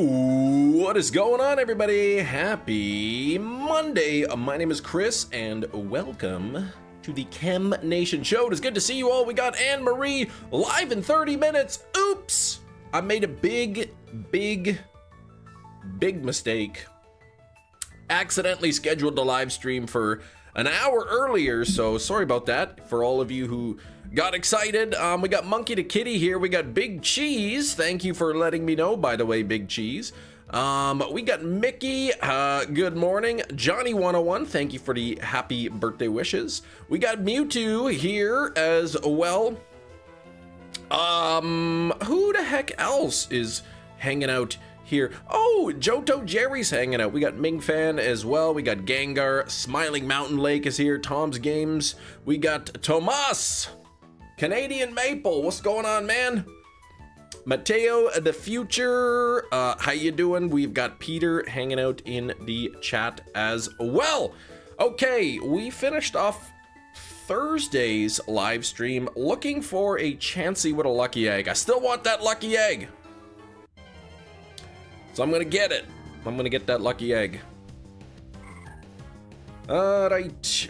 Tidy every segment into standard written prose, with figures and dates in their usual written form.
What is going on, everybody? Happy Monday. My name is Chris, and welcome to the Chem Nation Show. It is good to see you all. We got Anne Marie live in 30 minutes. Oops! I made a big mistake. Accidentally scheduled the live stream for an hour earlier, so sorry about that for all of you who got excited. We got Monkey to Kitty here. We got Big Cheese. Thank you for letting me know, by the way, Big Cheese. We got Mickey. Good morning. Johnny 101. Thank you for the happy birthday wishes. We got Mewtwo here as well. Who the heck else is hanging out here? Oh, Johto Jerry's hanging out. We got Ming Fan as well. We got Gengar. Smiling Mountain Lake is here. Tom's Games. We got Tomas. Canadian Maple. What's going on, man? Mateo the Future. How you doing? We've got Peter hanging out in the chat as well. Okay, we finished off Thursday's live stream looking for a Chansey with a lucky egg. I still want that lucky egg. So I'm gonna get it. I'm gonna get that lucky egg. Alright.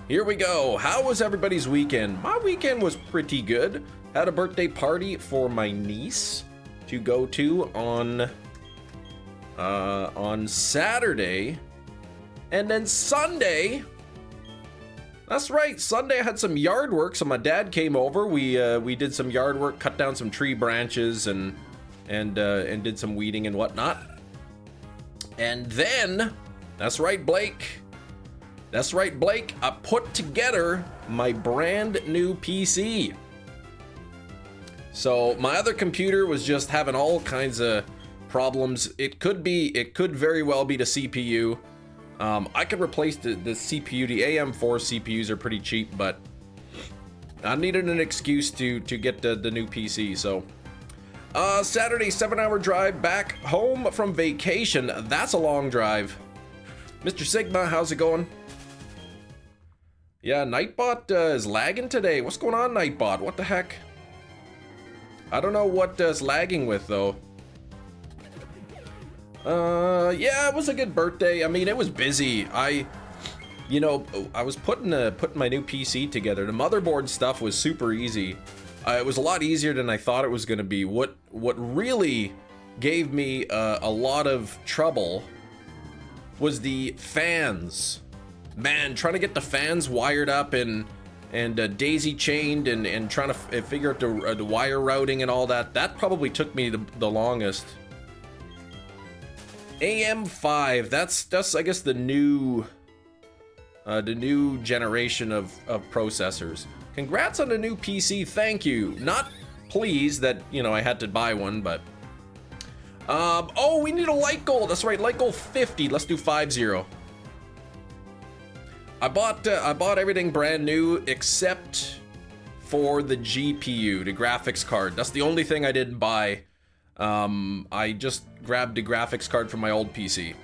Here we go. How was everybody's weekend? My weekend was pretty good. Had a birthday party for my niece to go to on Saturday. And then Sunday, that's right, Sunday I had some yard work, so my dad came over. We did some yard work, cut down some tree branches and did some weeding and whatnot. And then, that's right, Blake, I put together my brand new PC. So my other computer was just having all kinds of problems. It could very well be the CPU. I could replace the CPU. The AM4 CPUs are pretty cheap, but I needed an excuse to get the new PC. So Saturday, 7-hour drive back home from vacation. That's a long drive. Mr. Sigma, how's it going? Yeah, Nightbot is lagging today. What's going on, Nightbot? What the heck? I don't know what it's lagging with, though. Yeah, it was a good birthday. I mean, it was busy. I was putting my new PC together. The motherboard stuff was super easy. It was a lot easier than I thought it was going to be. What really gave me a lot of trouble was the fans. Man, trying to get the fans wired up and daisy chained and trying to figure out the wire routing and all that. That probably took me the longest. AM5, that's I guess the new generation of processors. Congrats on the new PC, thank you. Not pleased that, I had to buy one, but oh, we need a light goal. That's right, light goal 50. Let's do 50. I bought everything brand new except for the GPU, the graphics card. That's the only thing I didn't buy. I just grabbed the graphics card from my old PC.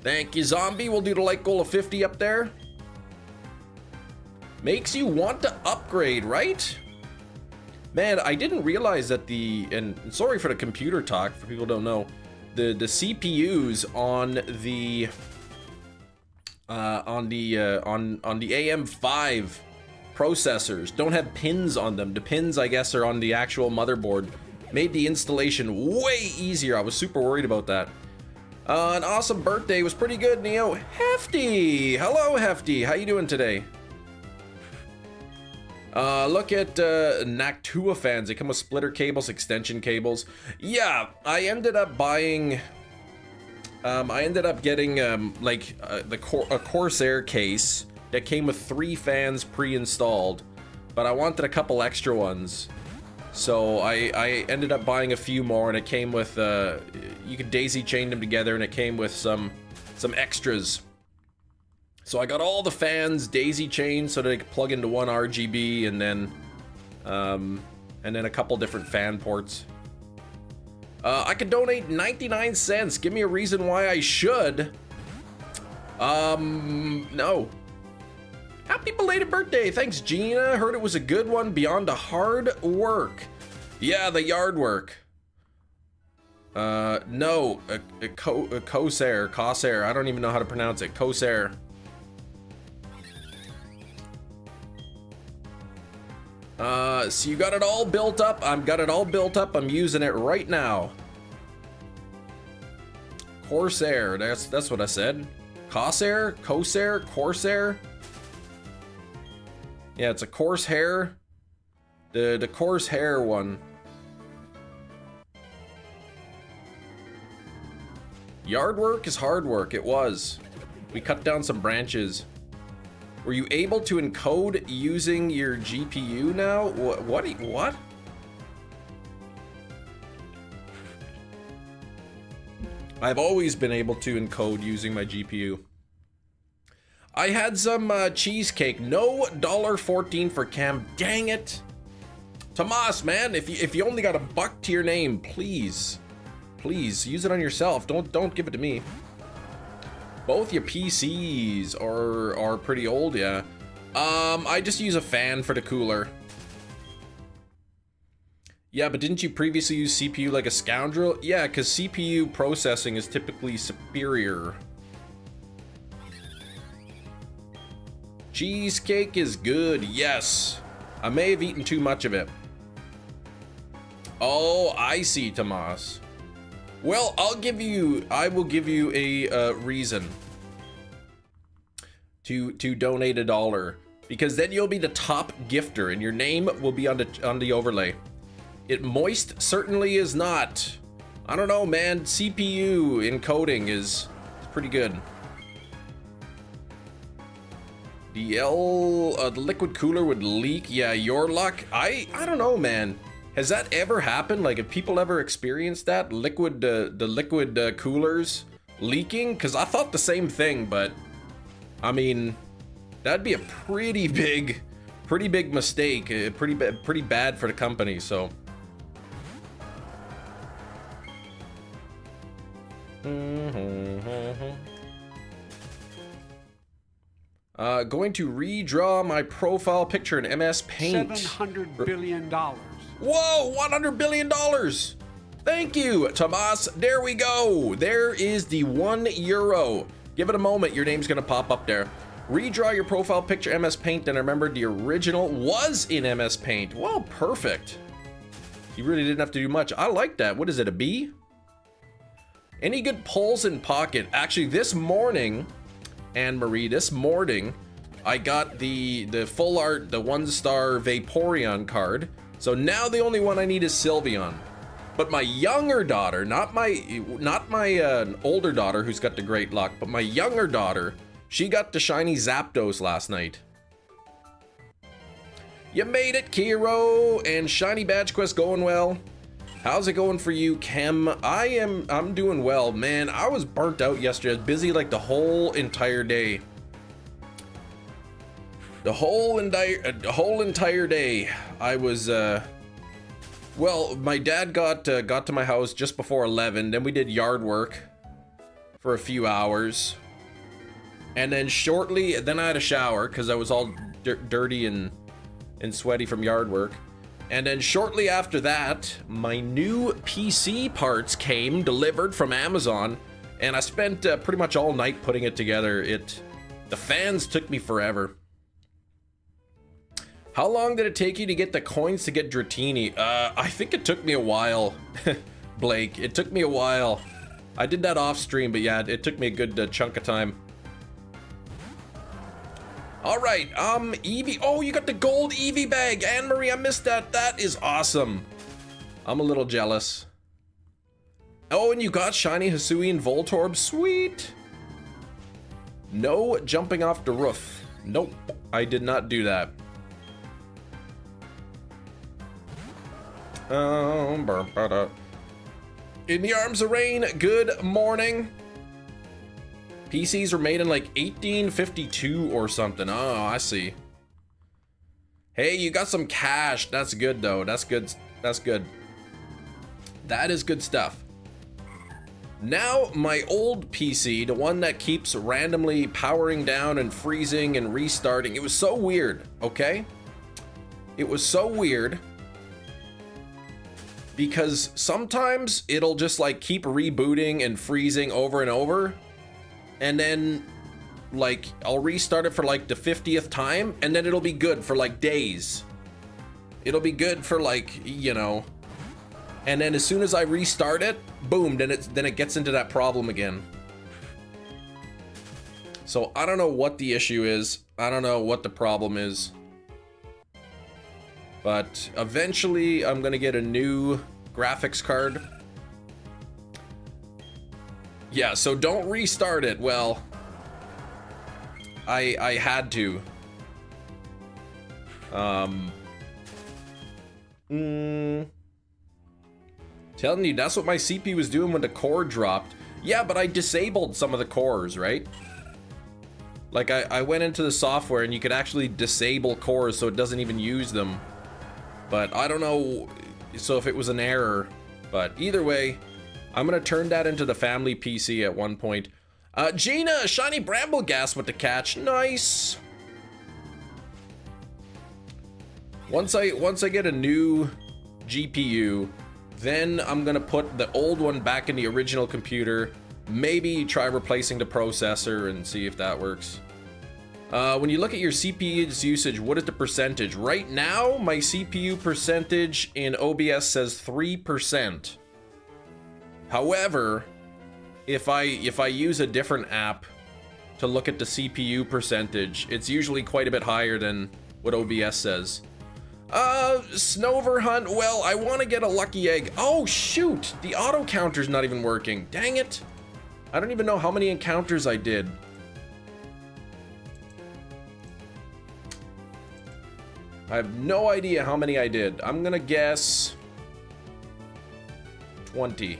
Thank you, Zombie. We'll do the light goal of 50 up there. Makes you want to upgrade, right? Man, I didn't realize that and sorry for the computer talk, for people who don't know, the CPUs on the AM5 processors don't have pins on them. The pins, I guess, are on the actual motherboard. Made the installation way easier. I was super worried about that. An awesome birthday was pretty good, Neo. Hefty! Hello, Hefty. How you doing today? Look at Nactua fans. They come with splitter cables, extension cables. Yeah, I ended up buying... getting a Corsair case that came with 3 fans pre-installed, but I wanted a couple extra ones, so I ended up buying a few more, and it came with you could daisy chain them together, and it came with some extras. So I got all the fans daisy chained so that they could plug into one RGB, and then a couple different fan ports. I could donate 99 cents. Give me a reason why I should. No. Happy belated birthday. Thanks, Gina. Heard it was a good one beyond the hard work. Yeah, the yard work. No, Corsair. I don't even know how to pronounce it. Corsair. So you got it all built up. I've got it all built up. I'm using it right now. Corsair. That's what I said. Corsair? Corsair? Yeah, it's a coarse hair. The coarse hair one. Yard work is hard work. It was. We cut down some branches. Were you able to encode using your GPU now? What? I've always been able to encode using my GPU. I had some cheesecake. No $1.14 for Cam. Dang it. Tomas, man, if you only got $1 to your name, please use it on yourself. Don't give it to me. Both your PCs are pretty old, yeah. I just use a fan for the cooler. Yeah, but didn't you previously use CPU like a scoundrel? Yeah, because CPU processing is typically superior. Cheesecake is good, yes. I may have eaten too much of it. Oh, I see, Tomas. Well, I will give you a reason to donate $1, because then you'll be the top gifter and your name will be on the overlay. It moist certainly is not. I don't know, man. CPU encoding is pretty good. The liquid cooler would leak. Yeah, your luck. I don't know, man. Has that ever happened? Like, have people ever experienced that? The liquid coolers leaking? Because I thought the same thing, but I mean, that'd be a pretty big mistake. Pretty bad for the company. So. Going to redraw my profile picture in MS Paint. $700 billion. Whoa, $100 billion. Thank you, Tomas. There we go. There is the €1. Give it a moment. Your name's gonna pop up there. Redraw your profile picture MS Paint. And remember, the original was in MS Paint. Well, perfect. You really didn't have to do much. I like that. What is it, a B? Any good pulls in pocket? Actually, this morning, Anne-Marie, this morning, I got the full art, the 1-star Vaporeon card. So now the only one I need is Sylveon. But my younger daughter, not my older daughter who's got the great luck, but my younger daughter, she got the shiny Zapdos last night. You made it, Kiro, and shiny badge quest going well. How's it going for you, Kem? I'm doing well, man. I was burnt out yesterday. I was busy like the whole entire day. The whole entire day. I was well, my dad got to my house just before 11. Then we did yard work for a few hours, and then then I had a shower because I was all dirty and sweaty from yard work. And then shortly after that, my new PC parts came delivered from Amazon, and I spent pretty much all night putting it together. The fans took me forever. How long did it take you to get the coins to get Dratini? I think it took me a while, Blake. It took me a while. I did that off stream, but yeah, it took me a good chunk of time. All right, Eevee. Oh, you got the gold Eevee bag. Anne-Marie, I missed that. That is awesome. I'm a little jealous. Oh, and you got shiny Hisuian Voltorb. Sweet. No jumping off the roof. Nope, I did not do that. In the arms of rain, good morning. PCs were made in like 1852 or something. Oh, I see. Hey, you got some cash. That's good, though. That's good. That's good. That is good stuff. Now my old PC, the one that keeps randomly powering down and freezing and restarting, it was so weird, okay? It was so weird because sometimes it'll just like keep rebooting and freezing over and over, and then like I'll restart it for like the 50th time, and then it'll be good for like days. It'll be good for like, you know, and then as soon as I restart it, boom, then it gets into that problem again. So I don't know what the issue is. I don't know what the problem is. But eventually I'm gonna get a new graphics card. Yeah, so don't restart it. Well, I had to. Telling you, that's what my CPU was doing when the core dropped. Yeah, but I disabled some of the cores, right? Like I went into the software and you could actually disable cores so it doesn't even use them. But I don't know, so if it was an error. But either way, I'm gonna turn that into the family PC at one point. Gina, shiny bramble gas with the catch, nice. Once I get a new GPU, then I'm gonna put the old one back in the original computer. Maybe try replacing the processor and see if that works. When you look at your CPU's usage, what is the percentage? Right now, my CPU percentage in OBS says 3%. However, if I use a different app to look at the CPU percentage, it's usually quite a bit higher than what OBS says. Snover hunt, well, I want to get a lucky egg. Oh, shoot, the auto counter's not even working. Dang it. I don't even know how many encounters I did. I have no idea how many I did. I'm gonna guess 20.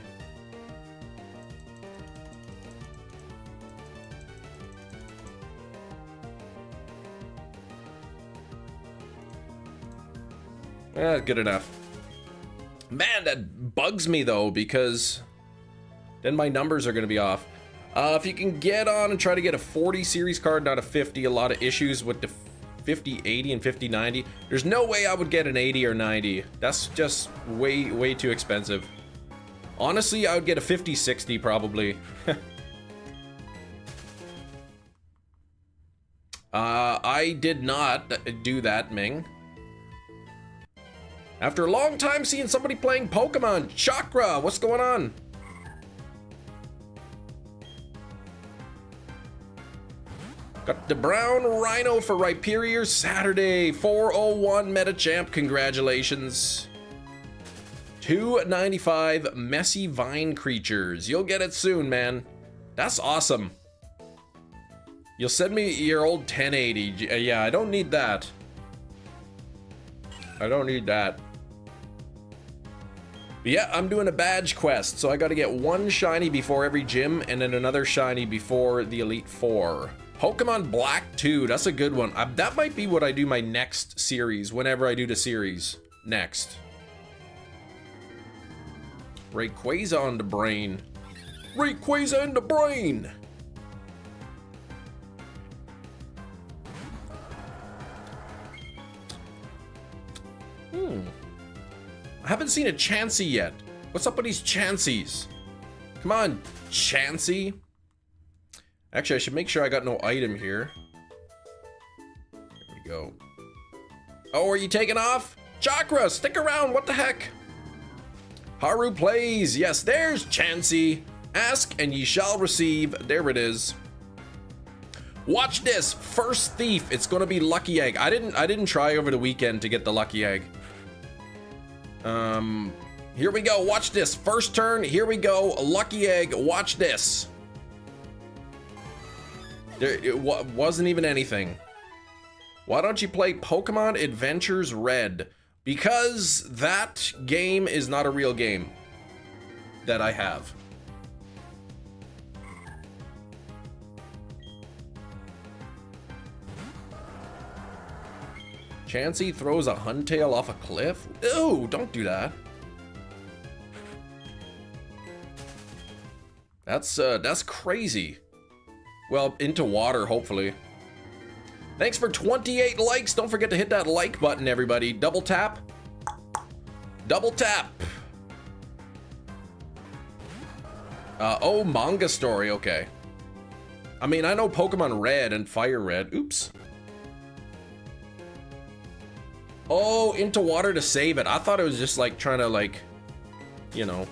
Good enough. Man, that bugs me though, because then my numbers are gonna be off. If you can get on and try to get a 40 series card, not a 50, a lot of issues with the 5080 and 5090. There's no way I would get an 80 or 90. That's just way too expensive. Honestly, I would get a 5060 probably. I did not do that, Ming. After a long time seeing somebody playing Pokemon, Chakra, what's going on? Got the brown rhino for Rhyperior Saturday. 401 meta champ, congratulations. 295 messy vine creatures. You'll get it soon, man. That's awesome. You'll send me your old 1080. Yeah, I don't need that. I don't need that. But yeah, I'm doing a badge quest, so I gotta get one shiny before every gym and then another shiny before the Elite Four. Pokemon Black 2, that's a good one. That might be what I do my next series, whenever I do the series next. Rayquaza on the brain. Rayquaza in the brain! I haven't seen a Chansey yet. What's up with these Chanseys? Come on, Chansey. Actually, I should make sure I got no item here. There we go. Oh, are you taking off? Chakra, stick around, what the heck? Haru plays. Yes, there's Chansey. Ask and ye shall receive. There it is. Watch this, first thief. It's gonna be Lucky Egg. I didn't try over the weekend to get the Lucky Egg. Here we go, watch this. First turn, here we go. Lucky Egg, watch this. It wasn't even anything. Why don't you play Pokemon Adventures Red? Because that game is not a real game that I have. Chansey throws a Huntail off a cliff? Ew, don't do that. That's crazy. Well, into water, hopefully. Thanks for 28 likes. Don't forget to hit that like button, everybody. Double tap. Double tap. Oh, manga story. Okay. I mean, I know Pokemon Red and Fire Red. Oops. Oh, into water to save it. I thought it was just like trying to like, you know,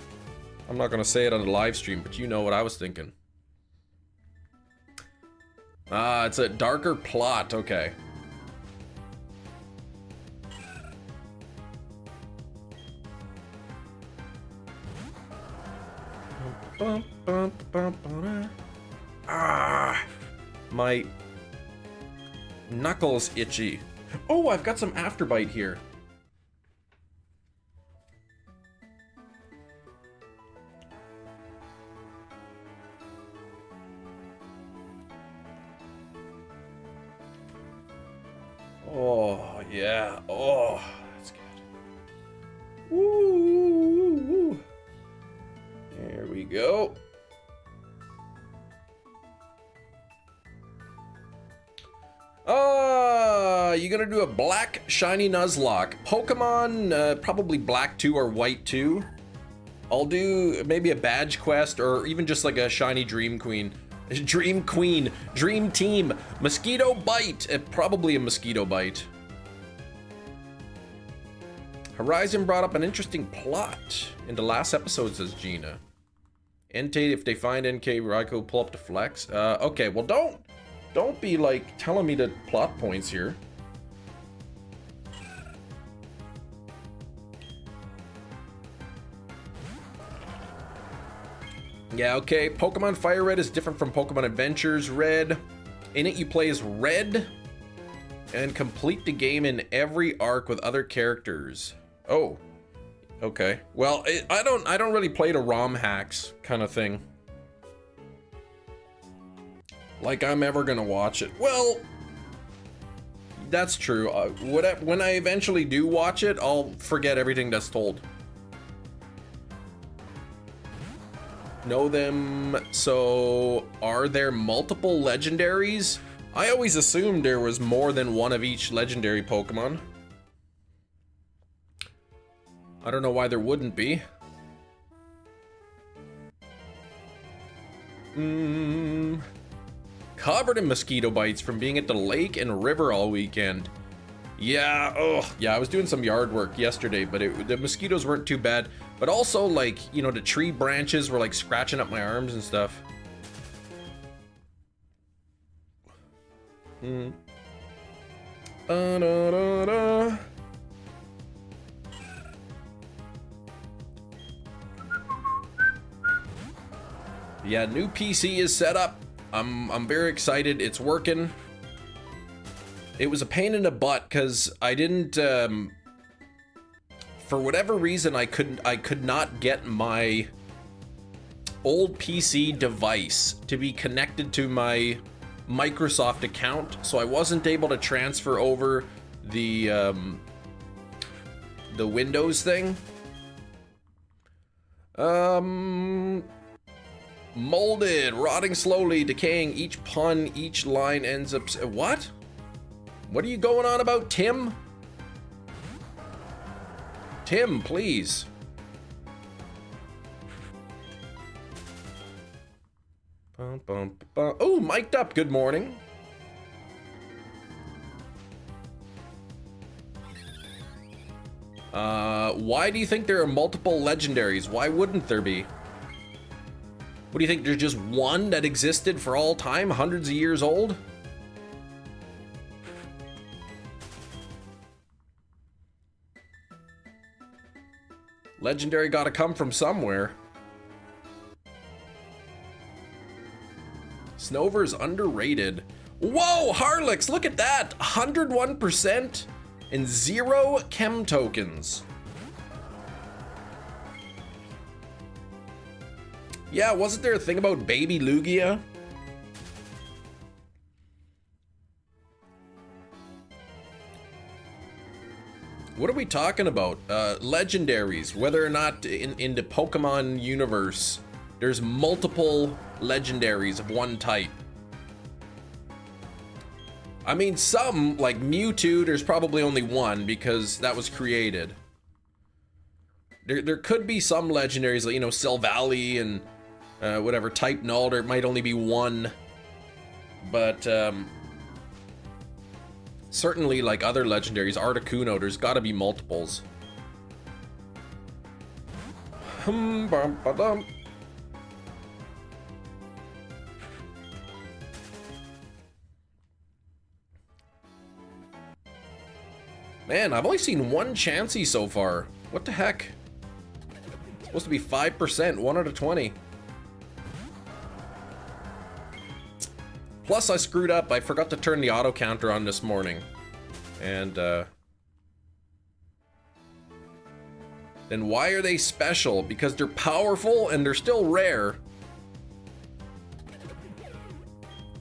I'm not gonna say it on the live stream, but you know what I was thinking. Ah, it's a darker plot. Okay. Ah, my knuckles itchy. Oh, I've got some Afterbite here. Oh, yeah. Oh, that's good. Woo. There we go. You're gonna do a black shiny Nuzlocke. Pokemon, probably black 2 or white 2. I'll do maybe a badge quest or even just like a shiny Dream Queen. Dream Queen, Dream Team, Mosquito Bite, probably a Mosquito Bite. Horizon brought up an interesting plot in the last episode, says Gina. Entei, if they find NK Raikou, pull up the flex. Okay, well don't be like telling me the plot points here. Yeah, okay. Pokemon Fire Red is different from Pokemon Adventures Red. In it, you play as Red and complete the game in every arc with other characters. Oh, okay. Well, I don't really play the ROM hacks kind of thing. Like I'm ever gonna watch it. Well, that's true. When I eventually do watch it, I'll forget everything that's told. Know them. So are there multiple legendaries? I always assumed there was more than one of each legendary Pokemon. I don't know why there wouldn't be. Covered in mosquito bites from being at the lake and river all weekend. Yeah, oh, yeah, I was doing some yard work yesterday, but the mosquitoes weren't too bad. But also, like, you know, the tree branches were like scratching up my arms and stuff. Yeah, new PC is set up. I'm very excited. It's working. It was a pain in the butt because I didn't for whatever reason I could not get my old PC device to be connected to my Microsoft account, so I wasn't able to transfer over the Windows thing. Molded, rotting slowly, decaying. Each pun, each line ends up. What? What are you going on about, Tim? Tim, please. Oh, mic'd up. Good morning. Why do you think there are multiple legendaries? Why wouldn't there be? What do you think, there's just one that existed for all time, hundreds of years old? Legendary gotta come from somewhere. Snover's underrated. Whoa, Harlix, look at that! 101% and 0 chem tokens. Yeah, wasn't there a thing about baby Lugia? What are we talking about? Legendaries, whether or not in the Pokemon universe there's multiple legendaries of one type. I mean, some, like Mewtwo, there's probably only one because that was created. There could be some legendaries, like, you know, Silvally and whatever, Type Null, there might only be one. But certainly, like other legendaries, Articuno, there's got to be multiples. Bum-ba-dum. Man, I've only seen one Chansey so far. What the heck? It's supposed to be 5%, 1 out of 20. Plus, I screwed up. I forgot to turn the auto counter on this morning. And, then why are they special? Because they're powerful and they're still rare.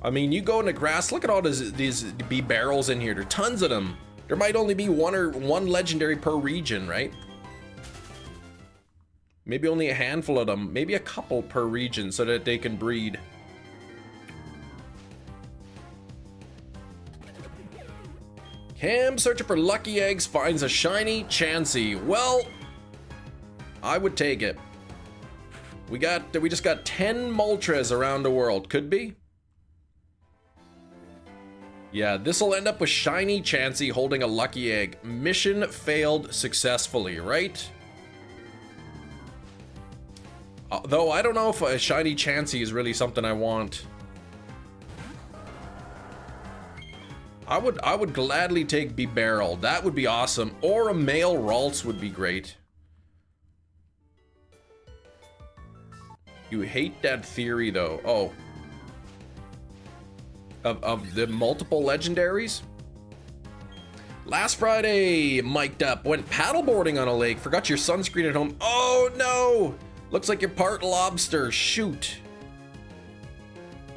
I mean, you go into grass, look at all these bee barrels in here. There are tons of them. There might only be one legendary per region, right? Maybe only a handful of them. Maybe a couple per region so that they can breed. Cam searching for lucky eggs finds a shiny Chansey. Well, I would take it. We just got 10 Moltres around the world. Could be. Yeah, this will end up with shiny Chansey holding a lucky egg. Mission failed successfully, right? Though I don't know if a shiny Chansey is really something I want. I would gladly take Bebarrel. That would be awesome. Or a male Ralts would be great. You hate that theory though. Oh. Of the multiple legendaries? Last Friday, mic'd up, went paddleboarding on a lake, forgot your sunscreen at home. Oh no! Looks like you're part lobster, shoot.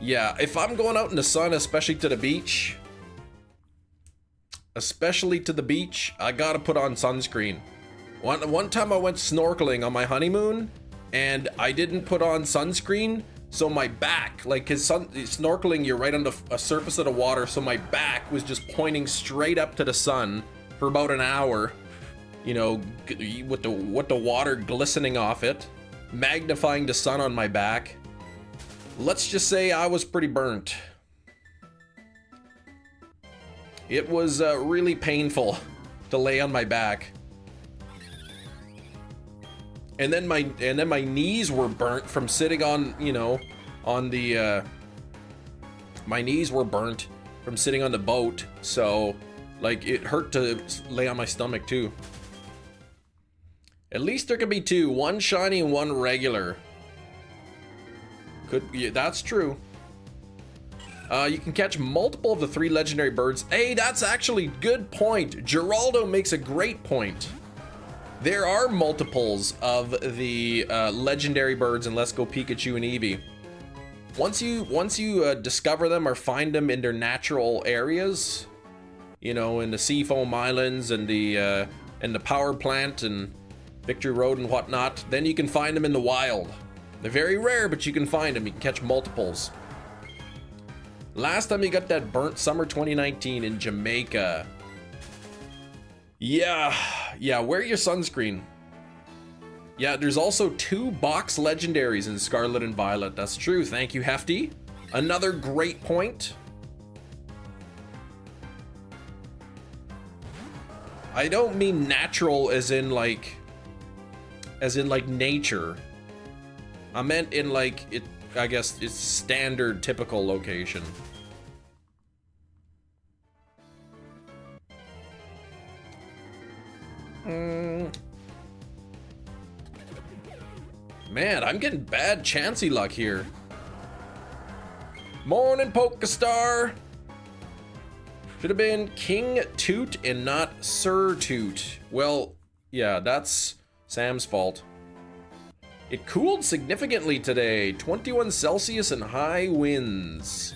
Yeah, if I'm going out in the sun, especially to the beach, I gotta put on sunscreen. One time I went snorkeling on my honeymoon, and I didn't put on sunscreen, so my back, like, cause snorkeling, you're right on the surface of the water, so my back was just pointing straight up to the sun for about an hour, you know, with the water glistening off it, magnifying the sun on my back. Let's just say I was pretty burnt. It was really painful to lay on my back. And then my knees were burnt from sitting on, you know, on the my knees were burnt from sitting on the boat, so like it hurt to lay on my stomach too. At least there could be two, one shiny and one regular. Yeah, that's true. You can catch multiple of the 3 legendary birds. Hey, that's actually good point. Geraldo makes a great point. There are multiples of the legendary birds in Let's Go Pikachu and Eevee. Once you discover them or find them in their natural areas, you know, in the Seafoam Islands and the power plant and Victory Road and whatnot, then you can find them in the wild. They're very rare, but you can find them. You can catch multiples. Last time you got that burnt summer 2019 in Jamaica. Yeah, wear your sunscreen. Yeah, there's also 2 box legendaries in Scarlet and Violet. That's true. Thank you, Hefty. Another great point. I don't mean natural as in like nature. I meant in like it, I guess it's standard typical location. Man, I'm getting bad Chansey luck here. Morning, Pokestar. Should have been King Toot and not Sir Toot. Well, yeah, that's Sam's fault. It cooled significantly today. 21 Celsius and high winds.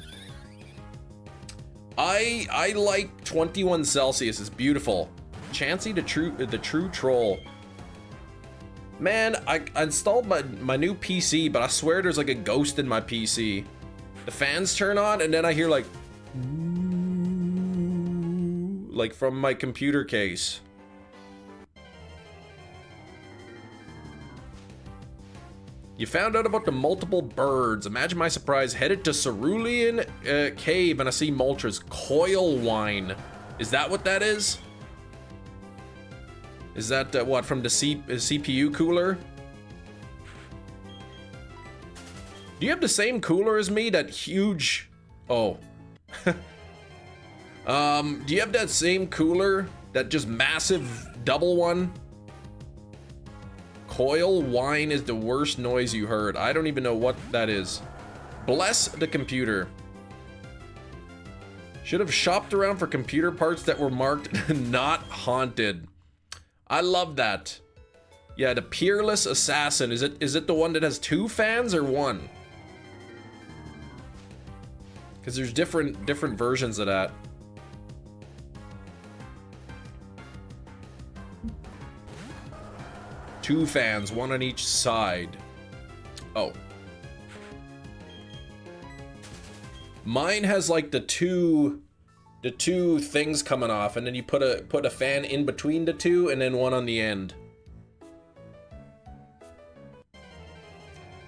I like 21 Celsius. It's beautiful. Chansey the true troll. Man, I installed my new PC, but I swear there's like a ghost in my PC. The fans turn on, and then I hear like from my computer case. You found out about the multiple birds. Imagine my surprise. Headed to Cerulean Cave, and I see Moltres. Coil wine. Is that what that is? Is that what, from the CPU cooler? Do you have the same cooler as me? That huge... Oh. Do you have that same cooler? That just massive double one? Coil wine is the worst noise you heard. I don't even know what that is. Bless the computer. Should have shopped around for computer parts that were marked not haunted. I love that. Yeah, the Peerless Assassin. Is it the one that has 2 fans or 1? Because there's different versions of that. Two fans, 1 on each side. Oh. Mine has like the two things coming off, and then you put a fan in between the two, and then 1 on the end.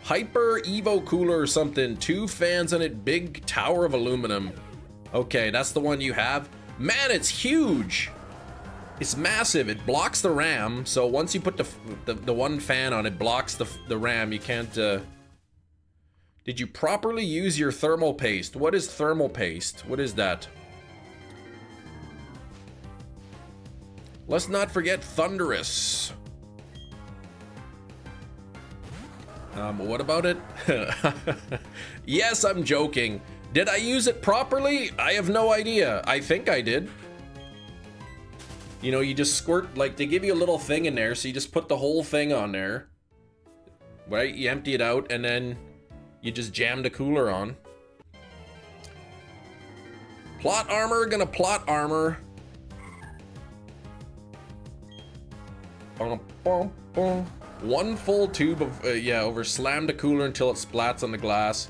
Hyper Evo cooler or something. 2 fans on it. Big tower of aluminum. Okay, that's the one you have. Man, it's huge. It's massive. It blocks the RAM. So once you put the 1 fan on, it blocks the RAM. You can't. Did you properly use your thermal paste? What is thermal paste? What is that? Let's not forget Thunderous. What about it? Yes, I'm joking. Did I use it properly? I have no idea. I think I did. You know, you just squirt, like, they give you a little thing in there, so you just put the whole thing on there. Right? You empty it out, and then you just jam the cooler on. Plot armor, gonna plot armor. Bum, bum, bum. 1 full tube of, yeah, over slam the cooler until it splats on the glass.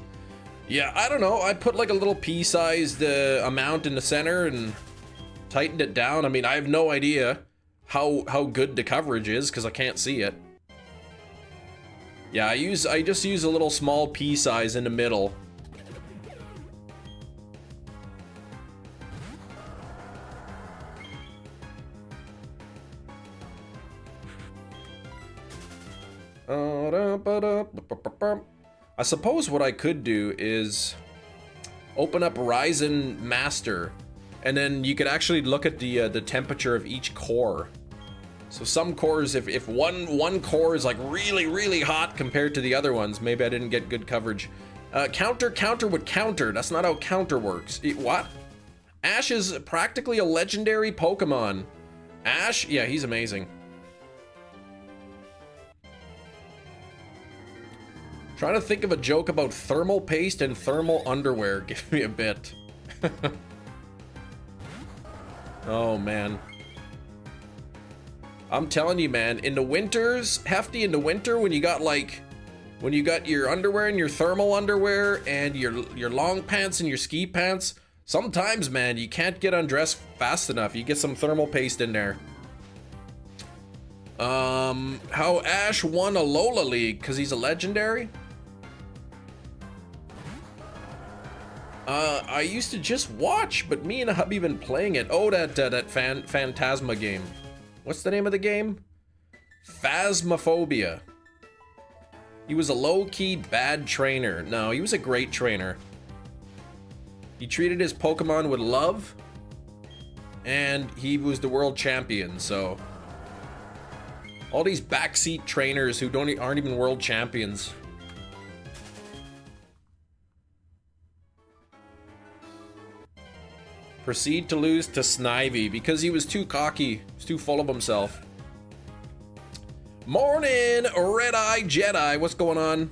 Yeah, I don't know. I put like a little pea-sized amount in the center and tightened it down. I mean, I have no idea how good the coverage is because I can't see it. Yeah, I just use a little small pea size in the middle. I suppose what I could do is open up Ryzen Master, and then you could actually look at the temperature of each core. So some cores, if one core is like really hot compared to the other ones, maybe I didn't get good coverage. Counter would counter. That's not how counter works. What? Ash is practically a legendary Pokemon. Ash, yeah, he's amazing. Trying to think of a joke about thermal paste and thermal underwear. Give me a bit. Oh, man. I'm telling you, man, in the winters, Hefty, in the winter, when you got your underwear and your thermal underwear and your long pants and your ski pants, sometimes, man, you can't get undressed fast enough. You get some thermal paste in there. How Ash won a Lola League, because he's a legendary? I used to just watch, but me and a hubby been playing it. Oh, that Phantasma game. What's the name of the game? Phasmophobia. He was a low-key bad trainer. No, he was a great trainer. He treated his Pokemon with love, and he was the world champion, so... all these backseat trainers who aren't even world champions. Proceed to lose to Snivy because he was too cocky. He was too full of himself. Morning, Red Eye Jedi. What's going on?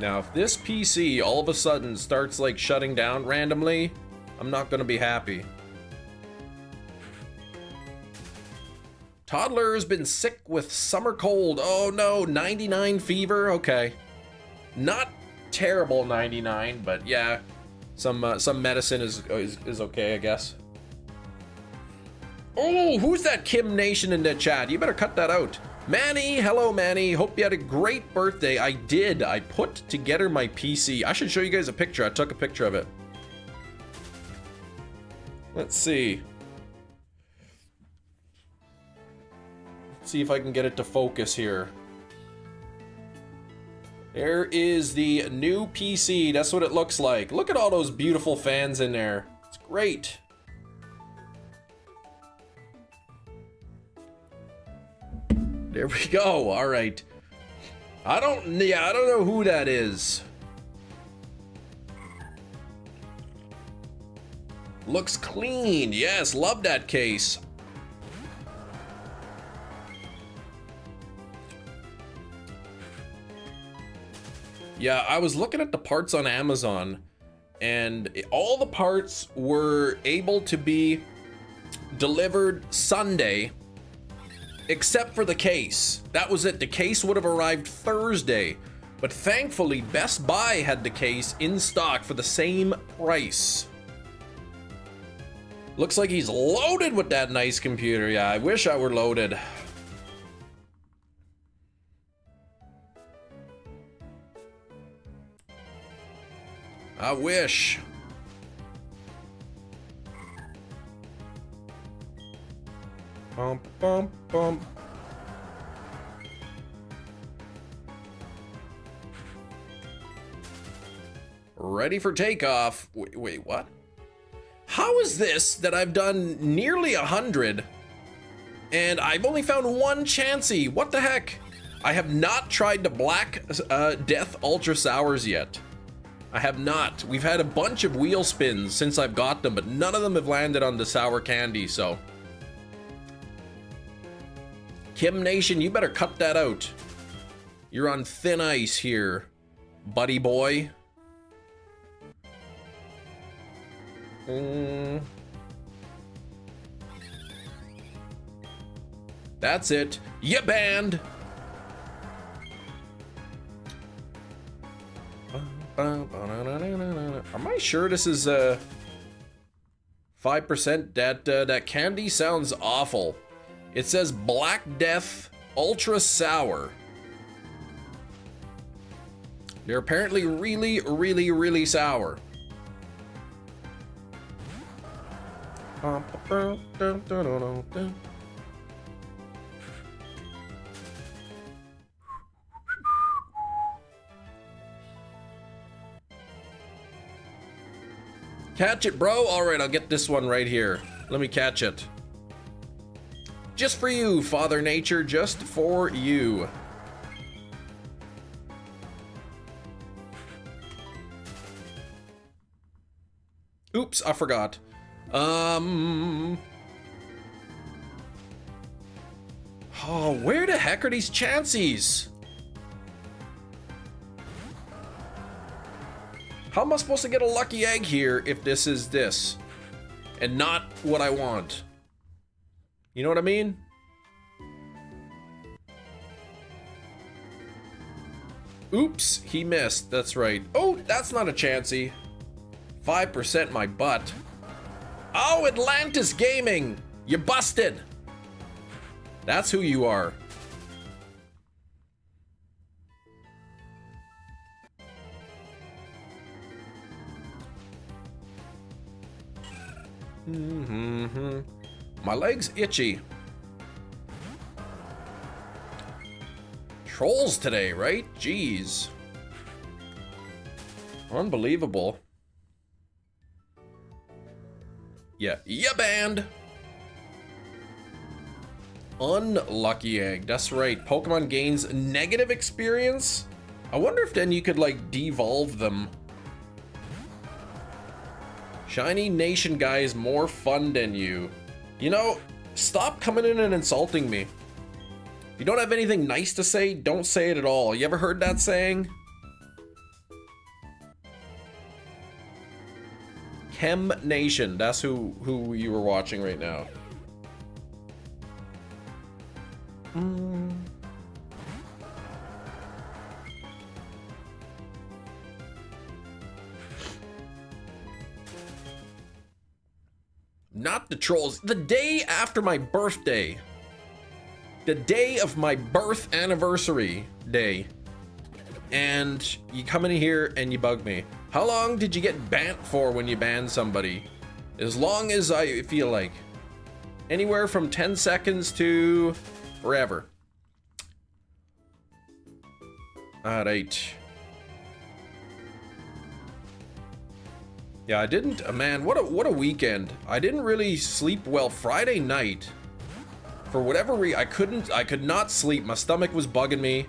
Now, if this PC all of a sudden starts like shutting down randomly, I'm not gonna be happy. Toddler's been sick with summer cold. Oh no, 99 fever. Okay, not terrible 99, but yeah, some medicine is okay, I guess. Oh, who's that Kim Nation in the chat? You better cut that out. Manny, hello Manny. Hope you had a great birthday. I did. I put together my PC. I should show you guys a picture. I took a picture of it. Let's see. See if I can get it to focus here. There is the new PC. That's what it looks like. Look at all those beautiful fans in there. It's great. There we go. All right. I don't know who that is. Looks clean. Yes, love that case. Yeah, I was looking at the parts on Amazon, and all the parts were able to be delivered Sunday, except for the case. That was it. The case would have arrived Thursday, but thankfully Best Buy had the case in stock for the same price. Looks like he's loaded with that nice computer. Yeah, I wish I were loaded. I wish. Bump, bump, bump. Ready for takeoff. Wait, what? How is this that I've done nearly 100 and I've only found one Chansey? What the heck? I have not tried the Black Death Ultra Sours yet. I have not. We've had a bunch of wheel spins since I've got them, but none of them have landed on the sour candy, so. Kim Nation, you better cut that out. You're on thin ice here, buddy boy. That's it. You banned. Am I sure this is 5%? That candy sounds awful. It says Black Death Ultra Sour. They're apparently really, really, really sour. Catch it, bro. All right, I'll get this one right here. Let me catch it. Just for you, Father Nature, just for you. Oops, I forgot. Oh, where the heck are these Chanseys? How am I supposed to get a lucky egg here if this is this and not what I want? You know what I mean? Oops, he missed. That's right. Oh, that's not a Chansey. 5% my butt. Oh, Atlantis Gaming! You busted! That's who you are. My leg's itchy. Trolls today, right? Jeez. Unbelievable. Yeah, banned. Unlucky egg. That's right. Pokemon gains negative experience. I wonder if then you could like devolve them. Shiny Nation guy is more fun than you. You know, stop coming in and insulting me. If you don't have anything nice to say, don't say it at all. You ever heard that saying? Chem Nation, that's who you were watching right now. Not the trolls. The day after my birthday. The day of my birth anniversary day. And you come in here and you bug me. How long did you get banned for when you ban somebody? As long as I feel like. Anywhere from 10 seconds to forever. Alright. Yeah, I didn't, man, what a weekend. I didn't really sleep well Friday night. For whatever reason, I could not sleep. My stomach was bugging me.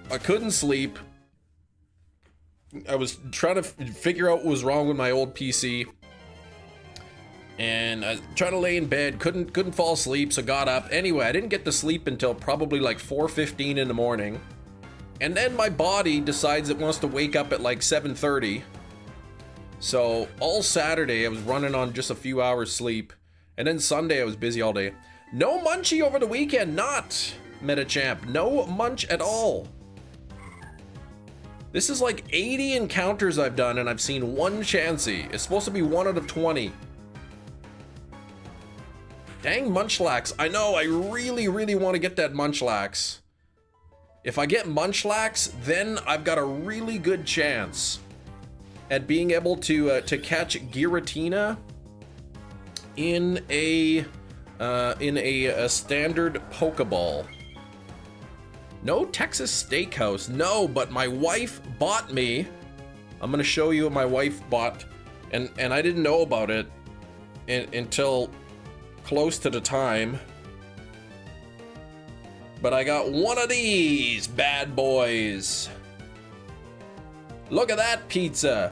I couldn't sleep. I was trying to figure out what was wrong with my old PC. And I was trying to lay in bed, couldn't fall asleep, so got up. Anyway, I didn't get to sleep until probably like 4:15 in the morning. And then my body decides it wants to wake up at like 7:30. So all Saturday I was running on just a few hours sleep. And then Sunday I was busy all day. No munchie over the weekend, not Metachamp. No munch at all. This is like 80 encounters I've done and I've seen one Chansey. It's supposed to be 1 out of 20. Dang Munchlax. I know, I really want to get that Munchlax. If I get Munchlax, then I've got a really good chance at being able to catch Giratina in a standard Pokeball. No Texas Steakhouse, no, but my wife bought me. I'm gonna show you what my wife bought, and I didn't know about it until close to the time. But I got one of these bad boys. Look at that pizza.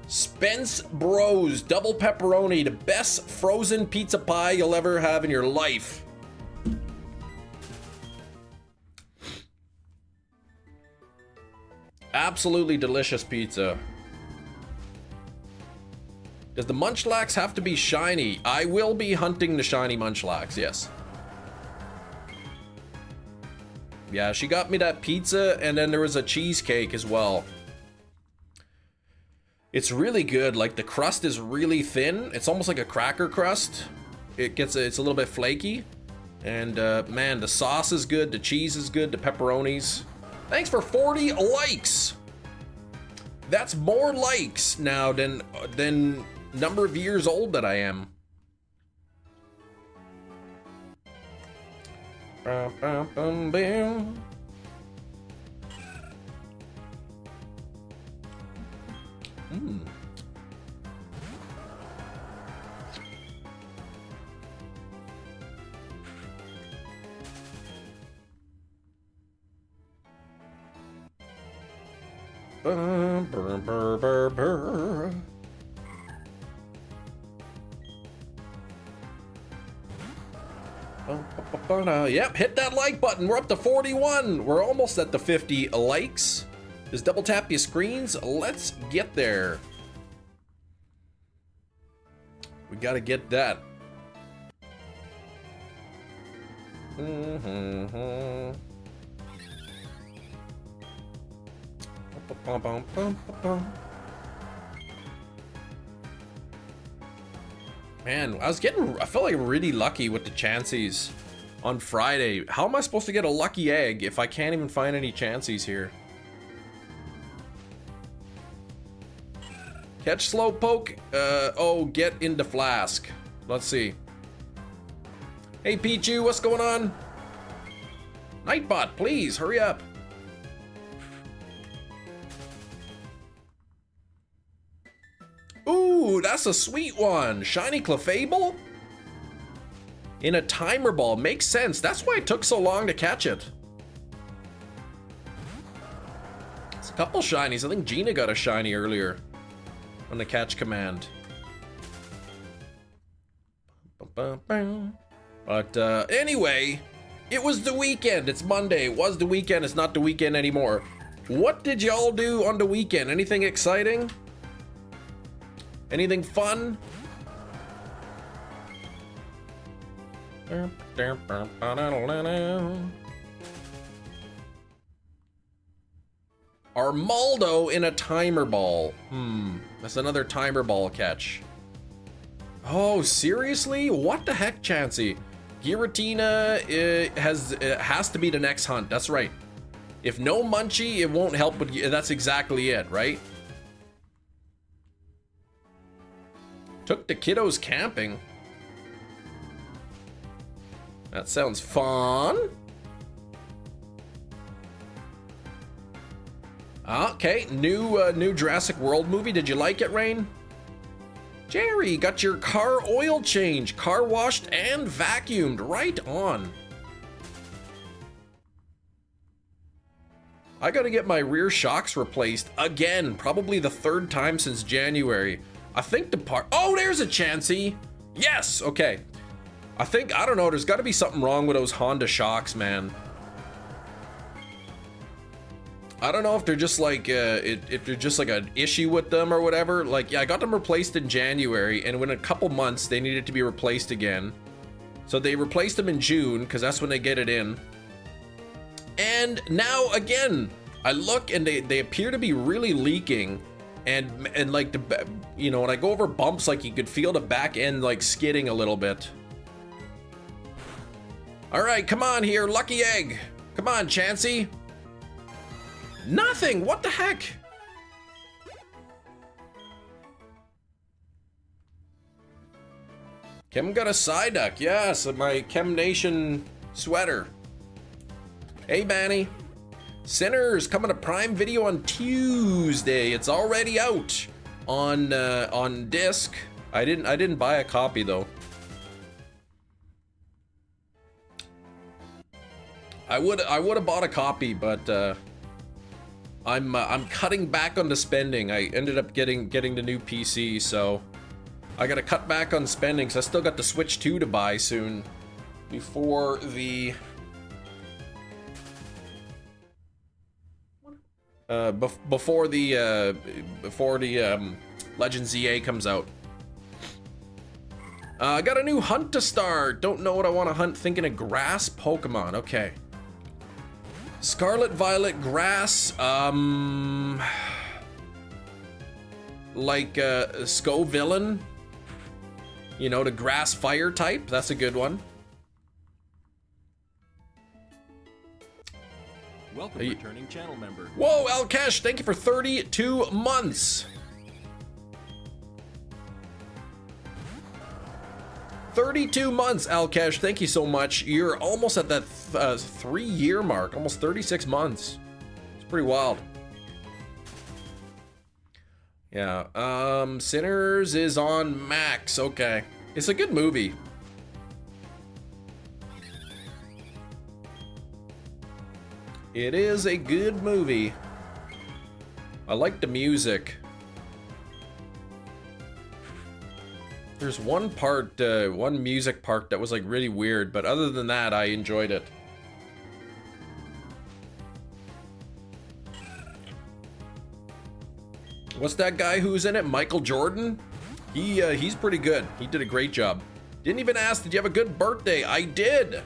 Spence Bros double pepperoni, the best frozen pizza pie you'll ever have in your life. Absolutely delicious pizza. Does the Munchlax have to be shiny? I will be hunting the shiny Munchlax, yes. Yeah, she got me that pizza, and then there was a cheesecake as well. It's really good. Like, the crust is really thin. It's almost like a cracker crust. It's a little bit flaky. And man, the sauce is good, the cheese is good, the pepperonis. Thanks for 40 likes. That's more likes now than number of years old that I am. Yep, hit that like button. We're up to 41. We're almost at the 50 likes. Just double tap your screens. Let's get there. We gotta get that. Man, I felt like really lucky with the Chanseys on Friday. How am I supposed to get a lucky egg if I can't even find any Chanseys here? Catch Slowpoke. Oh, get into Flask. Let's see. Hey, Pichu, what's going on? Nightbot, please, hurry up. Ooh, that's a sweet one. Shiny Clefable? In a timer ball. Makes sense. That's why it took so long to catch it. It's a couple shinies. I think Gina got a shiny earlier. on the catch command. But anyway, it was the weekend. It's Monday. It was the weekend. It's not the weekend anymore. What did y'all do on the weekend? Anything exciting? Anything fun? Armaldo in a timer ball. That's another timer ball catch. Oh, seriously? What the heck, Chansey? Giratina has to be the next hunt. That's right. If no Munchie, it won't help, but that's exactly it, right? Took the kiddos camping. That sounds fun. Okay, new Jurassic World movie. Did you like it, Rain? Jerry, got your car oil change, car washed and vacuumed. Right on. I gotta get my rear shocks replaced again, probably the 3rd time since January. I think the part, oh, there's a Chansey. Yes, okay. I don't know, there's gotta be something wrong with those Honda shocks, man. I don't know if they're just like, if they're just like an issue with them or whatever. Like, yeah, I got them replaced in January, and within a couple months, they needed to be replaced again. So they replaced them in June, because that's when they get it in. And now, again, I look, and they appear to be really leaking. And like, you know, when I go over bumps, like, you could feel the back end, like, skidding a little bit. All right, come on here, Lucky Egg. Come on, Chansey. Nothing! What the heck? Kim got a Psyduck. Yes, my Chem Nation sweater. Hey, Manny. Sinners coming to Prime Video on Tuesday. It's already out on disc. I didn't buy a copy though. I would have bought a copy, but I'm cutting back on the spending. I ended up getting the new PC, so I gotta cut back on spending. So I still got the Switch 2 to buy soon, before the Legend ZA comes out. I got a new hunt to start. Don't know what I want to hunt. Thinking of grass Pokemon. Okay. Scarlet Violet grass, like Scovillain, you know, the grass fire type. That's a good one. Welcome, returning channel member. Whoa, Alkesh, thank you for 32 months. 32 months, Alkesh. Thank you so much. You're almost at that 3-year mark, almost 36 months. It's pretty wild. Yeah, Sinners is on Max. Okay. It's a good movie. It is a good movie. I like the music. There's one part, one music part that was like really weird, but other than that, I enjoyed it. What's that guy who's in it? Michael Jordan? He's pretty good. He did a great job. Didn't even ask, did you have a good birthday? I did.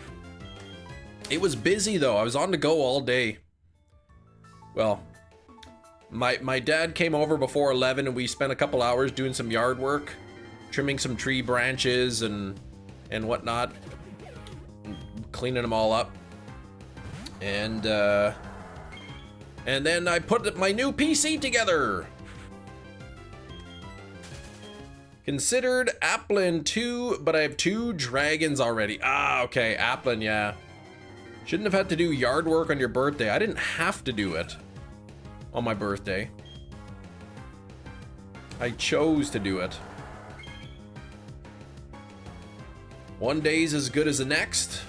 It was busy though. I was on the go all day. Well, my dad came over before 11 and we spent a couple hours doing some yard work. Trimming some tree branches and whatnot, cleaning them all up, and then I put my new PC together. Considered Applin 2, but I have 2 dragons already. Ah, okay, Applin, yeah. Shouldn't have had to do yard work on your birthday. I didn't have to do it on my birthday. I chose to do it. One day's as good as the next.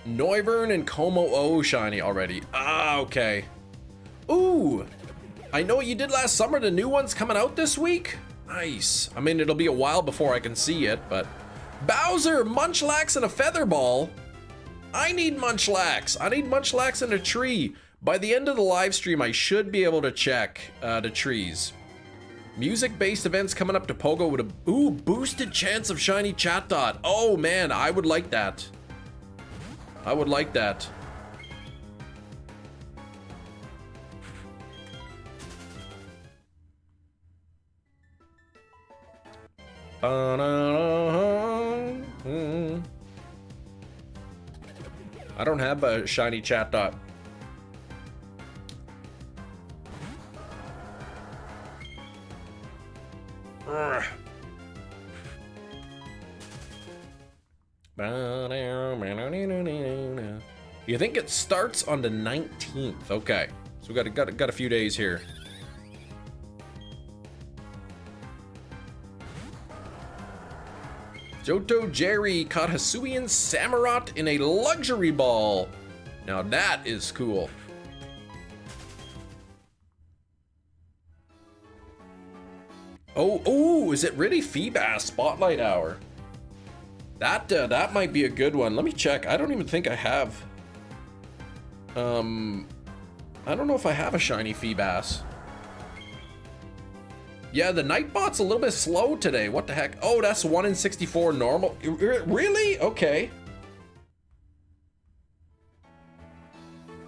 Noivern and Como O shiny already. Ah, okay. Ooh, I know what you did last summer. The new one's coming out this week. Nice. I mean, it'll be a while before I can see it, but Bowser, Munchlax, and a Feather Ball. I need Munchlax. I need Munchlax and a tree. By the end of the live stream, I should be able to check the trees. Music-based events coming up to Pogo with a boosted chance of shiny chat dot. Oh man, I would like that. I would like that. I don't have a shiny chat dot. You think it starts on the 19th? Okay, so we got a few days here. Johto Jerry caught Hisuian Samurott in a luxury ball. Now that is cool. Oh, is it really Feebas Spotlight Hour? That might be a good one. Let me check. I don't even think I have. I don't know if I have a shiny Feebas. Yeah, the Nightbot's a little bit slow today. What the heck? Oh, that's 1 in 64 normal. Really? Okay.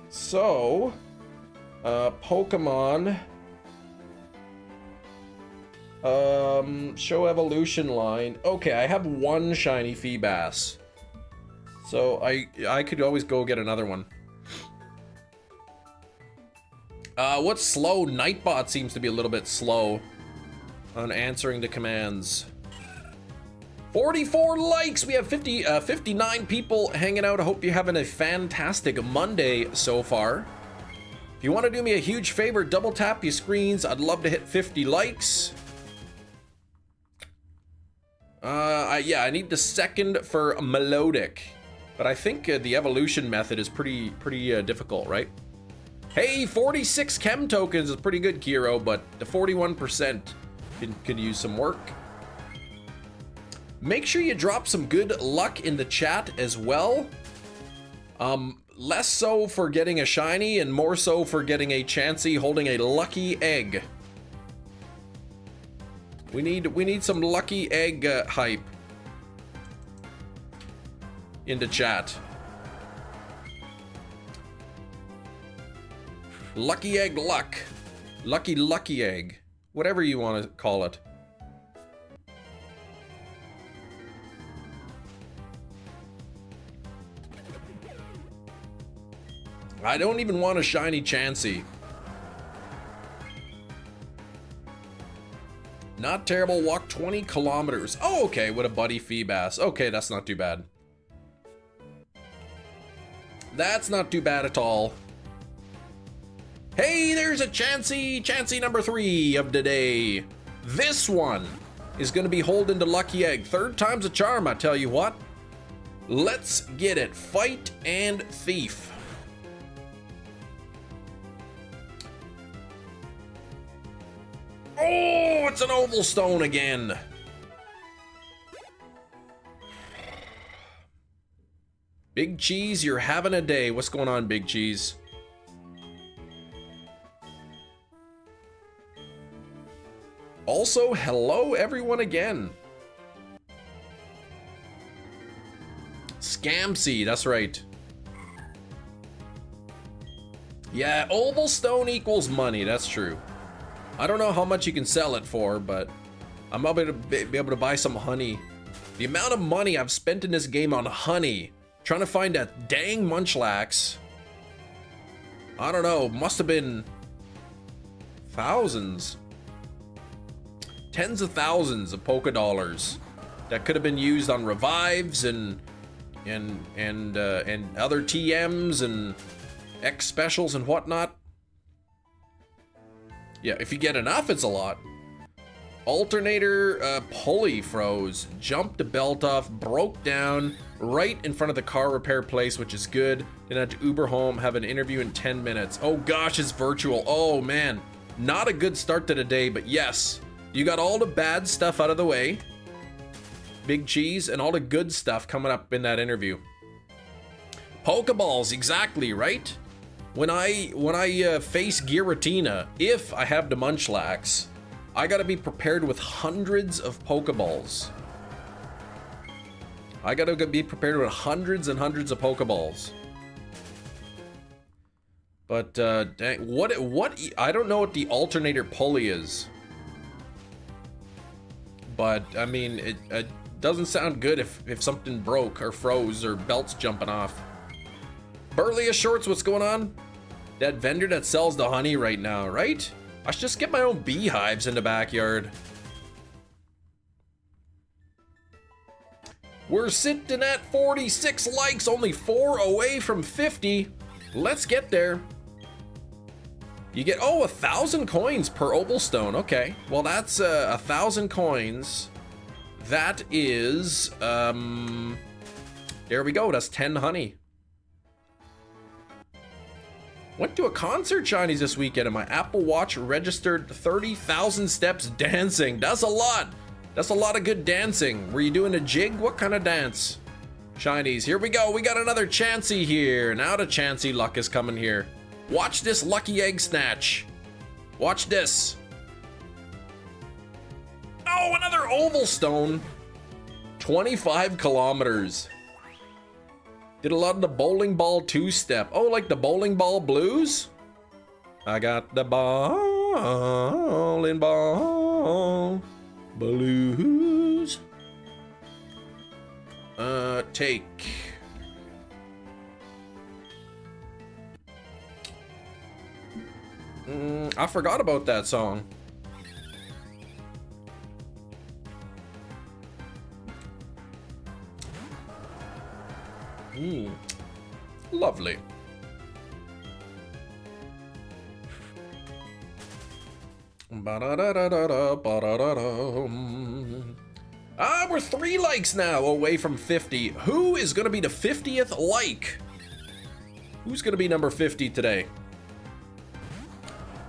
So, Pokemon. Show evolution line. Okay, I have one shiny Feebas. So I could always go get another one. What's slow? Nightbot seems to be a little bit slow on answering the commands. 44 likes. We have 59 people hanging out. I hope you're having a fantastic Monday so far. If you want to do me a huge favor, double tap your screens. I'd love to hit 50 likes. Yeah, I need the second for Melodic, but I think the evolution method is pretty difficult, right? Hey, 46 chem tokens is pretty good, Kiro, but the 41% could use some work. Make sure you drop some good luck in the chat as well. Less so for getting a shiny and more so for getting a Chansey holding a lucky egg. We need some lucky egg hype in the chat. Lucky egg luck. Lucky egg. Whatever you want to call it. I don't even want a shiny Chansey. Not terrible, walk 20 kilometers. Oh, okay, with a buddy Feebas. Okay, that's not too bad. That's not too bad at all. Hey, there's a Chansey number 3 of the day. This one is gonna be holding the lucky egg. 3rd time's a charm, I tell you what. Let's get it. Fight and Thief. Oh, it's an oval stone again. Big Cheese, you're having a day. What's going on, Big Cheese? Also, hello everyone again. Scamsy, that's right. Yeah, oval stone equals money, that's true. I don't know how much you can sell it for, but I'm about to be able to buy some honey. The amount of money I've spent in this game on honey, trying to find that dang Munchlax, I don't know, must have been thousands. Tens of thousands of Poké Dollars that could have been used on revives and other TMs and X specials and whatnot. Yeah, if you get enough, it's a lot. Alternator pulley froze. Jumped the belt off, broke down right in front of the car repair place, which is good. Then had to Uber home, have an interview in 10 minutes. Oh gosh, it's virtual. Oh man, not a good start to the day, but yes, you got all the bad stuff out of the way. Big cheese and all the good stuff coming up in that interview. Pokeballs, exactly, right? When I face Giratina, if I have the Munchlax, I gotta be prepared with hundreds of Pokeballs. I gotta be prepared with hundreds and hundreds of Pokeballs. But dang, what I don't know what the alternator pulley is. But I mean, it doesn't sound good if something broke or froze or belts jumping off. Burliest Shorts, what's going on? That vendor that sells the honey right now, right? I should just get my own beehives in the backyard. We're sitting at 46 likes, only 4 away from 50. Let's get there. You get, oh, 1,000 coins per Ovalstone. Okay, well that's 1,000 coins. That is, there we go, that's 10 honey. Went to a concert shinies this weekend and my Apple Watch registered 30,000 steps dancing. That's a lot. That's a lot of good dancing. Were you doing a jig? What kind of dance? Shinies, here we go. We got another Chansey here. Now the Chansey luck is coming here. Watch this lucky egg snatch. Watch this. Oh, another Ovalstone. 25 kilometers. Did a lot of the bowling ball two-step. Oh, like the bowling ball blues? I got the bowling ball blues. Take. I forgot about that song. Lovely. We're 3 likes now away from 50. Who is gonna be the 50th like? Who's gonna be number 50 today?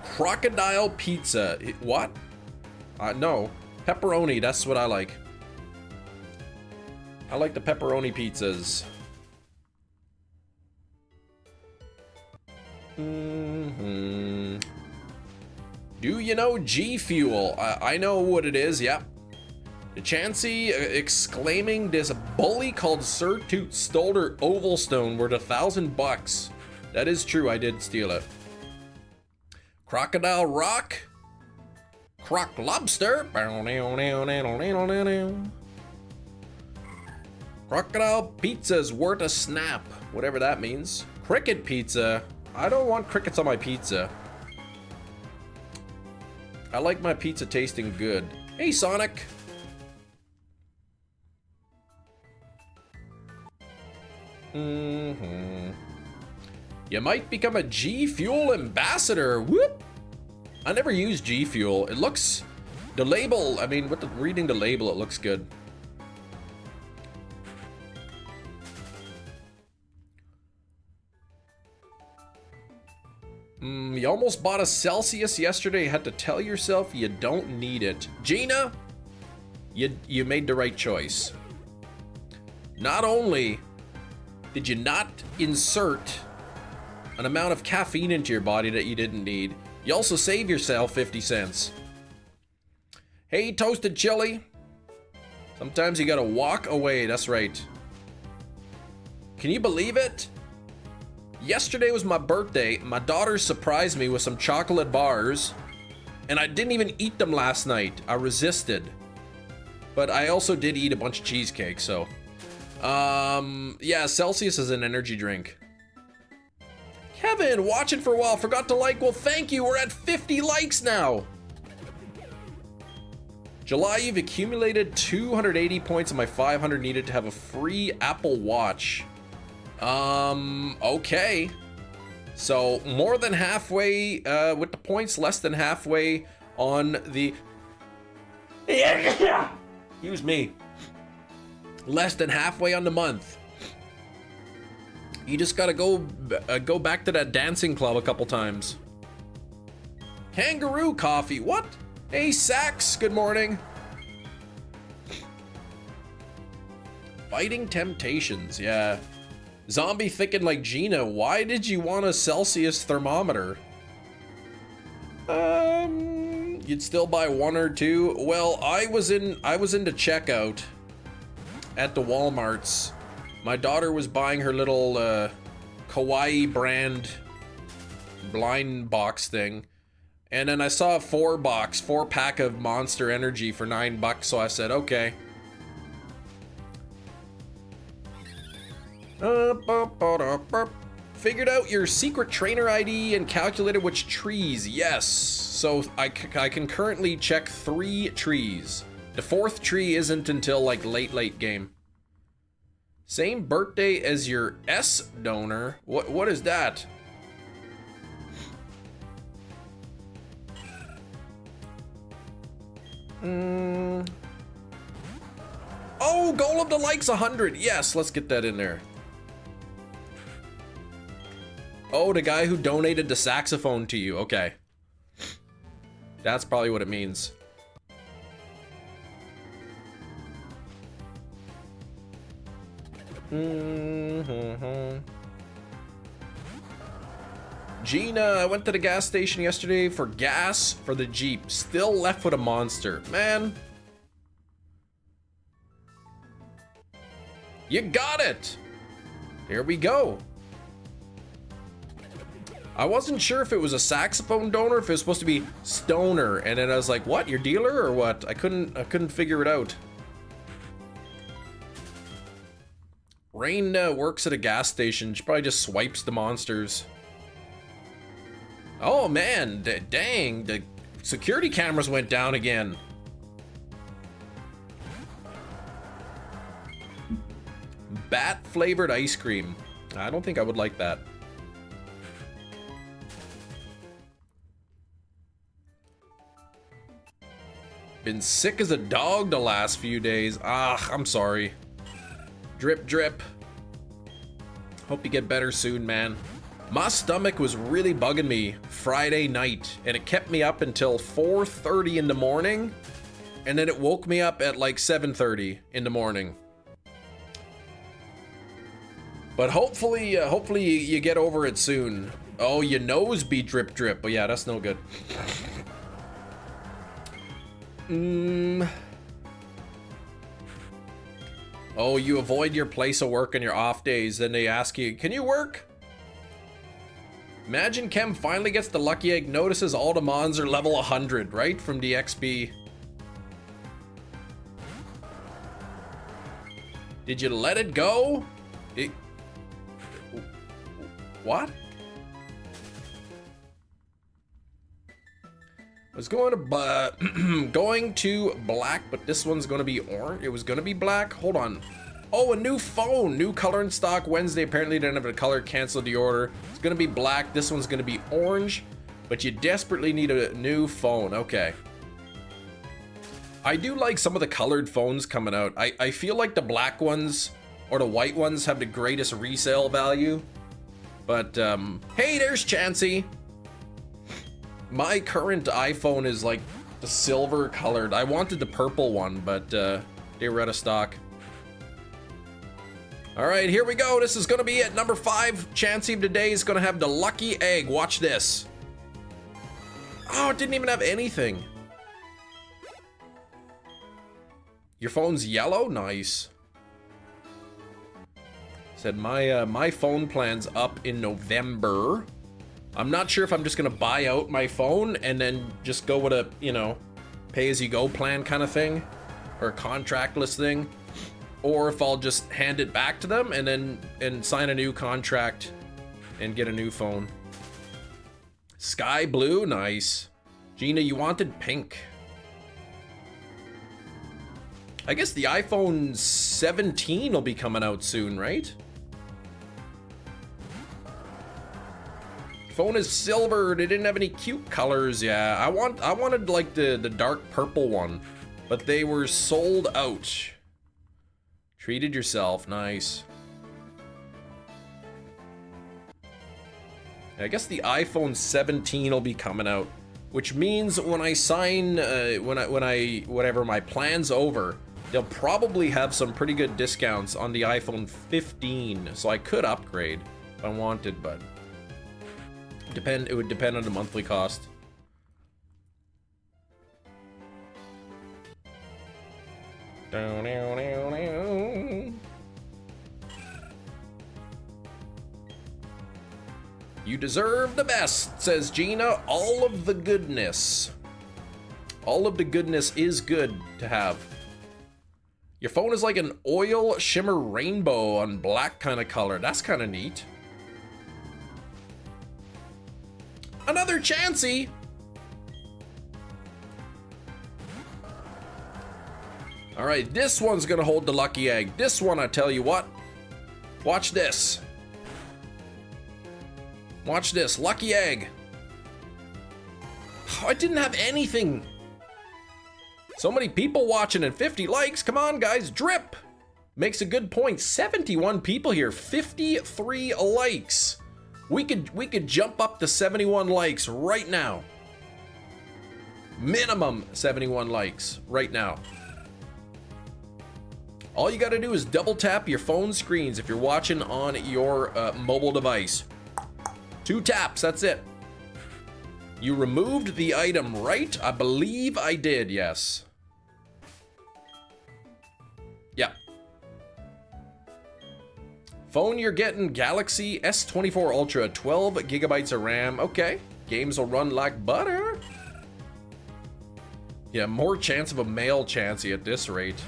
Crocodile pizza. What? No. Pepperoni, that's what I like. I like the pepperoni pizzas. Do you know G Fuel? I know what it is, yep. The Chansey exclaiming this bully called Sir Toot stole her Ovalstone worth $1,000. That is true, I did steal it. Crocodile Rock. Croc Lobster. Crocodile Pizza's worth a snap. Whatever that means. Cricket Pizza. I don't want crickets on my pizza. I like my pizza tasting good. Hey, Sonic. You might become a G Fuel ambassador. Whoop. I never use G Fuel. It looks, the label, I mean, with reading the label, it looks good. You almost bought a Celsius yesterday. You had to tell yourself you don't need it. Gina, you made the right choice. Not only did you not insert an amount of caffeine into your body that you didn't need, you also save yourself 50 cents. Hey, Toasted Chili. Sometimes you gotta walk away, that's right. Can you believe it? Yesterday was my birthday. My daughter surprised me with some chocolate bars, and I didn't even eat them last night. I resisted. But I also did eat a bunch of cheesecake, so. Yeah, Celsius is an energy drink. Kevin, watching for a while, forgot to like. Well, thank you. We're at 50 likes now. July, you've accumulated 280 points of my 500 needed to have a free Apple Watch. Okay. So more than halfway with the points, less than halfway on the... Excuse me. Less than halfway on the month. You just gotta go back to that dancing club a couple times. Kangaroo coffee, what? Hey, Sax, good morning. Fighting temptations, yeah. Zombie thinking like Gina, why did you want a Celsius thermometer? You'd still buy one or two. Well, I was in the checkout at the Walmarts. My daughter was buying her little Kawaii brand blind box thing. And then I saw a 4-pack of Monster Energy for $9, so I said, okay. Figured out your secret trainer ID and calculated which trees. Yes. So I can currently check 3 trees. The 4th tree isn't until like late game. Same birthday as your S donor. What is that? Oh, goal of the likes 100. Yes, let's get that in there. Oh, the guy who donated the saxophone to you. Okay. That's probably what it means. Gina, I went to the gas station yesterday for gas for the Jeep. Still left with a monster. Man. You got it. Here we go. I wasn't sure if it was a saxophone donor, if it was supposed to be stoner, and then I was like, what, your dealer or what? I couldn't figure it out. Rain works at a gas station. She probably just swipes the monsters. Oh man, dang, the security cameras went down again. Bat flavored ice cream. I don't think I would like that. Been sick as a dog the last few days. Ah, I'm sorry. Drip, drip. Hope you get better soon, man. My stomach was really bugging me Friday night, and it kept me up until 4:30 in the morning, and then it woke me up at like 7:30 in the morning. But hopefully you get over it soon. Oh, your nose be drip, drip. But yeah, that's no good. Oh, you avoid your place of work on your off days, then they ask you, can you work? Imagine Kem finally gets the lucky egg, notices all the mons are level 100, right? From the XP. Did you let it go? What? I was going to going to black, but this one's going to be orange. It was going to be black. Hold on. Oh, a new phone. New color in stock Wednesday. Apparently didn't have a color. Canceled the order. It's going to be black. This one's going to be orange, but you desperately need a new phone. Okay. I do like some of the colored phones coming out. I feel like the black ones or the white ones have the greatest resale value. But, hey, there's Chansey. My current iPhone is like the silver colored. I wanted the purple one, but they were out of stock. All right, here we go. This is going to be it. Number 5, Chansey of the day is going to have the lucky egg. Watch this. Oh, it didn't even have anything. Your phone's yellow? Nice. Said my phone plan's up in November. I'm not sure if I'm just gonna buy out my phone and then just go with a, you know, pay-as-you-go plan kind of thing, or a contractless thing, or if I'll just hand it back to them and then sign a new contract and get a new phone. Sky blue, nice. Gina, you wanted pink. I guess the iPhone 17 will be coming out soon, right? phone is silver. They didn't have any cute colors. Yeah, I wanted like the dark purple one, but they were sold out. Treated yourself. Nice. I guess the iPhone 17 will be coming out, which means when I sign, whatever my plan's over, they'll probably have some pretty good discounts on the iPhone 15. So I could upgrade if I wanted, but it would depend on the monthly cost. You deserve the best, says Gina. All of the goodness. All of the goodness is good to have. Your phone is like an oil shimmer rainbow on black kind of color. That's kind of neat. Another Chansey. All right, this one's gonna hold the lucky egg. This one, I tell you what. Watch this. Watch this, lucky egg. Oh, I didn't have anything. So many people watching and 50 likes. Come on, guys, drip. Makes a good point. 71 people here, 53 likes. We could jump up to 71 likes right now. Minimum 71 likes right now. All you gotta do is double tap your phone screens if you're watching on your mobile device. 2 taps, that's it. You removed the item, right? I believe I did, yes. Yeah. Phone you're getting, Galaxy S24 Ultra, 12 gigabytes of RAM. Okay, games will run like butter. Yeah, more chance of a male Chansey at this rate.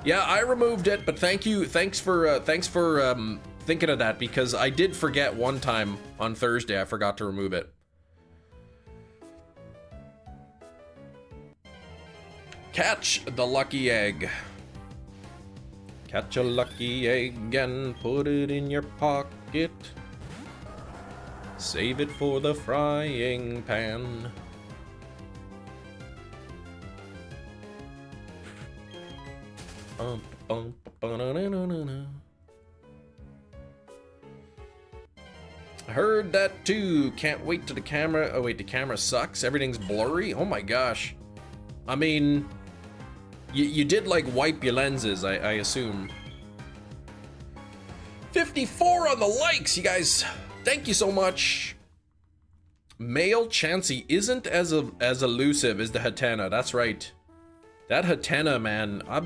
Yeah, I removed it, but thank you. Thanks for thinking of that, because I did forget one time on Thursday. I forgot to remove it. Catch the lucky egg. Catch a lucky egg and put it in your pocket. Save it for the frying pan. I heard that too. Can't wait till the camera. Oh wait, the camera sucks. Everything's blurry. Oh my gosh. I mean, you did like wipe your lenses, I assume. 54 on the likes, you guys. Thank you so much. Male Chansey isn't as elusive as the Hatena. That's right. That Hatena, man. I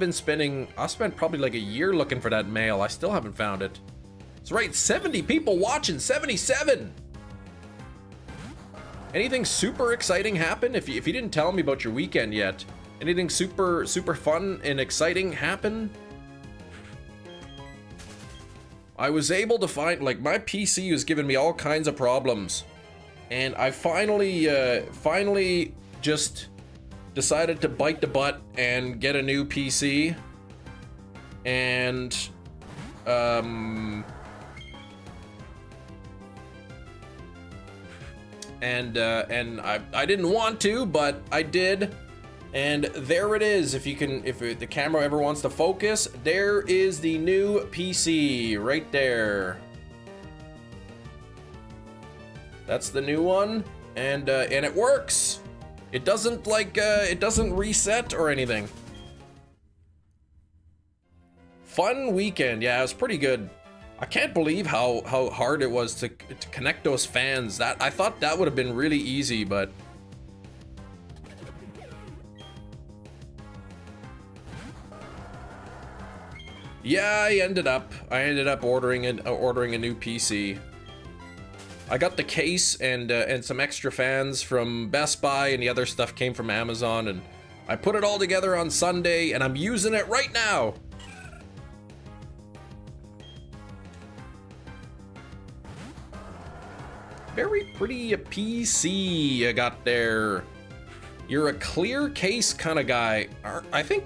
spent probably like a year looking for that male. I still haven't found it. That's right, 70 people watching, 77. Anything super exciting happen? If you didn't tell me about your weekend yet, anything super fun and exciting happen? I was able to find, like, my PC was giving me all kinds of problems, and I finally just decided to bite the butt and get a new PC, and I didn't want to, but I did, and there it is. If the camera ever wants to focus, there is the new PC right there. That's the new one, and it works. It doesn't it doesn't reset or anything. Fun weekend, yeah, it was pretty good. I can't believe how hard it was to connect those fans. I thought that would have been really easy, but yeah, I ended up ordering a new PC. I got the case and some extra fans from Best Buy, and the other stuff came from Amazon, and I put it all together on Sunday, and I'm using it right now. Very pretty PC you got there. You're a clear case kind of guy. I think.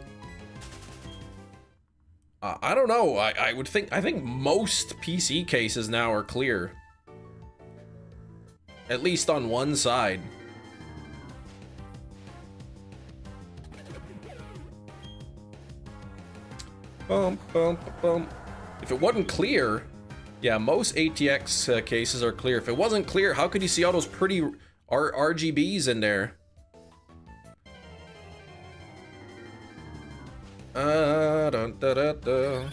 I don't know. I think most PC cases now are clear. At least on one side. Bum, bum, bum. If it wasn't clear, yeah, most ATX cases are clear. If it wasn't clear, how could you see all those pretty RGBs in there? Dun, da, da, da.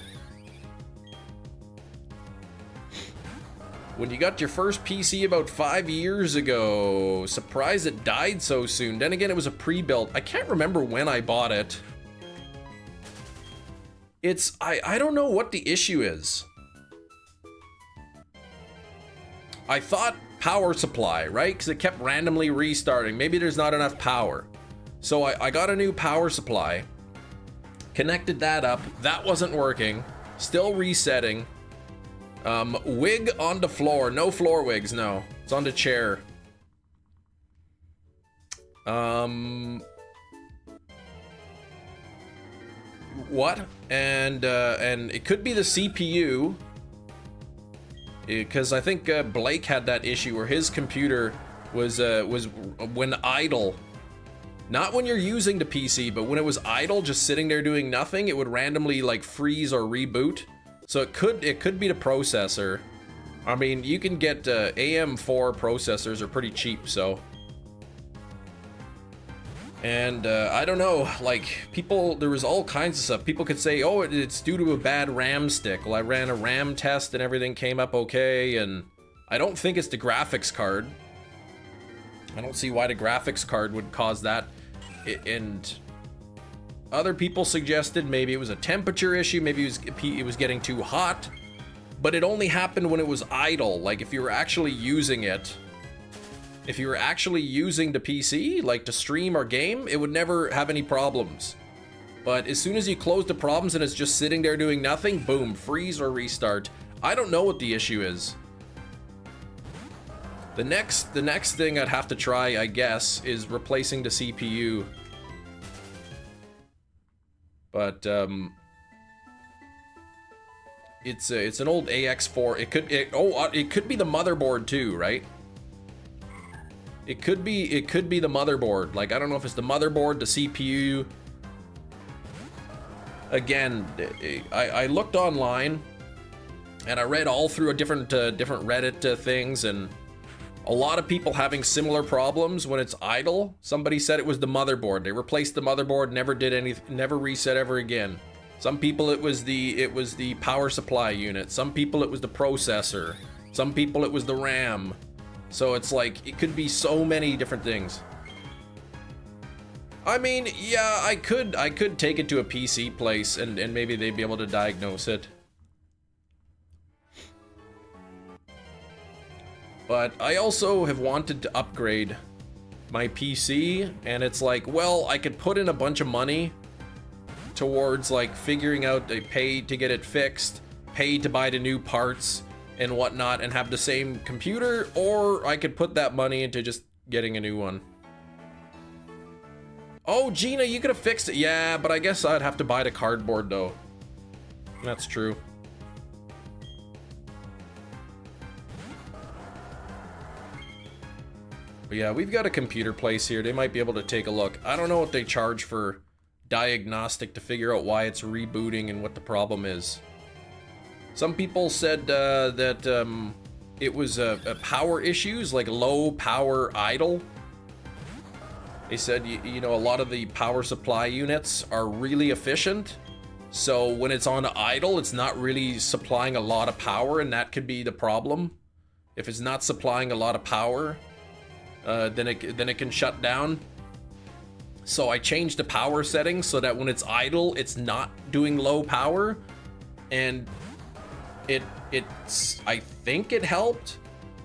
When you got your first PC about 5 years ago, surprised it died so soon. Then again, it was a pre-built. I can't remember when I bought it. I don't know what the issue is. I thought power supply, right? Because it kept randomly restarting. Maybe there's not enough power. So I got a new power supply. Connected that up. That wasn't working. Still resetting. Wig on the floor. No floor wigs, no. It's on the chair. What? And it could be the CPU. Because I think Blake had that issue where his computer was when idle. Not when you're using the PC, but when it was idle, just sitting there doing nothing, it would randomly like freeze or reboot. So it could be the processor. I mean, you can get AM4 processors are pretty cheap, so. And I don't know, like people, there was all kinds of stuff. People could say, oh, it's due to a bad RAM stick. Well, I ran a RAM test and everything came up okay, and I don't think it's the graphics card. I don't see why the graphics card would cause that. And other people suggested maybe it was a temperature issue, maybe it was getting too hot, but it only happened when it was idle. Like if you were actually using it, if you were actually using the PC, like to stream or game, it would never have any problems. But as soon as you close the problems and it's just sitting there doing nothing, boom, freeze or restart. I don't know what the issue is. The next thing I'd have to try, I guess, is replacing the CPU. But it's an old AX4. It could be the motherboard too, right? It could be the motherboard. Like I don't know if it's the motherboard, the CPU. Again, I looked online and I read all through a different Reddit things, and a lot of people having similar problems when it's idle. Somebody said it was the motherboard. They replaced the motherboard, never reset ever again. Some people it was the power supply unit. Some people it was the processor. Some people it was the RAM. So it's like it could be so many different things. I mean, yeah, I could take it to a PC place and maybe they'd be able to diagnose it. But I also have wanted to upgrade my PC, and it's like, well, I could put in a bunch of money towards like figuring out a pay to get it fixed, pay to buy the new parts and whatnot, and have the same computer, or I could put that money into just getting a new one. Oh, Gina, you could have fixed it. Yeah, but I guess I'd have to buy the cardboard though. That's true. But yeah, we've got a computer place here. They might be able to take a look. I don't know what they charge for diagnostic to figure out why it's rebooting and what the problem is. Some people said that it was power issues, like low power idle. They said, you know, a lot of the power supply units are really efficient. So when it's on idle, it's not really supplying a lot of power, and that could be the problem. If it's not supplying a lot of power, then it can shut down. So I changed the power settings so that when it's idle, it's not doing low power, and it's I think it helped,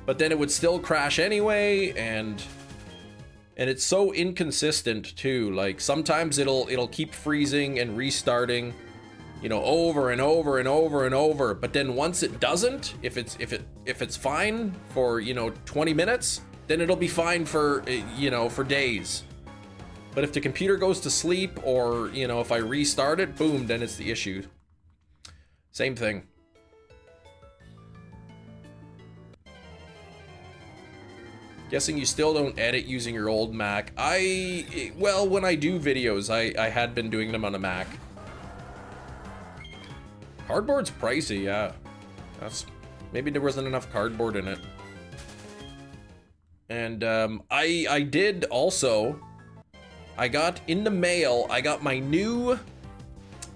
but then it would still crash anyway, and it's so inconsistent too. Like sometimes it'll keep freezing and restarting, you know, over and over and over and over. But then once it doesn't, if it's fine for, you know, 20 minutes, then it'll be fine for, you know, for days. But if the computer goes to sleep, or, you know, if I restart it, boom, then it's the issue. Same thing. Guessing you still don't edit using your old Mac. Well, when I do videos, I had been doing them on a Mac. Cardboard's pricey, yeah. Maybe there wasn't enough cardboard in it. And I did also, I got in the mail, I got my new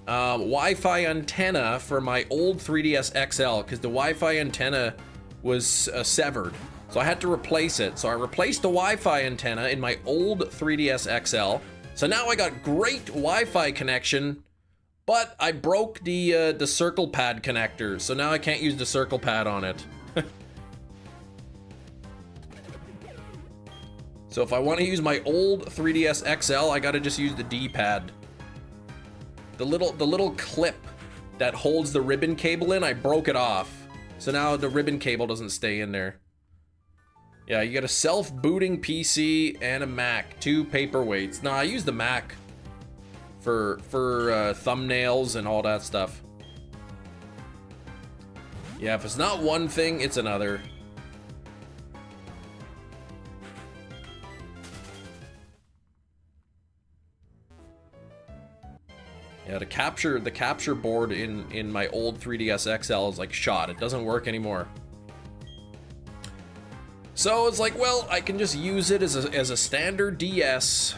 Wi-Fi antenna for my old 3DS XL, because the Wi-Fi antenna was severed. So I had to replace it. So I replaced the Wi-Fi antenna in my old 3DS XL. So now I got great Wi-Fi connection, but I broke the circle pad connector. So now I can't use the circle pad on it. So if I want to use my old 3DS XL, I gotta just use the D-pad. The little clip that holds the ribbon cable in, I broke it off. So now the ribbon cable doesn't stay in there. Yeah, you got a self-booting PC and a Mac, 2 paperweights. Nah, I use the Mac for thumbnails and all that stuff. Yeah, if it's not one thing, it's another. Yeah, the capture board in my old 3DS XL is like shot. It doesn't work anymore. So it's like, well, I can just use it as a standard DS,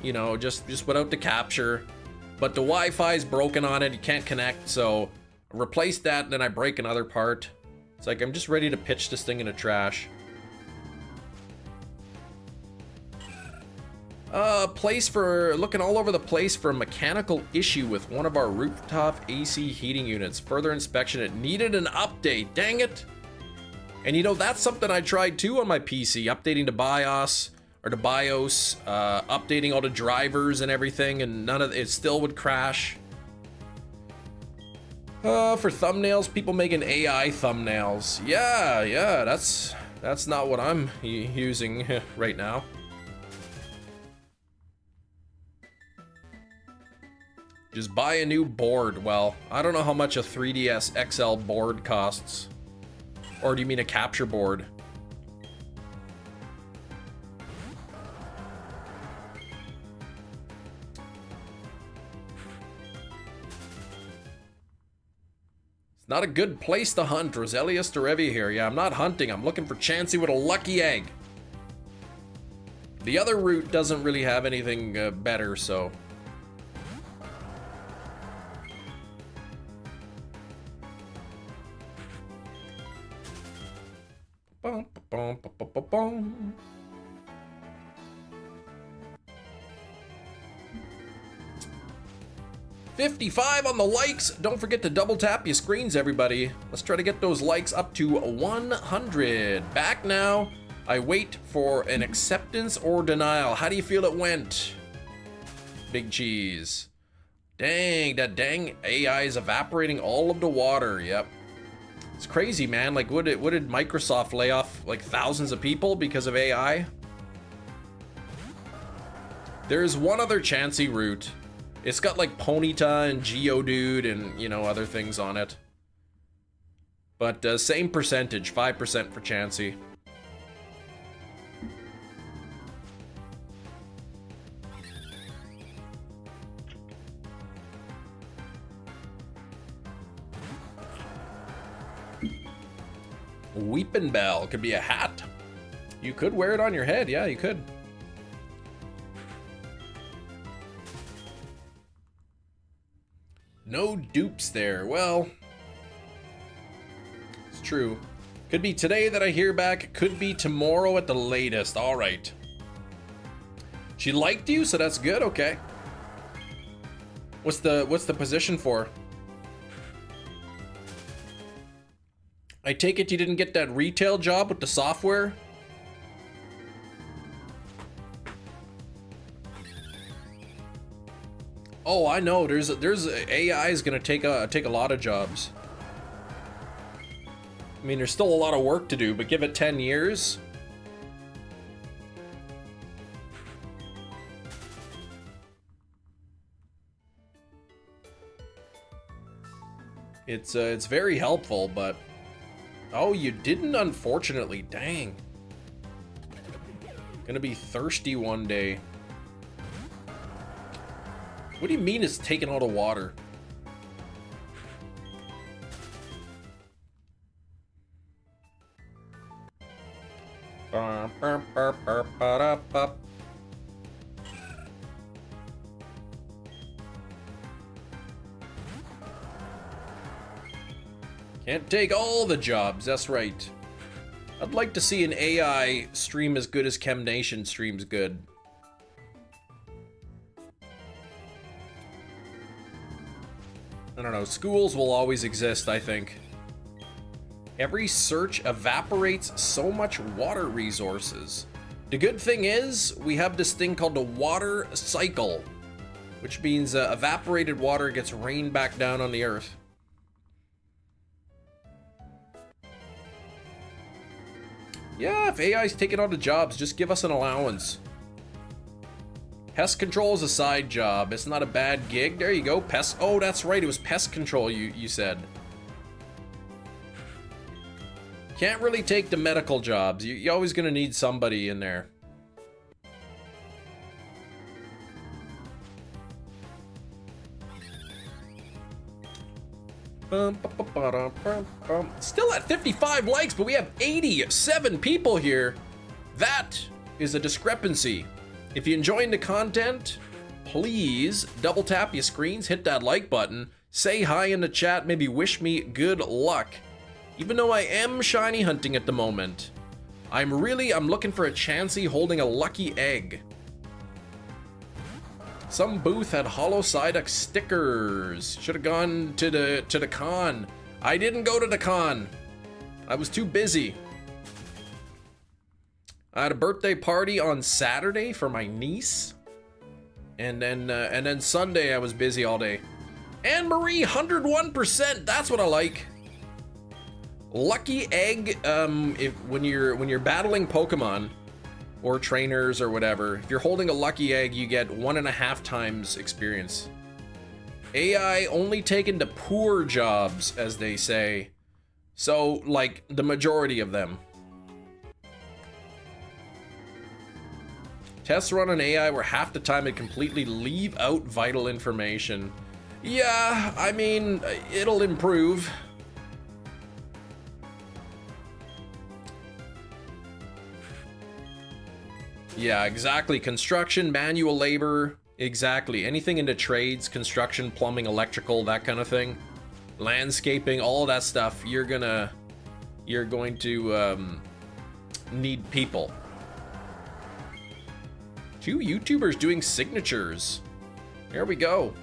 you know, just without the capture. But the Wi-Fi is broken on it. You can't connect. So I replace that, and then I break another part. It's like I'm just ready to pitch this thing in the trash. Looking all over the place for a mechanical issue with one of our rooftop AC heating units. Further inspection, it needed an update. Dang it. And you know, that's something I tried too on my PC, updating the BIOS, updating all the drivers and everything, and none of it still would crash. For thumbnails, people making AI thumbnails. Yeah, that's not what I'm using right now. Just buy a new board. Well, I don't know how much a 3DS XL board costs. Or do you mean a capture board? It's not a good place to hunt. Roselius Derevi here. Yeah, I'm not hunting. I'm looking for Chansey with a lucky egg. The other route doesn't really have anything better, so... Bum, bum, bum, bum, bum, bum. $55 on the likes. Don't forget to double tap your screens, everybody. Let's try to get those likes up to 100. Back now. I wait for an acceptance or denial. How do you feel it went? Big cheese. Dang, that dang AI is evaporating all of the water. Yep. It's crazy, man. Like, what did Microsoft lay off like thousands of people because of AI? There's one other Chansey route. It's got like Ponyta and Geodude and, you know, other things on it. But same percentage, 5% for Chansey. Weepin' Bell could be a hat. You could wear it on your head. Yeah, you could. No dupes there. Well, it's true. Could be today that I hear back. Could be tomorrow at the latest. All right. She liked you, so that's good. Okay. What's the position for? I take it you didn't get that retail job with the software? Oh, I know. There's AI is gonna take a lot of jobs. I mean, there's still a lot of work to do, but give it 10 years. It's very helpful, but oh, you didn't, unfortunately. Dang. Gonna be thirsty one day. What do you mean it's taking all the water? Can't take all the jobs, that's right. I'd like to see an AI stream as good as ChemNation streams good. I don't know, schools will always exist, I think. Every search evaporates so much water resources. The good thing is, we have this thing called the water cycle, which means evaporated water gets rained back down on the earth. Yeah, if AI's taking all the jobs, just give us an allowance. Pest control is a side job. It's not a bad gig. There you go, pest. Oh, that's right. It was pest control you said. Can't really take the medical jobs. You're always gonna need somebody in there. Still at 55 likes, but we have 87 people here. That is a discrepancy. If you're enjoying the content, please double tap your screens, hit that like button, say hi in the chat, maybe wish me good luck. Even though I am shiny hunting at the moment, I'm looking for a Chansey holding a lucky egg. Some booth had hollow Psyduck stickers. Should have gone to the con. I didn't go to the con. I was too busy. I had a birthday party on Saturday for my niece, and then Sunday I was busy all day. Anne Marie, 101%. That's what I like. Lucky egg. When you're battling Pokemon or trainers or whatever, if you're holding a lucky egg, you get 1.5 times experience. AI only taken to poor jobs, as they say. So, like, the majority of them. Tests run on AI where half the time it completely leave out vital information. Yeah, I mean, it'll improve. Yeah, exactly. Construction, manual labor, exactly. Anything into trades, construction, plumbing, electrical, that kind of thing. Landscaping, all that stuff, you're going to need people. 2 YouTubers doing signatures. There we go.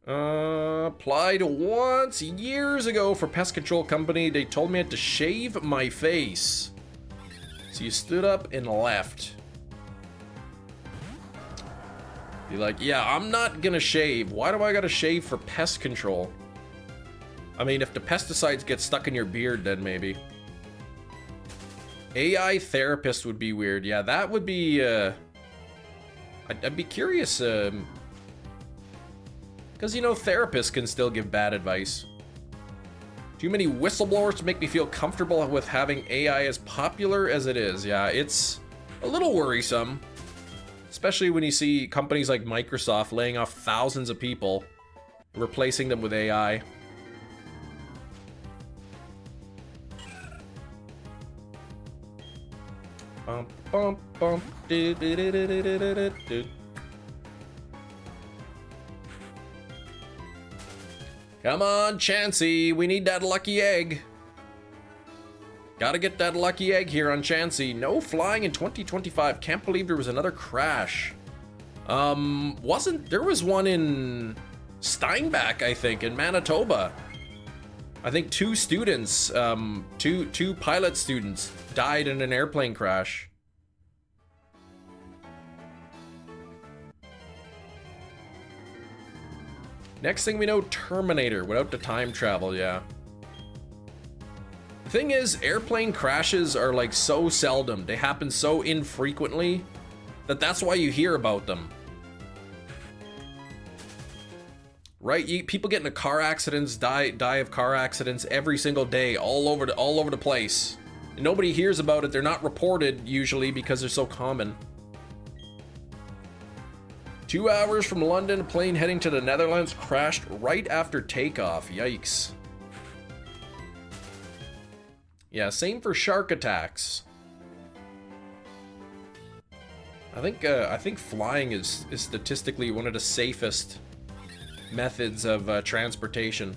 Applied once years ago for pest control company. They told me I had to shave my face. So you stood up and left. You're like, yeah, I'm not gonna shave. Why do I gotta shave for pest control? I mean, if the pesticides get stuck in your beard, then maybe. AI therapist would be weird. Yeah, that would be, I'd be curious, because, you know, therapists can still give bad advice. Too many whistleblowers to make me feel comfortable with having AI as popular as it is. Yeah, it's a little worrisome. Especially when you see companies like Microsoft laying off thousands of people, replacing them with AI. Bum, bum, bum, do, do, do, do, do, do, do, do. Come on, Chansey, we need that lucky egg. Gotta get that lucky egg here on Chansey. No flying in 2025. Can't believe there was another crash. There was one in Steinbach, I think, in Manitoba. I think 2 students, two pilot students died in an airplane crash. Next thing we know, Terminator, without the time travel, yeah. The thing is, airplane crashes are like so seldom, they happen so infrequently, that's why you hear about them. Right? People get into car accidents, die of car accidents every single day, all over the place. Nobody hears about it. They're not reported usually because they're so common. 2 hours from London, a plane heading to the Netherlands crashed right after takeoff. Yikes. Yeah, same for shark attacks. I think flying is statistically one of the safest methods of transportation.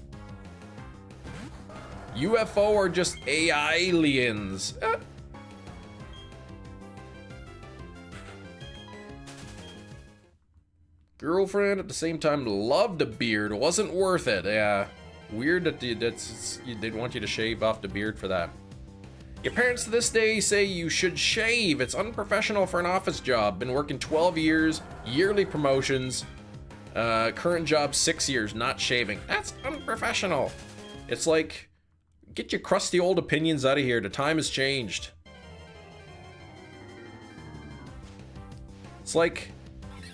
UFO are just aliens. Girlfriend at the same time loved a beard. Wasn't worth it. Yeah. Weird that they'd want you to shave off the beard for that. Your parents to this day say you should shave. It's unprofessional for an office job. Been working 12 years, yearly promotions. Current job 6 years, not shaving. That's unprofessional. It's like, get your crusty old opinions out of here. The time has changed. It's like,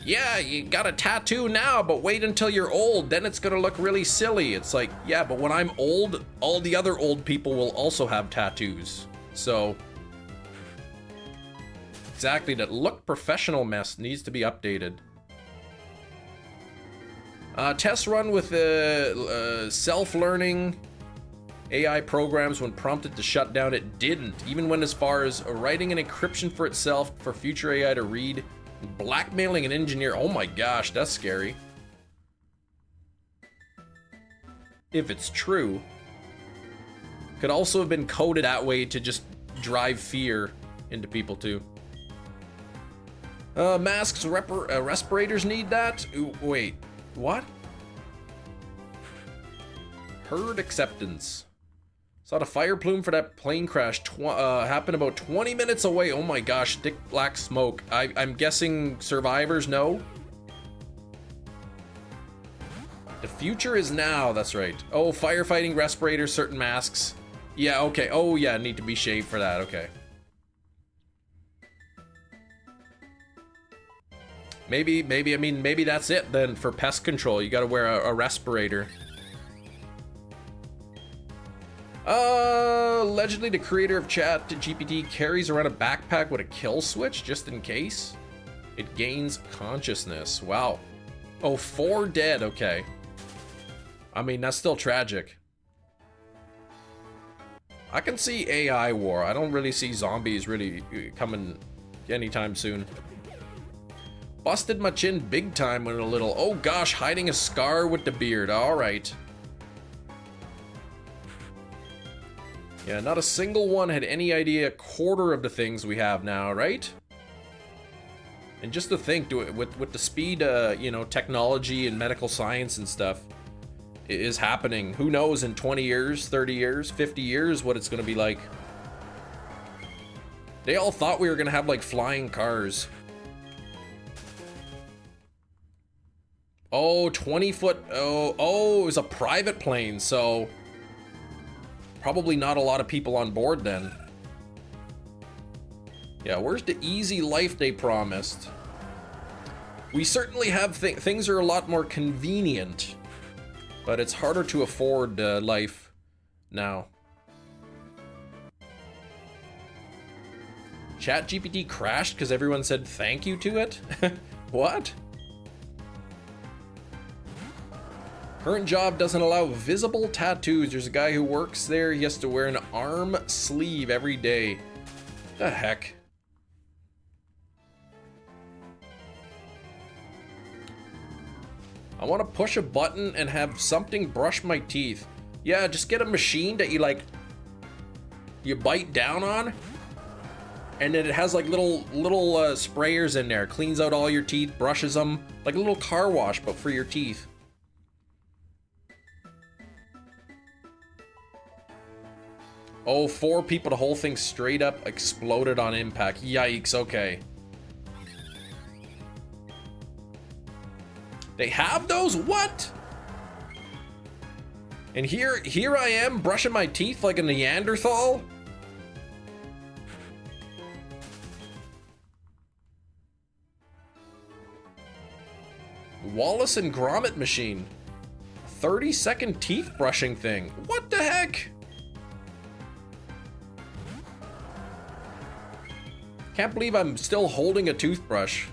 yeah, you got a tattoo now, but wait until you're old, then it's gonna look really silly. It's like, yeah, but when I'm old, all the other old people will also have tattoos. So, exactly, that look professional mess needs to be updated. Test run with self-learning AI programs when prompted to shut down, it didn't. Even went as far as writing an encryption for itself for future AI to read. Blackmailing an engineer. Oh my gosh, that's scary. If it's true. Could also have been coded that way to just drive fear into people too. Masks, respirators need that? Ooh, wait, what? Herd acceptance. Saw the fire plume for that plane crash happened about 20 minutes away. Oh my gosh, thick black smoke. I'm guessing survivors know. The future is now, that's right. Oh, firefighting respirators, certain masks. Yeah, okay. Oh yeah, need to be shaved for that, okay. Maybe that's it then for pest control. You gotta wear a respirator. Allegedly the creator of ChatGPT carries around a backpack with a kill switch just in case. It gains consciousness. Wow. Oh, 4 dead, okay. I mean, that's still tragic. I can see AI war. I don't really see zombies really coming anytime soon. Busted my chin big time when a little. Oh gosh, hiding a scar with the beard. All right. Yeah, not a single one had any idea a quarter of the things we have now, right? And just to think, with the speed, you know, technology and medical science and stuff is happening. Who knows in 20 years, 30 years, 50 years what it's going to be like. They all thought we were going to have like flying cars. Oh, 20 foot. Oh, it was a private plane, so probably not a lot of people on board then. Yeah, where's the easy life they promised? We certainly have things are a lot more convenient, but it's harder to afford life now. ChatGPT crashed because everyone said thank you to it? What? Current job doesn't allow visible tattoos. There's a guy who works there. He has to wear an arm sleeve every day. The heck? I want to push a button and have something brush my teeth. Yeah, just get a machine that you like, you bite down on, and then it has like little sprayers in there. Cleans out all your teeth, brushes them, like a little car wash, but for your teeth. Oh, 4 people, the whole thing straight up exploded on impact. Yikes, okay. They have those? What? And here I am brushing my teeth like a Neanderthal? Wallace and Gromit machine. 30-second teeth brushing thing. What the heck? Can't believe I'm still holding a toothbrush.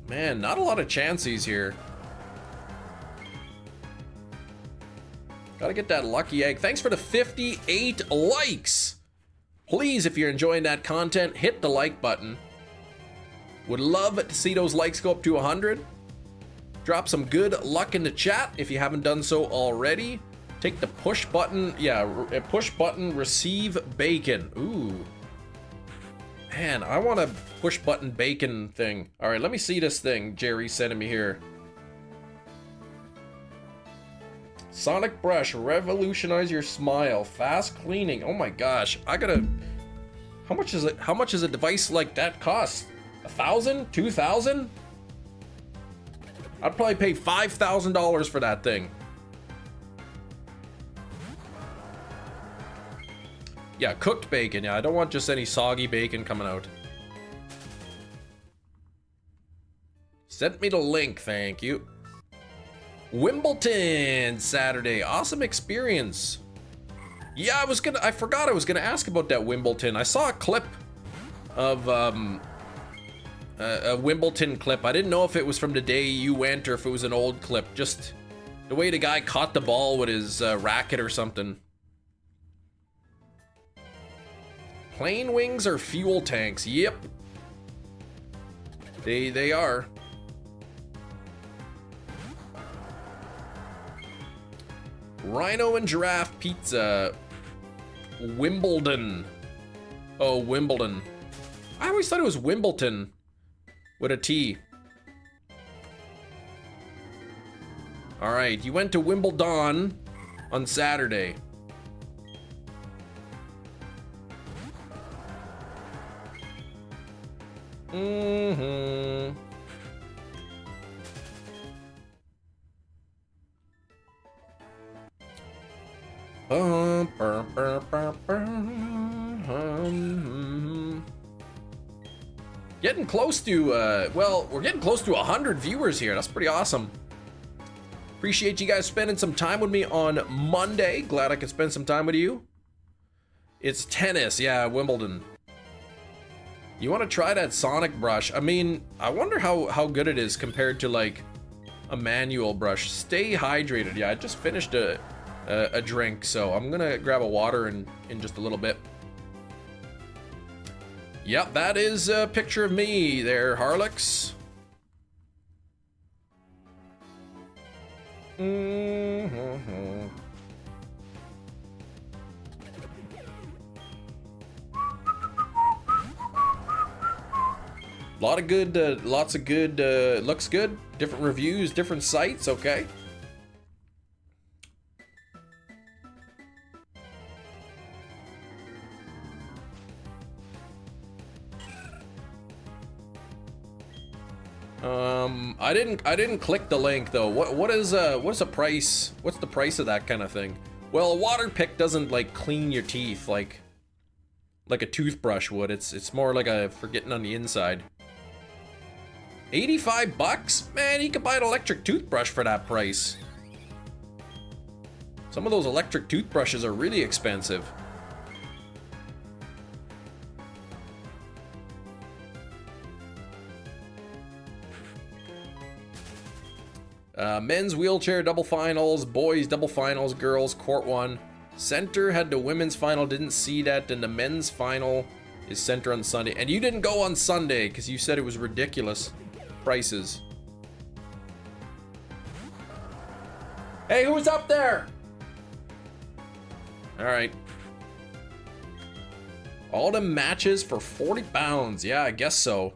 Man, not a lot of chances here. Gotta get that lucky egg. Thanks for the 58 likes. Please, if you're enjoying that content, hit the like button. Would love to see those likes go up to 100. Drop some good luck in the chat if you haven't done so already. Take the push button. Yeah, push button, receive bacon. Ooh. Man, I want a push button bacon thing. All right, let me see this thing Jerry's sending me here. Sonic brush, revolutionize your smile, fast cleaning. Oh my gosh, I gotta. How much is it? How much does a device like that cost? 1,000? 2,000? I'd probably pay $5,000 for that thing. Yeah, cooked bacon. Yeah, I don't want just any soggy bacon coming out. Send me the link, thank you. Wimbledon Saturday, awesome experience. Yeah, I forgot I was gonna ask about that Wimbledon. I saw a clip of a Wimbledon clip. I didn't know if it was from the day you went or if it was an old clip. Just the way the guy caught the ball with his racket or something. Plane wings or fuel tanks? Yep. They are. Rhino and giraffe pizza. Wimbledon. Oh, Wimbledon. I always thought it was Wimbledon with a T. All right, you went to Wimbledon on Saturday. Mm-hmm. Getting close to, well, we're getting close to 100 viewers here. That's pretty awesome. Appreciate you guys spending some time with me on Monday. Glad I could spend some time with you. It's tennis, yeah, Wimbledon. You want to try that Sonic brush? I mean, I wonder how good it is compared to like a manual brush. Stay hydrated. Yeah, I just finished a drink, so I'm gonna grab a water in just a little bit. Yep, that is a picture of me there, Harlix. Mm-hmm. Lot of good, lots of good, looks good. Different reviews, different sites, okay. I didn't click the link though. What's the price? What's the price of that kind of thing? Well, a water pick doesn't like clean your teeth like a toothbrush would. It's more like a for getting on the inside. 85 bucks? Man, you could buy an electric toothbrush for that price. Some of those electric toothbrushes are really expensive. Men's wheelchair double finals, boys double finals, girls court one. Center had the women's final, didn't see that, and the men's final is center on Sunday. And you didn't go on Sunday because you said it was ridiculous prices. Hey, who's up there? All right. All the matches for 40 pounds. Yeah, I guess so.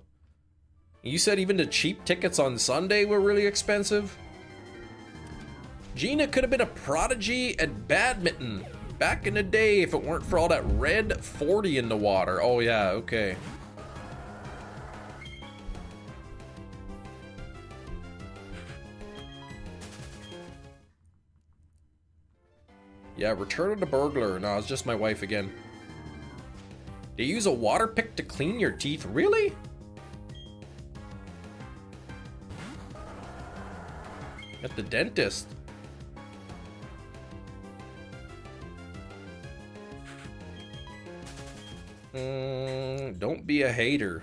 You said even the cheap tickets on Sunday were really expensive? Gina could have been a prodigy at badminton back in the day if it weren't for all that red 40 in the water. Oh yeah, okay. Yeah, Return of the Burglar. No, it's just my wife again. They use a water pick to clean your teeth? Really? At the dentist. Don't be a hater.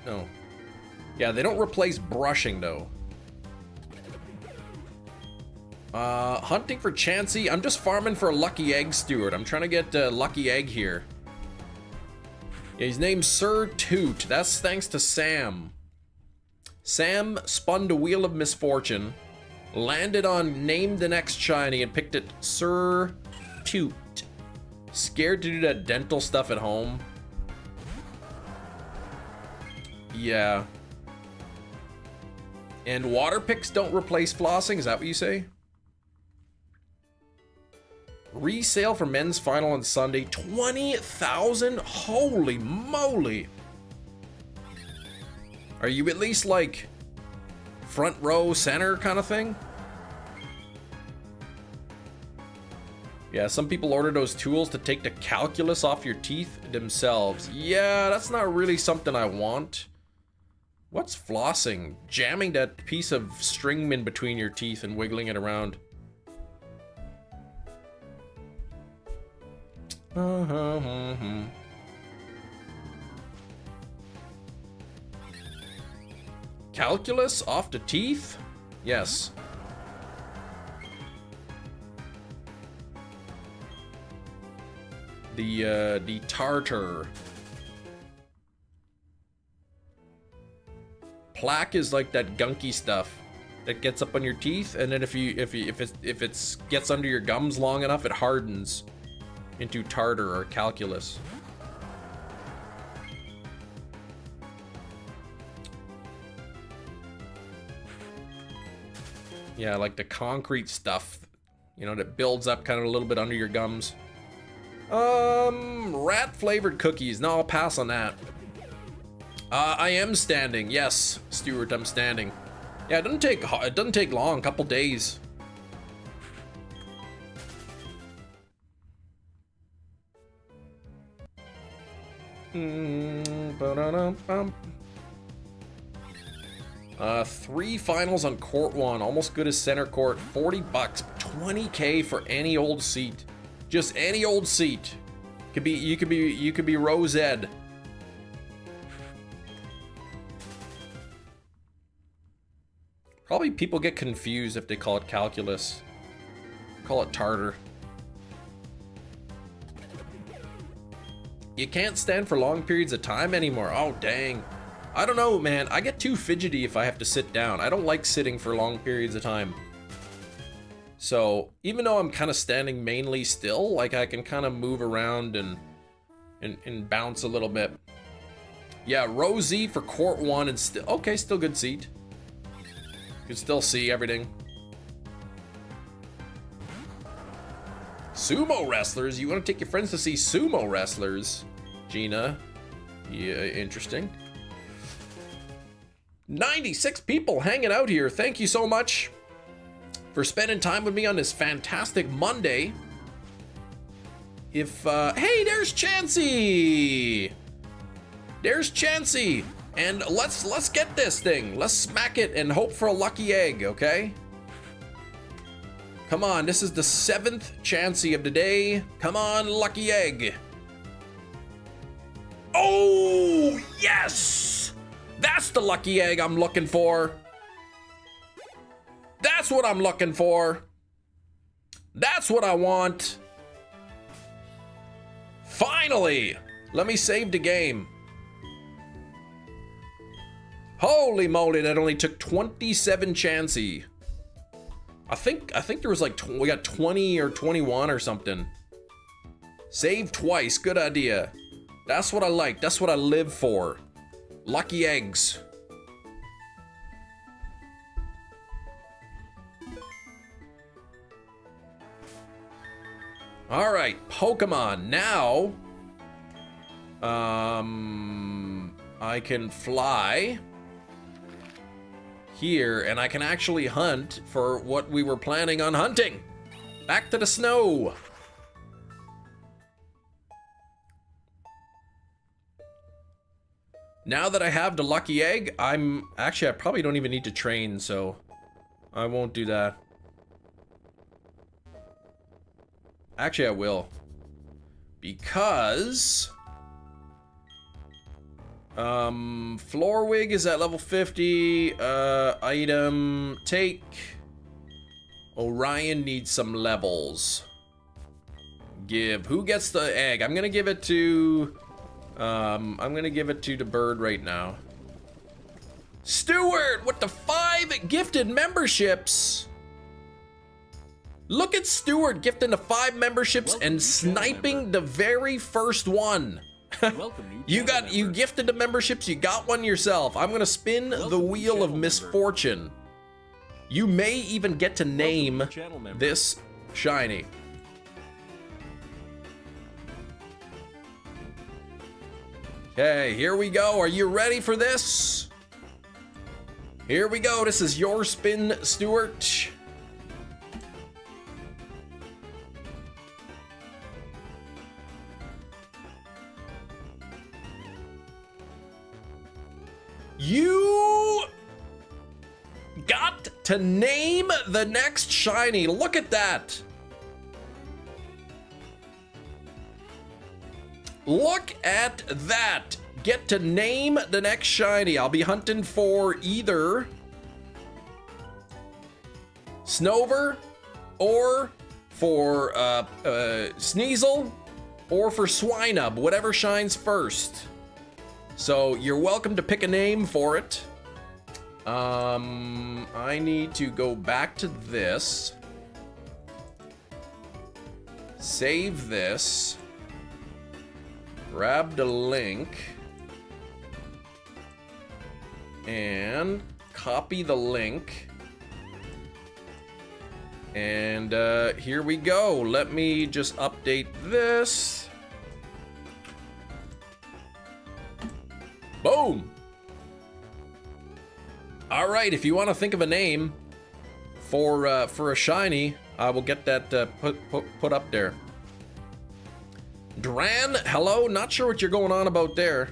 No. Yeah, they don't replace brushing though. Hunting for Chansey. I'm just farming for a lucky egg, Stewart. I'm trying to get a lucky egg here. Yeah, his name's Sir Toot. That's thanks to Sam. Sam spun the wheel of misfortune, landed on name the next shiny, and picked it Sir Toot. Scared to do that dental stuff at home? Yeah. And water picks don't replace flossing, is that what you say? Resale for men's final on Sunday, 20,000? Holy moly. Are you at least like front row center kind of thing? Yeah, some people order those tools to take the calculus off your teeth themselves. Yeah, that's not really something I want. What's flossing? Jamming that piece of string in between your teeth and wiggling it around. Calculus off the teeth? Yes. The tartar. Plaque is like that gunky stuff that gets up on your teeth, and then if it gets under your gums long enough, it hardens into tartar or calculus. Yeah, like the concrete stuff, you know, that builds up kind of a little bit under your gums. Rat flavored cookies. No, I'll pass on that. I am standing. Yes, Stuart, I'm standing. Yeah, it doesn't take long, a couple days. Three finals on court one, almost good as center court. 40 bucks, 20K for any old seat. Just any old seat. You could be Rose Ed. Probably people get confused if they call it calculus. Call it tartar. You can't stand for long periods of time anymore. Oh, dang. I don't know, man. I get too fidgety if I have to sit down. I don't like sitting for long periods of time. So even though I'm kind of standing mainly still, like I can kind of move around and bounce a little bit. Yeah, Rosie for court one and still okay, still good seat. You can still see everything. Sumo wrestlers? You want to take your friends to see sumo wrestlers? Gina. Yeah, interesting. 96 people hanging out here. Thank you so much for spending time with me on this fantastic Monday. Hey, there's Chansey! There's Chansey! And let's get this thing. Let's smack it and hope for a lucky egg, okay? Come on, this is the 7th Chansey of the day. Come on, lucky egg. Oh, yes! That's the lucky egg I'm looking for. That's what I'm looking for. That's what I want. Finally! Let me save the game. Holy moly, that only took 27 Chansey. I think there was like, we got 20 or 21 or something. Save twice, good idea. That's what I like, that's what I live for. Lucky eggs. All right, Pokemon. Now, I can fly here, and I can actually hunt for what we were planning on hunting. Back to the snow. Now that I have the lucky egg, actually, I probably don't even need to train, so I won't do that. Actually, I will. Because floor wig is at level 50. Item take. Orion needs some levels. Give. Who gets the egg? I'm gonna give it to the bird right now. Stewart with the 5 gifted memberships. Look at Stewart gifting the 5 memberships and sniping the very first one. You gifted the memberships, you got one yourself. I'm gonna spin the wheel of misfortune. You may even get to name this shiny. Okay, here we go. Are you ready for this? Here we go. This is your spin, Stewart. You got to name the next shiny. Look at that. Look at that. Get to name the next shiny. I'll be hunting for either Snover or for Sneasel or for Swinub, whatever shines first. So you're welcome to pick a name for it. I need to go back to this. Save this. Grab the link. And copy the link. And here we go. Let me just update this. Boom! All right, if you want to think of a name for a shiny, I will get that put up there. Dran, hello. Not sure what you're going on about there.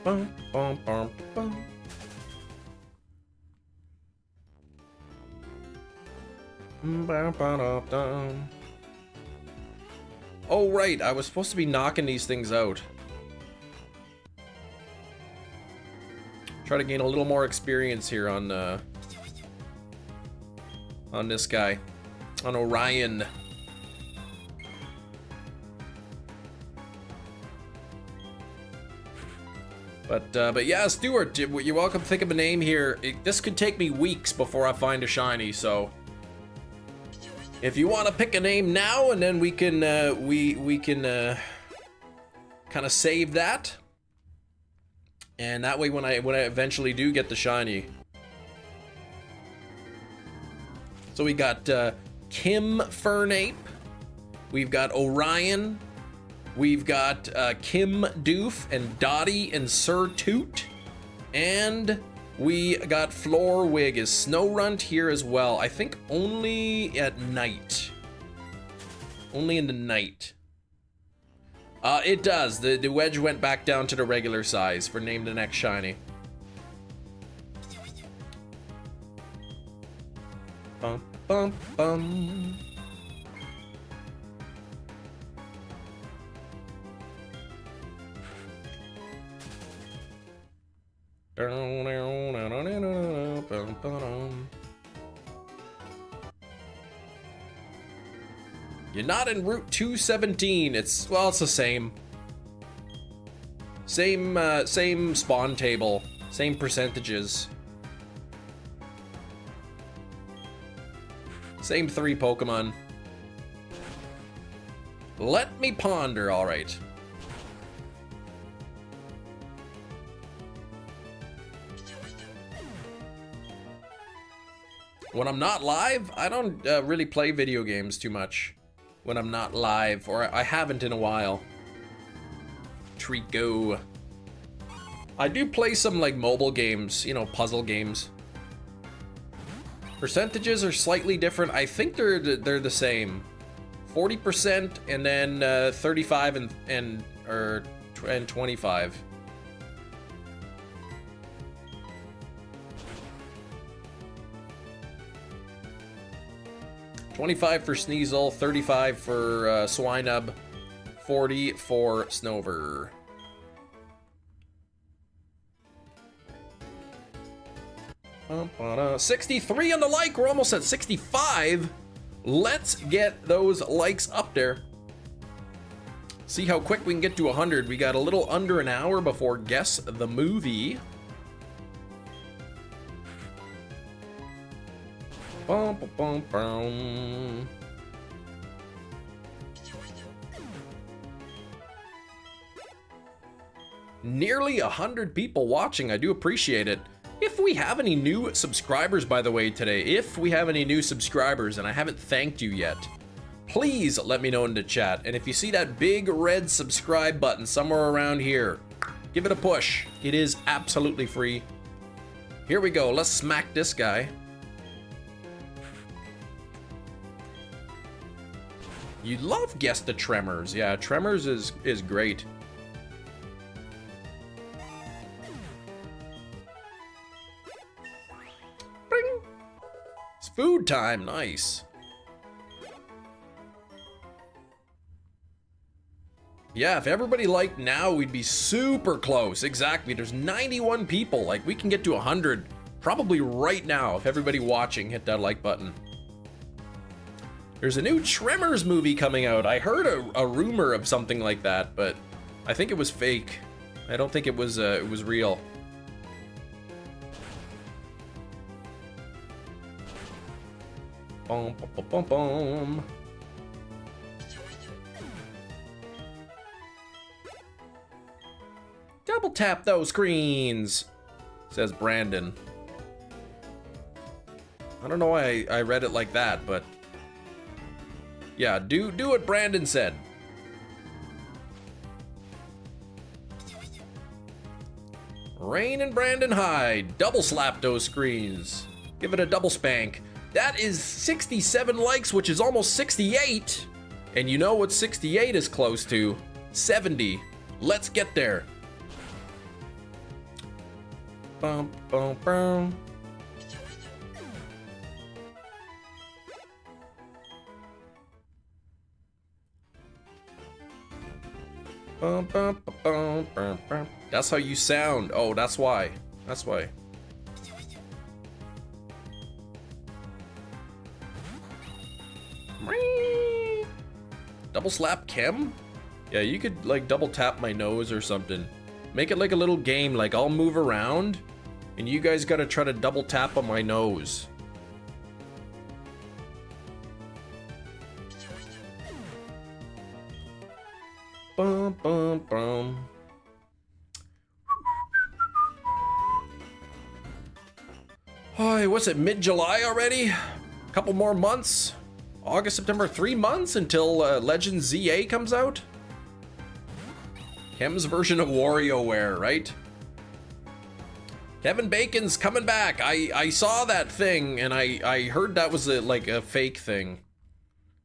Bum, bum, bum, bum. Oh, right, I was supposed to be knocking these things out. Try to gain a little more experience here on this guy, on Orion. But yeah, Stuart, you're welcome to think of a name here. This could take me weeks before I find a shiny, so if you want to pick a name now, and then we can kind of save that, and that way when I eventually do get the shiny. So we got Kim Fernape, we've got Orion, we've got Kim Doof and Dottie and Sir Toot, and we got Floor Wig is Snowrunt here as well. I think only at night. Only in the night. It does. The wedge went back down to the regular size for name the next shiny. Bum, bum, bum. You're not in Route 217. It's the same. Same spawn table. Same percentages. Same 3 Pokemon. Let me ponder, alright. When I'm not live, I don't really play video games too much. When I'm not live, or I haven't in a while. Trico. I do play some like mobile games, you know, puzzle games. Percentages are slightly different. I think they're the same. 40% and then 35 and 25. $25 for Sneasel, 35 for Swinub, 40 for Snover. Ba-ba-da. 63 on the like. We're almost at 65. Let's get those likes up there. See how quick we can get to 100. We got a little under an hour before Guess the Movie. Bum, bum, bum, bum. Nearly 100 people watching. I do appreciate it. If we have any new subscribers, by the way, today, if we have any new subscribers and I haven't thanked you yet, please let me know in the chat. And if you see that big red subscribe button somewhere around here, give it a push. It is absolutely free. Here we go. Let's smack this guy. You love Guess the Tremors. Yeah, Tremors is great. Bing. It's food time. Nice. Yeah, if everybody liked now, we'd be super close. Exactly. There's 91 people. Like, we can get to 100 probably right now if everybody watching hit that like button. There's a new Tremors movie coming out. I heard a rumor of something like that, but I think it was fake. I don't think it was real. Boom, boom, boom, boom. Double tap those screens, says Brandon. I don't know why I read it like that, but yeah, do what Brandon said. Rain and Brandon High. Double slap those screens. Give it a double spank. That is 67 likes, which is almost 68. And you know what 68 is close to? 70. Let's get there. Bum, bum, bum. Bum, bum, bum, bum, bum. That's how you sound. Oh, that's why. That's why. Double slap Chem? Yeah, you could like double tap my nose or something. Make it like a little game, like I'll move around and you guys gotta try to double tap on my nose. Bum, bum, bum. Hi, what's it, mid-July already? Couple more months? August, September, 3 months until Legend ZA comes out? Chem's version of WarioWare, right? Kevin Bacon's coming back. I saw that thing and I heard that was like a fake thing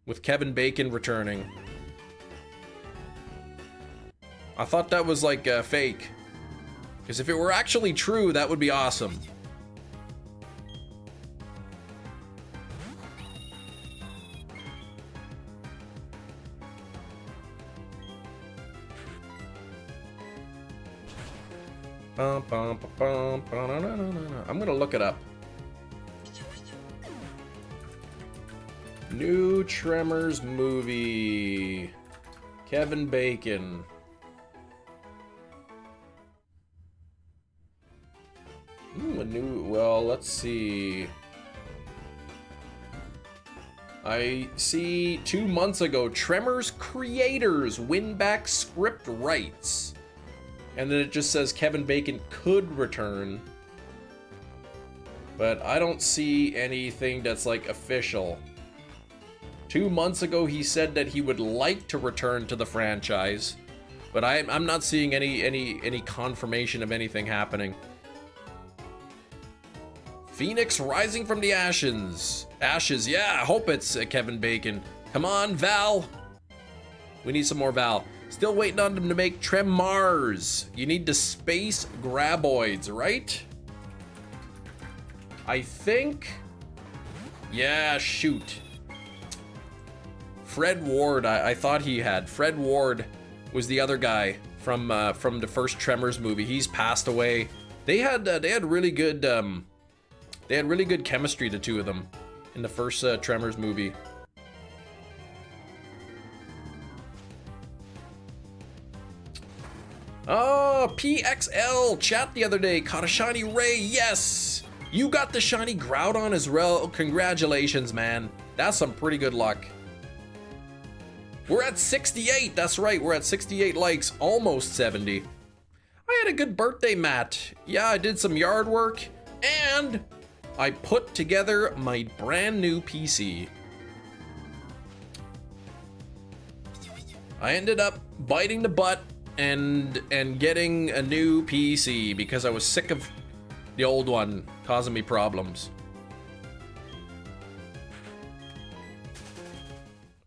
with Kevin Bacon returning. I thought that was like fake. Because if it were actually true, that would be awesome. I'm gonna look it up. New Tremors movie. Kevin Bacon. Ooh, a new, well, let's see. I see 2 months ago, Tremors creators win back script rights. And then it just says Kevin Bacon could return. But I don't see anything that's like official. 2 months ago, he said that he would like to return to the franchise. But I'm not seeing any confirmation of anything happening. Phoenix rising from the ashes. Ashes, yeah, I hope it's Kevin Bacon. Come on, Val. We need some more Val. Still waiting on them to make Tremars. You need the space graboids, right? I think. Yeah, shoot. Fred Ward, I thought he had. Fred Ward was the other guy from the first Tremors movie. He's passed away. They had really good chemistry, the two of them, in the first Tremors movie. Oh, PXL chat the other day caught a shiny Ray. Yes, you got the shiny Groudon as well. Congratulations, man. That's some pretty good luck. We're at 68. That's right. We're at 68 likes, almost 70. I had a good birthday, Matt. Yeah, I did some yard work and I put together my brand new PC. I ended up biting the butt and getting a new PC because I was sick of the old one causing me problems.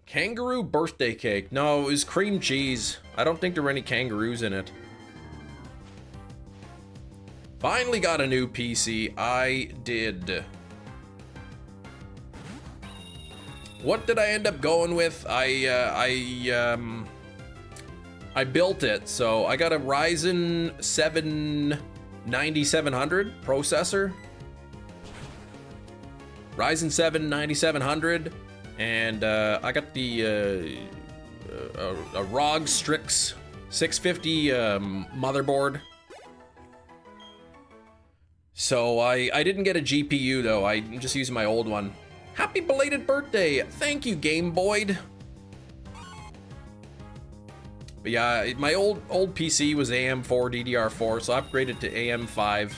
Kangaroo birthday cake. No, it was cream cheese. I don't think there were any kangaroos in it. Finally got a new PC. I did. What did I end up going with? I built it, so I got a Ryzen 7 9700 processor. Ryzen 7 9700, and I got the a ROG Strix 650 motherboard. So I didn't get a GPU though. I'm just using my old one. Happy belated birthday! Thank you, Game Boy. But yeah, my old PC was AM4 DDR4, so I upgraded to AM5.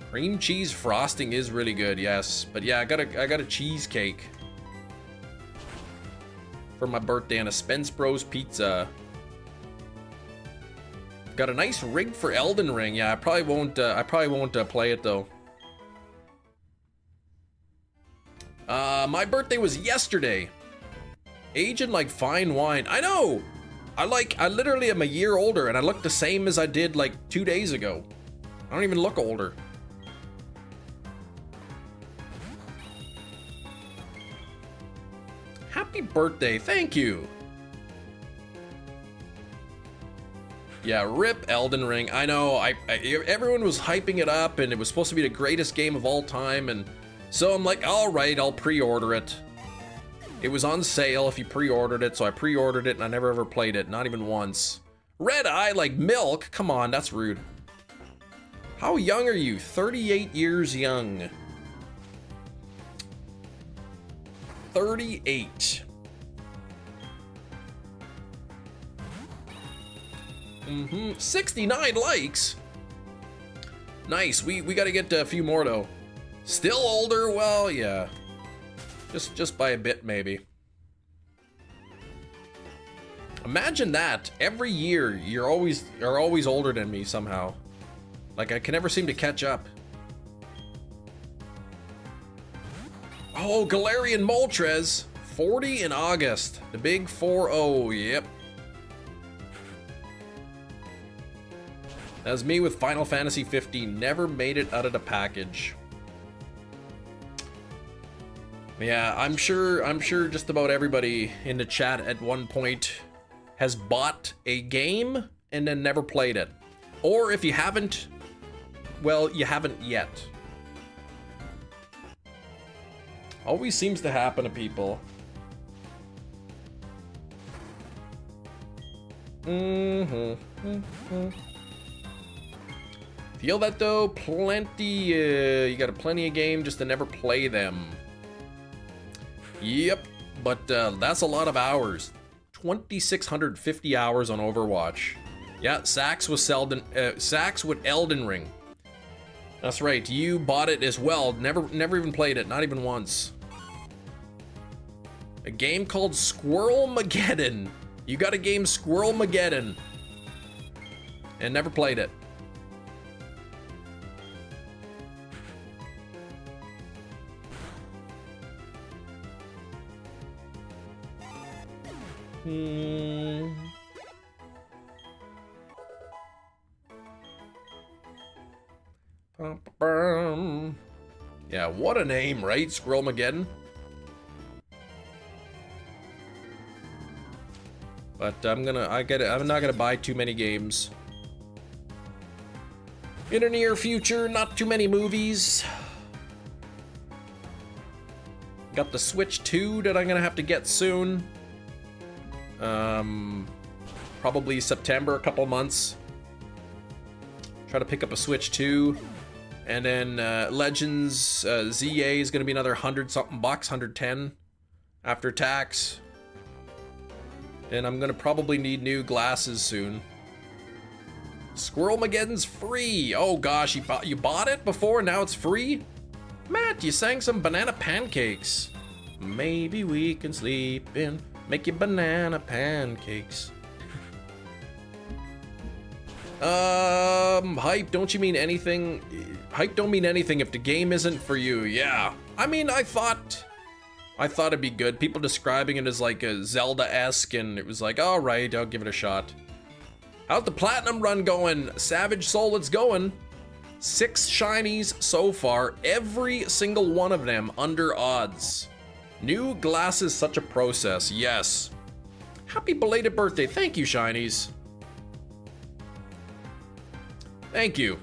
Cream cheese frosting is really good, yes. But yeah, I got a cheesecake for my birthday and a Spence Bros pizza. Got a nice rig for Elden Ring. Yeah, I probably won't play it though. My birthday was yesterday. Aging like fine wine. I know. I literally am a year older and I look the same as I did like 2 days ago. I don't even look older. Happy birthday. Thank you. Yeah, rip Elden Ring. I know. Everyone was hyping it up and it was supposed to be the greatest game of all time, and so I'm like, all right, I'll pre-order it. It was on sale if you pre-ordered it, so I pre-ordered it and I never ever played it, not even once. Red eye like milk? Come on, that's rude. How young are you? 38 years young. 38. 69 likes. Nice. We got to get a few more though. Still older? Well, yeah. Just by a bit, maybe. Imagine that. Every year, you're always older than me somehow. Like, I can never seem to catch up. Oh, Galarian Moltres. 40 in August. The big 4-0. Yep. That was me with Final Fantasy 15. Never made it out of the package. Yeah, I'm sure just about everybody in the chat at one point has bought a game and then never played it. Or if you haven't, well, you haven't yet. Always seems to happen to people. Feel that though? Plenty, you got plenty of game just to never play them. Yep, but that's a lot of hours. 2,650 hours on Overwatch. Yeah, Sax with Elden Ring. That's right, you bought it as well. Never even played it, not even once. A game called Squirrelmageddon. You got a game Squirrelmageddon and never played it. Yeah, what a name, right? Squirrelmageddon. But I'm not gonna buy too many games. In the near future, not too many movies. Got the Switch 2 that I'm gonna have to get soon. Probably September, a couple months. Try to pick up a Switch 2. And then Legends ZA is gonna be another 100-something bucks, 110 after tax. And I'm gonna probably need new glasses soon. Squirrelmageddon's free. Oh gosh, you bought it before, now it's free? Matt, you sang some banana pancakes. Maybe we can sleep in, make you banana pancakes. Hype, don't you mean anything? Hype don't mean anything if the game isn't for you. Yeah. I mean, I thought it'd be good. People describing it as like a Zelda-esque, and it was like, all right, I'll give it a shot. How's the platinum run going? Savage Soul, it's going. 6 shinies so far, every single one of them under odds. New glasses, such a process, yes. Happy belated birthday, thank you, shinies. Thank you.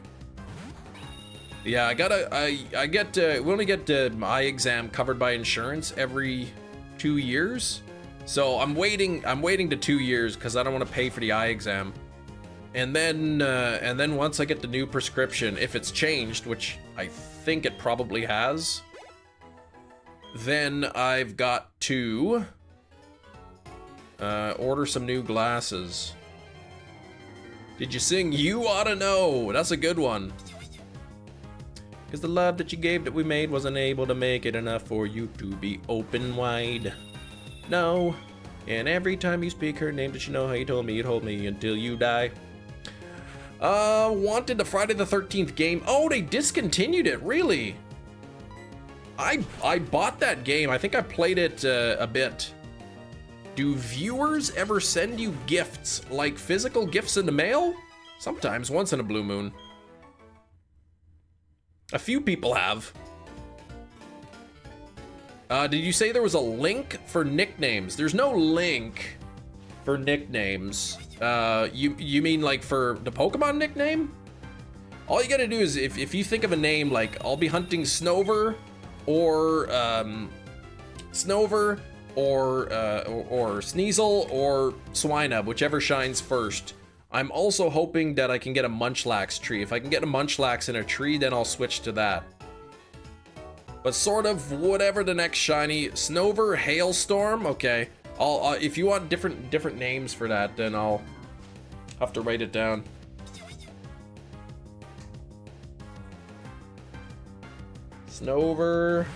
Yeah, we only get my exam covered by insurance every 2 years. So I'm waiting to 2 years because I don't want to pay for the eye exam. And then once I get the new prescription, if it's changed, which I think it probably has, then I've got to order some new glasses. Did you sing You Oughta Know? That's a good one. Because the love that you gave that we made wasn't able to make it enough for you to be open wide. No. And every time you speak her name, did you know how you told me you'd hold me until you die? Wanted the Friday the 13th game. Oh, they discontinued it, really? I bought that game. I think I played it a bit. Do viewers ever send you gifts, like physical gifts in the mail? Sometimes, once in a blue moon. A few people have. Did you say there was a link for nicknames? There's no link for nicknames. You mean like for the Pokemon nickname? All you gotta do is if you think of a name like I'll be hunting Snover or Snover or Sneasel or Swinub, whichever shines first. I'm also hoping that I can get a Munchlax tree. If I can get a Munchlax in a tree, then I'll switch to that. But sort of whatever the next shiny. Snover, Hailstorm, okay. I'll if you want different names for that, then I'll have to write it down. Snover,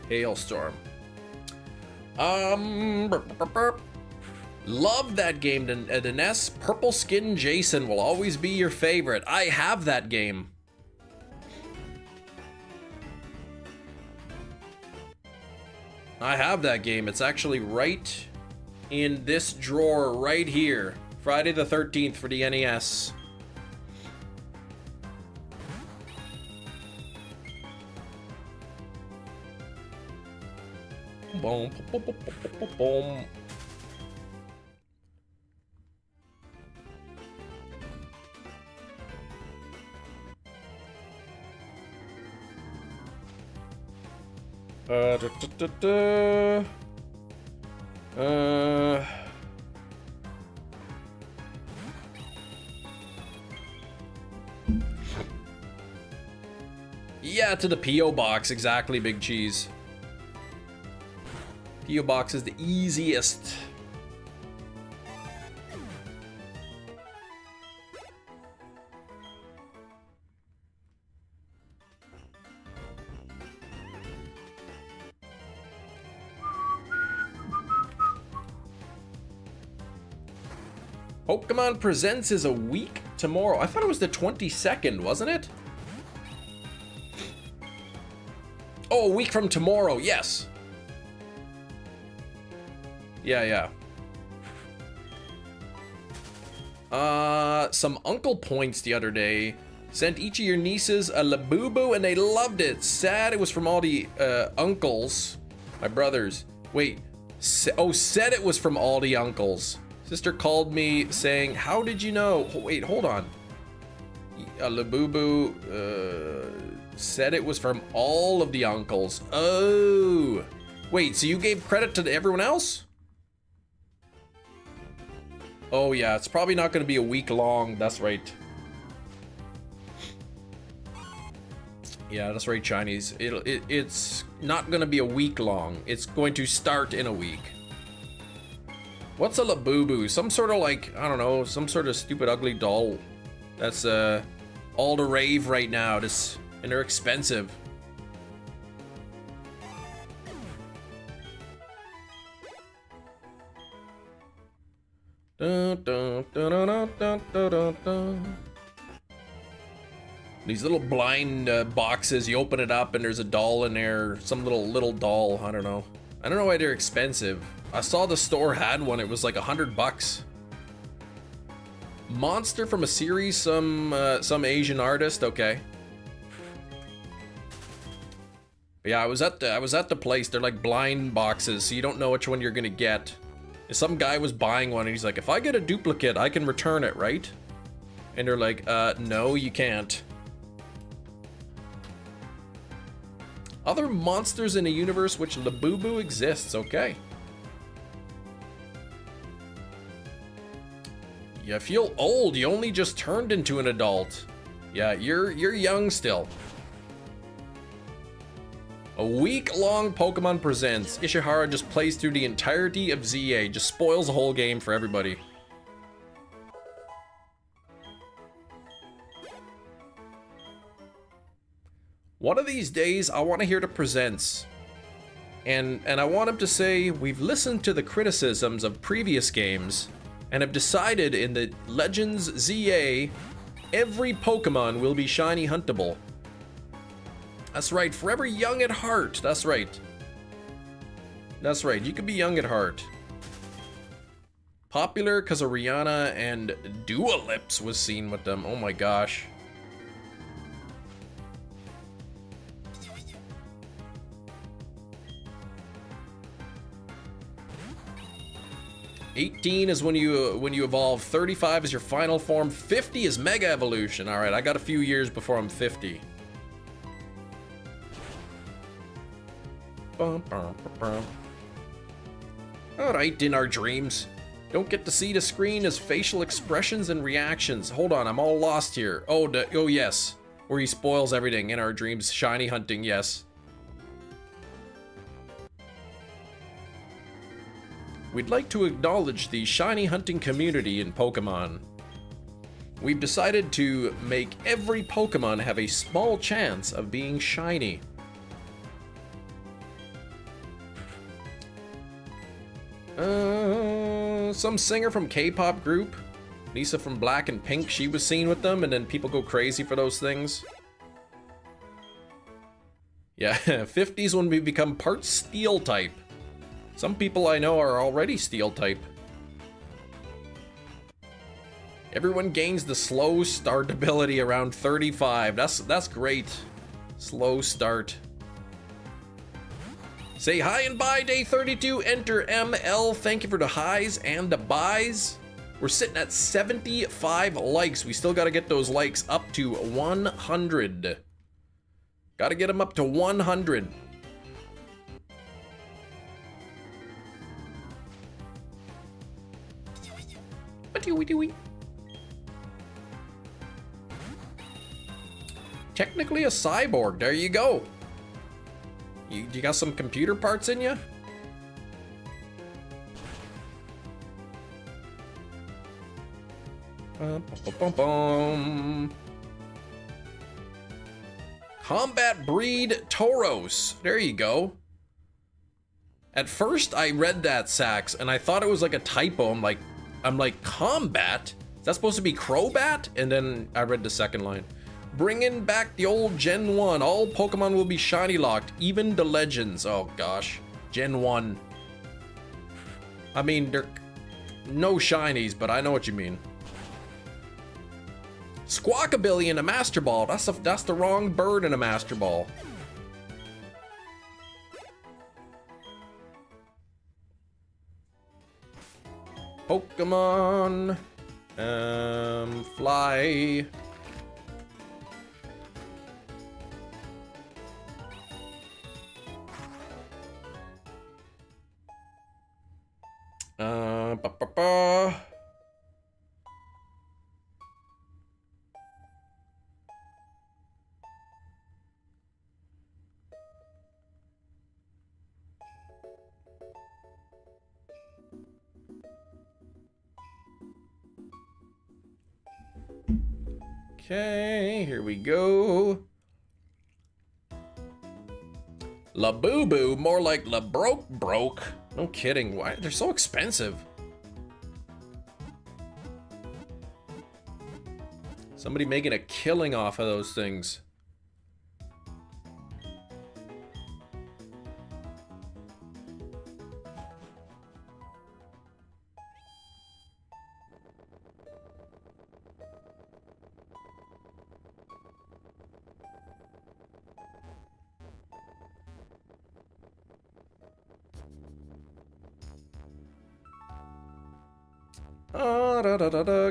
Hailstorm. Love that game. The NES Purple Skin Jason will always be your favorite. I have that game. I have that game. It's actually right in this drawer right here. Friday the 13th for the NES. Boom, boom, boom, boom, boom. Yeah, to the P.O. box, exactly, Big Cheese. P.O. box is the easiest. Pokemon Presents is a week tomorrow. I thought it was the 22nd, wasn't it? Oh, a week from tomorrow, yes. Yeah. Some uncle points the other day. Sent each of your nieces a Labubu and they loved it. Sad it was from all the uncles. My brothers. Wait. Said it was from all the uncles. Sister called me saying, how did you know? Wait, hold on. A Labubu said it was from all of the uncles. Oh. Wait, so you gave credit to everyone else? Oh yeah, it's probably not going to be a week long. That's right. Yeah, that's right, Chinese. It's not going to be a week long. It's going to start in a week. What's a Labubu? Some sort of like, I don't know, some sort of stupid ugly doll. That's all the rave right now. And they're expensive. Dun, dun, dun, dun, dun, dun, dun, dun. These little blind boxes, you open it up and there's a doll in there, some little doll. I don't know why they're expensive. I saw the store had one. It was like $100. Monster from a series, some Asian artist. Okay. Yeah, I was at the place. They're like blind boxes, so you don't know which one you're gonna get. Some guy was buying one and he's like, if I get a duplicate, I can return it, right? And they're like, no, you can't. Other monsters in a universe which Labubu exists. Okay. You feel old. You only just turned into an adult. Yeah, you're young still. A week-long Pokemon Presents. Ishihara just plays through the entirety of ZA. Just spoils the whole game for everybody. One of these days, I want to hear the presents. And I want him to say, we've listened to the criticisms of previous games and have decided in the Legends ZA, every Pokemon will be shiny huntable. That's right, forever young at heart. That's right. That's right, you can be young at heart. Popular because of Rihanna and Dua Lips was seen with them. Oh my gosh. $18 is when you evolve, 35 is your final form, 50 is Mega Evolution. All right, I got a few years before I'm 50. All right, in our dreams. Don't get to see the screen as facial expressions and reactions. Hold on, I'm all lost here. Oh, yes. Where he spoils everything in our dreams. Shiny hunting, yes. We'd like to acknowledge the shiny hunting community in Pokemon. We've decided to make every Pokemon have a small chance of being shiny. Some singer from K-pop group. Lisa from Black and Pink, she was seen with them, and then people go crazy for those things. Yeah, 50s when we become part steel type. Some people I know are already steel type. Everyone gains the slow start ability around 35. That's great. Slow start. Say hi and bye, day 32. Enter ML. Thank you for the highs and the buys. We're sitting at 75 likes. We still got to get those likes up to 100. Got to get them up to 100. Technically a cyborg. There you go. You got some computer parts in you? Combat breed Tauros. There you go. At first I read that, Sax, and I thought it was like a typo. I'm like, combat? Is that supposed to be Crobat? And then I read the second line. Bringing back the old Gen 1. All Pokemon will be shiny locked, even the legends. Oh gosh. Gen 1. I mean, they're no shinies, but I know what you mean. Squawkabilly in a Master Ball. That's the wrong bird in a Master Ball. Pokemon. Fly. Ba-ba-ba. Okay, here we go. Labubu, more like broke. No kidding, why? They're so expensive. Somebody making a killing off of those things.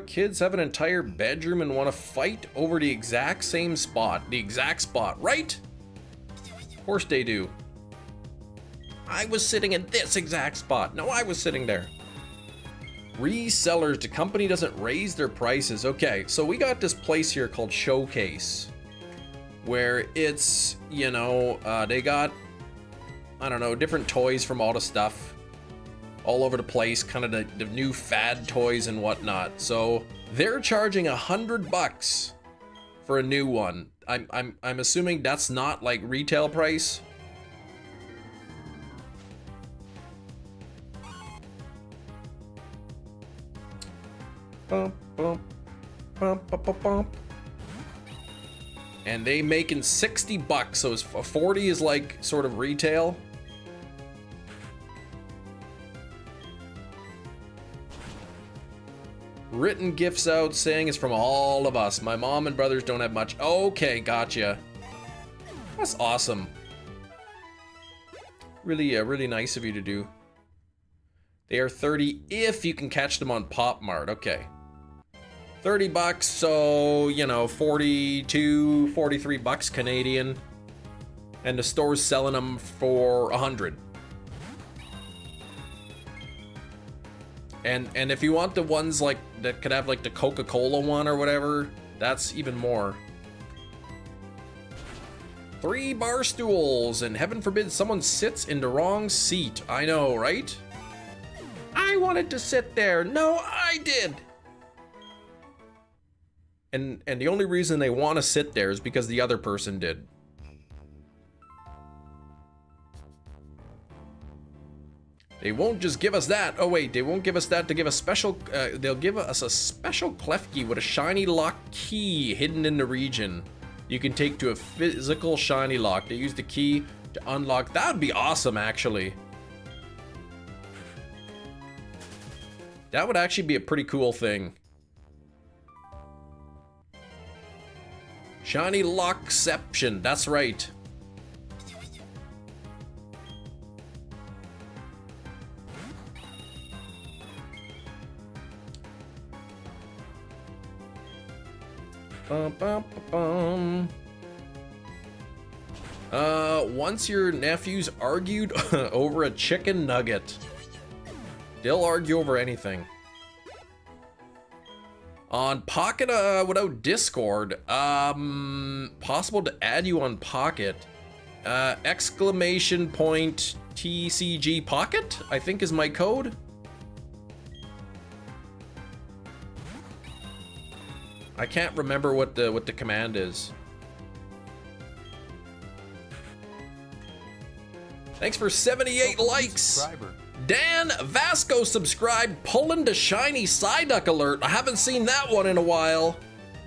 Kids have an entire bedroom and want to fight over the exact same spot. The exact spot, right? Of course they do. I was sitting in this exact spot. No, I was sitting there. Resellers, the company doesn't raise their prices. Okay, so we got this place here called Showcase, where it's, you know, they got, I don't know, different toys from all the stuff all over the place, kind of the new fad toys and whatnot. So they're charging $100 for a new one. I'm assuming that's not like retail price. Bump, bump, bump, bump, bump, bump. And they making $60, so it's 40 is like sort of retail. Written gifts out saying it's from all of us. My mom and brothers don't have much. Okay, gotcha. That's awesome. Really, really nice of you to do. They are 30 if you can catch them on Pop Mart. Okay. $30, so, you know, 42, 43 bucks Canadian. And the store's selling them for 100. And if you want the ones like that could have like the Coca-Cola one or whatever, that's even more. 3 bar stools, and heaven forbid someone sits in the wrong seat. I know, right? I wanted to sit there. No, I did. And the only reason they want to sit there is because the other person did. They won't just give us that. Oh wait, they won't give us that to give a special, they'll give us a special Klefki with a shiny lock key hidden in the region. You can take to a physical shiny lock. They use the key to unlock. That would be awesome, actually. That would actually be a pretty cool thing. Shiny Lockception, that's right. Bum, bum, bum, bum. Once your nephews argued over a chicken nugget. They'll argue over anything. On Pocket without Discord, possible to add you on Pocket. Exclamation point TCG Pocket, I think is my code. I can't remember what the command is. Thanks for 78 likes. Dan Vasco subscribed, pulling the shiny Psyduck alert. I haven't seen that one in a while.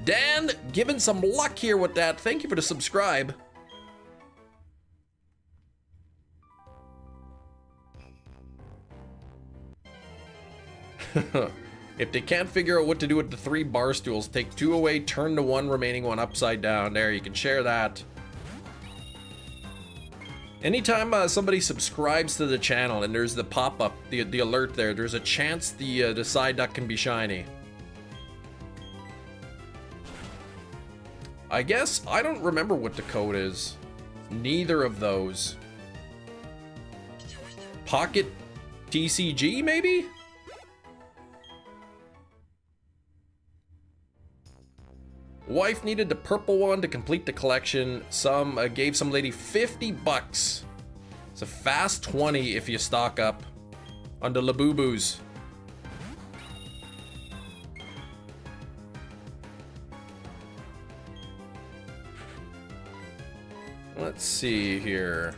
Dan, giving some luck here with that. Thank you for the subscribe. If they can't figure out what to do with the 3 bar stools, take 2 away, turn the 1 remaining one upside down. There, you can share that. Anytime somebody subscribes to the channel and there's the pop-up, the alert there, there's a chance the side duck can be shiny. I guess, I don't remember what the code is. Neither of those. Pocket TCG, maybe? Wife needed the purple one to complete the collection. Gave some lady 50 bucks. It's a fast 20 if you stock up on the Labubus. Let's see here.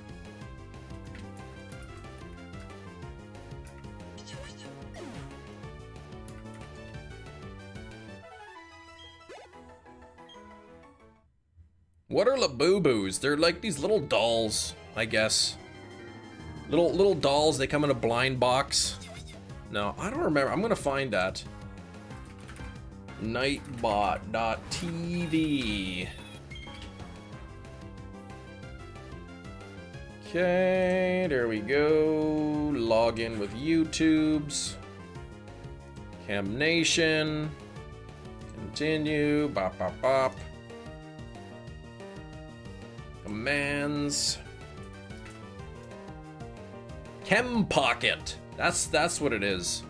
What are Labubus? They're like these little dolls, I guess. Little dolls, they come in a blind box. No, I don't remember. I'm gonna find that. Nightbot.tv. Okay, there we go. Log in with YouTubes. Cam Nation. Continue. Bop, bop, bop. Commands. Chem Pocket. That's what it is.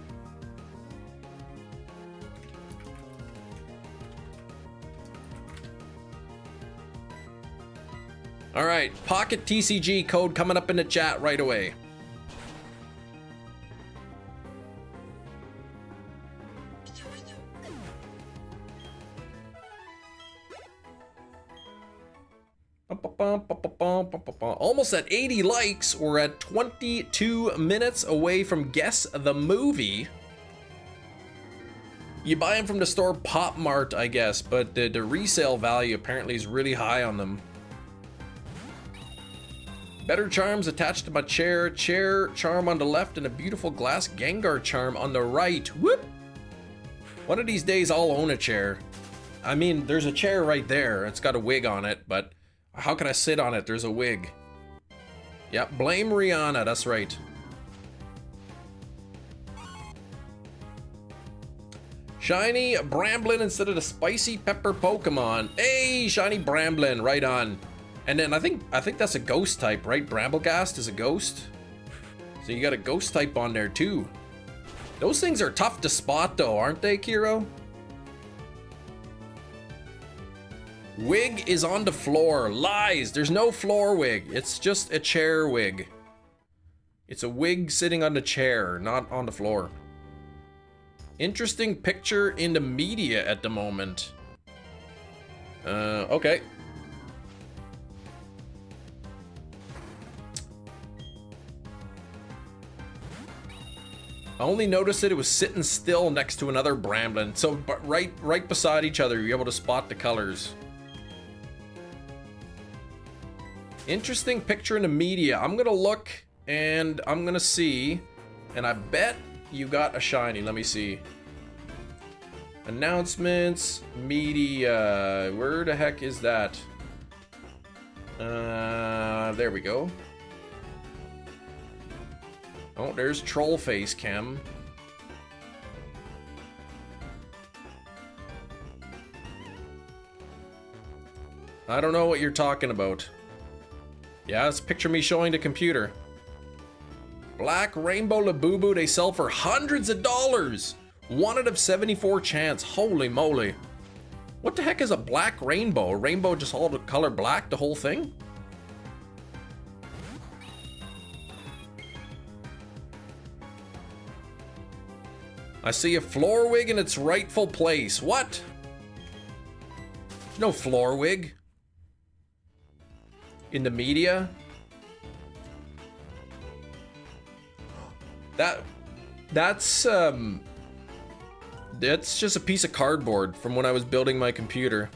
All right, Pocket TCG code coming up in the chat right away. Almost at 80 likes. We're at 22 minutes away from Guess the Movie. You buy them from the store Pop Mart, I guess, but the resale value apparently is really high on them. Better charms attached to my chair. Chair charm on the left and a beautiful glass Gengar charm on the right. Whoop! One of these days I'll own a chair. I mean, there's a chair right there. It's got a wig on it, but how can I sit on it? There's a wig. Yep, blame Rihanna, that's right. Shiny Bramblin instead of the spicy pepper Pokemon. Hey, shiny Bramblin, right on. And then I think that's a ghost type, right? Bramblegast is a ghost. So you got a ghost type on there too. Those things are tough to spot though, aren't they, Kiro? Wig is on the floor. Lies. There's no floor wig. It's just a chair wig. It's a wig sitting on the chair, not on the floor. Interesting picture in the media at the moment. Okay. I only noticed that it was sitting still next to another Bramblin. So right beside each other, you're able to spot the colors. Interesting picture in the media. I'm gonna look and I'm gonna see. And I bet you got a shiny. Let me see. Announcements, media. Where the heck is that? There we go. Oh, there's Trollface Chem. I don't know what you're talking about. Yeah, it's picture me showing the computer. Black Rainbow Labubu, they sell for hundreds of dollars. 1 out of 74 chance. Holy moly. What the heck is a black rainbow? A rainbow just all the color black, the whole thing? I see a floor wig in its rightful place. What? There's no floor wig in the media. That's just a piece of cardboard from when I was building my computer.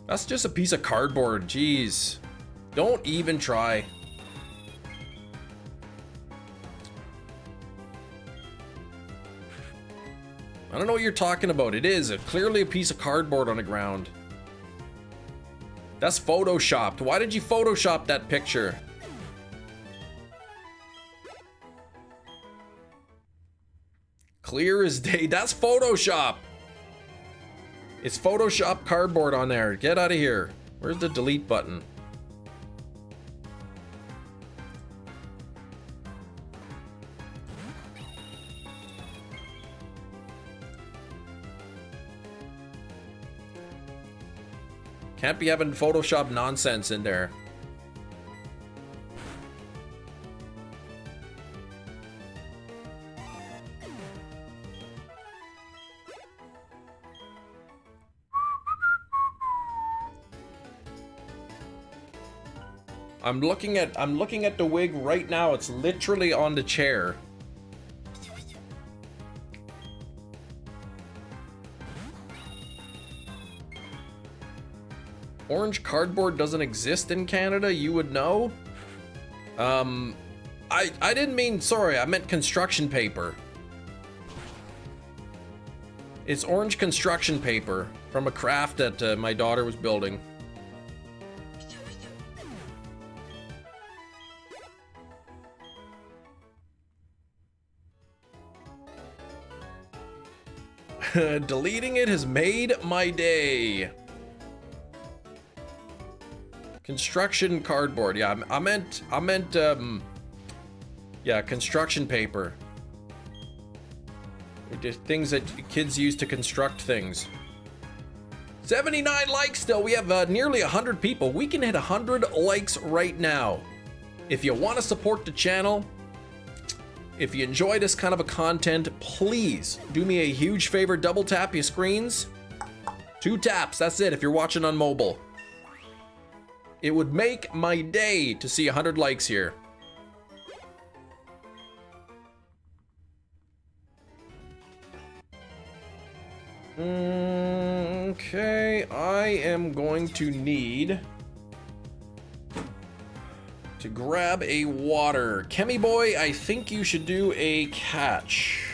That's just a piece of cardboard, jeez. Don't even try. I don't know what you're talking about. It is clearly a piece of cardboard on the ground. That's photoshopped. Why did you Photoshop that picture? Clear as day. That's Photoshop. It's Photoshop cardboard on there. Get out of here. Where's the delete button? Can't be having Photoshop nonsense in there. I'm looking at the wig right now. It's literally on the chair. Orange cardboard doesn't exist in Canada, you would know. I didn't mean, sorry, I meant construction paper. It's orange construction paper from a craft that my daughter was building. Deleting it has made my day. Construction cardboard. Yeah, I meant yeah, construction paper. Just things that kids use to construct things. 79 likes still. We have nearly 100 people. We can hit 100 likes right now. If you want to support the channel, if you enjoy this kind of a content, please do me a huge favor. Double tap your screens. 2 taps. That's it if you're watching on mobile. It would make my day to see 100 likes here. Okay, I am going to need to grab a water. Chemi boy, I think you should do a catch.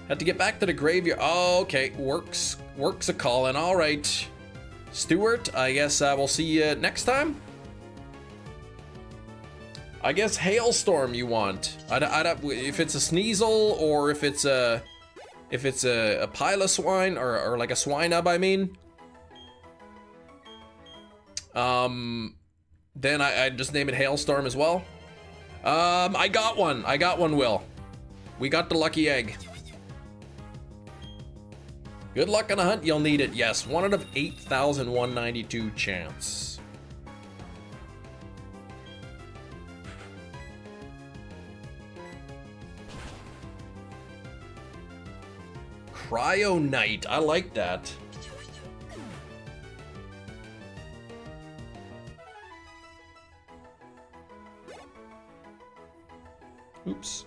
Had to get back to the graveyard. Oh, okay, works a call-in. All right. Stuart, I guess we'll see you next time. I guess Hailstorm you want. If it's a Sneasel or if it's a pile of swine or like a Swinub, I mean. Then I just name it Hailstorm as well. I got one, Will. We got the lucky egg. Good luck on a hunt, you'll need it. Yes, 1 out of 8,192 chance. Cryo Knight, I like that. Oops.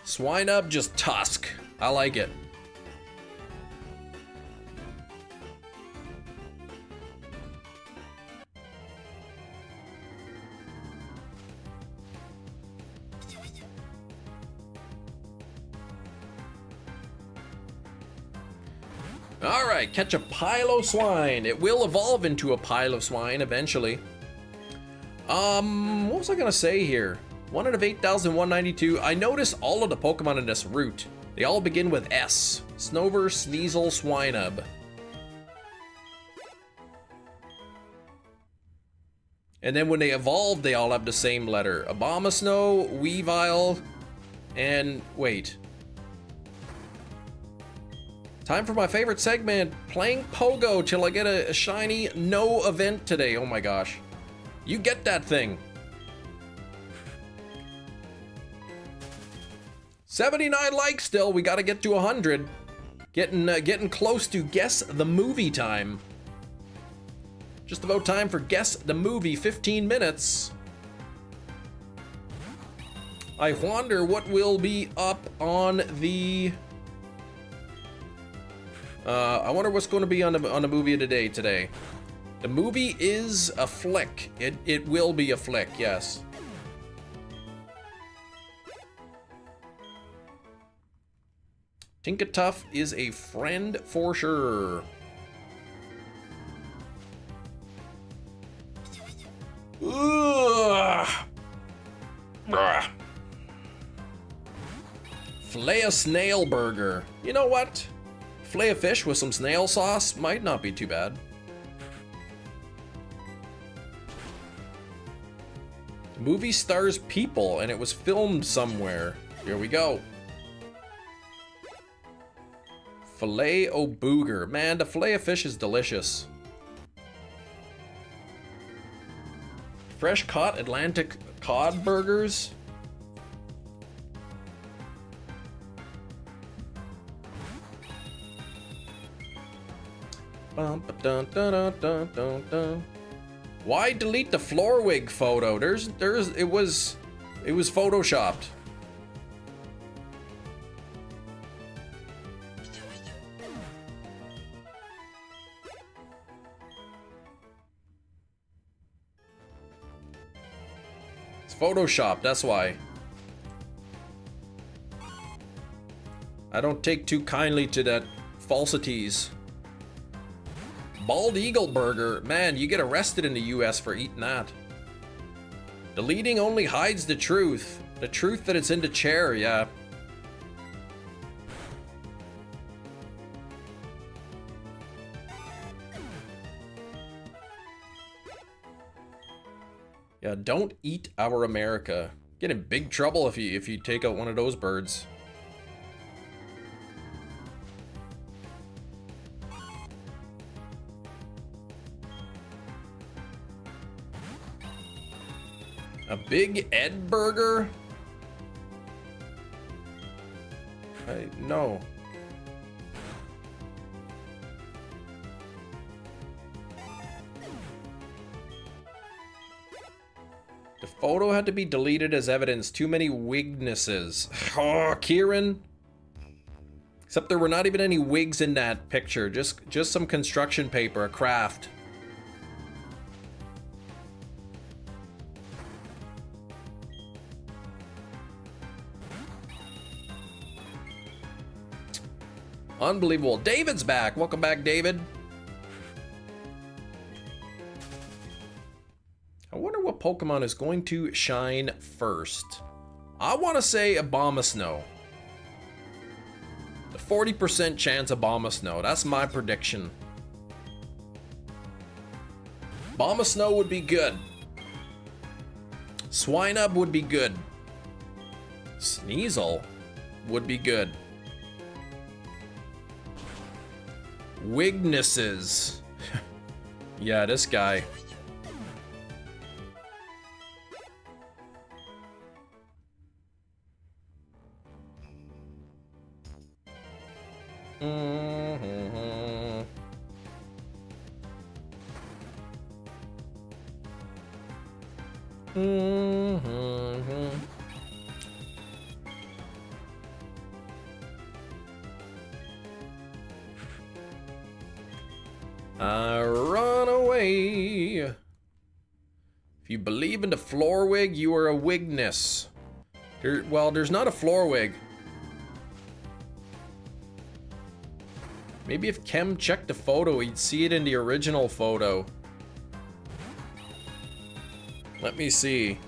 Swinub, just tusk. I like it. All right, catch a pile of swine. It will evolve into a pile of swine eventually. What was I gonna say here? 1 out of 8,192. I noticed all of the Pokemon in this route. They all begin with S. Snover, Sneasel, Swinub. And then when they evolve, they all have the same letter. Abomasnow, Weavile, and wait. Time for my favorite segment, playing Pogo till I get a shiny no event today. Oh my gosh. You get that thing. 79 likes still. We got to get to 100. Getting close to guess the movie time. Just about time for guess the movie. 15 minutes. I wonder what will be up on the I wonder what's going to be on the movie of the day today. The movie is a flick. It will be a flick, yes. Tinkatuff is a friend for sure. Ugh. Fillet a snail burger. You know what? Fillet a fish with some snail sauce might not be too bad. The movie stars people and it was filmed somewhere. Here we go. Filet o booger. Man, the filet of fish is delicious. Fresh caught Atlantic cod burgers. Why delete the floor wig photo? It was photoshopped. It's photoshopped, that's why. I don't take too kindly to that falsities. Bald Eagle Burger. Man, you get arrested in the US for eating that. Deleting only hides the truth. The truth that it's in the chair, yeah. Yeah, don't eat our America. Get in big trouble if you take out one of those birds. A Big Ed burger? No. The photo had to be deleted as evidence. Too many wignesses. Oh, Kieran. Except there were not even any wigs in that picture. Just some construction paper, a craft. Unbelievable. David's back. Welcome back, David. I wonder what Pokemon is going to shine first. I want to say Abomasnow. The 40% chance Abomasnow. That's my prediction. Abomasnow would be good. Swinub would be good. Sneasel would be good. Wignesses. Yeah, this guy. I run away. If you believe in the floor wig, you are a wigness. Well, there's not a floor wig. Maybe if Kem checked the photo, he'd see it in the original photo. Let me see.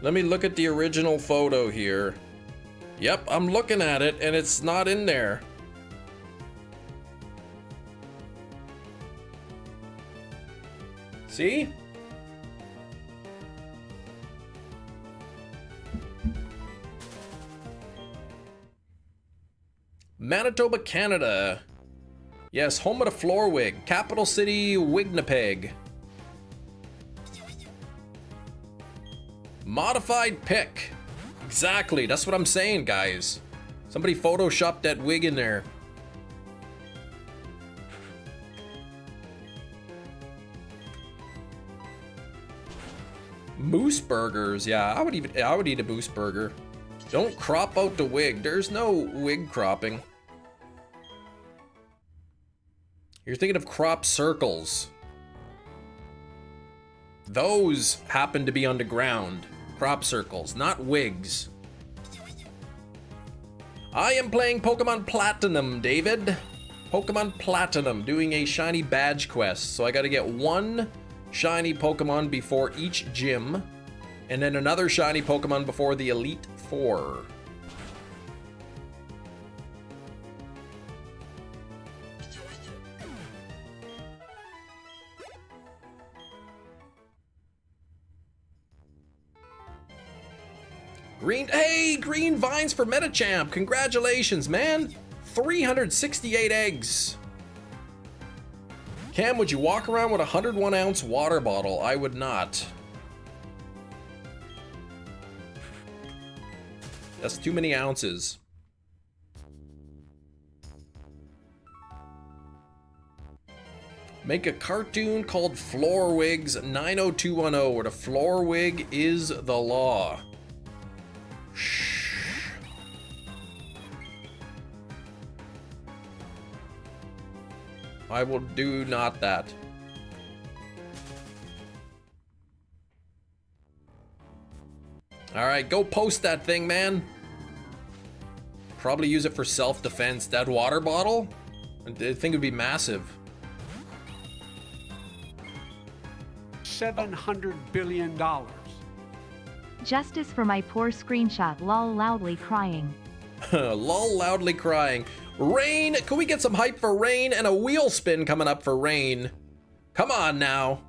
Let me look at the original photo here. Yep, I'm looking at it and it's not in there. See? Manitoba, Canada. Yes, home of the floor wig. Capital city, Winnipeg. Modified pick. Exactly, that's what I'm saying, guys. Somebody photoshopped that wig in there. Moose burgers, yeah, I would eat a moose burger. Don't crop out the wig. There's no wig cropping. You're thinking of crop circles. Those happen to be underground. Crop circles, not wigs. I am playing Pokemon Platinum, David. Pokemon Platinum, doing a shiny badge quest. So I gotta get one shiny Pokemon before each gym, and then another shiny Pokemon before the Elite Four. Green vines for Metachamp. Congratulations, man. 368 eggs. Cam, would you walk around with a 101-ounce water bottle? I would not. That's too many ounces. Make a cartoon called Floor Wigs 90210, where the floor wig is the law. I will do not that. All right, go post that thing, man. Probably use it for self-defense. That water bottle, I think it would be massive. $700 billion. Justice for my poor screenshot, lol loudly crying. Lol loudly crying. Rain, can we get some hype for Rain and a wheel spin coming up for Rain? Come on now.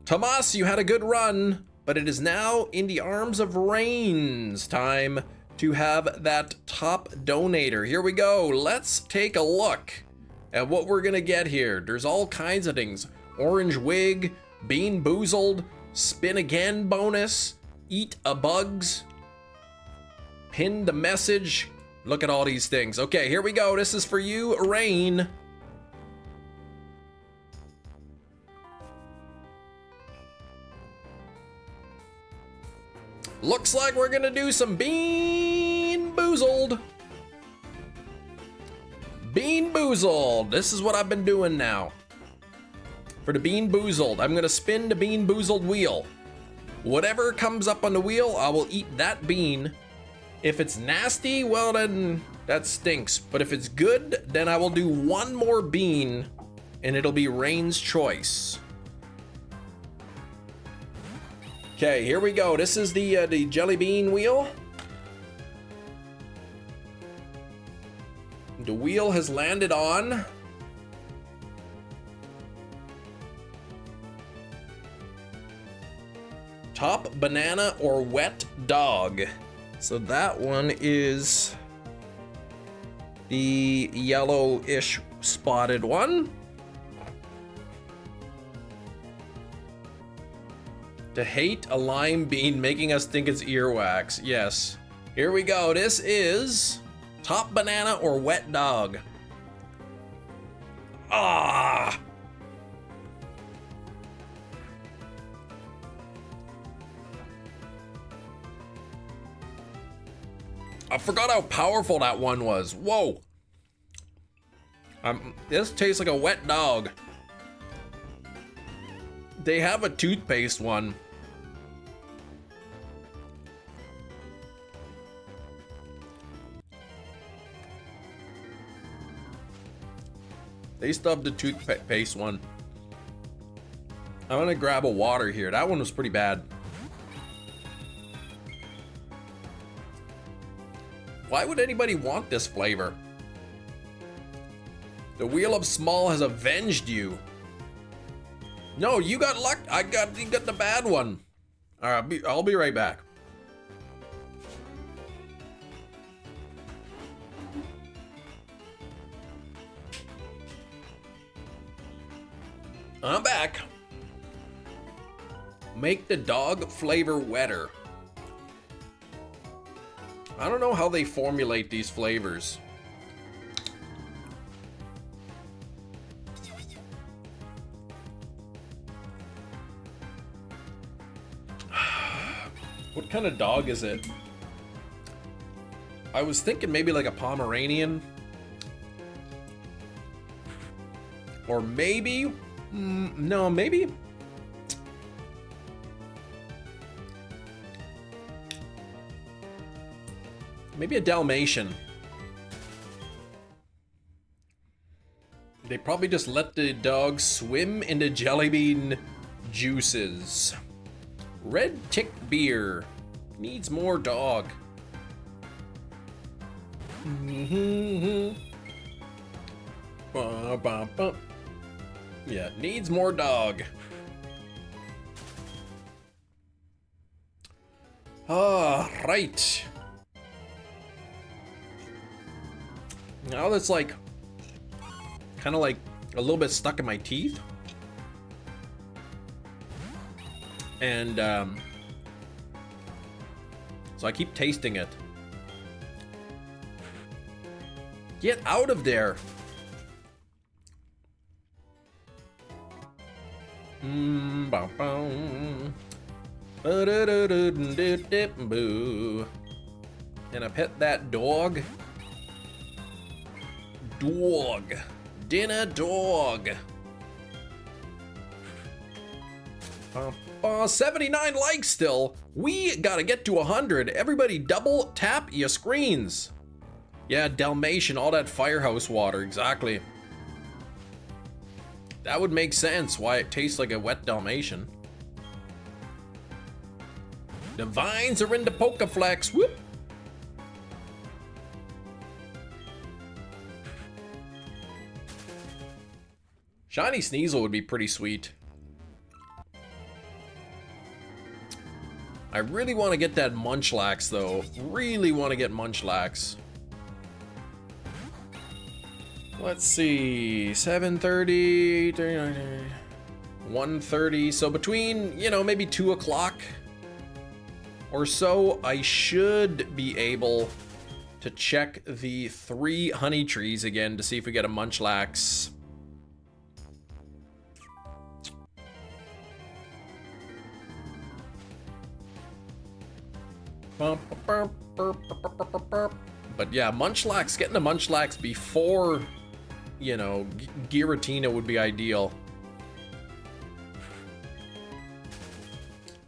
Tomas, you had a good run, but it is now in the arms of Rain's time to have that top donator. Here we go. Let's take a look at what we're gonna get here. There's all kinds of things. Orange wig, bean boozled, spin again bonus, eat a bugs, pin the message. Look at all these things. Okay, here we go. This is for you, Rain. Looks like we're gonna do some Bean Boozled. Bean Boozled. This is what I've been doing now. For the Bean Boozled, I'm gonna spin the Bean Boozled wheel. Whatever comes up on the wheel, I will eat that bean. If it's nasty, well then that stinks. But if it's good, then I will do one more bean and it'll be Rain's choice. Okay, here we go. This is the jelly bean wheel. The wheel has landed on top banana or wet dog. So that one is the yellowish spotted one. To hate a lime bean making us think it's earwax. Yes. Here we go. This is top banana or wet dog. Ah. I forgot how powerful that one was. Whoa. This tastes like a wet dog. They have a toothpaste one. They stubbed the toothpaste one. I'm gonna grab a water here. That one was pretty bad. Why would anybody want this flavor? The Wheel of Small has avenged you. No, you got luck. You got the bad one. All right, I'll be right back. I'm back. Make the dog flavor wetter. I don't know how they formulate these flavors. What kind of dog is it? I was thinking maybe like a Pomeranian. Or maybe, no, maybe. Maybe a Dalmatian. They probably just let the dog swim into jelly bean juices. Red Tick Beer. Needs more dog. Yeah, needs more dog. Ah, right. Now that's like, kind of like a little bit stuck in my teeth. And, so I keep tasting it. Get out of there. Bow, bow. Boo. And I pet that dog. Dog. Dinner dog. 79 likes still. We gotta get to 100. Everybody double tap your screens. Yeah, Dalmatian, all that firehouse water, exactly. That would make sense why it tastes like a wet Dalmatian. The vines are into Pokeflex. Whoop. Shiny Sneasel would be pretty sweet. I really want to get that Munchlax though. Really want to get Munchlax. Let's see, 7:30, 1:30. So between, you know, maybe 2 o'clock or so, I should be able to check the 3 honey trees again to see if we get a Munchlax. But yeah, Munchlax, getting a Munchlax before, you know, Giratina would be ideal.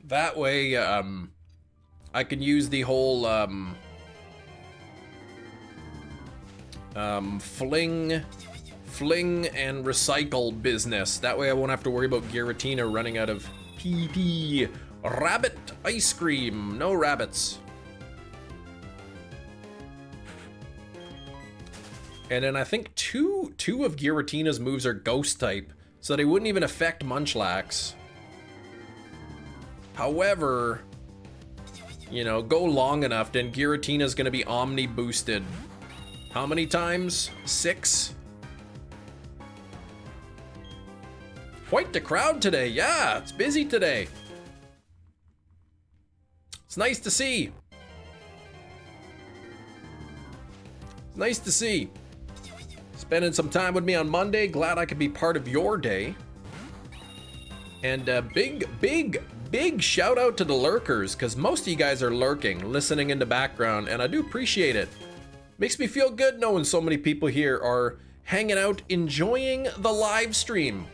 That way, I can use the whole, fling and recycle business. That way I won't have to worry about Giratina running out of PP. Rabbit ice cream. No rabbits. And then I think two of Giratina's moves are ghost type, so they wouldn't even affect Munchlax. However, you know, go long enough, then Giratina's gonna be Omni boosted. How many times? 6? Quite the crowd today. Yeah, it's busy today. It's nice to see. It's nice to see. Spending some time with me on Monday. Glad I could be part of your day. And big shout out to the lurkers, because most of you guys are lurking, listening in the background, and I do appreciate it. Makes me feel good knowing so many people here are hanging out, enjoying the live stream.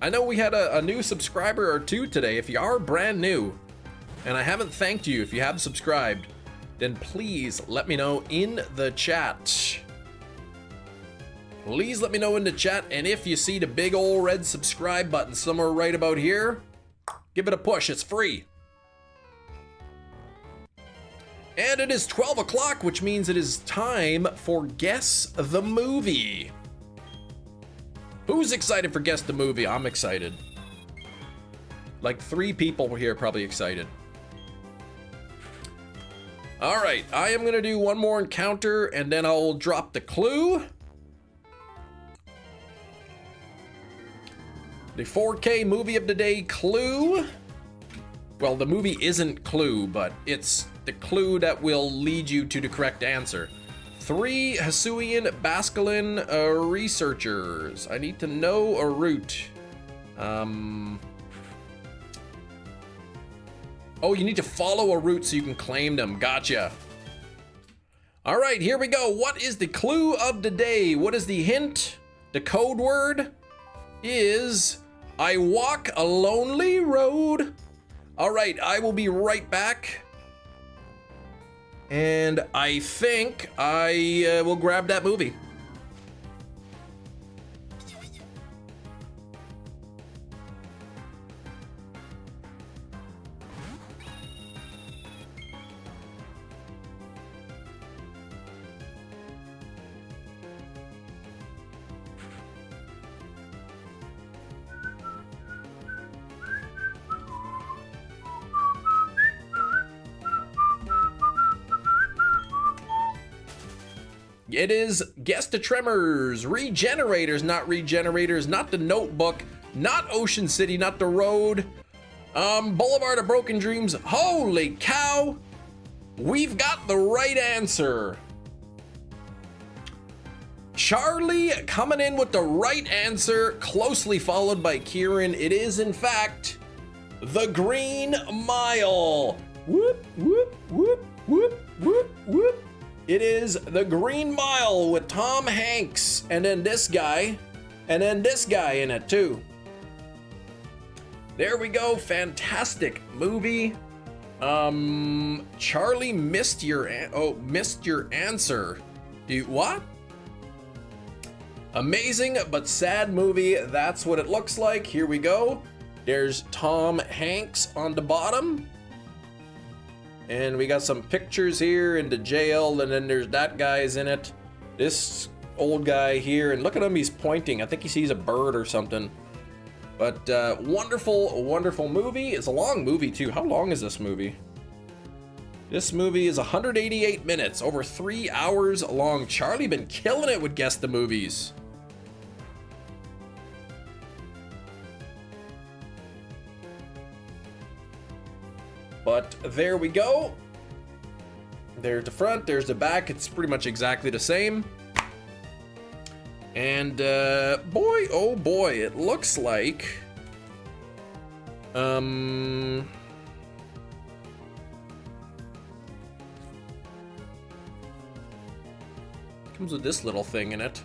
I know we had a new subscriber or two today. If you are brand new, and I haven't thanked you if you have subscribed, then please let me know in the chat. Please let me know in the chat, and if you see the big old red subscribe button somewhere right about here, give it a push, it's free. And it is 12 o'clock, which means it is time for Guess the Movie. Who's excited for Guess the Movie? I'm excited. Like 3 people here probably excited. All right, I am gonna do one more encounter and then I'll drop the clue. The 4K movie of the day clue. Well, the movie isn't Clue, but it's the clue that will lead you to the correct answer. 3 Hisuian Basculin researchers. I need to know a route. Oh, you need to follow a route so you can claim them. Gotcha. All right, here we go. What is the clue of the day? What is the hint? The code word is I walk a lonely road. All right, I will be right back. And I think I will grab that movie. It is Guess the Tremors, Regenerators, not Regenerators, not The Notebook, not Ocean City, not The Road, Boulevard of Broken Dreams. Holy cow! We've got the right answer. Charlie coming in with the right answer, closely followed by Kieran. It is, in fact, The Green Mile. Whoop, whoop, whoop, whoop, whoop, whoop. It is The Green Mile with Tom Hanks, and then this guy, and then this guy in it too. There we go, fantastic movie. Charlie missed your answer. What? Amazing but sad movie. That's what it looks like. Here we go. There's Tom Hanks on the bottom. And we got some pictures here in the jail, and then there's that guy's in it. This old guy here, and look at him, he's pointing. I think he sees a bird or something. But wonderful, wonderful movie. It's a long movie too. How long is this movie? This movie is 188 minutes, over 3 hours long. Charlie been killing it with Guess the Movies. But there we go. There's the front, there's the back. It's pretty much exactly the same. And boy, oh boy, it looks like comes with this little thing in it.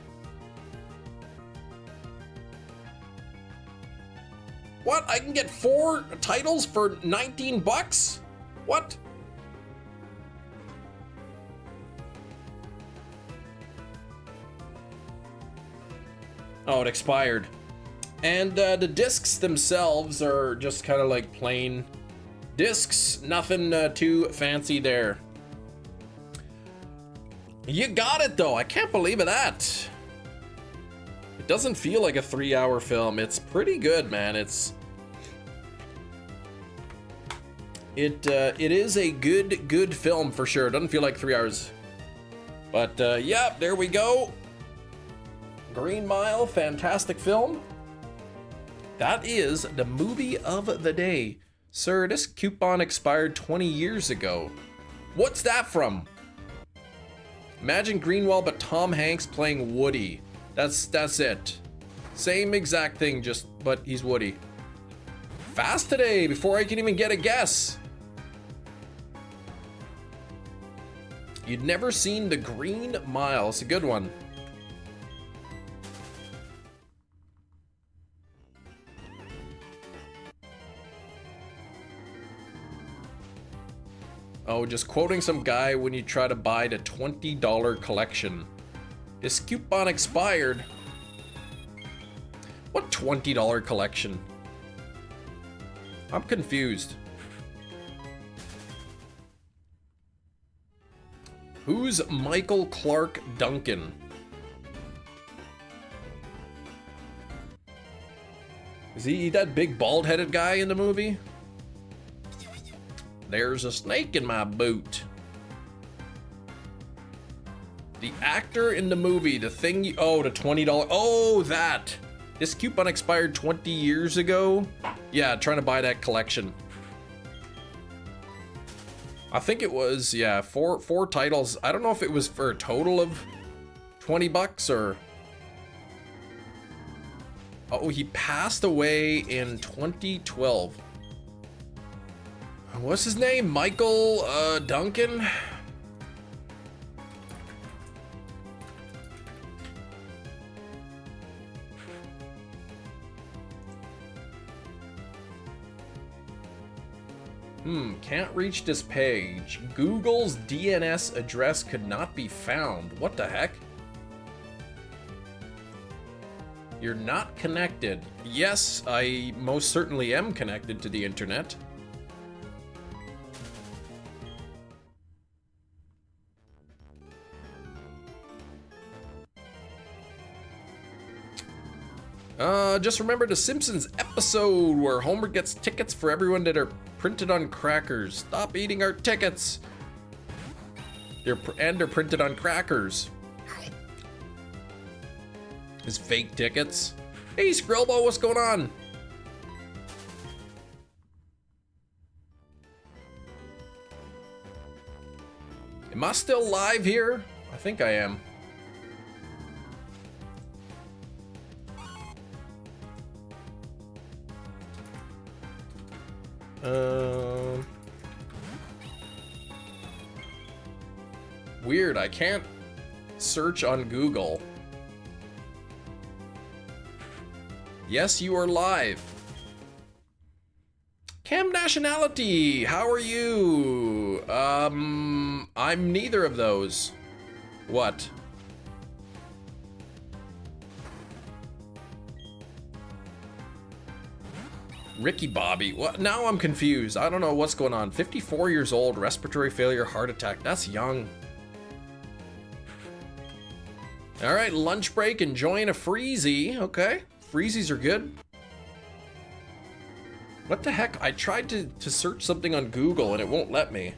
What? I can get 4 titles for 19 bucks? What? Oh, it expired. And the discs themselves are just kind of like plain discs. Nothing too fancy there. You got it though. I can't believe that. It doesn't feel like a 3-hour film. It's pretty good, man. It is a good film for sure. It doesn't feel like 3 hours. But yeah, there we go. Green Mile, fantastic film. That is the movie of the day. Sir, this coupon expired 20 years ago. What's that from? Imagine Greenwald, but Tom Hanks playing Woody. That's it. Same exact thing, but he's Woody. Fast today, before I can even get a guess. You'd never seen The Green Mile. It's a good one. Oh, just quoting some guy when you try to buy the $20 collection. This coupon expired. What $20 collection? I'm confused. Who's Michael Clark Duncan? Is he that big bald-headed guy in the movie? There's a snake in my boot. The actor in the movie, the thing you, oh, the $20, oh, that. This coupon expired 20 years ago. Yeah, trying to buy that collection. I think it was, yeah, four titles. I don't know if it was for a total of 20 bucks or... Oh, he passed away in 2012. What's his name? Michael Duncan? Can't reach this page. Google's DNS address could not be found. What the heck? You're not connected. Yes, I most certainly am connected to the internet. Just remember the Simpsons episode where Homer gets tickets for everyone that are printed on crackers. Stop eating our tickets. They're printed on crackers. His fake tickets. Hey, Skrillbo, what's going on? Am I still live here? I think I am. Weird, I can't search on Google. Yes, you are live. Cam nationality, how are you? I'm neither of those. What? Ricky Bobby, what? Now I'm confused. I don't know what's going on. 54 years old, respiratory failure, heart attack. That's young. All right, lunch break, enjoying a freezy. Okay, freezies are good. What the heck? I tried to search something on Google and it won't let me.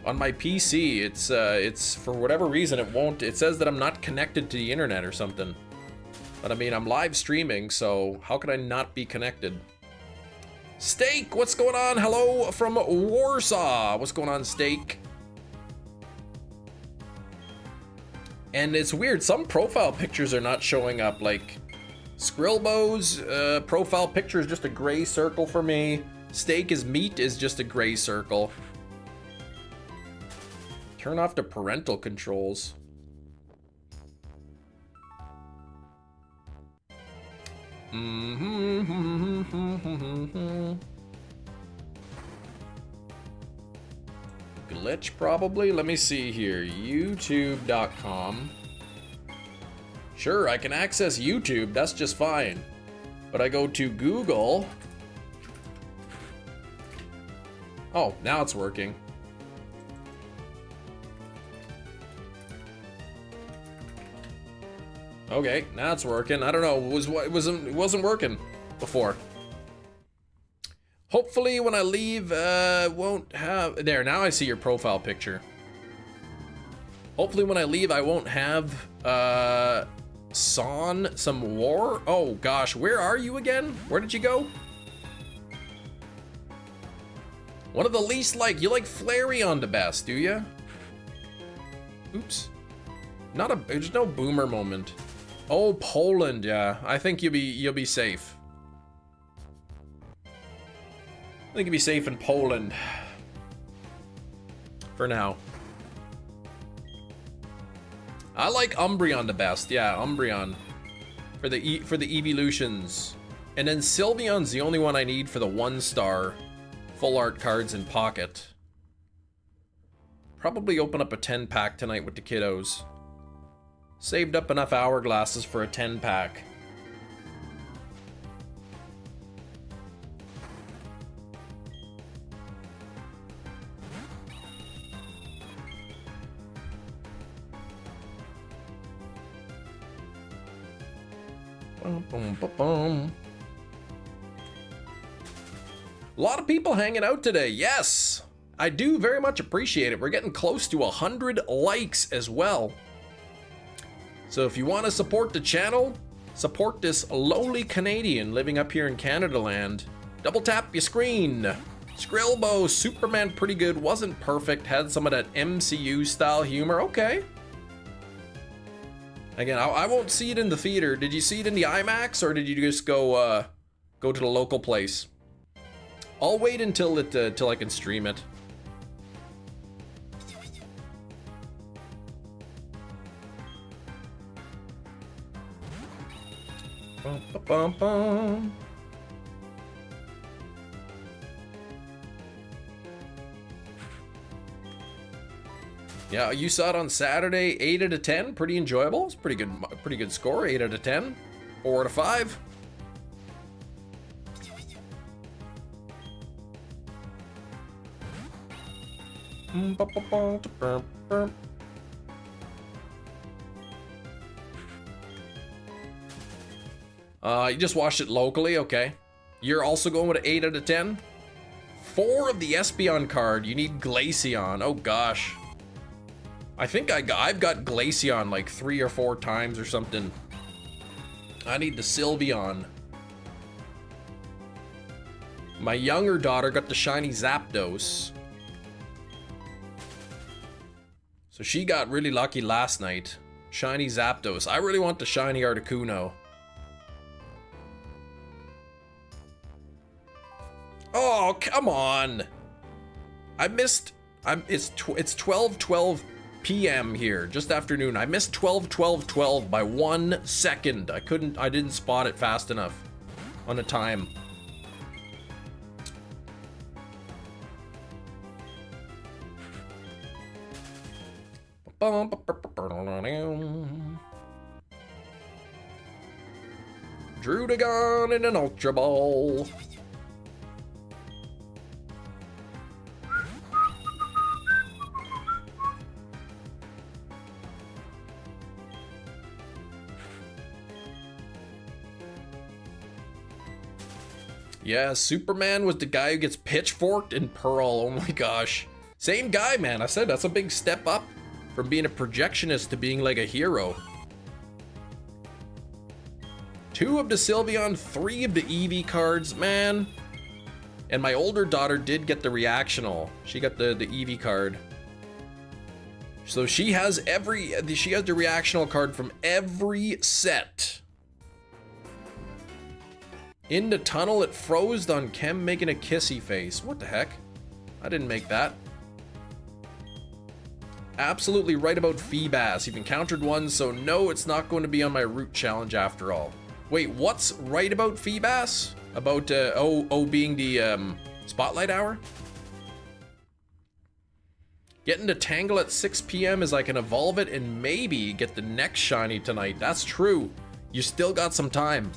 On my PC, it's for whatever reason it won't. It says that I'm not connected to the internet or something. But I mean, I'm live streaming, so how could I not be connected? Steak, what's going on? Hello from Warsaw. What's going on, Steak? And it's weird, some profile pictures are not showing up. Like Skrillbo's profile picture is just a gray circle for me. Steak is meat is just a gray circle. Turn off the parental controls. Glitch probably. Let me see here. YouTube.com. Sure, I can access YouTube. That's just fine. But I go to Google. Oh, now it's working. Okay, now it's working. I don't know. It wasn't working before. Hopefully, when I leave, won't have there. Now I see your profile picture. Hopefully, when I leave, I won't have some war. Oh gosh, where are you again? Where did you go? One of the least you like Flareon the best, do you? Oops. There's no boomer moment. Oh, Poland, yeah. I think you'll be safe. I think you'll be safe in Poland. For now. I like Umbreon the best. Yeah, Umbreon. For the evolutions. And then Sylveon's the only one I need for the 1-star full art cards in pocket. Probably open up a 10-pack tonight with the kiddos. Saved up enough hourglasses for a 10-pack. Bum, bum, bum, bum. A lot of people hanging out today. Yes, I do very much appreciate it. We're getting close to 100 likes as well. So if you want to support the channel, support this lowly Canadian living up here in Canada land, double tap your screen. Skrillbo, Superman pretty good, wasn't perfect, had some of that MCU style humor, okay. Again, I won't see it in the theater. Did you see it in the IMAX or did you just go to the local place? I'll wait until I can stream it. Bum, bum, bum, bum. Yeah, you saw it on Saturday, 8 out of 10, pretty enjoyable. It's pretty good score, 8 out of 10, 4 out of 5. You just watched it locally, okay. You're also going with an 8 out of 10? 4 of the Espeon card, you need Glaceon, oh gosh. I think I've got Glaceon like 3 or 4 times or something. I need the Sylveon. My younger daughter got the shiny Zapdos. So she got really lucky last night. Shiny Zapdos. I really want the shiny Articuno. Oh, come on. I missed. It's 12:12 p.m. here, just afternoon. I missed 12:12:12 by 1 second. I didn't spot it fast enough on the time. Druddigon in an Ultra Ball. Yeah, Superman was the guy who gets pitchforked in Pearl. Oh my gosh. Same guy, man. I said that's a big step up from being a projectionist to being like a hero. 2 of the Sylveon, 3 of the Eevee cards, man. And my older daughter did get the reactional. She got the Eevee card. So she has the reactional card from every set. In the tunnel, it froze on Kem making a kissy face. What the heck? I didn't make that. Absolutely right about Feebas. You've encountered one, so no, it's not going to be on my route challenge after all. Wait, what's right about Feebas? About, being the, spotlight hour? Getting to Tangle at 6 p.m. is I can evolve it and maybe get the next shiny tonight. That's true. You still got some time.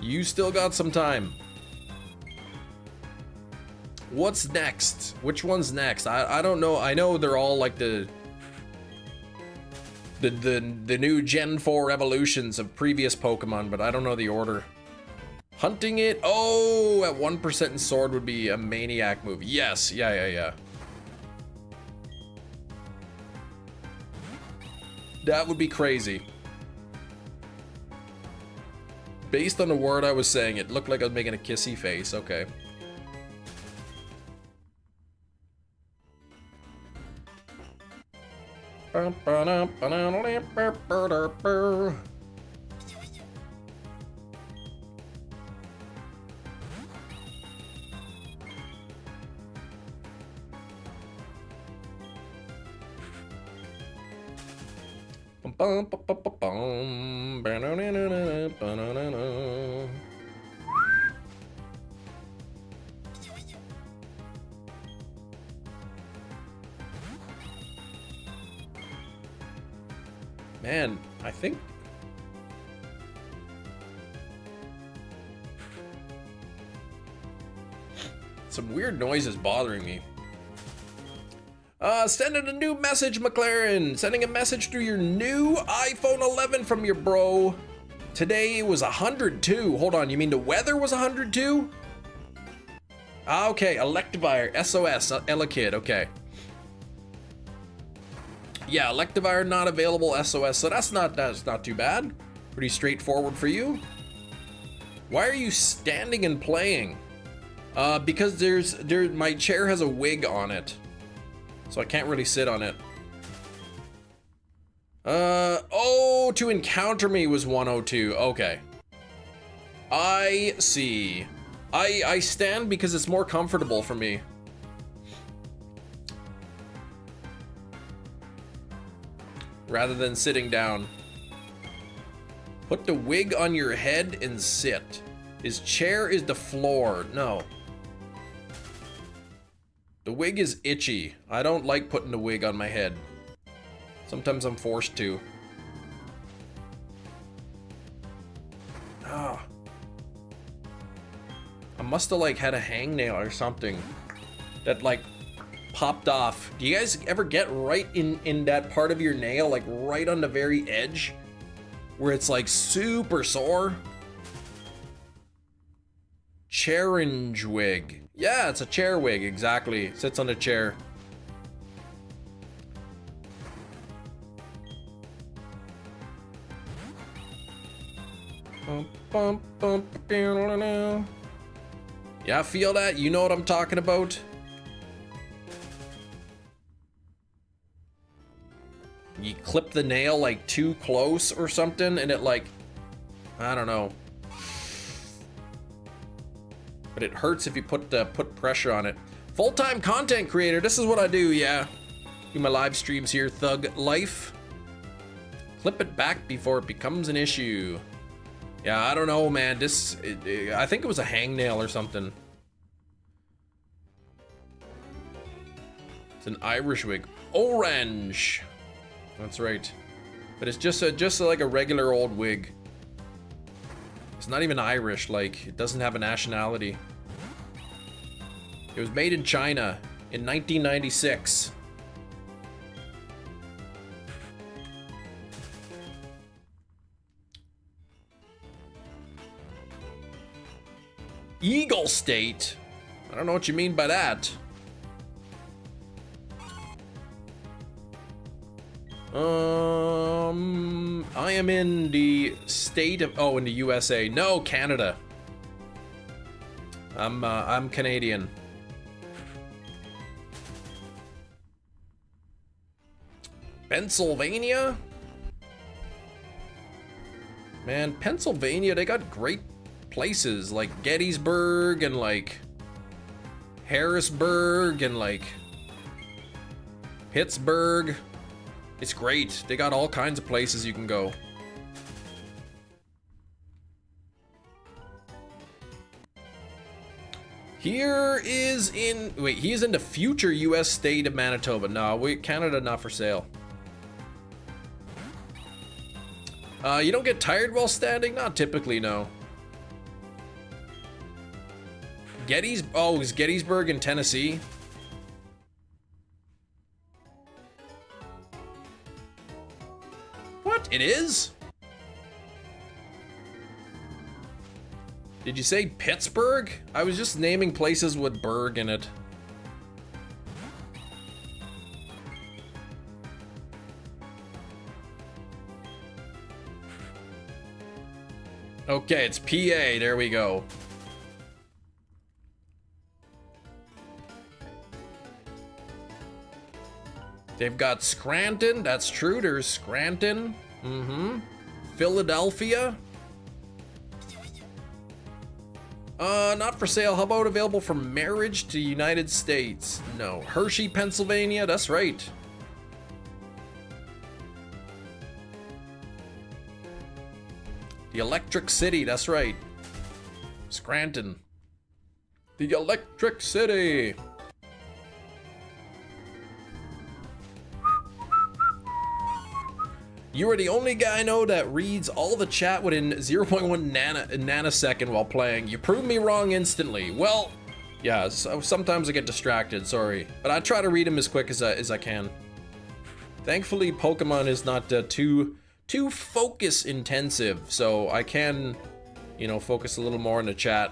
You still got some time. What's next? Which one's next? I don't know. I know they're all like the new Gen 4 evolutions of previous Pokemon, but I don't know the order. Hunting it? Oh, at 1% in Sword would be a maniac move. Yes, yeah. That would be crazy. Based on the word I was saying, it looked like I was making a kissy face. Okay. Man, I think some weird noises bothering me. Sending a new message, McLaren. Sending a message through your new iPhone 11 from your bro. Today it was 102. Hold on, you mean the weather was 102? Ah, okay, Electivire, SOS, Elekid, okay. Yeah, Electivire not available, SOS, so that's not too bad. Pretty straightforward for you. Why are you standing and playing? Because my chair has a wig on it. So I can't really sit on it. Oh, to encounter me was 102. Okay. I see. I stand because it's more comfortable for me. Rather than sitting down. Put the wig on your head and sit. His chair is the floor. No. The wig is itchy. I don't like putting the wig on my head. Sometimes I'm forced to. Ah. I must have like had a hangnail or something that like popped off. Do you guys ever get right in that part of your nail, like right on the very edge where it's like super sore? Challenge wig. Yeah, it's a chair wig, exactly. Sits on a chair. Yeah, feel that? You know what I'm talking about? You clip the nail like too close or something and it like, I don't know. But it hurts if you put pressure on it. Full-time content creator, this is what I do, yeah. Do my live streams here, thug life. Clip it back before it becomes an issue. Yeah, I don't know, man. I think it was a hangnail or something. It's an Irish wig. Orange. That's right. But it's just like a regular old wig. It's not even Irish, like, it doesn't have a nationality. It was made in China in 1996. Eagle State? I don't know what you mean by that. I am in the state of, oh, in the USA. No, Canada. I'm Canadian. Pennsylvania? Man, Pennsylvania, they got great places like Gettysburg and like Harrisburg and like Pittsburgh. It's great. They got all kinds of places you can go. Here is in, wait, he is in the future US state of Manitoba. No, Canada not for sale. You don't get tired while standing? Not typically, no. Is Gettysburg in Tennessee? What? It is? Did you say Pittsburgh? I was just naming places with burg in it. Okay, it's PA. There we go. They've got Scranton. That's true. There's Scranton. Philadelphia. Not for sale. How about available for marriage to United States? No. Hershey, Pennsylvania. That's right. The Electric City. That's right. Scranton. The Electric City. You are the only guy I know that reads all the chat within 0.1 nanosecond while playing. You proved me wrong instantly. Well, yeah, so sometimes I get distracted, sorry. But I try to read them as quick as I can. Thankfully, Pokemon is not too focus intensive, so I can, you know, focus a little more in the chat.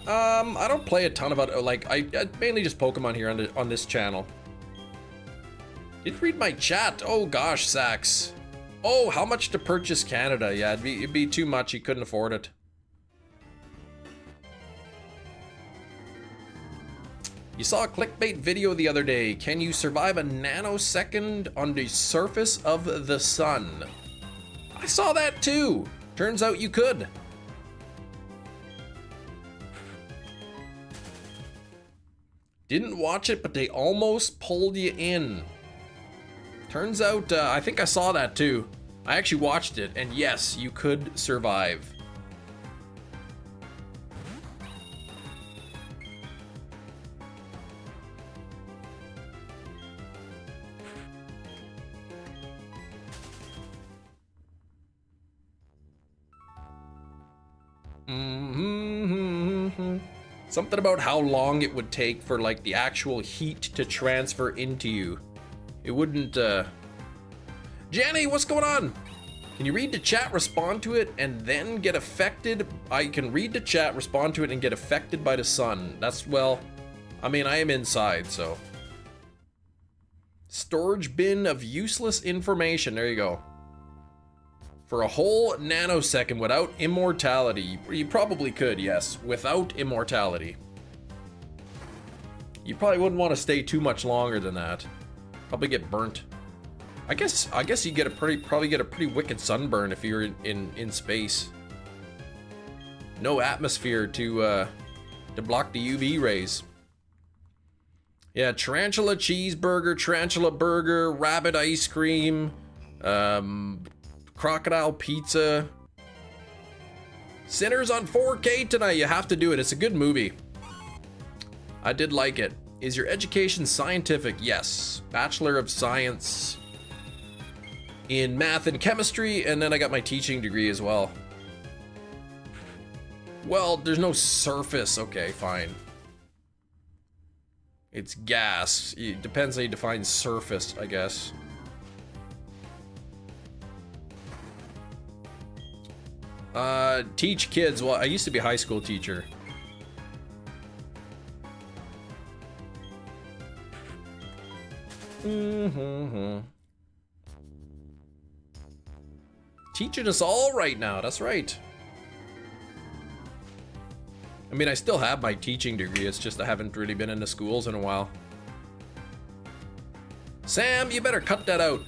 I don't play a ton of other, like, I mainly just Pokemon here on this channel. Didn't read my chat. Oh gosh, Sax. Oh, how much to purchase Canada? Yeah, it'd be too much. He couldn't afford it. You saw a clickbait video the other day. Can you survive a nanosecond on the surface of the sun? I saw that too. Turns out you could. Didn't watch it, but they almost pulled you in. Turns out, I think I saw that too. I actually watched it, and yes, you could survive. Something about how long it would take for like the actual heat to transfer into you. It wouldn't, Jenny, what's going on? Can you read the chat, respond to it, and then get affected? I can read the chat, respond to it, and get affected by the sun. That's, well, I mean, I am inside, so. Storage bin of useless information. There you go. For a whole nanosecond without immortality. You probably could, yes, without immortality. You probably wouldn't want to stay too much longer than that. Probably get burnt. I guess you get probably get a pretty wicked sunburn if you're in space. No atmosphere to block the UV rays. Yeah, tarantula cheeseburger, tarantula burger, rabbit ice cream, crocodile pizza. Sinners on 4K tonight. You have to do it. It's a good movie. I did like it. Is your education scientific? Yes. Bachelor of Science in math and chemistry, and then I got my teaching degree as well. Well, there's no surface. Okay, fine. It's gas. It depends how you define surface, I guess. Teach kids. Well, I used to be a high school teacher. Teaching us all right now. That's right. I mean, I still have my teaching degree. It's just I haven't really been into schools in a while. Sam, you better cut that out.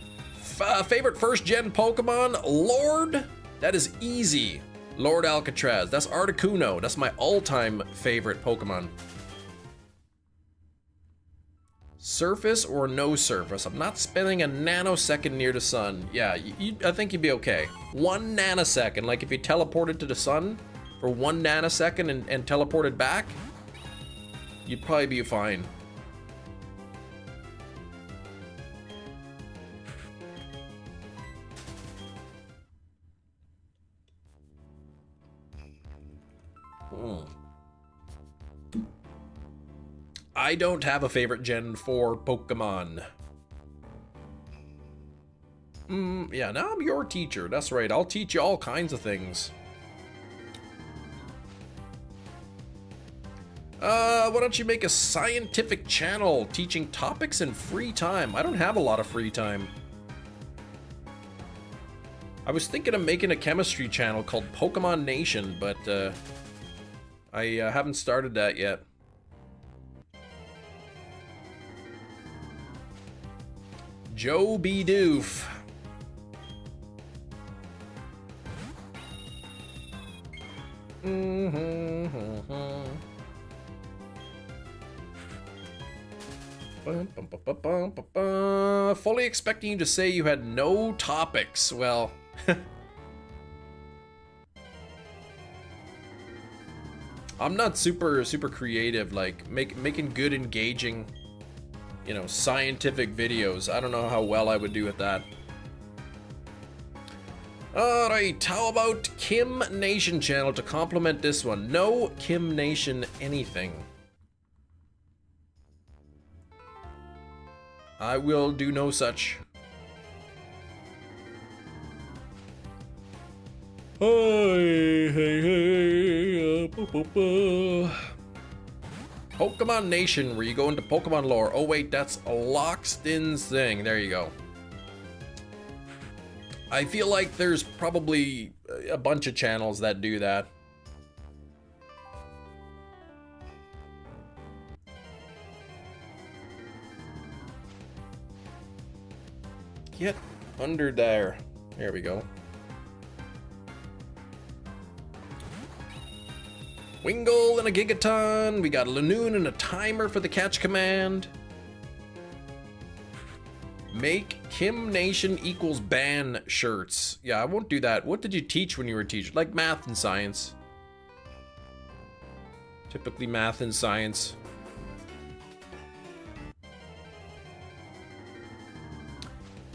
Favorite first-gen Pokemon? Lord? That is easy. Lord Alcatraz. That's Articuno. That's my all-time favorite Pokemon. Surface or no surface? I'm not spending a nanosecond near the sun. Yeah, I think you'd be okay. 1 nanosecond. Like if you teleported to the sun for 1 nanosecond and teleported back, you'd probably be fine. I don't have a favorite Gen 4 Pokemon. Yeah, now I'm your teacher. That's right. I'll teach you all kinds of things. Why don't you make a scientific channel teaching topics in free time? I don't have a lot of free time. I was thinking of making a chemistry channel called Pokemon Nation, but I haven't started that yet. Joe B. Doof. Fully expecting you to say you had no topics. Well, I'm not super creative, like making good, engaging, you know, scientific videos. I don't know how well I would do at that. Alright, how about Kim Nation channel to complement this one? No Kim Nation anything. I will do no such. Pokemon Nation, where you go into Pokemon lore. Oh wait, that's Lockstin's thing. There you go. I feel like there's probably a bunch of channels that do that. Get under there. There we go. Wingle and a Gigaton. We got a Lanoon and a timer for the catch command. Make Kim Nation equals ban shirts. Yeah, I won't do that. What did you teach when you were a teacher? Like math and science. Typically math and science.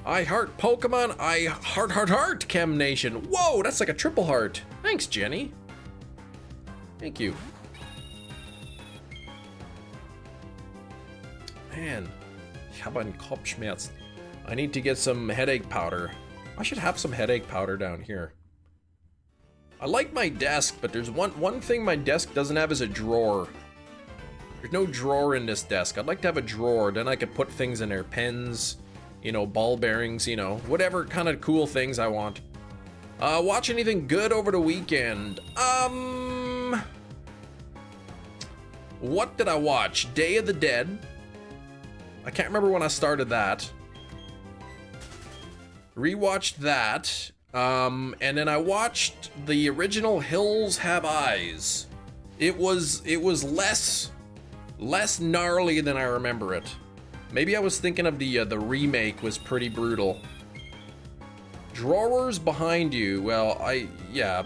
I heart Pokemon. I heart Chem Nation. Whoa, that's like a triple heart. Thanks, Jenny. Thank you. Man, ich habe einen Kopfschmerz. I need to get some headache powder. I should have some headache powder down here. I like my desk, but there's one thing my desk doesn't have is a drawer. There's no drawer in this desk. I'd like to have a drawer, then I could put things in there. Pens, you know, ball bearings, you know, whatever kind of cool things I want. Watch anything good over the weekend? What did I watch? Day of the Dead. I can't remember when I started that. Rewatched that. And then I watched the original Hills Have Eyes. It was less gnarly than I remember it. Maybe I was thinking of the remake was pretty brutal. Drawers behind you. Well, yeah,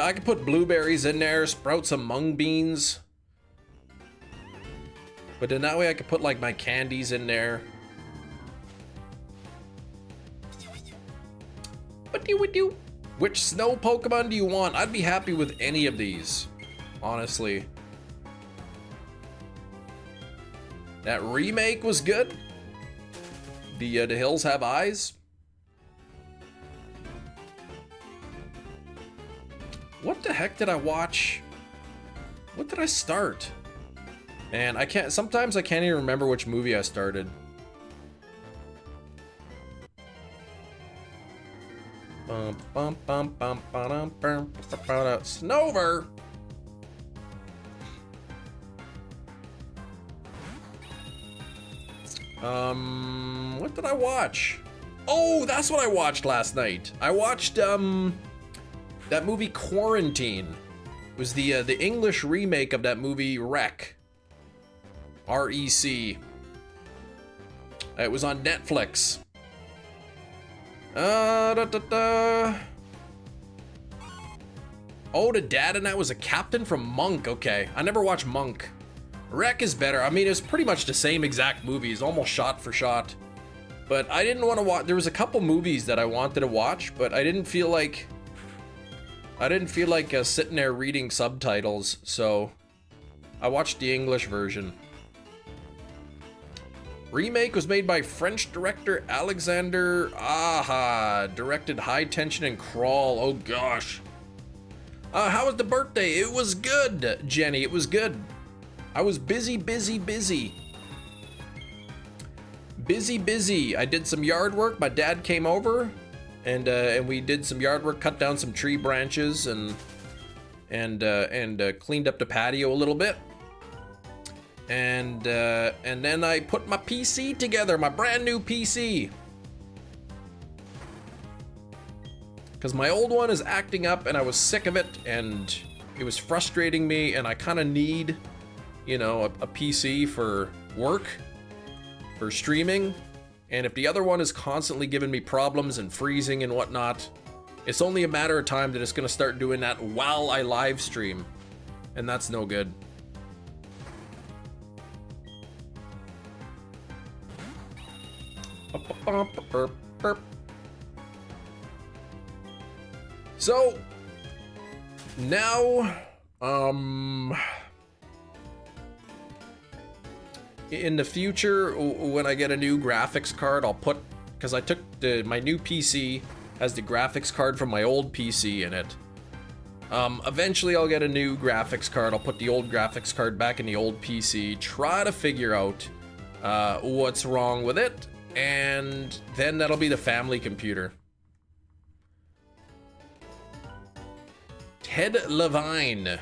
I could put blueberries in there, sprout some mung beans. But then that way I could put like my candies in there. Which snow Pokemon do you want? I'd be happy with any of these, honestly. That remake was good. The Hills Have Eyes. What the heck did I watch? What did I start? Man, sometimes I can't even remember which movie I started. Snover. What did I watch? Oh, that's what I watched last night. I watched that movie Quarantine. It was the English remake of that movie Wreck. REC. It was on Netflix. Oh, the dad in that was a captain from Monk. Okay, I never watched Monk. Wreck is better. I mean, it's pretty much the same exact movie. It's almost shot for shot. But I didn't want to watch. There was a couple movies that I wanted to watch, but I didn't feel like sitting there reading subtitles. So I watched the English version. Remake was made by French director Alexander Aja. Directed High Tension and Crawl. Oh gosh. How was the birthday? It was good, Jenny. It was good. I was busy. I did some yard work. My dad came over, and we did some yard work. Cut down some tree branches and cleaned up the patio a little bit. And then I put my PC together, my brand new PC. Because my old one is acting up and I was sick of it and it was frustrating me and I kind of need, you know, a PC for work, for streaming. And if the other one is constantly giving me problems and freezing and whatnot, it's only a matter of time that it's going to start doing that while I live stream. And that's no good. So now in the future when I get a new graphics card, I'll put, because I took my new PC has the graphics card from my old PC in it. Eventually I'll get a new graphics card. I'll put the old graphics card back in the old PC, try to figure out what's wrong with it, and then that'll be the family computer. Ted Levine.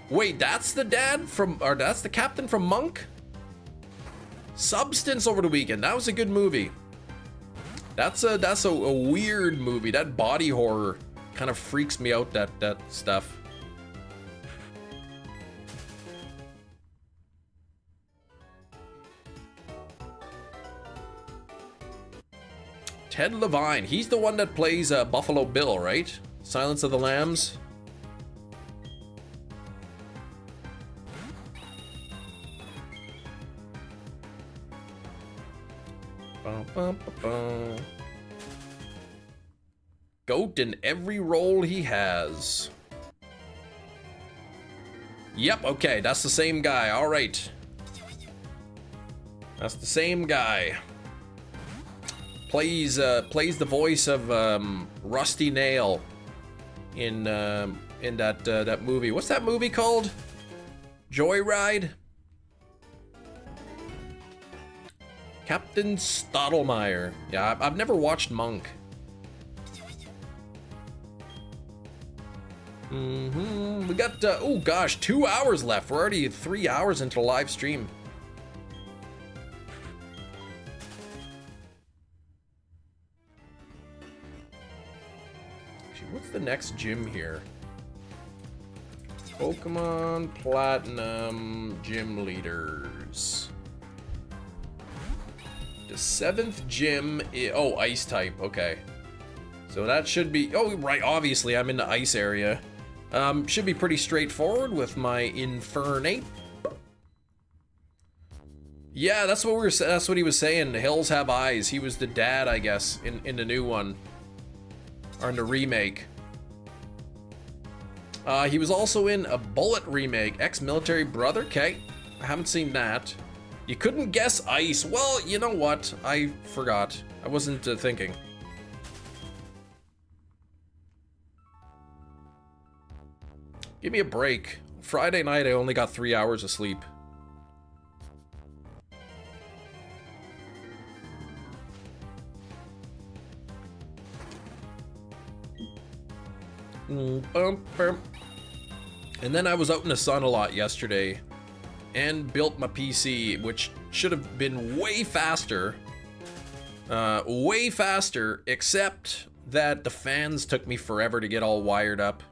Wait, that's the dad from, or that's the captain from Monk? Substance over the weekend. That was a good movie. That's a weird movie. That body horror kind of freaks me out, that stuff. Ted Levine. He's the one that plays Buffalo Bill, right? Silence of the Lambs. Goat in every role he has. Yep, okay, that's the same guy. All right. That's the same guy. Plays the voice of Rusty Nail in that movie. What's that movie called? Joyride? Captain Stottlemyre. Yeah, I've never watched Monk. We got, oh gosh, 2 hours left. We're already 3 hours into the live stream. Actually, what's the next gym here? Pokemon Platinum Gym Leaders. The 7th gym oh, ice type, okay. So that should be, oh right, obviously I'm in the ice area. Should be pretty straightforward with my Infernape. Yeah, that's what he was saying. The hills have eyes. He was the dad, I guess, in the new one. Or in the remake. He was also in a Bullet remake, Ex-Military Brother. Okay, I haven't seen that. You couldn't guess ice. Well, you know what? I forgot. I wasn't thinking. Give me a break. Friday night, I only got 3 hours of sleep. And then I was out in the sun a lot yesterday and built my PC, which should have been way faster, except that the fans took me forever to get all wired up.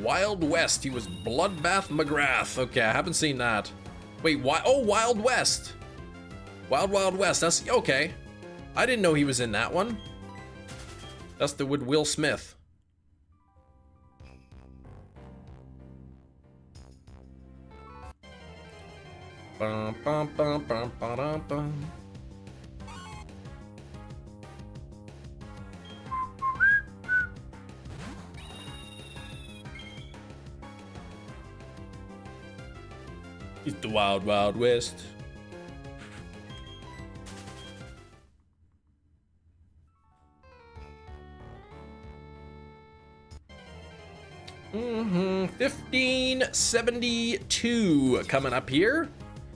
Wild West, he was Bloodbath McGrath. Okay, I haven't seen that. Wait, why? Oh, Wild West. Wild West, that's, okay. I didn't know he was in that one. That's the with Will Smith. Bum, bum, bum, bum, ba-dum, bum. It's the Wild West. Mm-hmm. 1572 coming up here.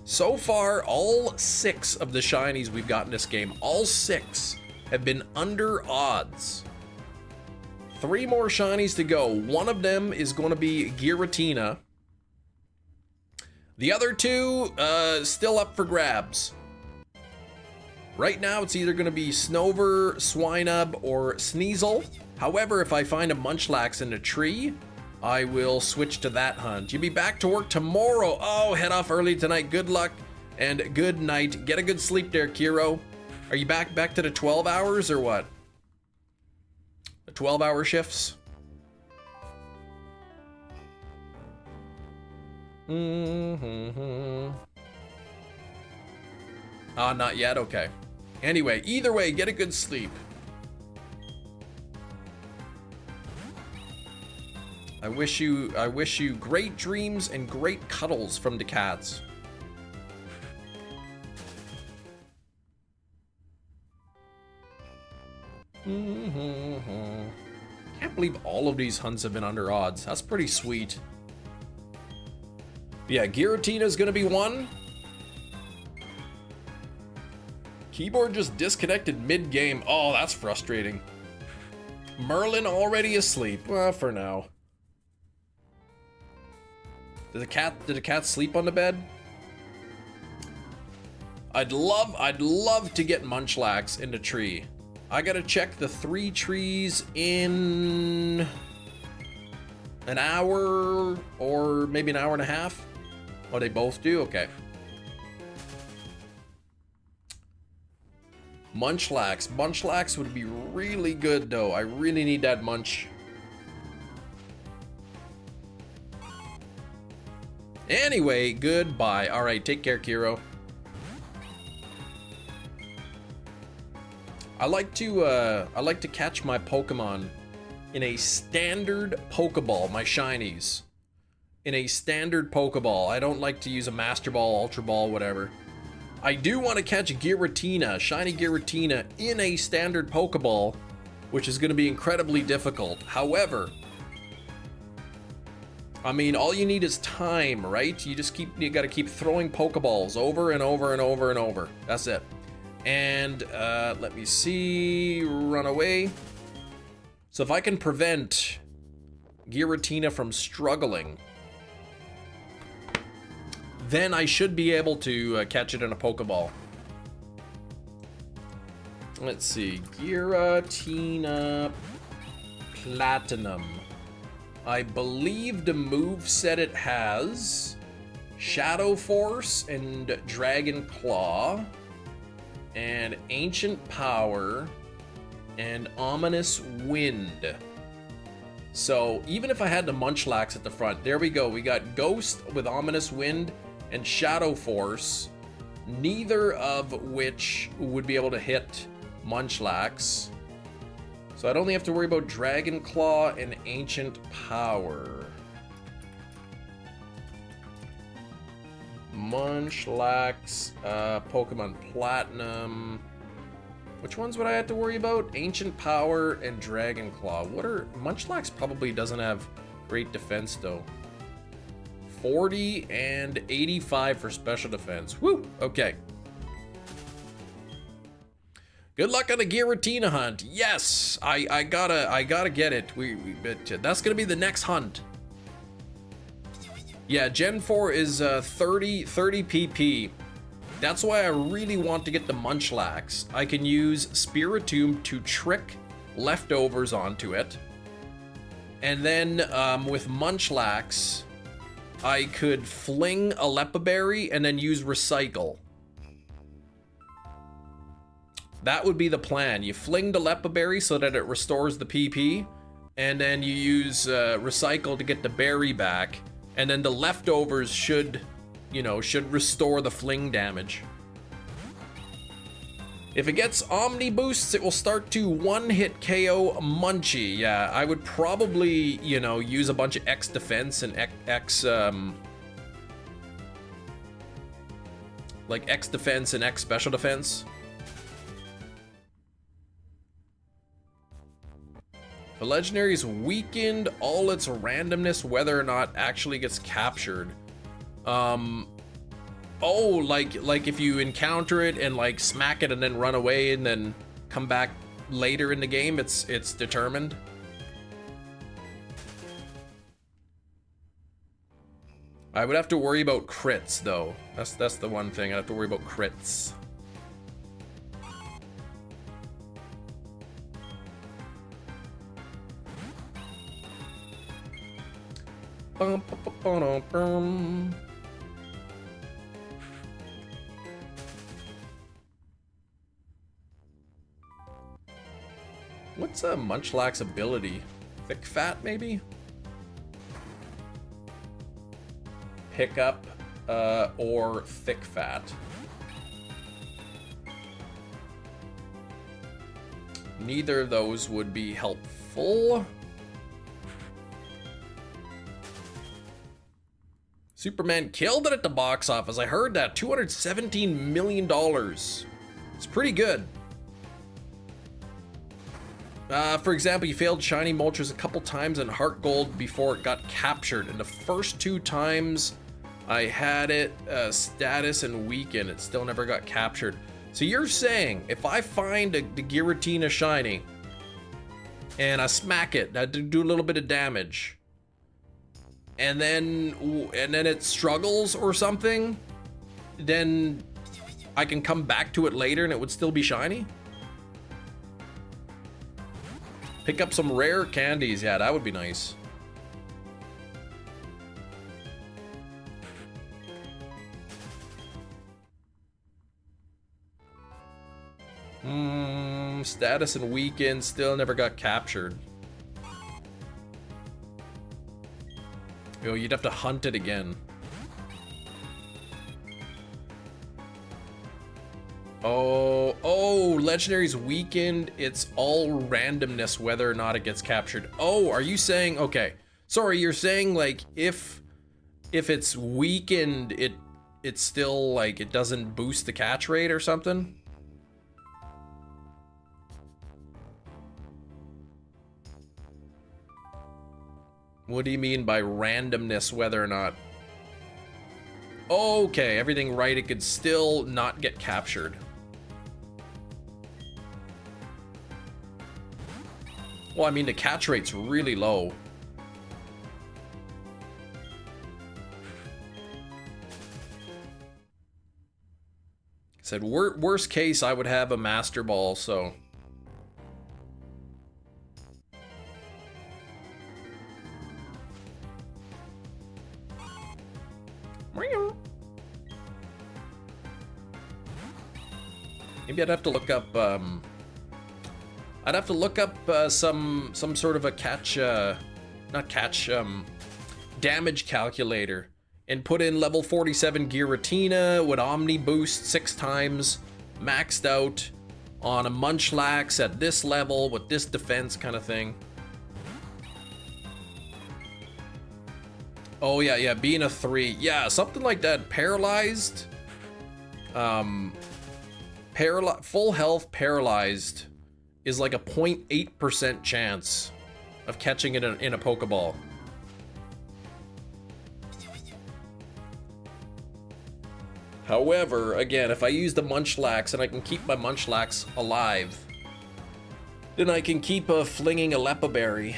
So far, all 6 of the shinies we've got in this game, all 6 have been under odds. 3 more shinies to go. One of them is going to be Giratina. The other 2, still up for grabs. Right now, it's either going to be Snover, Swinub, or Sneasel. However, if I find a Munchlax in a tree, I will switch to that hunt. You'll be back to work tomorrow. Oh, head off early tonight. Good luck and good night. Get a good sleep there, Kiro. Are you back to the 12 hours or what? The 12-hour shifts? Not yet? Okay. Anyway, either way, get a good sleep. I wish you great dreams and great cuddles from the cats. Can't believe all of these hunts have been under odds. That's pretty sweet. Yeah, Giratina's gonna be one. Keyboard just disconnected mid-game. Oh, that's frustrating. Merlin already asleep. Well, for now. Did the cat sleep on the bed? I'd love to get Munchlax in the tree. I gotta check the 3 trees in an hour or maybe an hour and a half. Oh, they both do? Okay. Munchlax. Munchlax would be really good though. I really need that munch. Anyway, goodbye. All right, take care, Kiro. I like to catch my Pokemon in a standard Pokeball, my shinies. In a standard Pokeball. I don't like to use a Master Ball, Ultra Ball, whatever. I do want to catch Giratina, shiny Giratina, in a standard Pokeball, which is going to be incredibly difficult. However, I mean, all you need is time, right? You got to keep throwing Pokeballs over and over and over and over. That's it. And let me see, run away. So if I can prevent Giratina from struggling, then I should be able to catch it in a Pokeball. Let's see, Giratina Platinum. I believe the moveset it has Shadow Force and Dragon Claw and Ancient Power and Ominous Wind. So even if I had the Munchlax at the front, there we go. We got Ghost with Ominous Wind and Shadow Force, neither of which would be able to hit Munchlax. So I'd only have to worry about Dragon Claw and Ancient Power. Munchlax, Pokemon Platinum. Which ones would I have to worry about? Ancient Power and Dragon Claw. Munchlax probably doesn't have great defense though. 40 and 85 for special defense. Woo! Okay. Good luck on the Giratina hunt. Yes, I gotta get it. That's gonna be the next hunt. Yeah, Gen 4 is 30 PP. That's why I really want to get the Munchlax. I can use Spiritomb to trick leftovers onto it. And then with Munchlax, I could fling a Lepaberry and then use Recycle. That would be the plan. You fling the Lepaberry so that it restores the PP, and then you use Recycle to get the berry back, and then the leftovers should restore the fling damage. If it gets Omni Boosts, it will start to one-hit KO Munchie. Yeah, I would probably, use a bunch of X defense and X defense and X special defense. The legendary's weakened all its randomness whether or not actually gets captured. Oh, like if you encounter it and like smack it and then run away and then come back later in the game, it's determined. I would have to worry about crits though. That's the one thing. I have to worry about crits. What's a Munchlax ability? Thick Fat, maybe? Pickup or Thick Fat. Neither of those would be helpful. Superman killed it at the box office. I heard that. $217 million. It's pretty good. For example, you failed Shiny Moltres a couple times in Heart Gold before it got captured. And the first 2 times I had it status and weaken, it still never got captured. So you're saying if I find the Giratina Shiny and I smack it, I do a little bit of damage, and then it struggles or something, then I can come back to it later and it would still be shiny? Pick up some rare candies. Yeah, that would be nice. Status and weekend still never got captured. Yo, you'd have to hunt it again. Oh, Legendary's weakened. It's all randomness whether or not it gets captured. Oh, are you saying, okay. Sorry, you're saying like if it's weakened, it's still like it doesn't boost the catch rate or something? What do you mean by randomness whether or not? Okay, everything right, it could still not get captured. Well, I mean, the catch rate's really low. Said worst case, I would have a Master Ball, so. Maybe I'd have to look up, some sort of a damage calculator and put in level 47 Giratina with Omni boost 6 times, maxed out on a Munchlax at this level with this defense kind of thing. Oh yeah, being a 3. Yeah, something like that. Paralyzed. Full health paralyzed is like a 0.8% chance of catching it in a Pokeball. However, again, if I use the Munchlax and I can keep my Munchlax alive, then I can keep flinging a Leppa Berry.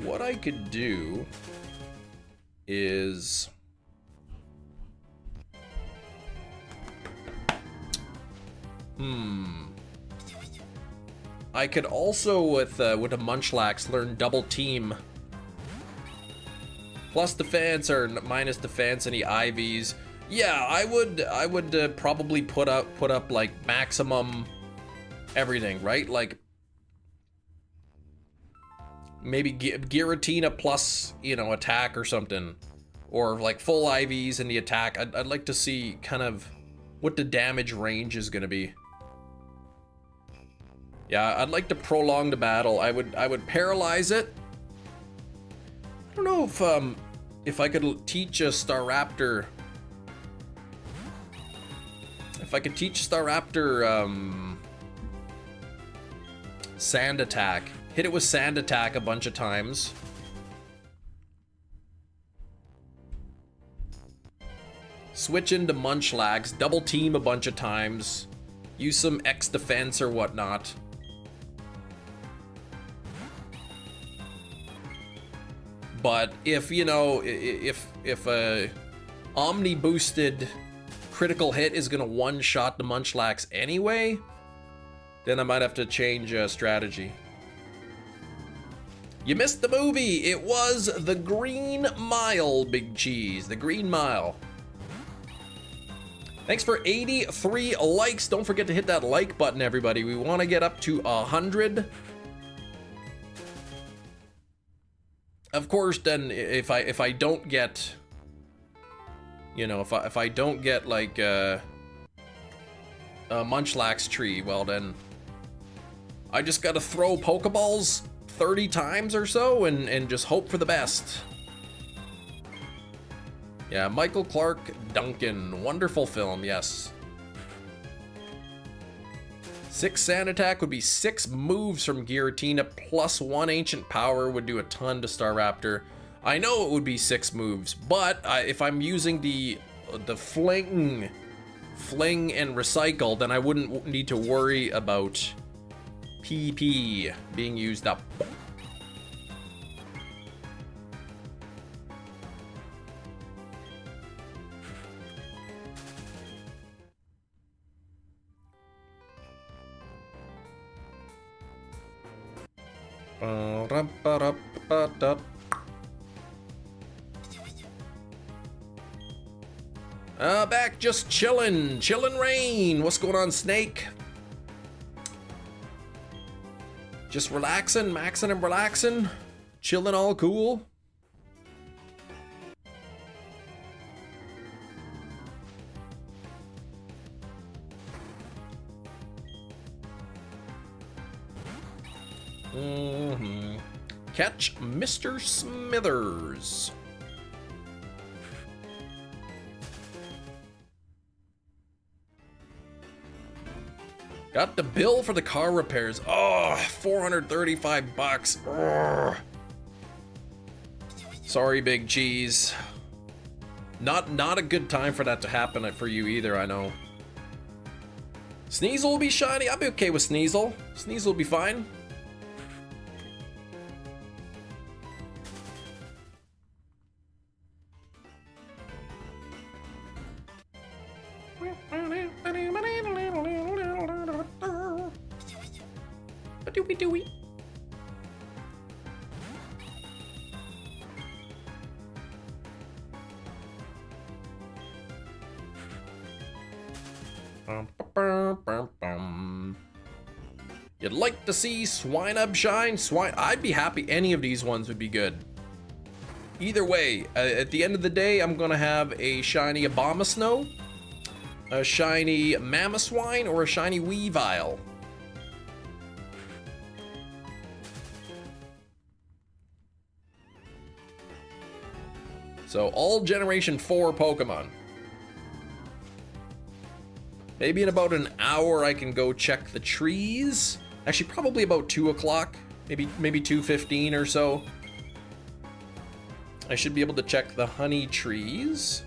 What I could do is I could also with a Munchlax learn double team. Plus defense or minus defense, any IVs. Yeah, I would probably put up like maximum everything, right? Like maybe Giratina plus, you know, attack or something, or like full IVs in the attack. I'd like to see kind of what the damage range is gonna be. Yeah, I'd like to prolong the battle. I would paralyze it. I don't know if I could teach a Staraptor. If I could teach Staraptor Sand Attack. Hit it with Sand Attack a bunch of times. Switch into Munchlax, double team a bunch of times. Use some X defense or whatnot. But if, you know, if a Omni boosted critical hit is gonna one-shot the Munchlax anyway, then I might have to change strategy. You missed the movie. It was The Green Mile, Big Cheese. The Green Mile. Thanks for 83 likes. Don't forget to hit that like button, everybody. We want to get up to 100. Of course, then if I don't get, you know, if I don't get like a Munchlax tree, well then I just gotta throw Pokeballs 30 times or so and just hope for the best. Yeah, Michael Clark Duncan, wonderful film, yes. 6 Sand Attack would be 6 moves from Giratina, plus 1 Ancient Power would do a ton to Staraptor. I know it would be 6 moves, but if I'm using the fling and recycle, then I wouldn't need to worry about PP being used up. Back just chillin' rain. What's going on, Snake? Just relaxing, maxing and relaxing, chilling all cool. Catch Mr. Smithers. Got the bill for the car repairs. Oh, 435 bucks. Urgh. Sorry, Big Cheese. Not a good time for that to happen for you either, I know. Sneasel will be shiny. I'll be okay with Sneasel. Sneasel will be fine. Dooey. You'd like to see Swinub shine? I'd be happy. Any of these ones would be good. Either way, at the end of the day, I'm gonna have a shiny Abomasnow, a shiny Mamoswine, or a shiny Weavile. So all Generation 4 Pokemon. Maybe in about an hour I can go check the trees. Actually, probably about 2 o'clock, maybe 2:15 or so. I should be able to check the honey trees.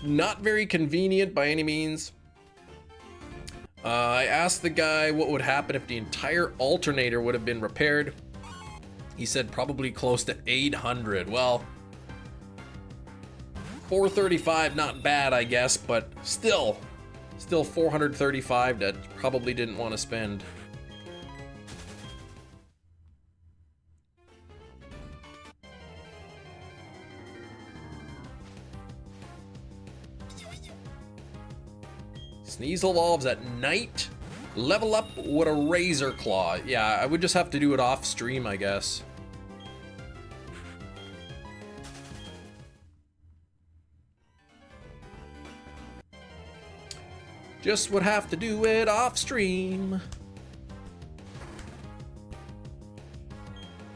Not very convenient by any means. I asked the guy what would happen if the entire alternator would have been repaired. He said probably close to 800. Well, 435, not bad, I guess, but still 435 that probably didn't want to spend. Sneasel evolves at night. Level up with a Razor Claw. Yeah, I would just have to do it off stream, I guess. Just would have to do it off stream.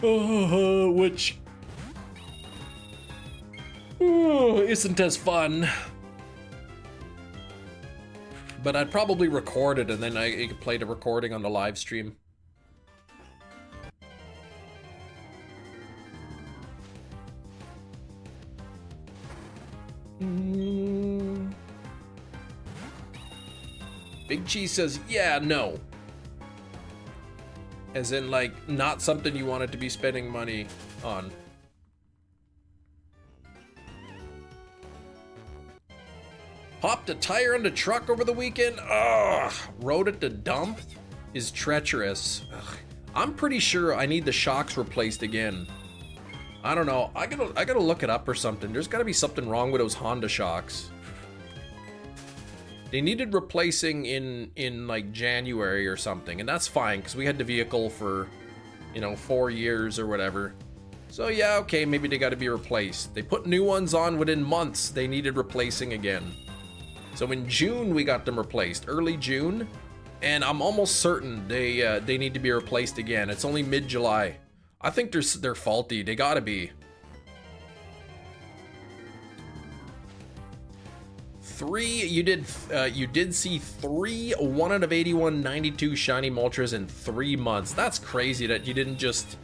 Which isn't as fun. But I'd probably record it and then I could play the recording on the live stream. Big Cheese says, yeah, no. As in, like, not something you wanted to be spending money on. Popped a tire on the truck over the weekend. Ugh. Rode it to dump is treacherous. Ugh. I'm pretty sure I need the shocks replaced again. I don't know. I gotta look it up or something. There's gotta be something wrong with those Honda shocks. They needed replacing in like January or something, and that's fine because we had the vehicle for, you know, 4 years or whatever. So yeah, okay, maybe they got to be replaced. They put new ones on within months. They needed replacing again. So in June we got them replaced, early June, and I'm almost certain they need to be replaced again. It's only mid-July. I think they're faulty. They gotta be. You did see 3 1 out of 81 92 shiny Moltres in 3 months. That's crazy that you didn't just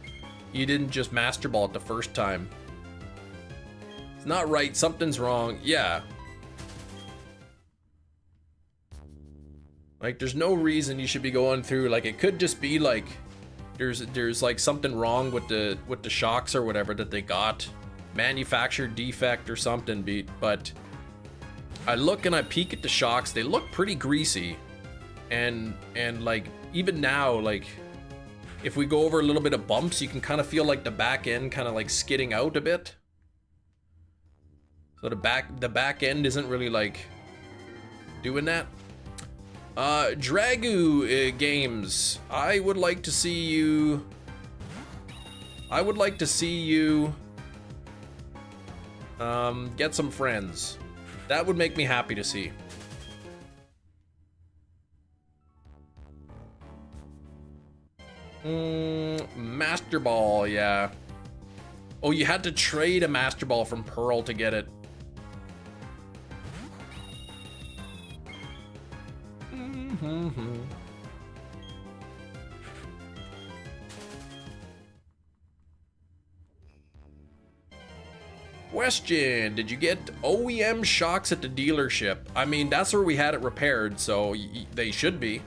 You didn't just Master Ball it the first time. It's not right. Something's wrong. Yeah. Like, there's no reason you should be going through. Like, it could just be like there's like something wrong with the shocks or whatever that they got, manufacturer defect or something. But I look and I peek at the shocks. They look pretty greasy, and like even now, like if we go over a little bit of bumps, you can kind of feel like the back end kind of like skidding out a bit. So the back end isn't really like doing that. Dragu Games, I would like to see you get some friends. That would make me happy to see. Master Ball, yeah. Oh, you had to trade a Master Ball from Pearl to get it. Question, did you get OEM shocks at the dealership? I mean, that's where we had it repaired, so they should be.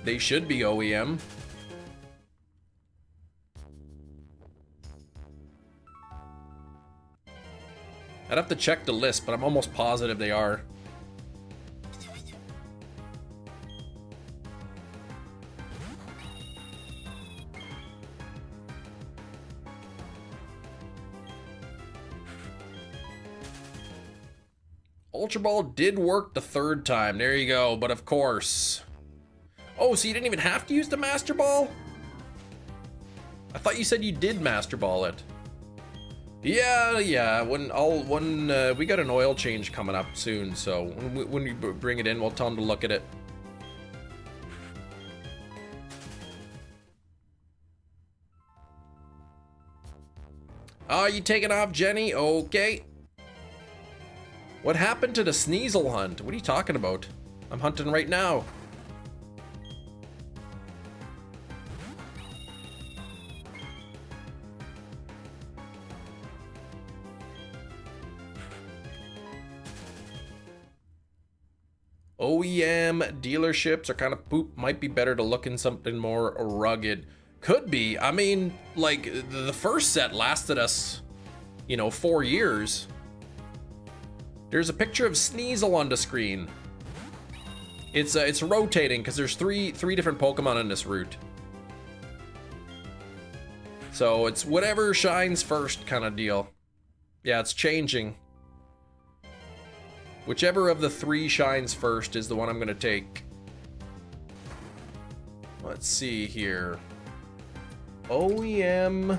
They should be OEM. I'd have to check the list, but I'm almost positive they are. Ultra Ball did work the third time. There you go. But of course. Oh, so you didn't even have to use the Master Ball? I thought you said you did Master Ball it. Yeah. When we got an oil change coming up soon, so when we bring it in, we'll tell them to look at it. Oh, you taking off, Jenny? Okay. What happened to the Sneasel hunt? What are you talking about? I'm hunting right now. OEM dealerships are kind of poop. Might be better to look in something more rugged. Could be. I mean, like, the first set lasted us, 4 years. There's a picture of Sneasel on the screen. It's rotating because there's three different Pokemon in this route. So it's whatever shines first kind of deal. Yeah, it's changing. Whichever of the 3 shines first is the one I'm gonna take. Let's see here. OEM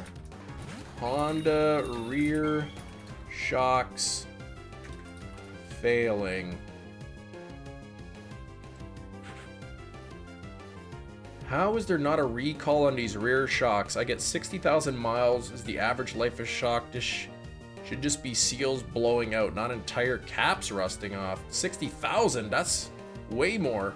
Honda rear shocks failing. How is there not a recall on these rear shocks? I get 60,000 miles is the average life of shock. This should just be seals blowing out, not entire caps rusting off. 60,000, that's way more.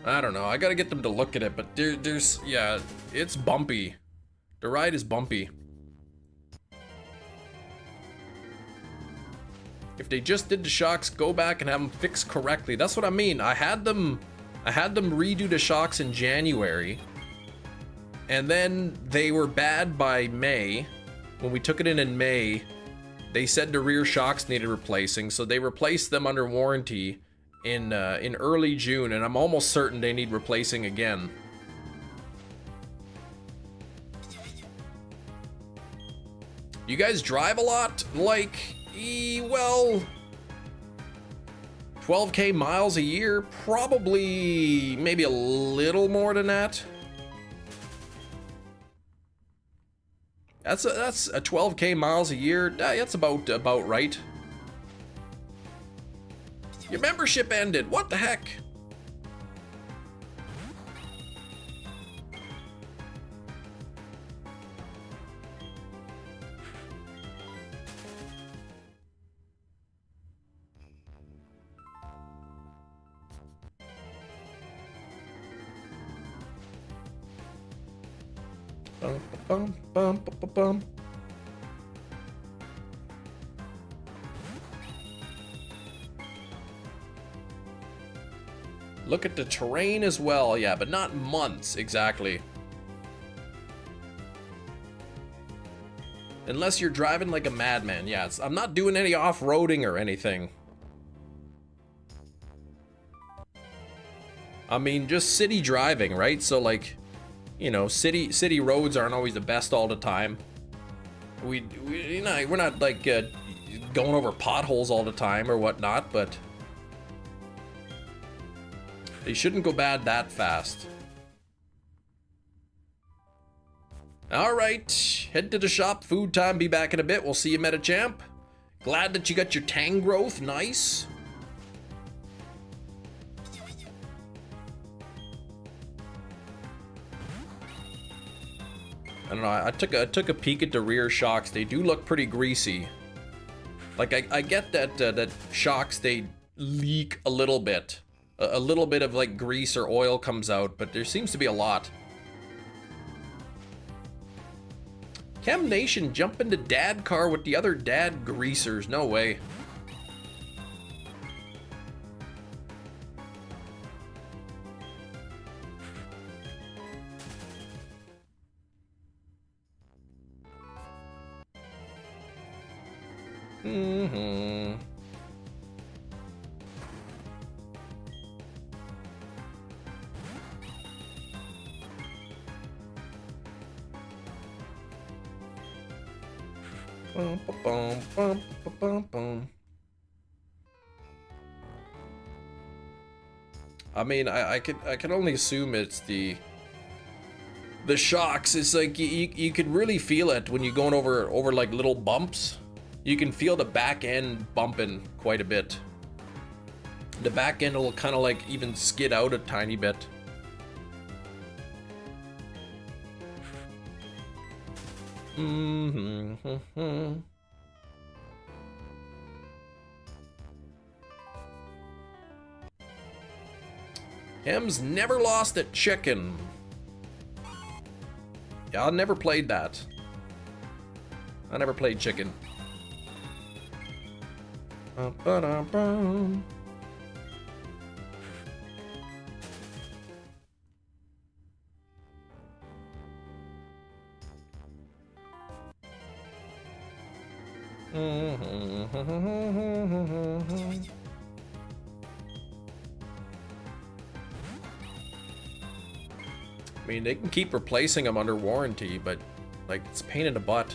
I don't know. I gotta get them to look at it, but there's yeah, it's bumpy. The ride is bumpy. If they just did the shocks, go back and have them fixed correctly. That's what I mean. I had them redo the shocks in January, and then they were bad by May. When we took it in May, they said the rear shocks needed replacing, so they replaced them under warranty in early June, and I'm almost certain they need replacing again. You guys drive a lot? Like, well, 12K miles a year? Probably, maybe a little more than that. That's a 12K miles a year. That's about right. Your membership ended. What the heck? Bum, bum, bum, bum, bum, bum. Look at the terrain as well, yeah, but not months exactly. Unless you're driving like a madman, yeah. I'm not doing any off-roading or anything. I mean, just city driving, right? So like, you know, city roads aren't always the best all the time. We're not like going over potholes all the time or whatnot, but they shouldn't go bad that fast. All right, head to the shop. Food time. Be back in a bit. We'll see you, Metachamp. Glad that you got your Tang growth. Nice. I don't know. I took a peek at the rear shocks. They do look pretty greasy. Like I get that that shocks, they leak a little bit. A little bit of like grease or oil comes out, but there seems to be a lot. Chem Nation jump into dad car with the other dad greasers. No way. Bum, bum, bum, bum, bum, bum. I mean, I can only assume it's the shocks. It's like you can really feel it when you're going over like little bumps. You can feel the back end bumping quite a bit. The back end will kind of like even skid out a tiny bit. Hem's never lost at chicken. Yeah, I never played that. I never played chicken. Ba-da-bum. I mean, they can keep replacing them under warranty, but like it's a pain in the butt.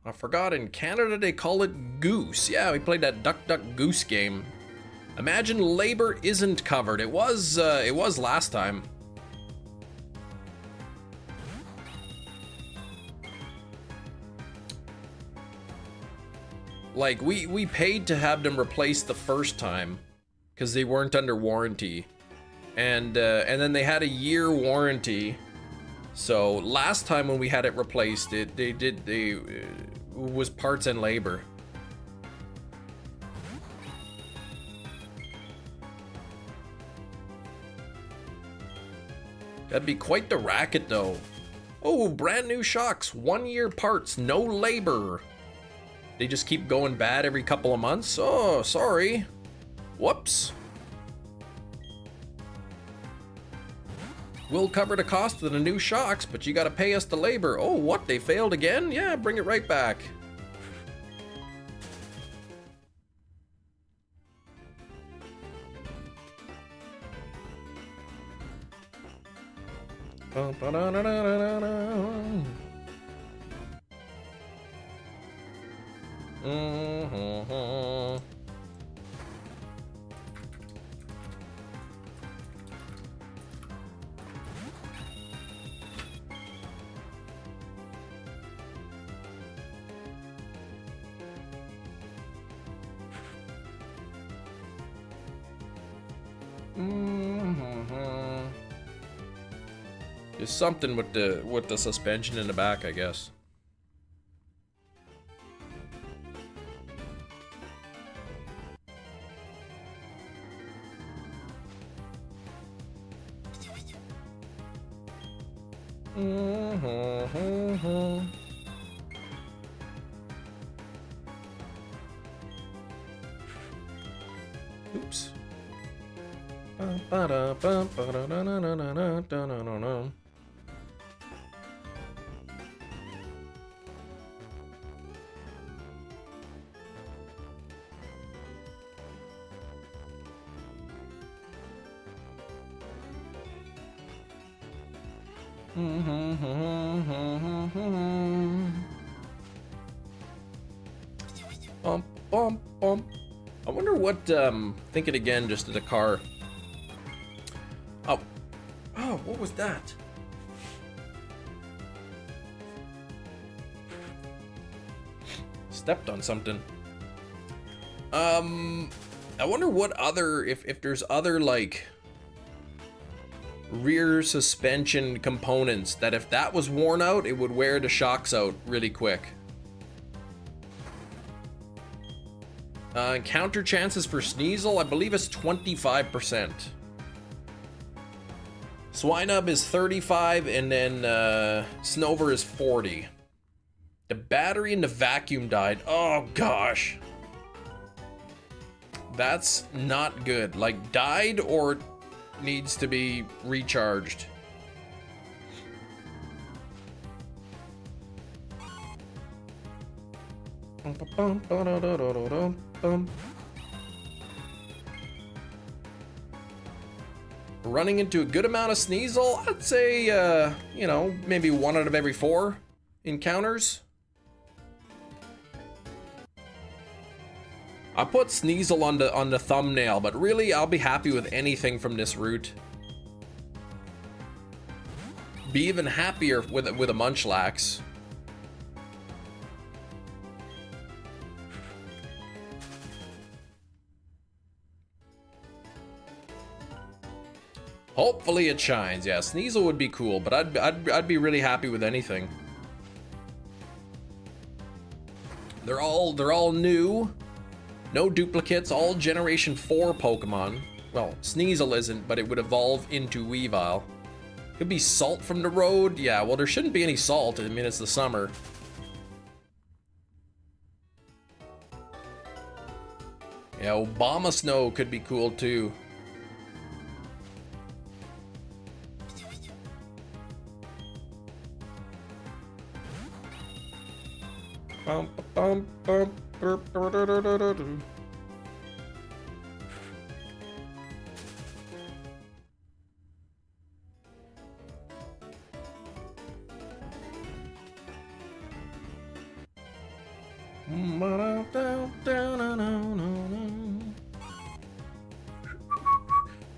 I forgot, in Canada they call it goose. Yeah, we played that Duck Duck Goose game. Imagine labor isn't covered. It was last time. Like we paid to have them replaced the first time because they weren't under warranty, and then they had a year warranty. So last time when we had it replaced, it was parts and labor. That'd be quite the racket though. Oh, brand new shocks, 1 year parts, no labor. They just keep going bad every couple of months. Oh, sorry. Whoops. We'll cover the cost of the new shocks, but you gotta pay us the labor. Oh, what? They failed again? Yeah, bring it right back. There's something with the suspension in the back, I guess. Oops. Bump, bump, bump. I wonder what, thinking again just to the car. Oh, what was that? Stepped on something. I wonder what other, if there's other, like, rear suspension components that if that was worn out, it would wear the shocks out really quick. Encounter chances for Sneasel, I believe it's 25%. Swinub is 35, and then Snover is 40. The battery in the vacuum died. Oh gosh. That's not good. Like, died or needs to be recharged. Running into a good amount of Sneasel, I'd say, you know, maybe 1 out of every 4 encounters. I put Sneasel on the thumbnail, but really I'll be happy with anything from this route. Be even happier with a Munchlax. Hopefully it shines. Yeah, Sneasel would be cool, but I'd be really happy with anything. They're all new. No duplicates, all Generation 4 Pokemon. Well, Sneasel isn't, but it would evolve into Weavile. Could be salt from the road. Yeah, well, there shouldn't be any salt. I mean, it's the summer. Yeah, Obama Snow could be cool, too. Bum, bum, bum, burp, dur, dur, dur, dur, dur, dur.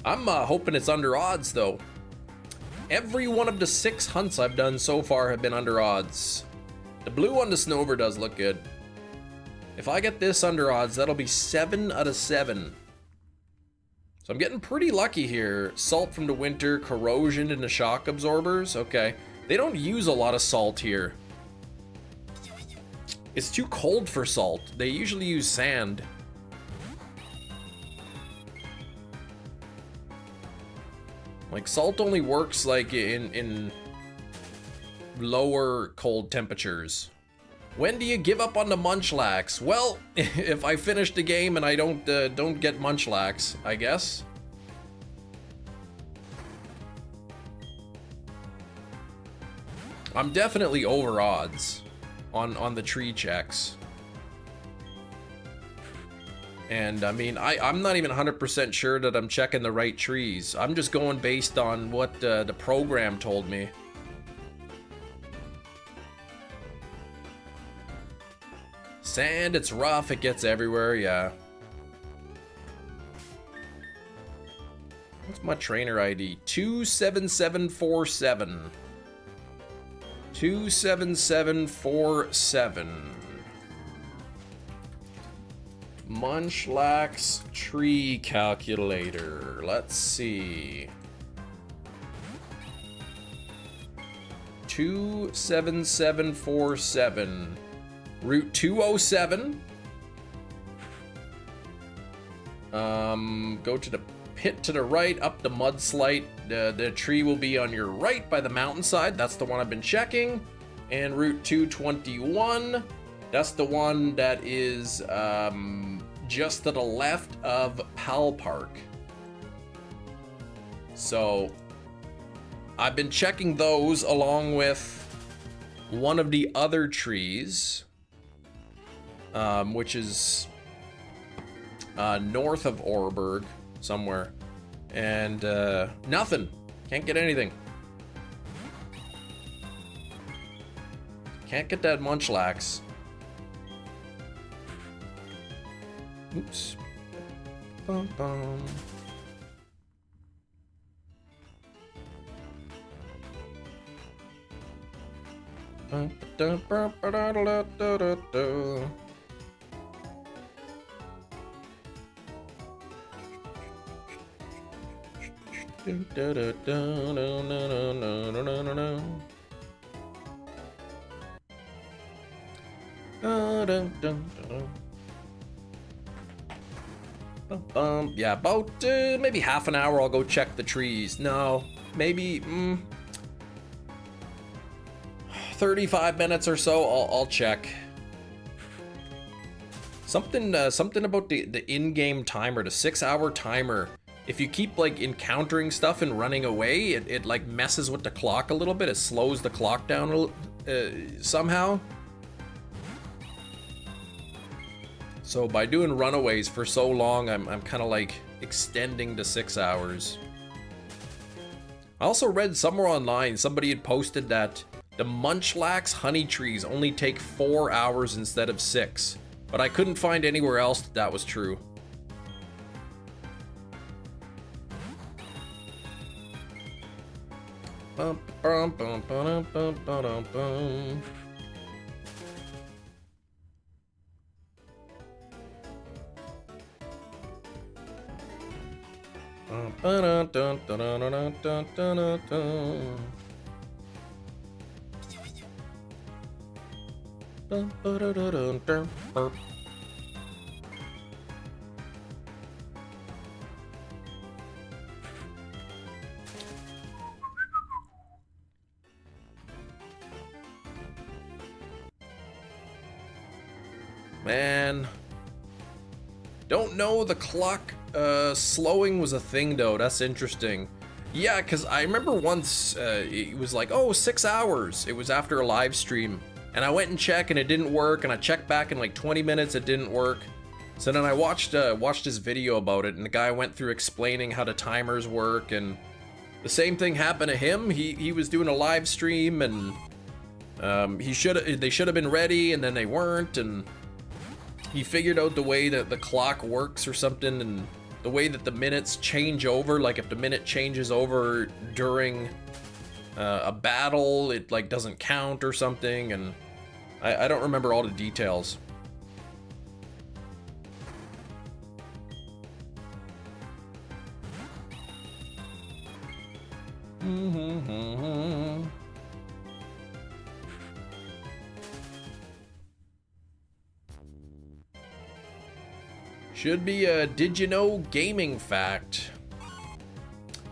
I'm hoping it's under odds, though. Every one of the 6 hunts I've done so far have been under odds. The blue on the Snover does look good. If I get this under odds, that'll be 7 out of 7. So I'm getting pretty lucky here. Salt from the winter, corrosion in the shock absorbers. Okay. They don't use a lot of salt here. It's too cold for salt. They usually use sand. Like, salt only works like in lower cold temperatures. When do you give up on the Munchlax? Well, if I finish the game and I don't get Munchlax, I guess. I'm definitely over odds on the tree checks. And I mean, I'm not even 100% sure that I'm checking the right trees. I'm just going based on what the program told me. Sand, it's rough, it gets everywhere, yeah. What's my trainer ID? 27747. 27747. Munchlax tree calculator. Let's see. 27747. Route 207. Go to the pit to the right, up the mudslide. The tree will be on your right by the mountainside. That's the one I've been checking. And Route 221. That's the one that is just to the left of Pal Park. So I've been checking those along with one of the other trees, which is north of Oreburg somewhere, and nothing. Can't get anything. Can't get that Munchlax. Oops. Bum, bum. Yeah, about maybe half an hour I'll go check the trees. No, maybe 35 minutes or so I'll check. Something about the in-game timer, the 6-hour timer. If you keep like encountering stuff and running away, it like messes with the clock a little bit. It slows the clock down somehow. So by doing runaways for so long, I'm kind of like extending to 6 hours. I also read somewhere online, somebody had posted that the Munchlax honey trees only take 4 hours instead of 6, but I couldn't find anywhere else that was true. Bum, bum, bum, bum, bum, bum, bum. Man, don't know the clock slowing was a thing though. That's interesting. Yeah, because I remember once it was like, oh, 6 hours. It was after a live stream. And I went and checked and it didn't work. And I checked back in like 20 minutes, it didn't work. So then I watched his video about it, and the guy went through explaining how the timers work, and the same thing happened to him. He was doing a live stream, and they should have been ready, and then they weren't, and he figured out the way that the clock works or something, and the way that the minutes change over. Like if the minute changes over during a battle, it like doesn't count or something, and I don't remember all the details. Should be a did you know gaming fact.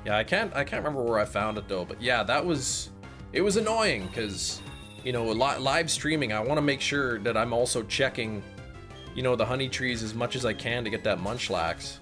Yeah, I can't remember where I found it though, but yeah, it was annoying because, you know, live streaming, I want to make sure that I'm also checking, you know, the honey trees as much as I can to get that Munchlax.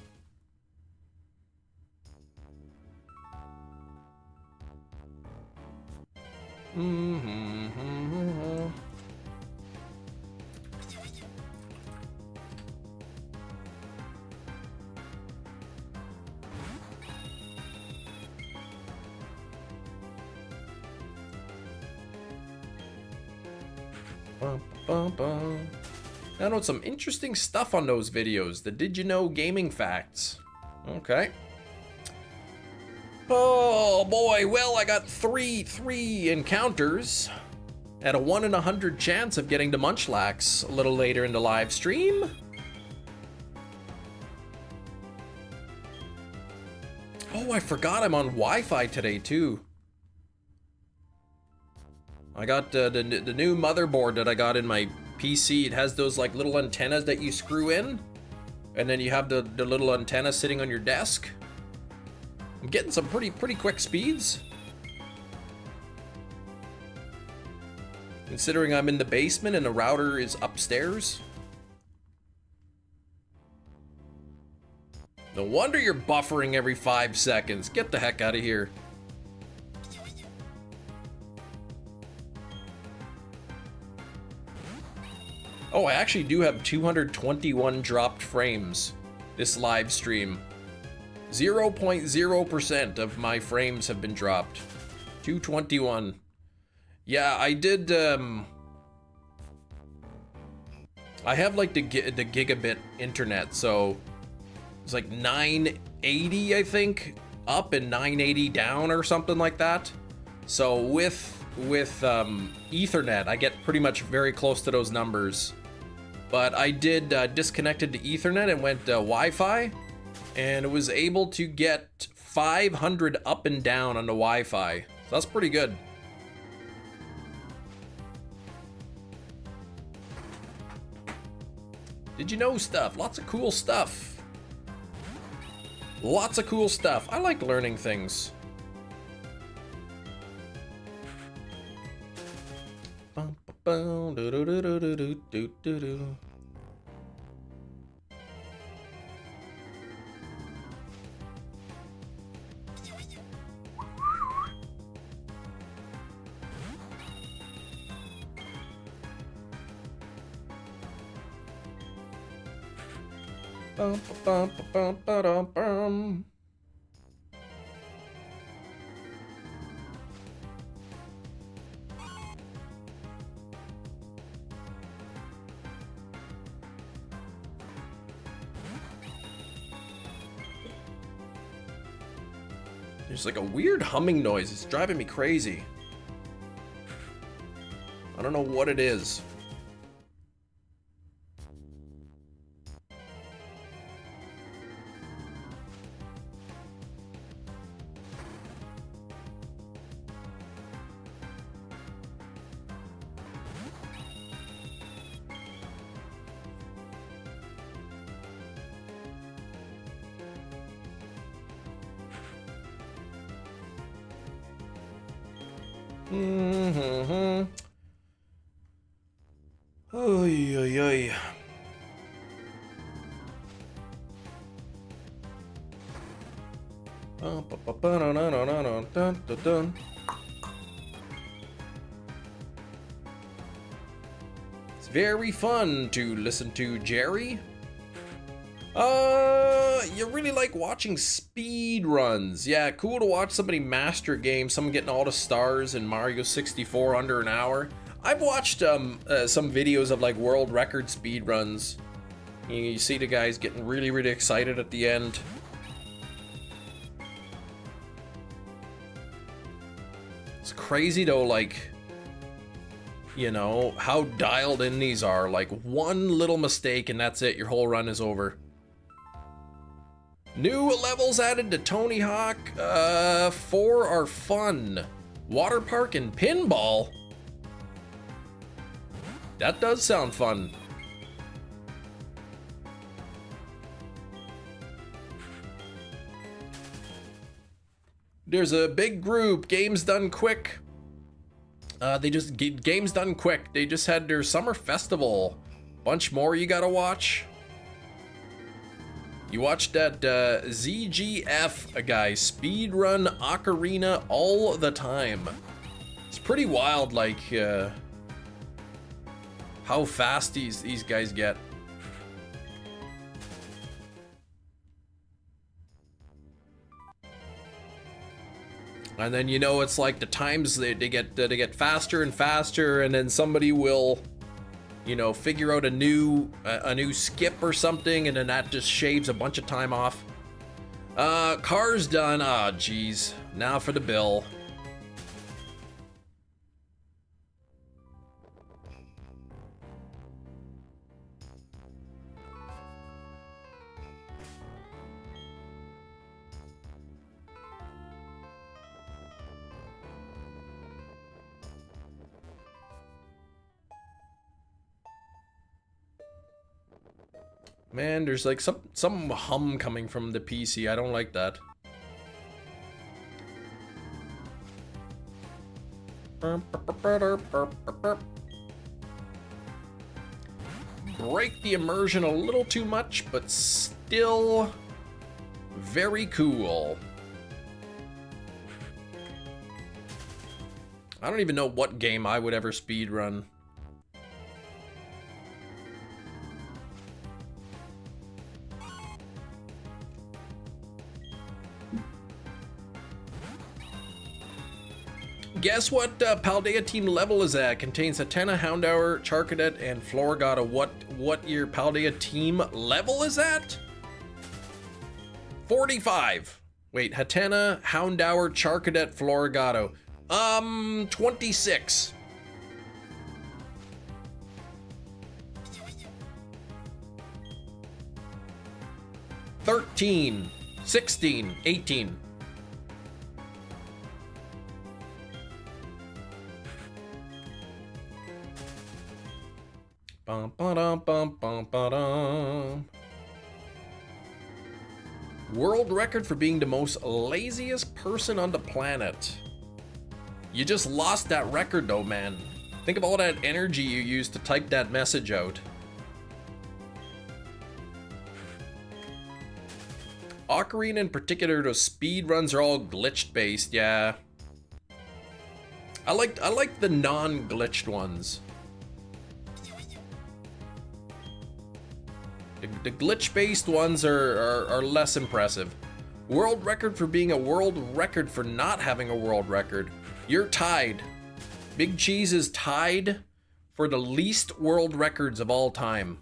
I know some interesting stuff on those videos. The did you know gaming facts. Okay. Oh boy, well, I got three encounters at a 1 in 100 chance of getting the Munchlax a little later in the live stream. Oh, I forgot I'm on Wi-Fi today too. I got the new motherboard that I got in my PC. It has those like little antennas that you screw in, and then you have the little antenna sitting on your desk. I'm getting some pretty quick speeds. Considering I'm in the basement and the router is upstairs. No wonder you're buffering every 5 seconds. Get the heck out of here. Oh, I actually do have 221 dropped frames this live stream. 0.0% of my frames have been dropped. 221. Yeah, I did, I have like the gigabit internet, so it's like 980, I think, up and 980 down or something like that. So with Ethernet, I get pretty much very close to those numbers. But I did disconnected to Ethernet and went Wi-Fi, and was able to get 500 up and down on the Wi-Fi. So that's pretty good. Did you know stuff? Lots of cool stuff. Lots of cool stuff. I like learning things. There's like a weird humming noise. It's driving me crazy. I don't know what it is. Oy, oy, oy. It's very fun to listen to Jerry. You really like watching speed runs. Yeah, cool to watch somebody master a game, someone getting all the stars in Mario 64 under an hour. I've watched some videos of like world record speed runs. You see the guys getting really excited at the end. It's crazy though, like, you know, how dialed in these are. Like one little mistake and that's it, your whole run is over. New levels added to Tony Hawk. 4 are fun. Water park and pinball. That does sound fun. There's a big group, Games Done Quick. Games Done Quick. They just had their summer festival. Bunch more you gotta watch. You watched that ZGF guy speedrun Ocarina all the time. It's pretty wild, like how fast these guys get. And then, you know, it's like the times they get faster and faster, and then somebody will, you know, figure out a new skip or something, and then that just shaves a bunch of time off. Car's done. Ah, geez. Now for the bill. Man, there's like some hum coming from the PC. I don't like that. Break the immersion a little too much, but still very cool. I don't even know what game I would ever speedrun. Guess what Paldea team level is at? Contains Hatena, Houndour, Charcadet, and Floragato. What your Paldea team level is at? 45. Wait, Hatena, Houndour, Charcadet, Floragato. 26. $13, $16, $18. Bum, ba-dum, bum, bum, ba-dum. World record for being the most laziest person on the planet. You just lost that record though, man. Think of all that energy you used to type that message out. Ocarina in particular, those speed runs are all glitched based, yeah. I like the non-glitched ones. The glitch-based ones are less impressive. World record for being a world record for not having a world record. You're tied. Big Cheese is tied for the least world records of all time.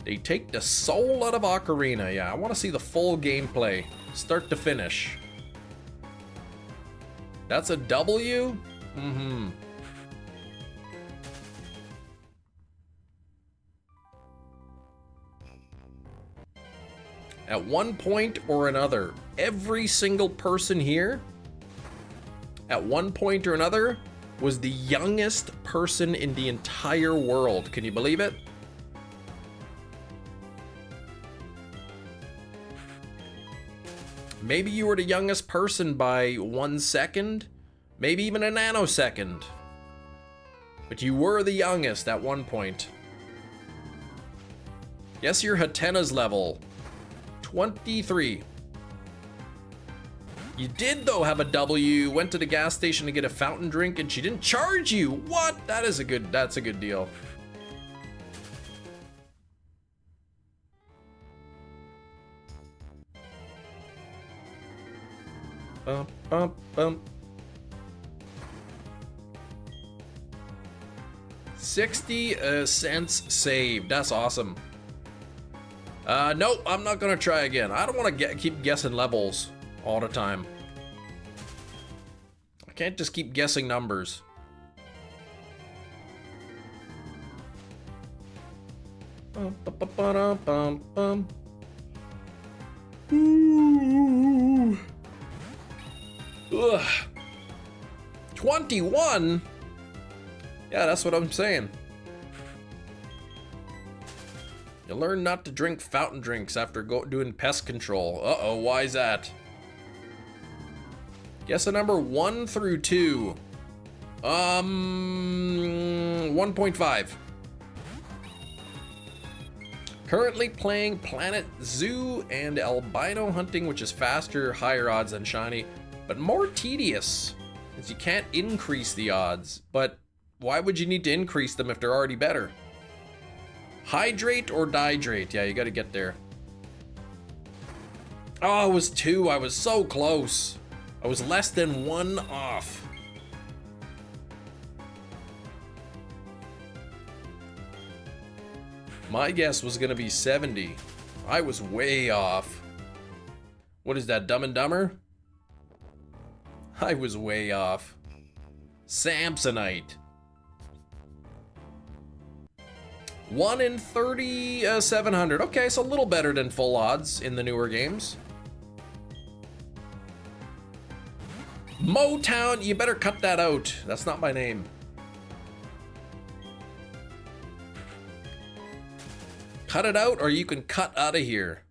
They take the soul out of Ocarina. Yeah, I want to see the full gameplay, start to finish. That's a W? Mm-hmm. At one point or another, every single person here, at one point or another, was the youngest person in the entire world. Can you believe it? Maybe you were the youngest person by 1 second, maybe even a nanosecond. But you were the youngest at one point. Yes, you're Hatena's level. 23. You did though have a W, went to the gas station to get a fountain drink and she didn't charge you. What? That's a good deal. Bum, bum, bum. 60 cents saved. That's awesome. Nope, I'm not gonna try again. I don't want to keep guessing levels all the time. I can't just keep guessing numbers. Bum, bum, bum, bum, bum. Ooh. Ugh. 21? Yeah, that's what I'm saying. You learn not to drink fountain drinks after doing pest control. Uh-oh, why is that? Guess a number 1 through 2. 1.5. Currently playing Planet Zoo and albino hunting, which is faster, higher odds than shiny, but more tedious, as you can't increase the odds. But why would you need to increase them if they're already better? Hydrate or dihydrate? Yeah, you gotta get there. Oh, it was 2. I was so close. I was less than 1 off. My guess was gonna be 70. I was way off. What is that, Dumb and Dumber? I was way off. Samsonite. 1 in 3,700. Okay, so a little better than full odds in the newer games. Motown, you better cut that out. That's not my name. Cut it out or you can cut out of here.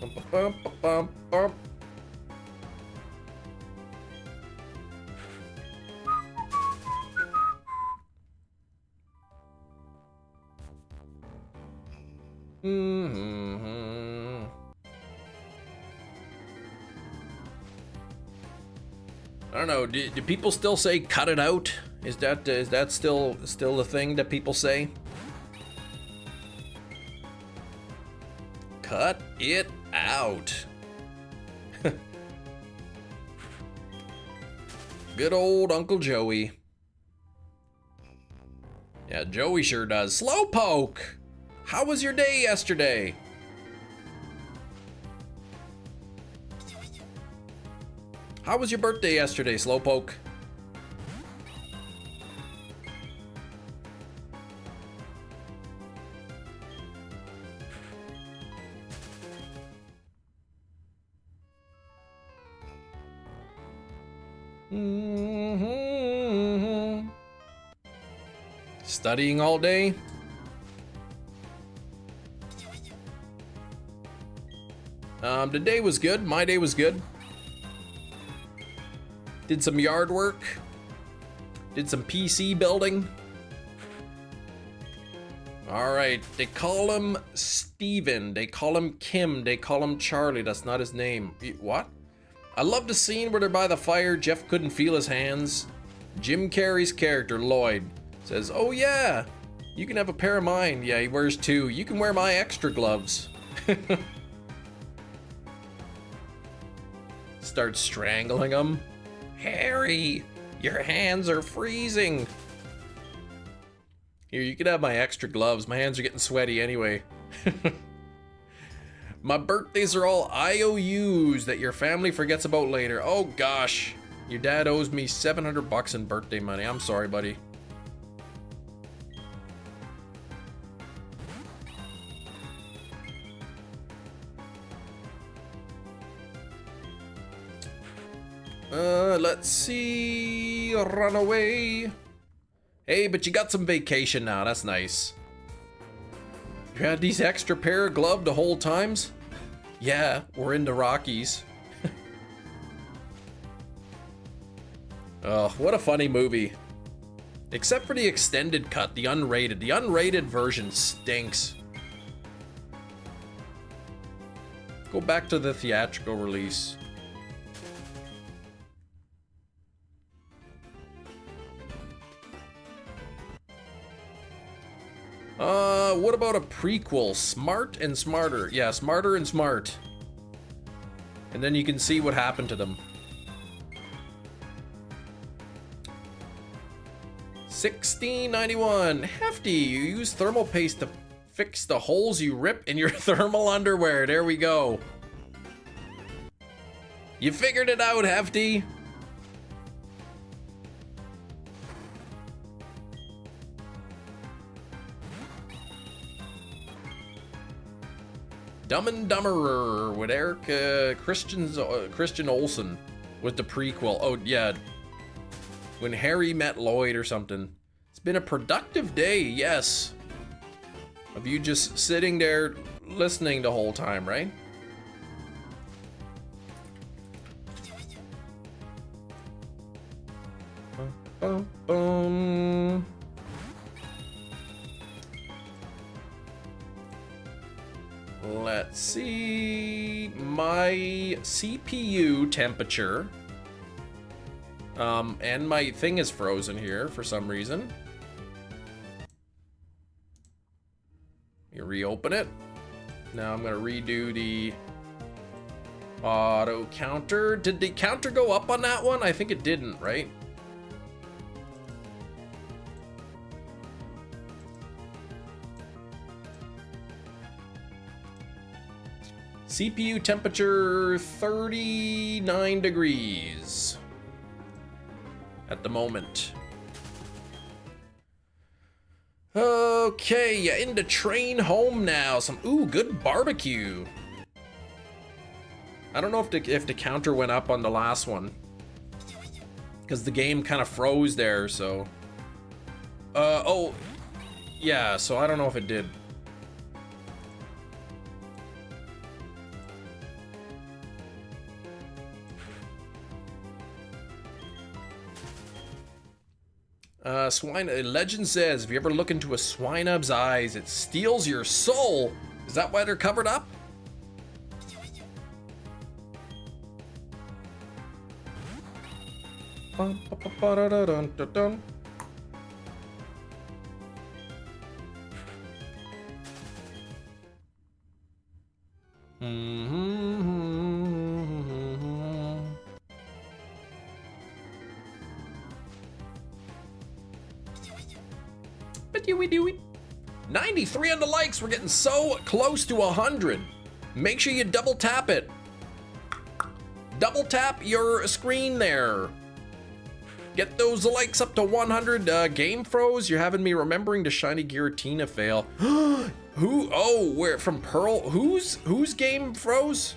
Bum, bum, bum, bum. I don't know. Do people still say "cut it out"? Is that still the thing that people say? Cut it out. Good old Uncle Joey. Yeah, Joey sure does. Slowpoke! How was your day yesterday? How was your birthday yesterday, Slowpoke? Studying all day? The day was good. My day was good. Did some yard work. Did some PC building. All right. They call him Steven. They call him Kim. They call him Charlie. That's not his name. What? I love the scene where they're by the fire. Jeff couldn't feel his hands. Jim Carrey's character, Lloyd, says, "Oh yeah, you can have a pair of mine." Yeah, he wears two. You can wear my extra gloves. Start strangling him. Harry, your hands are freezing. Here, you can have my extra gloves. My hands are getting sweaty anyway. My birthdays are all IOUs that your family forgets about later. Oh gosh, your dad owes me $700 in birthday money. I'm sorry, buddy. Let's see. Run away. Hey, but you got some vacation now. That's nice. You had these extra pair of gloves the whole times? Yeah, we're in the Rockies. Oh, what a funny movie. Except for the extended cut, the unrated. The unrated version stinks. Go back to the theatrical release. What about a prequel? Smart and Smarter. Yeah, Smarter and Smart. And then you can see what happened to them. 1691. Hefty. You use thermal paste to fix the holes you rip in your thermal underwear. There we go. You figured it out, Hefty. Dumb and Dumberer with Eric Christian Olsen with the prequel. Oh yeah, when Harry met Lloyd or something. It's been a productive day, yes. Of you just sitting there listening the whole time, right? Bum, bum. Let's see my CPU temperature. And my thing is frozen here for some reason. You reopen it. Now I'm gonna redo the auto counter. Did the counter go up on that one? I think it didn't, right? CPU temperature 39 degrees at the moment. Okay, into train home now. Some, ooh, good barbecue. I don't know if the counter went up on the last one, because the game kind of froze there, so. Oh, yeah, so I don't know if it did. Legend says, if you ever look into a Swinub's eyes, it steals your soul. Is that why they're covered up? We do it. 93 on the likes. We're getting so close to 100. Make sure you double tap it. Double tap your screen there. Get those likes up to 100. Game froze. You're having me remembering the shiny Giratina fail. Who? Oh, where from Pearl? Whose game froze?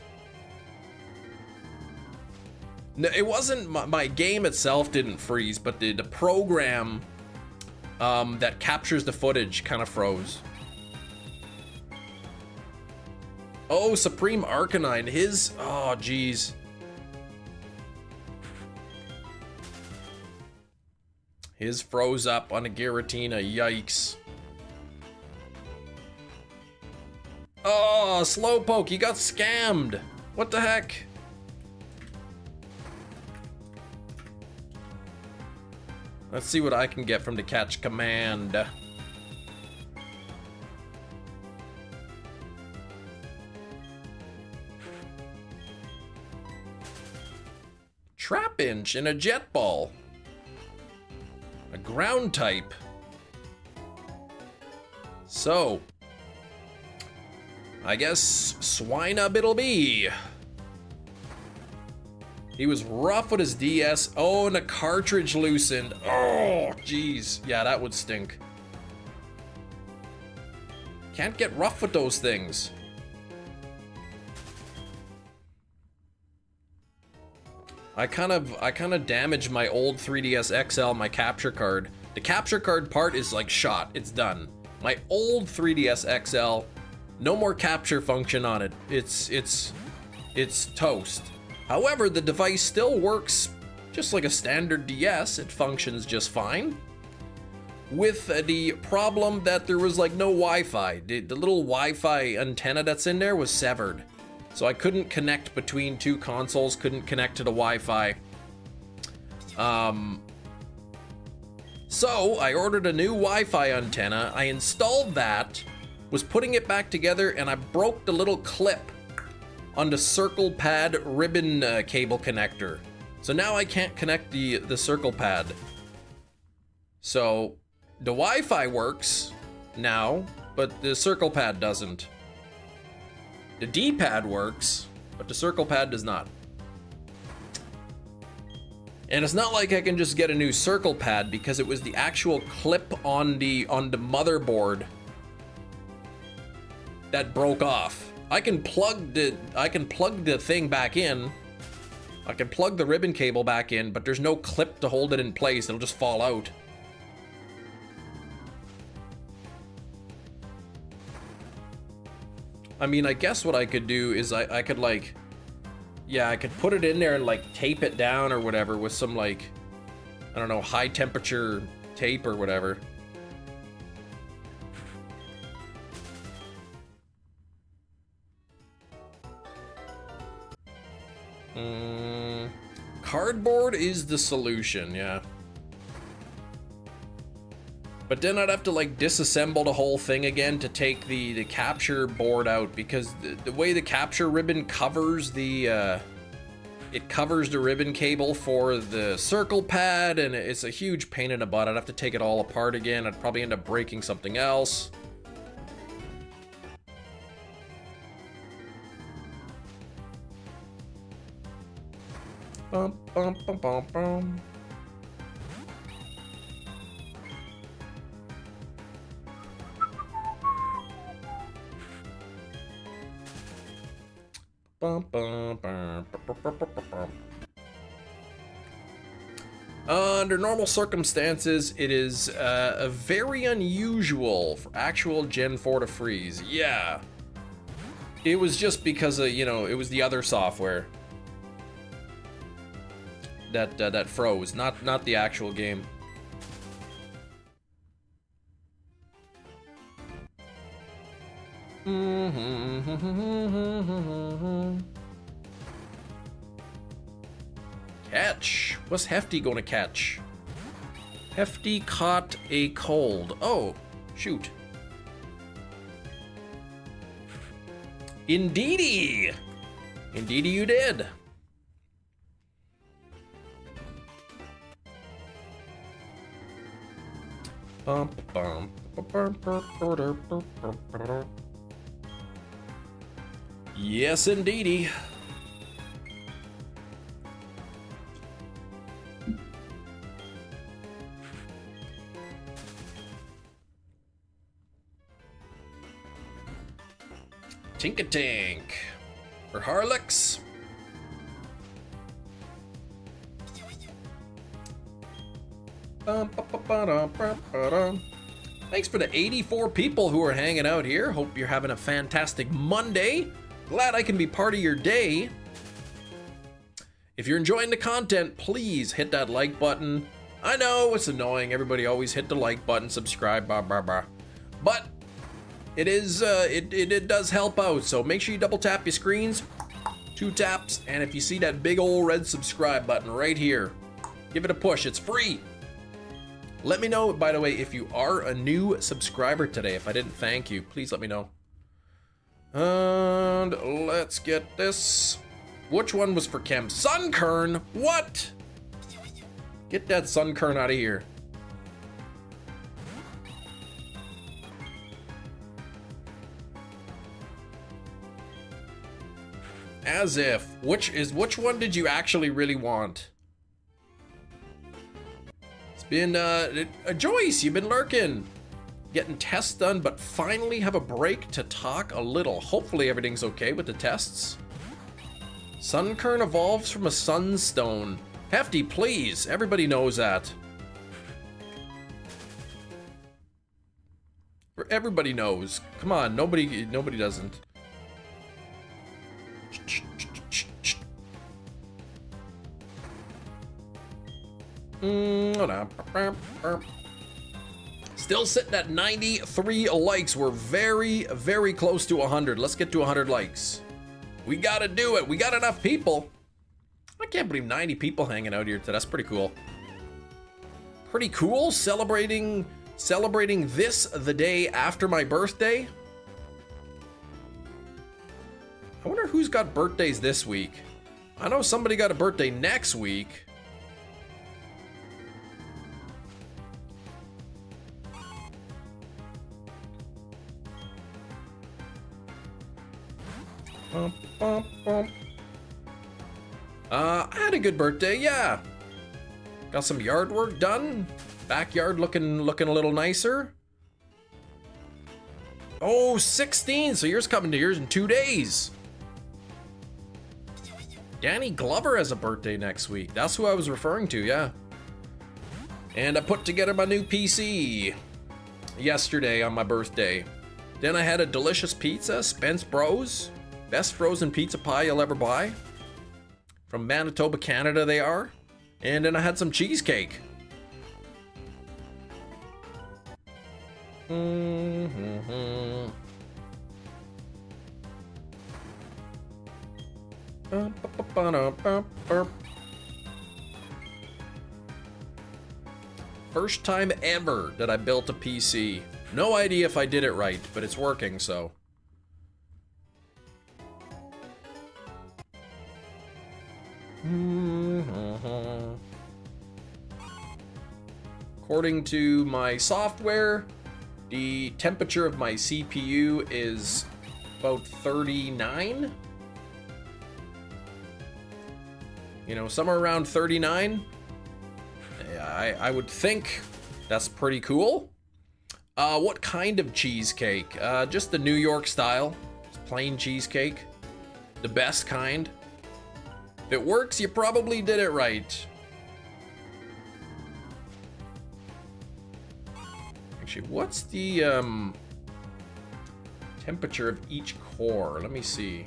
No, it wasn't my game itself didn't freeze, but the program that captures the footage kind of froze. Oh, Supreme Arcanine, his, oh geez. His froze up on a Giratina, yikes. Oh, Slowpoke, you got scammed. What the heck? Let's see what I can get from the catch command. Trapinch and a Jet Ball. A ground type. So, I guess Swinub it'll be. He was rough with his DS. Oh, and a cartridge loosened. Oh, jeez. Yeah, that would stink. Can't get rough with those things. I kind of damaged my old 3DS XL, my capture card. The capture card part is like shot. It's done. My old 3DS XL, no more capture function on it. It's toast. However, the device still works just like a standard DS. It functions just fine. With the problem that there was like no Wi-Fi. The little Wi-Fi antenna that's in there was severed. So I couldn't connect between two consoles, couldn't connect to the Wi-Fi. So I ordered a new Wi-Fi antenna. I installed that, was putting it back together, and I broke the little clip on the circle pad ribbon cable connector. So now I can't connect the circle pad. So the Wi-Fi works now, but the circle pad doesn't. The D-pad works, but the circle pad does not. And it's not like I can just get a new circle pad because it was the actual clip on the motherboard that broke off. I can plug the thing back in. I can plug the ribbon cable back in, but there's no clip to hold it in place. It'll just fall out. I mean, I guess what I could do is I could like, yeah, I could put it in there and like tape it down or whatever with some like, I don't know, high temperature tape or whatever. Cardboard is the solution, yeah. But then I'd have to like disassemble the whole thing again to take the capture board out, because the way the capture ribbon covers the it covers the ribbon cable for the circle pad, and it's a huge pain in the butt. I'd have to take it all apart again. I'd probably end up breaking something else. Bum, bum, bum, bum, bum. Under normal circumstances, it is very unusual for actual Gen 4 to freeze. Yeah. It was just because of, you know, it was the other software that froze, not the actual game. Catch. What's Hefty gonna catch? Hefty caught a cold. Oh, shoot. Indeedy! Indeedy you did. Bum, bum, bum, bum, bum, bum. Yes, indeedy. Tink-a-tink. For Harlix. Thanks for the 84 people who are hanging out here. Hope you're having a fantastic Monday. Glad I can be part of your day. If you're enjoying the content, please hit that like button. I know it's annoying. Everybody always hit the like button, subscribe, blah, blah, blah. But it is, it does help out. So make sure you double tap your screens, 2 taps. And if you see that big old red subscribe button right here, give it a push. It's free. Let me know, by the way, if you are a new subscriber today. If I didn't thank you, please let me know. And let's get this. Which one was for Chem? Sunkern? What? Get that Sunkern out of here. As if. Which one did you actually really want? It's been Joyce, you've been lurking. Getting tests done, but finally have a break to talk a little. Hopefully everything's okay with the tests. Sunkern evolves from a sunstone. Hefty, please. Everybody knows that. Everybody knows. Come on, nobody doesn't. Still sitting at 93 likes. We're very, very close to 100. Let's get to 100 likes. We gotta do it. We got enough people. I can't believe 90 people hanging out here today. That's pretty cool. Pretty cool. Celebrating this the day after my birthday. I wonder who's got birthdays this week. I know somebody got a birthday next week. I had a good birthday, yeah. Got some yard work done. Backyard looking a little nicer. Oh, 16, so yours coming to yours in 2 days. Danny Glover has a birthday next week. That's who I was referring to, yeah. And I put together my new PC yesterday on my birthday. Then I had a delicious pizza, Spence Bros. Best frozen pizza pie you'll ever buy. From Manitoba, Canada they are. And then I had some cheesecake. First time ever that I built a PC. No idea if I did it right, but it's working, so. According to my software, the temperature of my CPU is about 39. You know, somewhere around 39. I would think that's pretty cool. What kind of cheesecake? Just the New York style, just plain cheesecake. The best kind. If it works, you probably did it right. Actually, what's the temperature of each core? Let me see.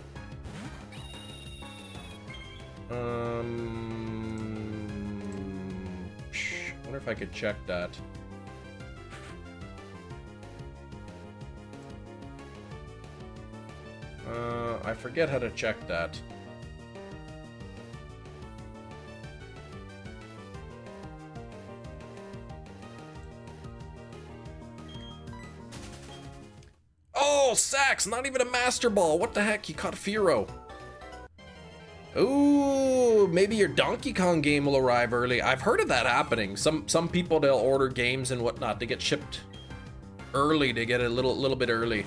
I wonder if I could check that. I forget how to check that. Oh, Sax, not even a Master Ball. What the heck? You caught Firo. Ooh, maybe your Donkey Kong game will arrive early. I've heard of that happening. Some people, they'll order games and whatnot to get shipped early, to get a little bit early.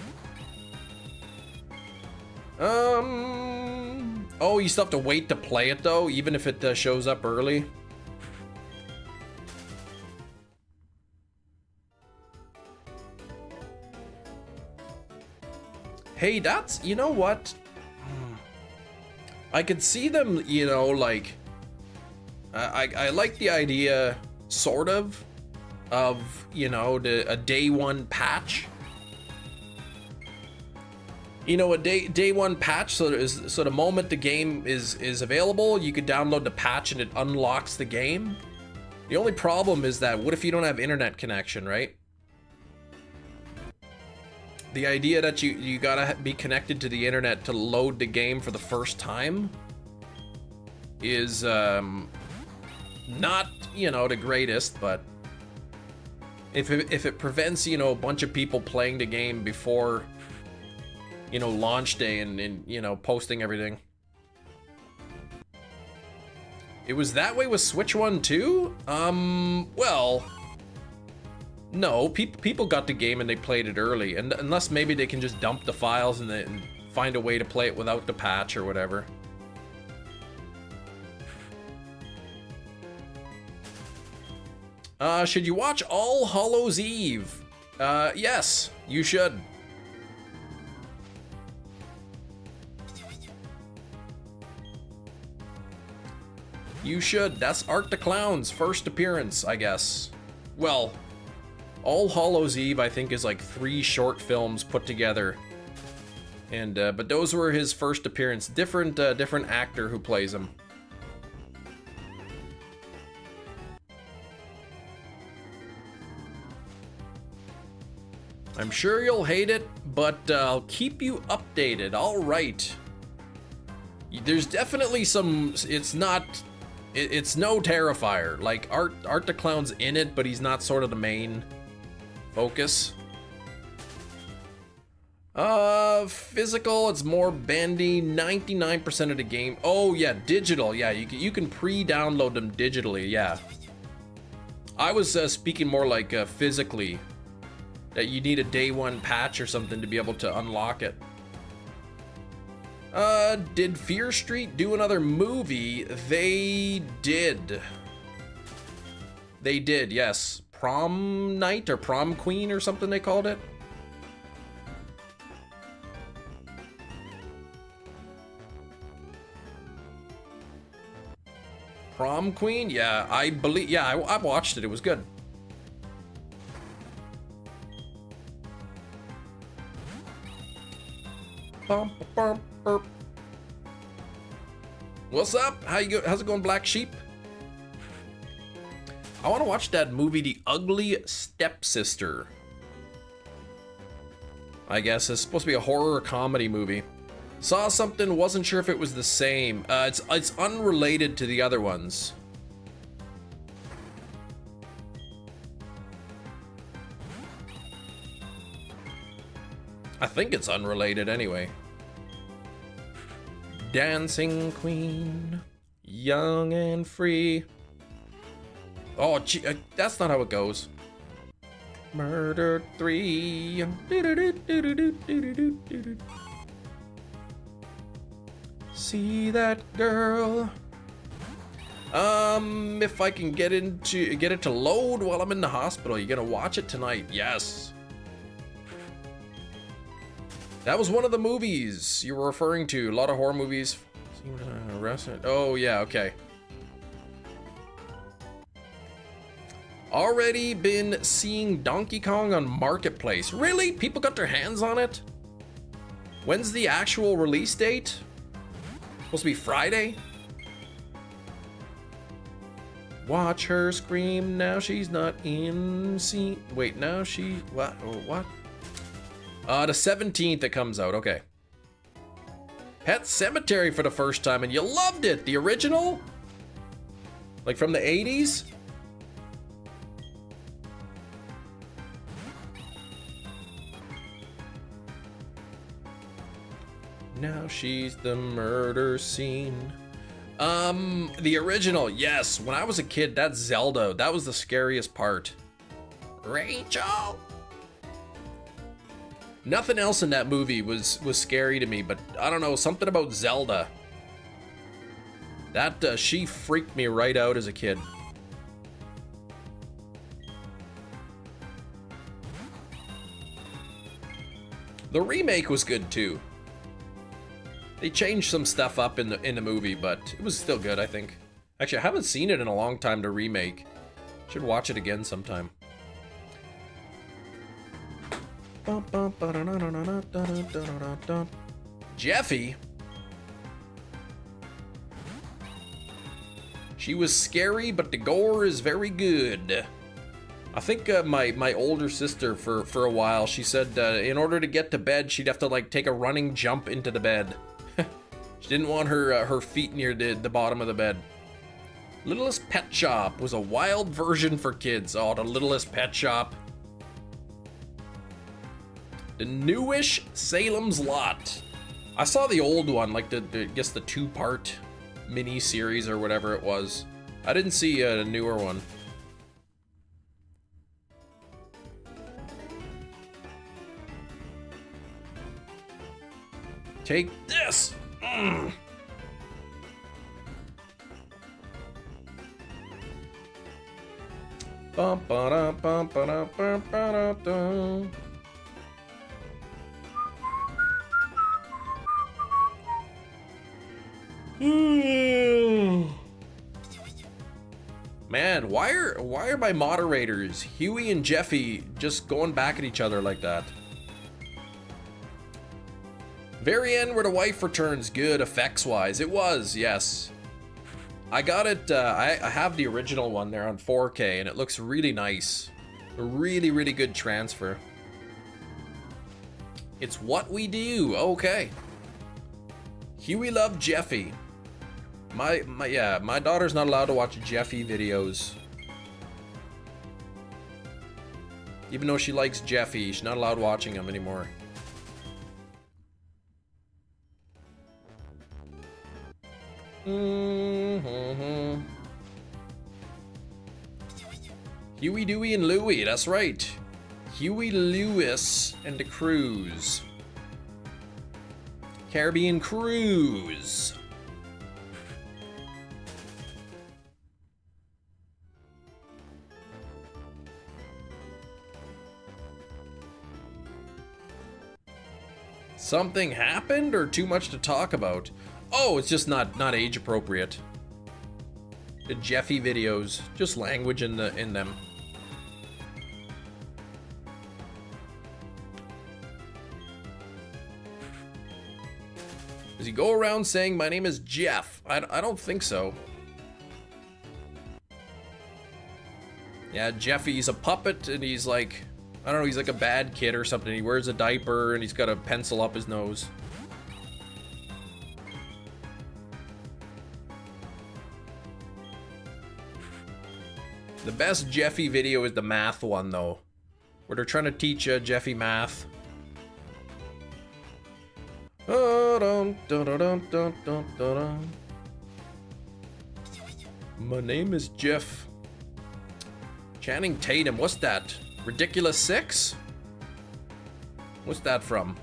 Oh, you still have to wait to play it though, even if it shows up early. Hey, that's, you know what? I could see them, you know, like, I like the idea, sort of, you know, a day one patch. You know, a day one patch, so the moment the game is available, you could download the patch and it unlocks the game. The only problem is that, what if you don't have internet connection, right? The idea that you gotta be connected to the internet to load the game for the first time is not, you know, the greatest, but if it prevents, you know, a bunch of people playing the game before, you know, launch day and you know, posting everything. It was that way with Switch 1 too? Well, no, people got the game and they played it early, and unless maybe they can just dump the files and find a way to play it without the patch or whatever. Should you watch All Hallows Eve? Yes, you should. You should. That's Art the Clown's first appearance, I guess. Well, All Hallows Eve, I think, is like 3 short films put together, and but those were his first appearance. Different actor who plays him. I'm sure you'll hate it, but I'll keep you updated. All right. There's definitely some. It's not. It's no Terrifier. Like Art the Clown's in it, but he's not sort of the main focus. Physical, it's more bendy. 99% of the game. Oh yeah, digital. Yeah, you can pre-download them digitally. Yeah. I was speaking more like physically. That you need a day one patch or something to be able to unlock it. Did Fear Street do another movie? They did. They did, yes. Prom Night or Prom Queen or something they called it. Prom Queen? Yeah, I believe, yeah, I watched it. It was good. Bum, bum, burp. What's up? How's it going, Black Sheep? I want to watch that movie, The Ugly Stepsister. I guess it's supposed to be a horror comedy movie. Saw something, wasn't sure if it was the same. It's unrelated to the other ones. I think it's unrelated anyway. Dancing Queen, young and free. Oh, gee, that's not how it goes. Murder 3. See that girl? If I can get it to load while I'm in the hospital, you gonna watch it tonight? Yes. That was one of the movies you were referring to. A lot of horror movies. Oh, yeah, okay. Already been seeing Donkey Kong on Marketplace. Really? People got their hands on it? When's the actual release date? Supposed to be Friday? Watch her scream, now she's not in scene. Wait, now she, what? Oh, what? The 17th it comes out, okay. Pet Cemetery for the first time, and you loved it! The original? Like from the 80s? Now she's the murder scene. The original, yes. When I was a kid, that Zelda, that was the scariest part. Rachel! Nothing else in that movie was scary to me, but I don't know, something about Zelda. That, she freaked me right out as a kid. The remake was good too. They changed some stuff up in the movie, but it was still good, I think. Actually, I haven't seen it in a long time to remake. Should watch it again sometime. Jeffy? She was scary, but the gore is very good. I think my older sister for a while, she said in order to get to bed, she'd have to like take a running jump into the bed. She didn't want her feet near the bottom of the bed. Littlest Pet Shop was a wild version for kids. Oh, the Littlest Pet Shop. The newish Salem's Lot. I saw the old one, like I guess the 2-part mini series or whatever it was. I didn't see a newer one. Take this. Mm. Bum, ba-da, bum, ba-da, bum, ba-da, dum. Man, why are my moderators, Huey and Jeffy, just going back at each other like that? Very end where the wife returns, good effects-wise. It was, yes. I got it, I have the original one there on 4K, and it looks really nice. A really, really good transfer. It's what we do, okay. Huey loved Jeffy. My daughter's not allowed to watch Jeffy videos. Even though she likes Jeffy, she's not allowed watching them anymore. Mm-hmm. Huey, Dewey, and Louie, that's right. Huey Lewis and the Cruise. Caribbean Cruise. Something happened or too much to talk about? Oh, it's just not age appropriate. The Jeffy videos, just language in them. Does he go around saying my name is Jeff? I don't think so. Yeah, Jeffy's a puppet and he's like, I don't know, he's like a bad kid or something. He wears a diaper and he's got a pencil up his nose. The best Jeffy video is the math one though, where they're trying to teach Jeffy math. My name is Jeff. Channing Tatum, what's that? Ridiculous 6? What's that from?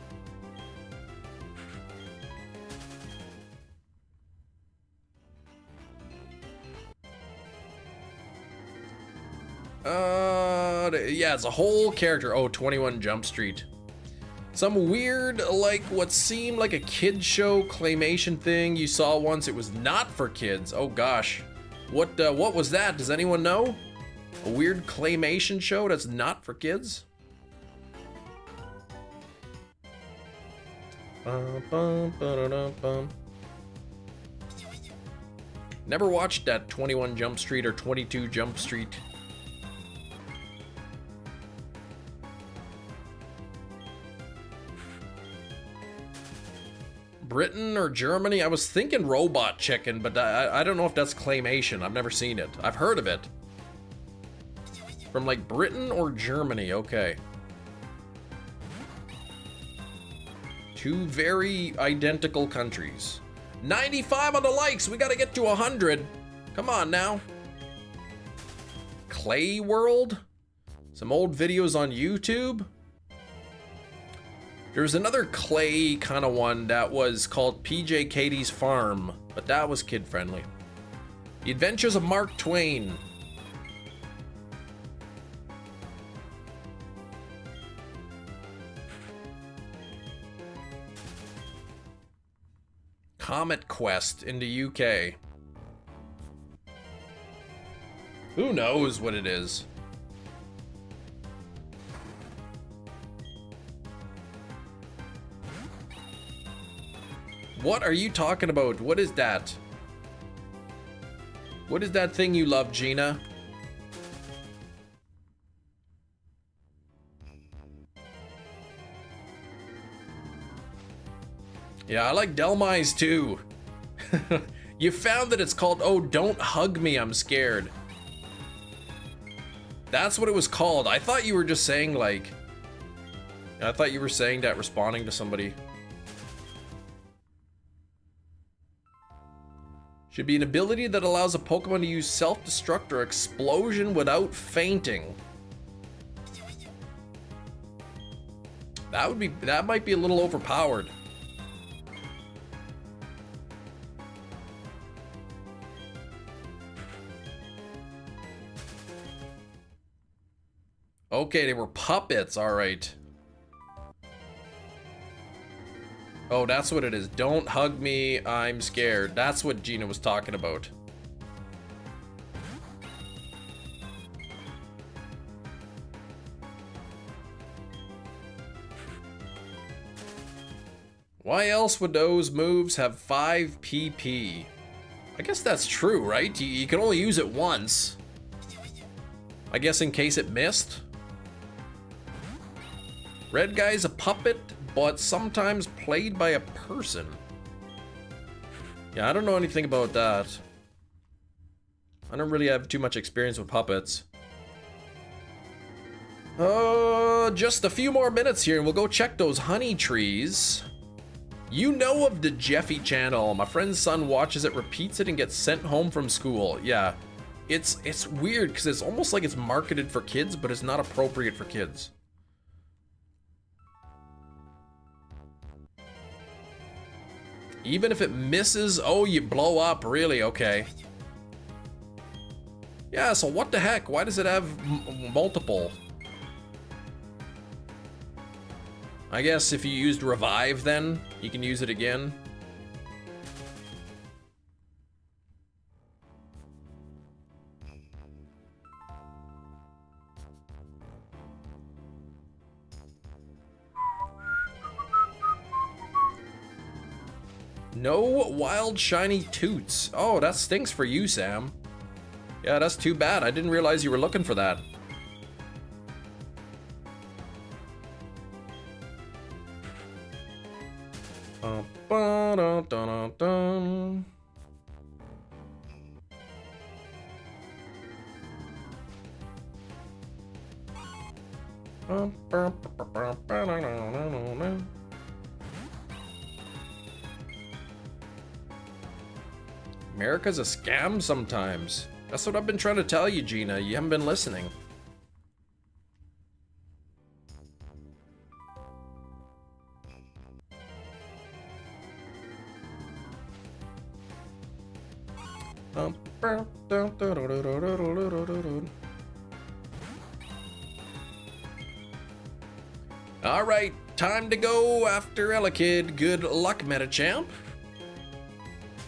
Yeah, it's a whole character. Oh, 21 Jump Street. Some weird, like what seemed like a kid show claymation thing you saw once. It was not for kids. Oh gosh. What was that? Does anyone know? A weird claymation show that's not for kids? Never watched that 21 Jump Street or 22 Jump Street. Britain or Germany? I was thinking Robot Chicken, but I don't know if that's claymation. I've never seen it. I've heard of it. From like Britain or Germany, okay. Two very identical countries. 95 on the likes, we gotta get to 100. Come on now. Clay World? Some old videos on YouTube? There's another clay kind of one that was called PJ Katie's Farm, but that was kid friendly. The Adventures of Mark Twain. Comet Quest in the UK. Who knows what it is? What are you talking about? What is that? What is that thing you love, Gina? Yeah, I like Delmise too. You found that it's called, oh, don't hug me, I'm scared. That's what it was called. I thought you were just saying like, I thought you were saying that responding to somebody. Should be an ability that allows a Pokemon to use self-destruct or explosion without fainting. That might be a little overpowered. Okay, they were puppets, all right. Oh, that's what it is. Don't hug me, I'm scared. That's what Gina was talking about. Why else would those moves have 5 PP? I guess that's true, right? You can only use it once. I guess in case it missed. Red guy's a puppet, but sometimes played by a person. Yeah, I don't know anything about that. I don't really have too much experience with puppets. Just a few more minutes here and we'll go check those honey trees. You know of the Jeffy channel. My friend's son watches it, repeats it, and gets sent home from school. Yeah, it's weird because it's almost like it's marketed for kids, but it's not appropriate for kids. Even if it misses, oh, you blow up, really? Okay. Yeah, so what the heck? Why does it have multiple? I guess if you used revive then, you can use it again. No wild shiny toots. Oh, that stinks for you, Sam. Yeah, that's too bad. I didn't realize you were looking for that. America's a scam sometimes. That's what I've been trying to tell you, Gina. You haven't been listening. All right, time to go after Elekid. Good luck, Metachamp.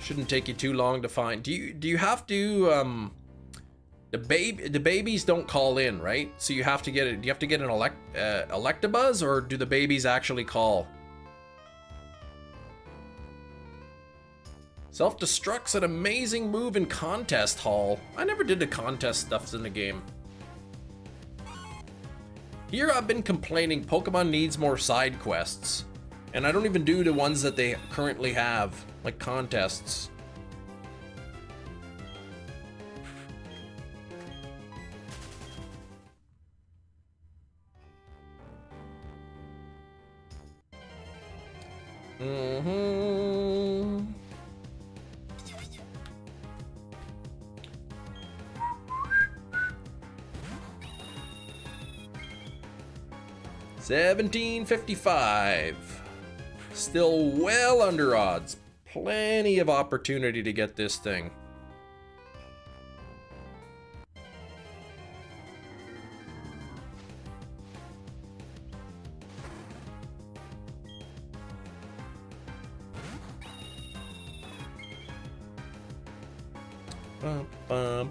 Shouldn't take you too long to find. Do you have to the babies don't call in, right? So you have to get it. Do you have to get an Electabuzz, or do the babies actually call? Self-destruct's an amazing move in Contest Hall. I never did the contest stuffs in the game. Here I've been complaining Pokemon needs more side quests. And I don't even do the ones that they currently have, like contests. Mm-hmm. $17.55. Still well under odds. Plenty of opportunity to get this thing. Bum, bum.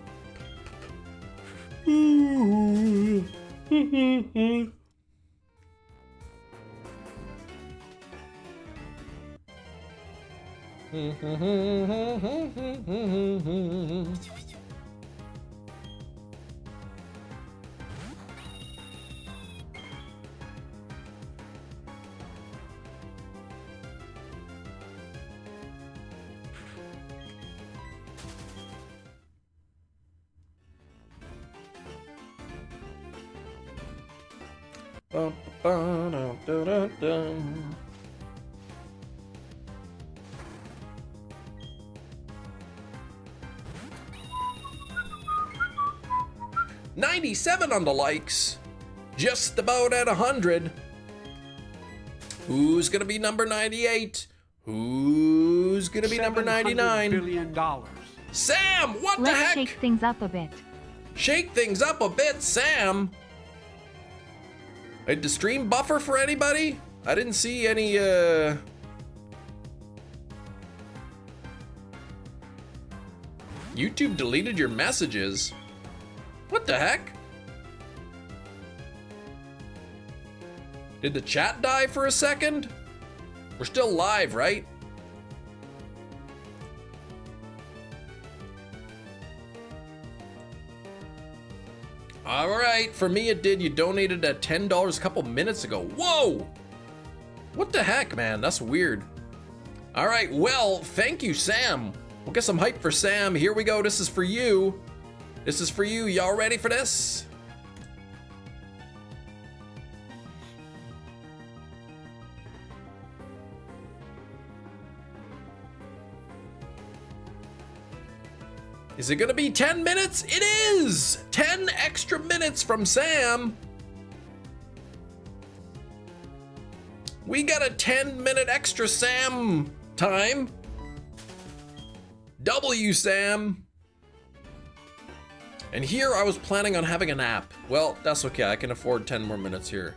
Bum, ba, dum, dum, dum, dum. $97 on the likes, just about at 100. Who's gonna be number 98? Who's gonna be number 99? $700 billion. Sam, what the Let's heck? shake things up a bit. Shake things up a bit, Sam. Did the stream buffer for anybody? I didn't see any, YouTube deleted your messages. What the heck? Did the chat die for a second? We're still live, right? All right, for me it did. You donated at $10 a couple minutes ago. Whoa! What the heck, man? That's weird. All right, well, thank you, Sam. We'll get some hype for Sam. Here we go. This is for you. This is for you. Y'all ready for this? Is it gonna be 10 minutes? It is! 10 extra minutes from Sam. We got a 10-minute extra Sam time. W Sam. And here I was planning on having a nap. Well, that's okay. I can afford 10 more minutes here.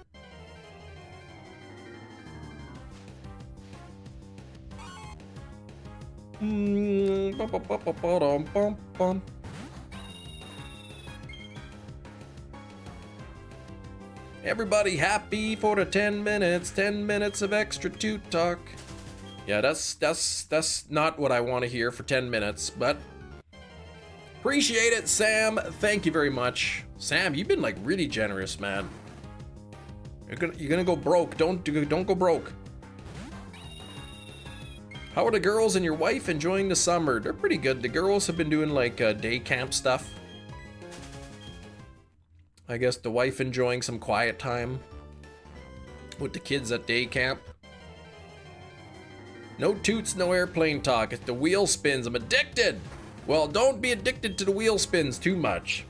Everybody happy for the 10 minutes. 10 minutes of extra toot talk. Yeah, that's not what I want to hear for 10 minutes, but appreciate it, Sam. Thank you very much. Sam, you've been like really generous, man. You're gonna go broke. Don't go broke. How are the girls and your wife enjoying the summer? They're pretty good. The girls have been doing like day camp stuff. I guess the wife enjoying some quiet time with the kids at day camp. No toots, no airplane talk. It's the wheel spins. I'm addicted. Well, don't be addicted to the wheel spins too much.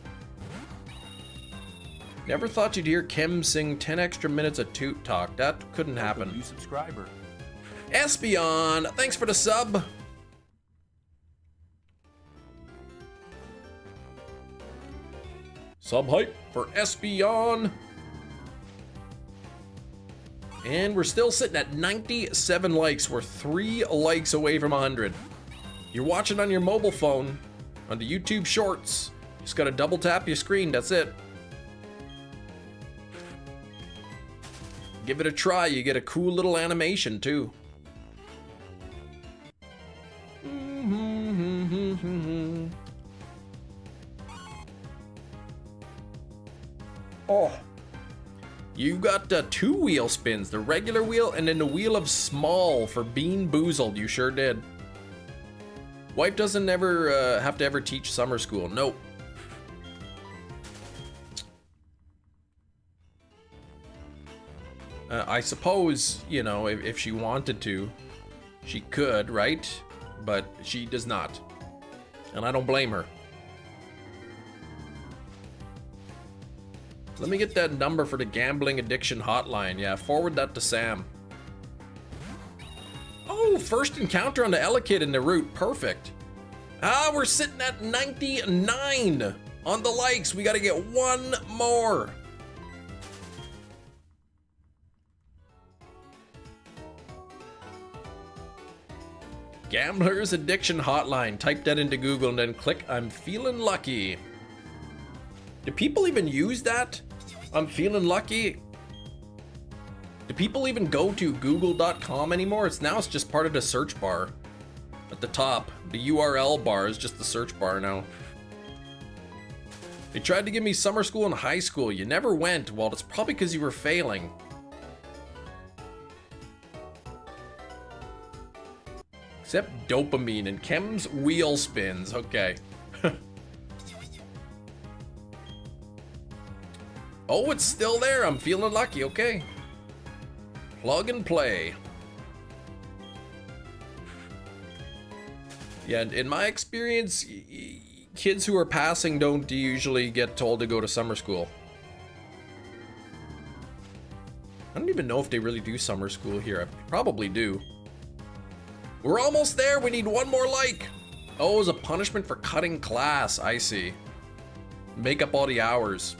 Never thought you'd hear Kim sing 10 extra minutes of toot talk. That couldn't happen. New subscriber. Espion, thanks for the sub. Sub hype for Espion. And we're still sitting at 97 likes. We're 3 likes away from 100. You're watching on your mobile phone, on the YouTube Shorts. Just gotta double tap your screen, that's it. Give it a try, you get a cool little animation too. Oh, you got 2 wheel spins, the regular wheel and then the wheel of small for being boozled. You sure did. Wife doesn't ever have to ever teach summer school. Nope. I suppose, you know, if she wanted to, she could, right? But she does not. And I don't blame her. Let me get that number for the gambling addiction hotline. Yeah, forward that to Sam. Oh, first encounter on the Elekid in the route. Perfect. Ah, we're sitting at 99 on the likes. We got to get 1 more. Gambler's Addiction Hotline. Type that into Google and then click I'm feeling lucky. Do people even use that? I'm feeling lucky. Do people even go to google.com anymore? It's just part of the search bar. At the top, the URL bar is just the search bar now. They tried to give me summer school and high school. You never went. Well, it's probably because you were failing. Except dopamine and Chem's wheel spins. Okay. Oh, it's still there. I'm feeling lucky. Okay. Plug and play. Yeah, in my experience, kids who are passing don't usually get told to go to summer school. I don't even know if they really do summer school here. I probably do. We're almost there. We need 1 more like. Oh, as a punishment for cutting class. I see. Make up all the hours.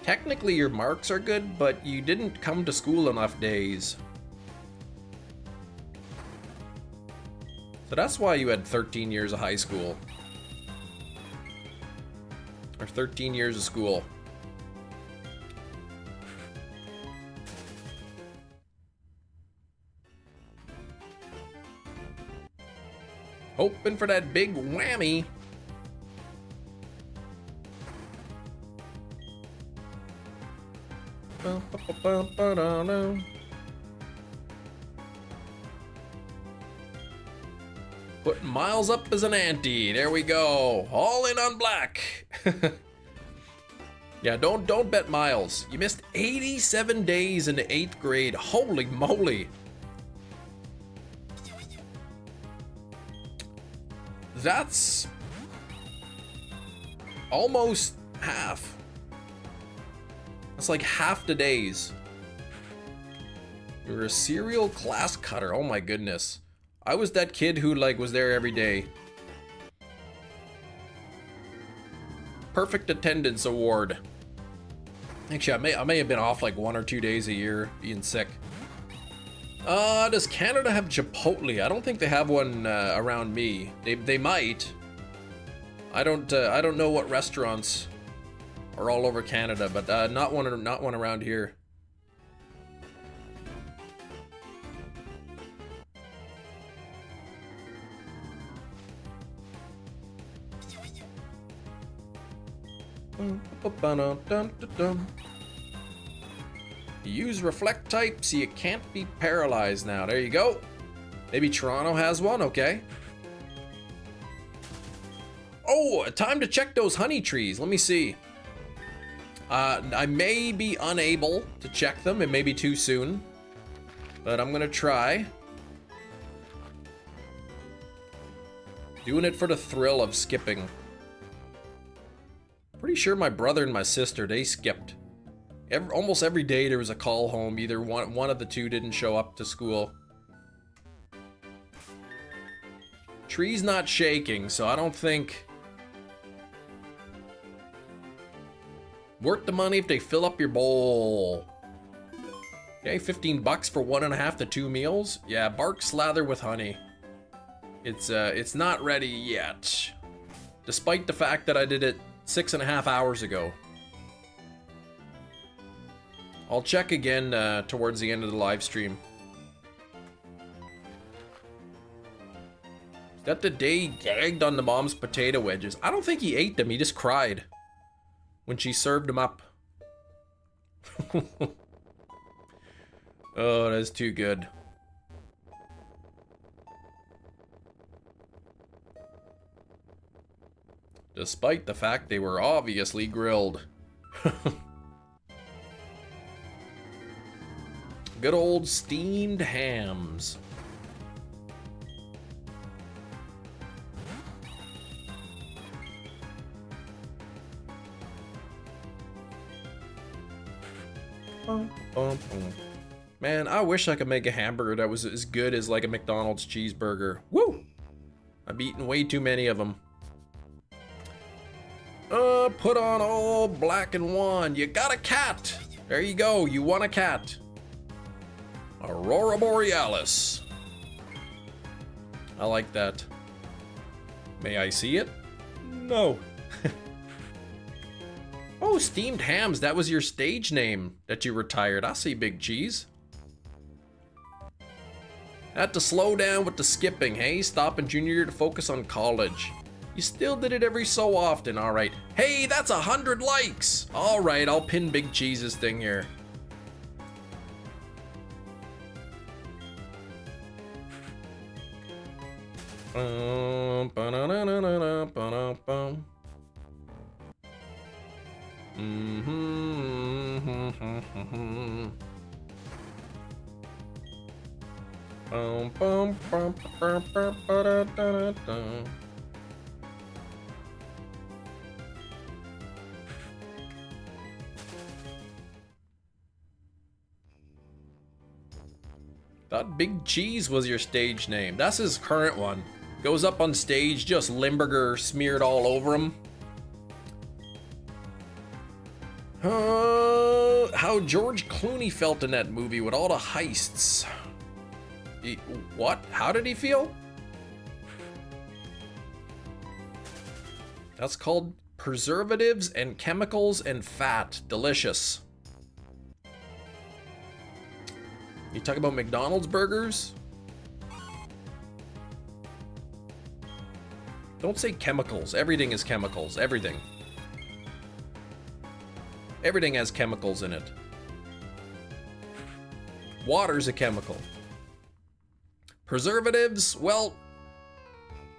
Technically, your marks are good, but you didn't come to school enough days. So that's why you had 13 years of high school. Or 13 years of school. Hoping for that big whammy. Putting Miles up as an ante. There we go. All in on black. Yeah, don't bet Miles. You missed 87 days in the 8th grade. Holy moly. That's almost half. That's like half the days. You're a serial class cutter. Oh my goodness. I was that kid who was there every day. Perfect attendance award. Actually, I may have been off 1 or 2 days a year being sick. Does Canada have Chipotle? I don't think they have one around me. They might. I don't know what restaurants are all over Canada, but not one around here. Use reflect type so you can't be paralyzed now. There you go. Maybe Toronto has one. Okay. Oh, time to check those honey trees. Let me see. I may be unable to check them. It may be too soon, but I'm gonna try. Doing it for the thrill of skipping. Pretty sure my brother and my sister, they skipped. Almost every day there was a call home. Either one of the two didn't show up to school. Tree's not shaking, so I don't think Worth the money if they fill up your bowl. Okay, 15 bucks for 1.5 to 2 meals. Yeah, bark slather with honey. It's not ready yet. Despite the fact that I did it 6.5 hours ago. I'll check again towards the end of the live stream. Is that the day he gagged on the mom's potato wedges? I don't think he ate them, he just cried when she served them up. Oh, that's too good. Despite the fact they were obviously grilled. Good old steamed hams. Man, I wish I could make a hamburger that was as good as like a McDonald's cheeseburger. Woo! I've eaten way too many of them. Put on all black and one. You got a cat. There you go. You won a cat. Aurora Borealis. I like that. May I see it? No. Oh, steamed hams. That was your stage name that you retired. I see, Big Cheese. Had to slow down with the skipping, hey? Stopping junior to focus on college. You still did it every so often, alright. Hey, that's 100 likes! Alright, I'll pin Big Cheese's thing here. Thought Big Cheese was your stage name. That's his current one. Goes up on stage, just Limburger smeared all over him. How George Clooney felt in that movie with all the heists. What? How did he feel? That's called preservatives and chemicals and fat. Delicious. You talk about McDonald's burgers? Don't say chemicals. Everything is chemicals. Everything. Everything has chemicals in it. Water's a chemical. Preservatives? Well,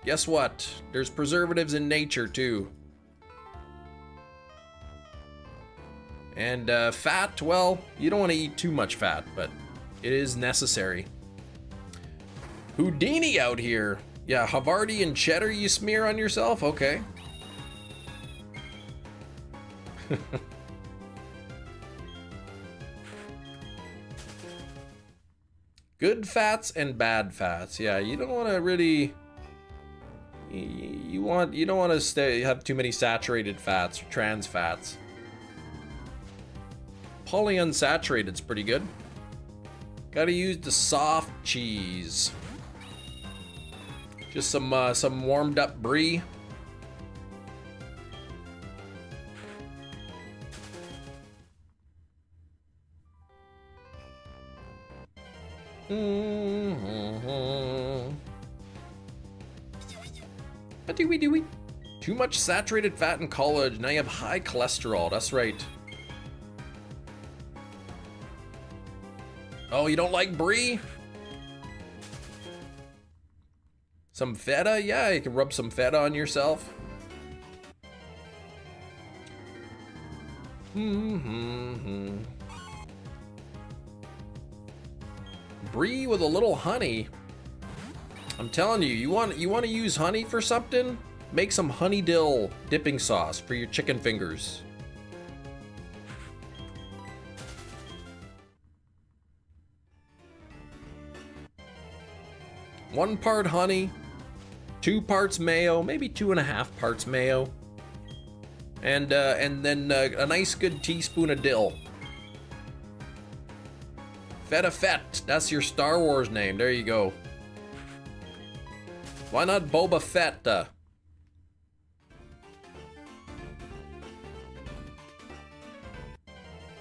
guess what? There's preservatives in nature too. And fat, well, you don't want to eat too much fat, but it is necessary. Houdini out here. Yeah, Havarti and cheddar you smear on yourself? Okay. Good fats and bad fats. Yeah, you don't want to really... You don't want to have too many saturated fats or trans fats. Polyunsaturated's pretty good. Gotta use the soft cheese. Just some warmed up brie. Too much saturated fat in college. Now you have high cholesterol. That's right. Oh, you don't like brie? Some feta? Yeah, you can rub some feta on yourself. Brie with a little honey. I'm telling you, you want to use honey for something? Make some honey dill dipping sauce for your chicken fingers. One part honey, 2 parts mayo, maybe 2.5 parts mayo. And then a nice good teaspoon of dill. Feta Fett, that's your Star Wars name. There you go. Why not Boba Fett?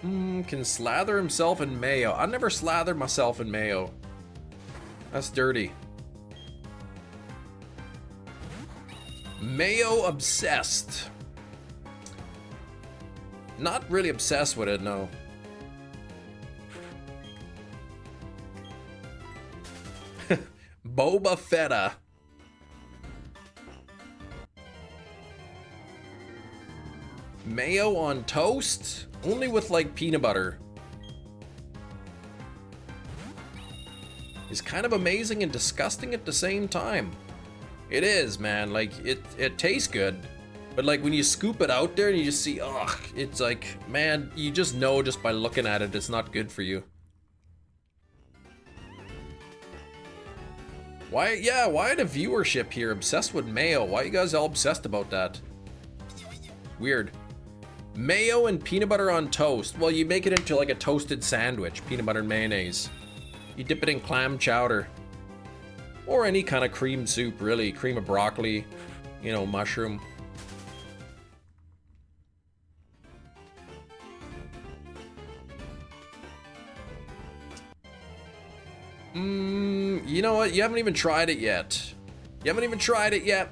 Can slather himself in mayo. I never slathered myself in mayo. That's dirty. Mayo obsessed. Not really obsessed with it, no. Boba Fetta. Mayo on toast? Only with like peanut butter. It's kind of amazing and disgusting at the same time. It is, man. Like, it tastes good. But like when you scoop it out there and you just see, ugh, it's like, man, you just know just by looking at it, it's not good for you. Why the viewership here obsessed with mayo? Why are you guys all obsessed about that? Weird. Mayo and peanut butter on toast. Well, you make it into like a toasted sandwich, peanut butter and mayonnaise. You dip it in clam chowder. Or any kind of cream soup, really. Cream of broccoli, you know, mushroom. You know what? You haven't even tried it yet. You haven't even tried it yet.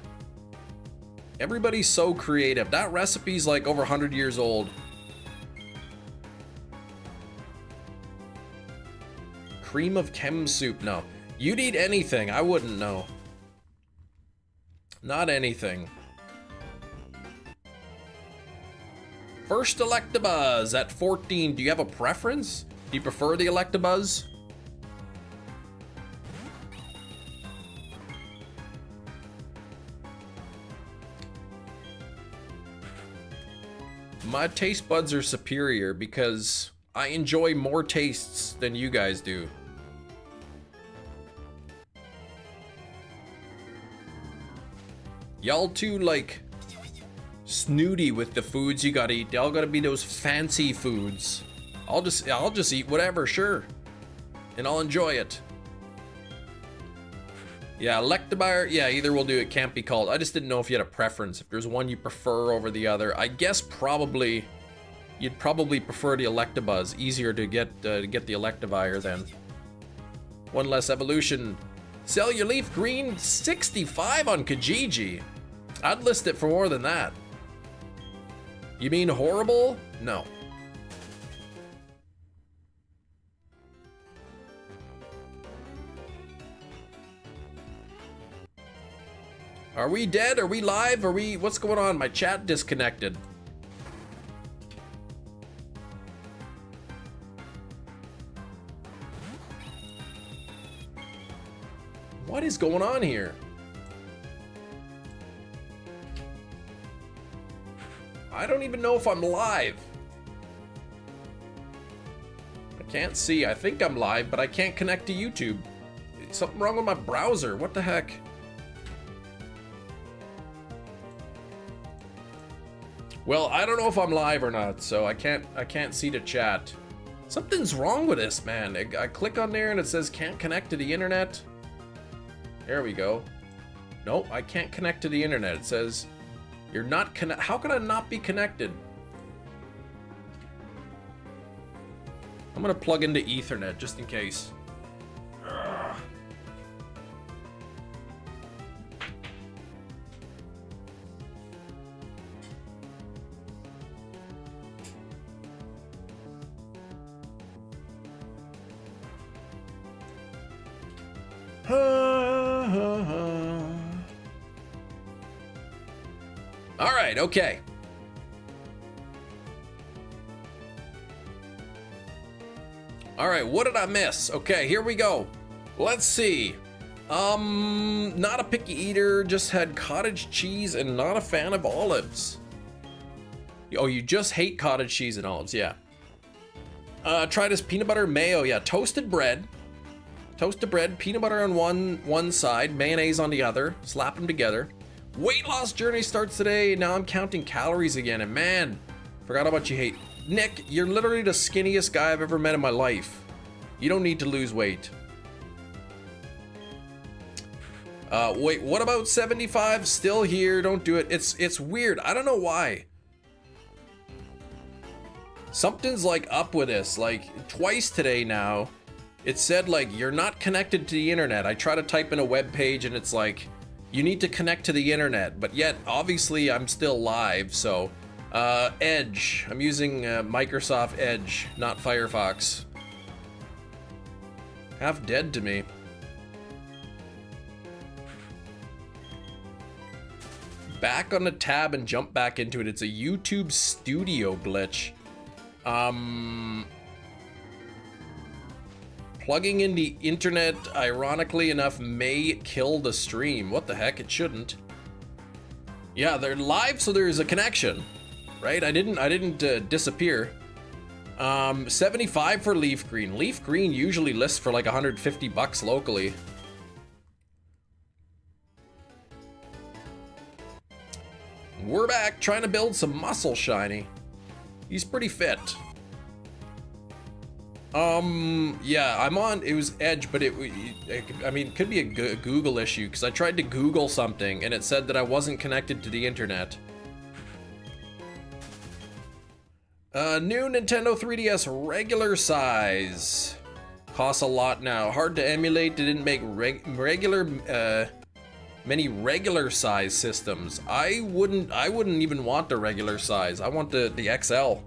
Everybody's so creative. That recipe's like over 100 years old. Cream of chem soup. No. You'd eat anything. I wouldn't know. Not anything. First Electabuzz at 14. Do you have a preference? Do you prefer the Electabuzz? My taste buds are superior because I enjoy more tastes than you guys do. Y'all too like snooty with the foods you gotta eat. They all gotta be those fancy foods. I'll just eat whatever, sure. And I'll enjoy it. Yeah, Electivire, yeah, either will do. It can't be called. I just didn't know if you had a preference. If there's one you prefer over the other. I guess probably, you'd probably prefer the Electabuzz. Easier to get the Electivire then. One less evolution. Sell your leaf green, 65 on Kijiji. I'd list it for more than that. You mean horrible? No. Are we dead? Are we live? Are we... What's going on? My chat disconnected. What is going on here? I don't even know if I'm live. I can't see. I think I'm live, but I can't connect to YouTube. Something wrong with my browser. What the heck? Well, I don't know if I'm live or not, so I can't see the chat. Something's wrong with this, man. I click on there and it says can't connect to the internet. There we go. Nope, I can't connect to the internet. It says you're not connect. How can I not be connected? I'm gonna plug into Ethernet just in case. Ugh. All right, okay. All right, what did I miss? Okay, here we go. Let's see. Not a picky eater, just had cottage cheese and not a fan of olives. Oh, you just hate cottage cheese and olives, yeah. Try this peanut butter mayo, yeah, toasted bread. Toasted bread, peanut butter on one side, mayonnaise on the other, slap them together. Weight loss journey starts today. Now I'm counting calories again, and man, forgot how much you hate. Nick, you're literally the skinniest guy I've ever met in my life. You don't need to lose weight. Wait, what about 75? Still here, don't do it. It's weird, I don't know why. Something's like up with this, like twice today now. It said like, you're not connected to the internet. I try to type in a web page and it's like, you need to connect to the internet, but yet obviously I'm still live, so. Edge, I'm using Microsoft Edge, not Firefox. Half dead to me. Back on the tab and jump back into it. It's a YouTube studio glitch. Plugging in the internet, ironically enough, may kill the stream. What the heck? It shouldn't. Yeah, they're live, so there's a connection, right? I didn't disappear. 75 for leaf green. Leaf green usually lists for like 150 bucks locally. We're back trying to build some muscle, Shiny. He's pretty fit. Yeah, I'm on, it was Edge, but I mean, it could be a Google issue, because I tried to Google something, and it said that I wasn't connected to the internet. New Nintendo 3DS regular size. Costs a lot now. Hard to emulate, they didn't make many regular size systems. I wouldn't even want the regular size. I want the XL.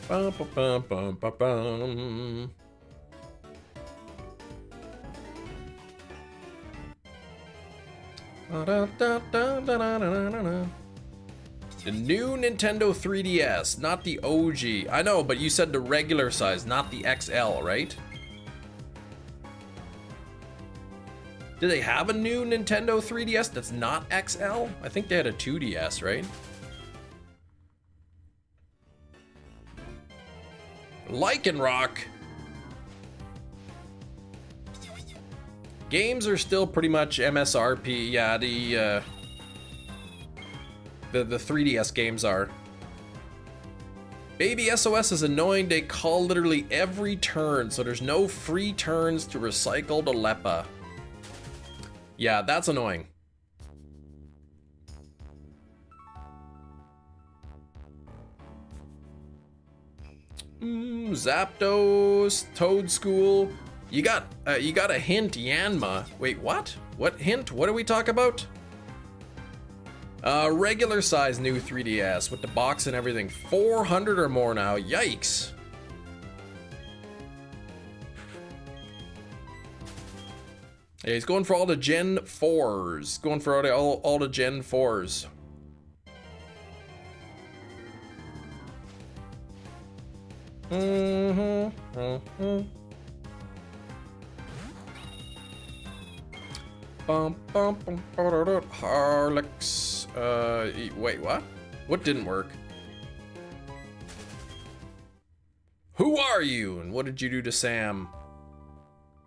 Bum, bum, bum, bum, bum. The new Nintendo 3DS, not the OG. I know, but you said the regular size, not the XL, right? Do they have a new Nintendo 3DS that's not XL? I think they had a 2DS, right? Lycanroc. Games are still pretty much MSRP. Yeah, the 3DS games are. Baby SOS is annoying. They call literally every turn, so there's no free turns to recycle the Lepa. Yeah, that's annoying. Zapdos, Toad School. You got a hint, Yanma. Wait, what? What hint? What do we talk about? Regular size new 3DS with the box and everything. 400 or more now. Yikes. Yeah, he's going for all the Gen 4s. Going for all the Gen 4s. Harlex. Wait, what? What didn't work? Who are you? And what did you do to Sam?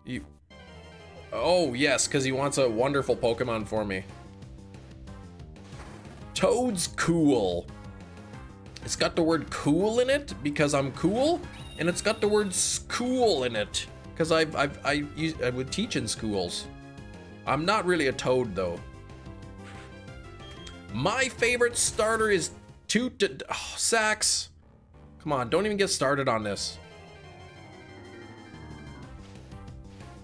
You. Oh, yes, because he wants a wonderful Pokemon for me. Toad's cool. It's got the word cool in it because I'm cool, and it's got the word school in it because I would teach in schools. I'm not really a Toad though. My favorite starter is Sax. Come on, don't even get started on this.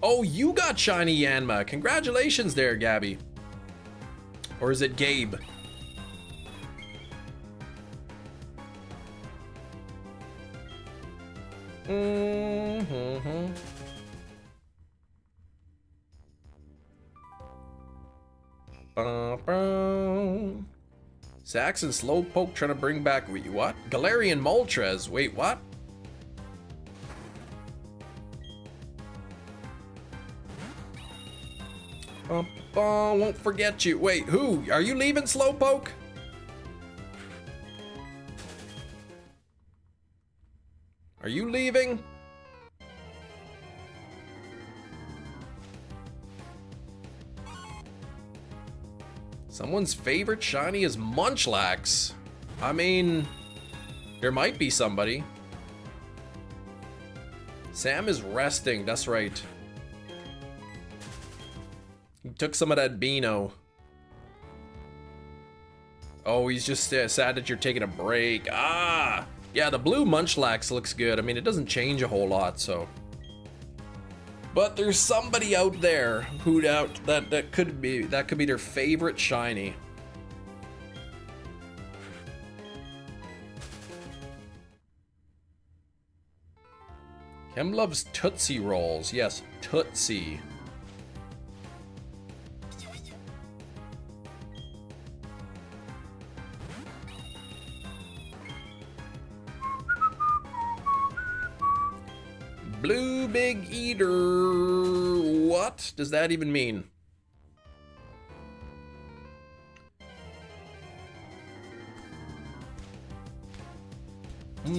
Oh, you got shiny Yanma. Congratulations there, Gabby. Or is it Gabe? Saxon Slowpoke trying to bring back what? Galarian Moltres. Wait, what? Won't forget you. Wait, who? Are you leaving, Slowpoke? Are you leaving? Someone's favorite shiny is Munchlax. I mean, there might be somebody. Sam is resting, that's right. He took some of that Beano. Oh, he's just sad that you're taking a break. Ah! Yeah, the blue Munchlax looks good. I mean, it doesn't change a whole lot, so. But there's somebody out there who that could be their favorite shiny. Kim loves Tootsie Rolls. Yes, Tootsie. Blue Big Eater. What does that even mean?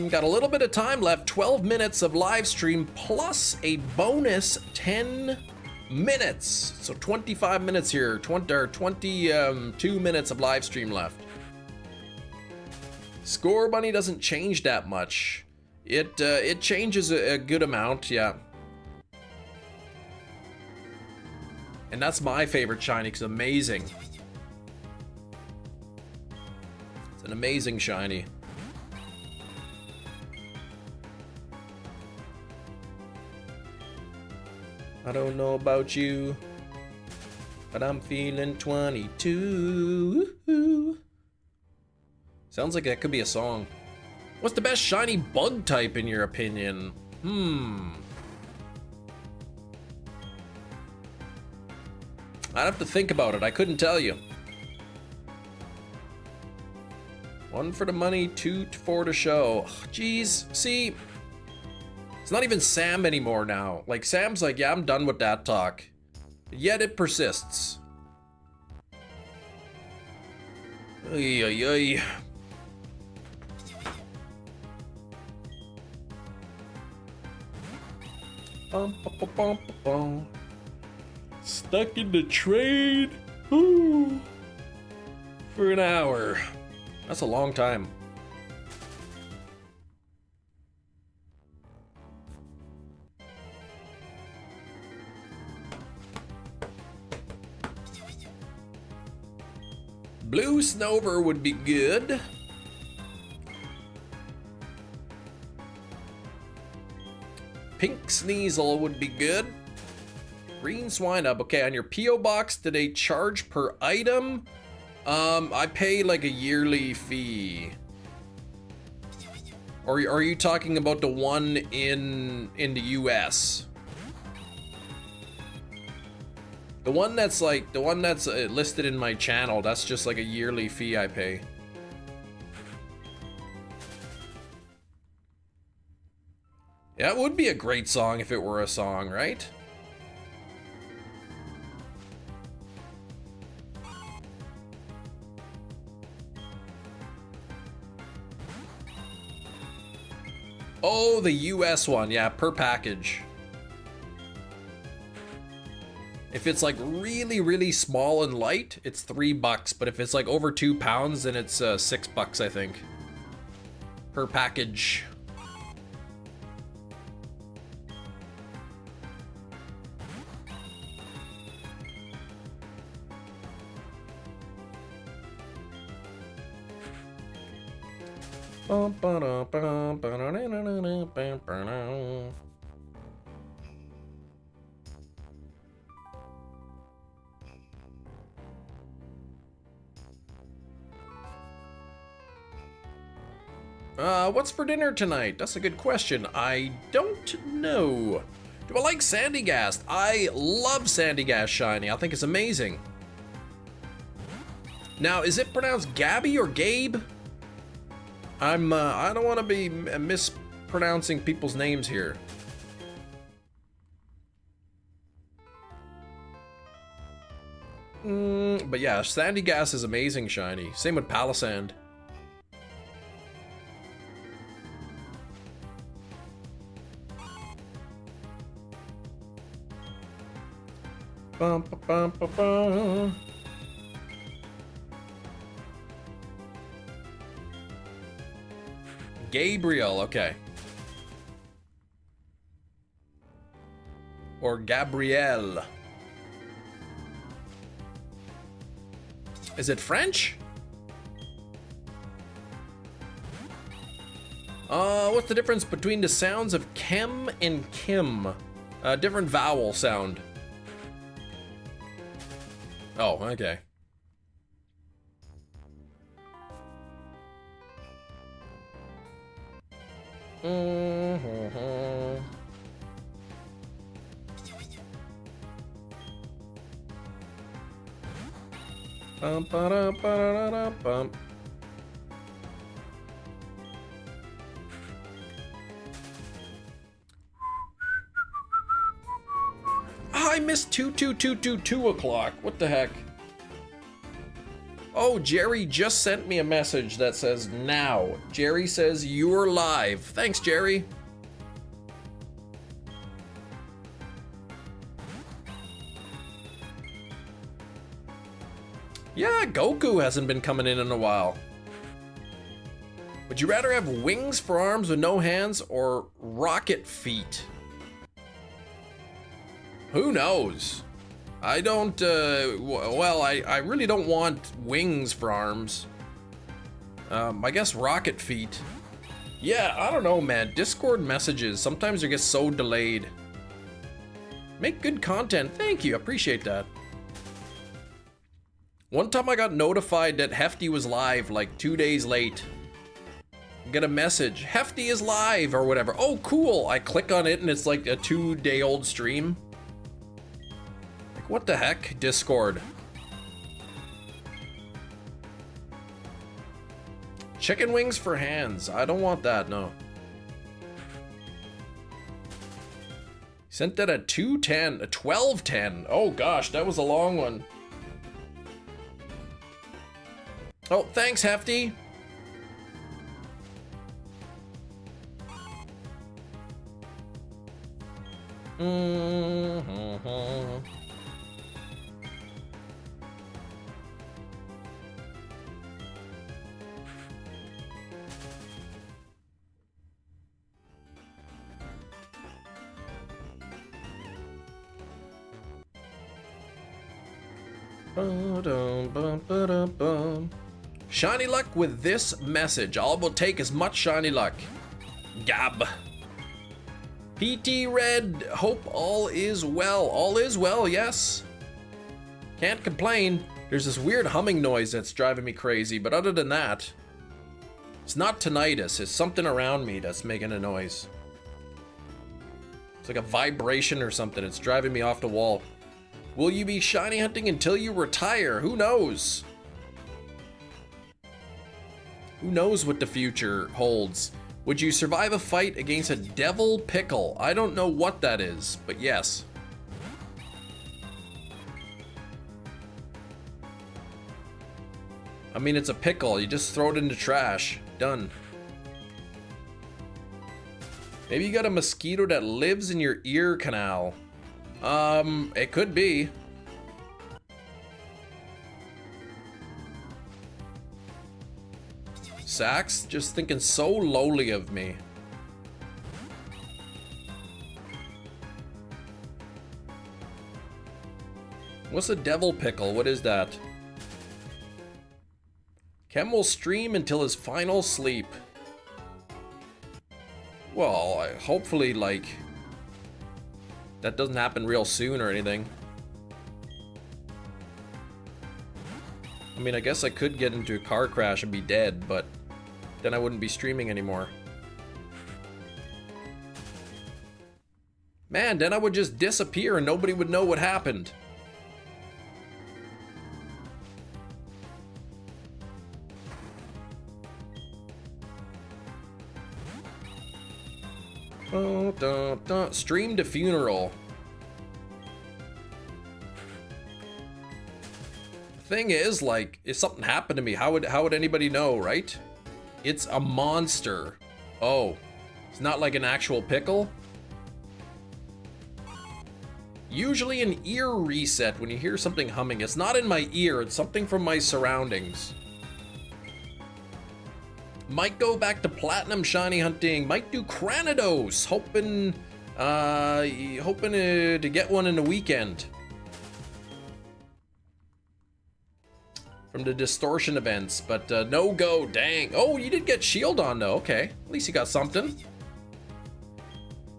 Got a little bit of time left. 12 minutes of live stream plus a bonus 10 minutes. So 25 minutes here. 22 minutes of live stream left. Score money doesn't change that much. It changes a good amount, yeah. And that's my favorite shiny, because amazing. It's an amazing shiny. I don't know about you, but I'm feeling 22. Sounds like that could be a song. What's the best shiny bug type in your opinion? I'd have to think about it. I couldn't tell you. 1 for the money, 2 for the show. Jeez, see, it's not even Sam anymore now. Like, Sam's like, yeah, I'm done with that talk. Yet it persists. Ay, ay, ay. Stuck in the train. Ooh. For an hour. That's a long time. Blue Snover would be good. Pink Sneasel would be good. Green Swinub. Okay, on your P.O. box, do they charge per item? I pay like a yearly fee. Or are you talking about the one in the US? The one that's listed in my channel, that's just like a yearly fee I pay. Yeah, it would be a great song if it were a song, right? Oh, the US one, yeah, per package. If it's like really, really small and light, it's $3, but if it's like over 2 pounds, then it's $6, I think. Per package. What's for dinner tonight? That's a good question. I don't know. Do I like Sandygast? I love Sandygast shiny. I think it's amazing. Now, is it pronounced Gabby or Gabe? I don't want to be mispronouncing people's names here. But yeah, Sandygast is amazing shiny. Same with Palisand. Bum, bum, bum, bum. Gabriel, okay. Or Gabrielle. Is it French? What's the difference between the sounds of chem and kim? Different vowel sound. Oh, okay. Bum, ba-da, ba-da-da-da, bum. I missed 2 o'clock. What the heck? Oh, Jerry just sent me a message that says now. Jerry says you're live. Thanks, Jerry. Yeah, Goku hasn't been coming in a while. Would you rather have wings for arms with no hands or rocket feet? Who knows? I don't, well, I really don't want wings for arms. I guess rocket feet. Yeah, I don't know, man. Discord messages, sometimes they get so delayed. Make good content. Thank you, appreciate that. One time I got notified that Hefty was live like 2 days late. Get a message, Hefty is live or whatever. Oh, cool. I click on it and it's like a 2-day-old stream. Like, what the heck? Discord. Chicken wings for hands. I don't want that, no. Sent that at 2:10, a 12:10. Oh gosh, that was a long one. Oh, thanks, Hefty. Shiny luck with this message. All will take as much shiny luck. Gab. PT Red, hope all is well. All is well, yes. Can't complain. There's this weird humming noise that's driving me crazy, but other than that, it's not tinnitus. It's something around me that's making a noise. It's like a vibration or something. It's driving me off the wall. Will you be shiny hunting until you retire? Who knows? Who knows what the future holds? Would you survive a fight against a devil pickle? I don't know what that is, but yes. I mean, it's a pickle. You just throw it in the trash. Done. Maybe you got a mosquito that lives in your ear canal. It could be. Sax, just thinking so lowly of me. What's a devil pickle? What is that? Kem will stream until his final sleep. Well, hopefully, like, that doesn't happen real soon or anything. I mean, I guess I could get into a car crash and be dead, but then I wouldn't be streaming anymore. Man, then I would just disappear and nobody would know what happened. Stream to funeral. Thing is, like, if something happened to me, how would anybody know, right? It's a monster. Oh, it's not like an actual pickle? Usually an ear reset when you hear something humming. It's not in my ear, it's something from my surroundings. Might go back to platinum shiny hunting. Might do CRANIDOS. Hoping to get one in the weekend. From the distortion events, but no go, dang. Oh, you did get shield on though, okay. At least you got something.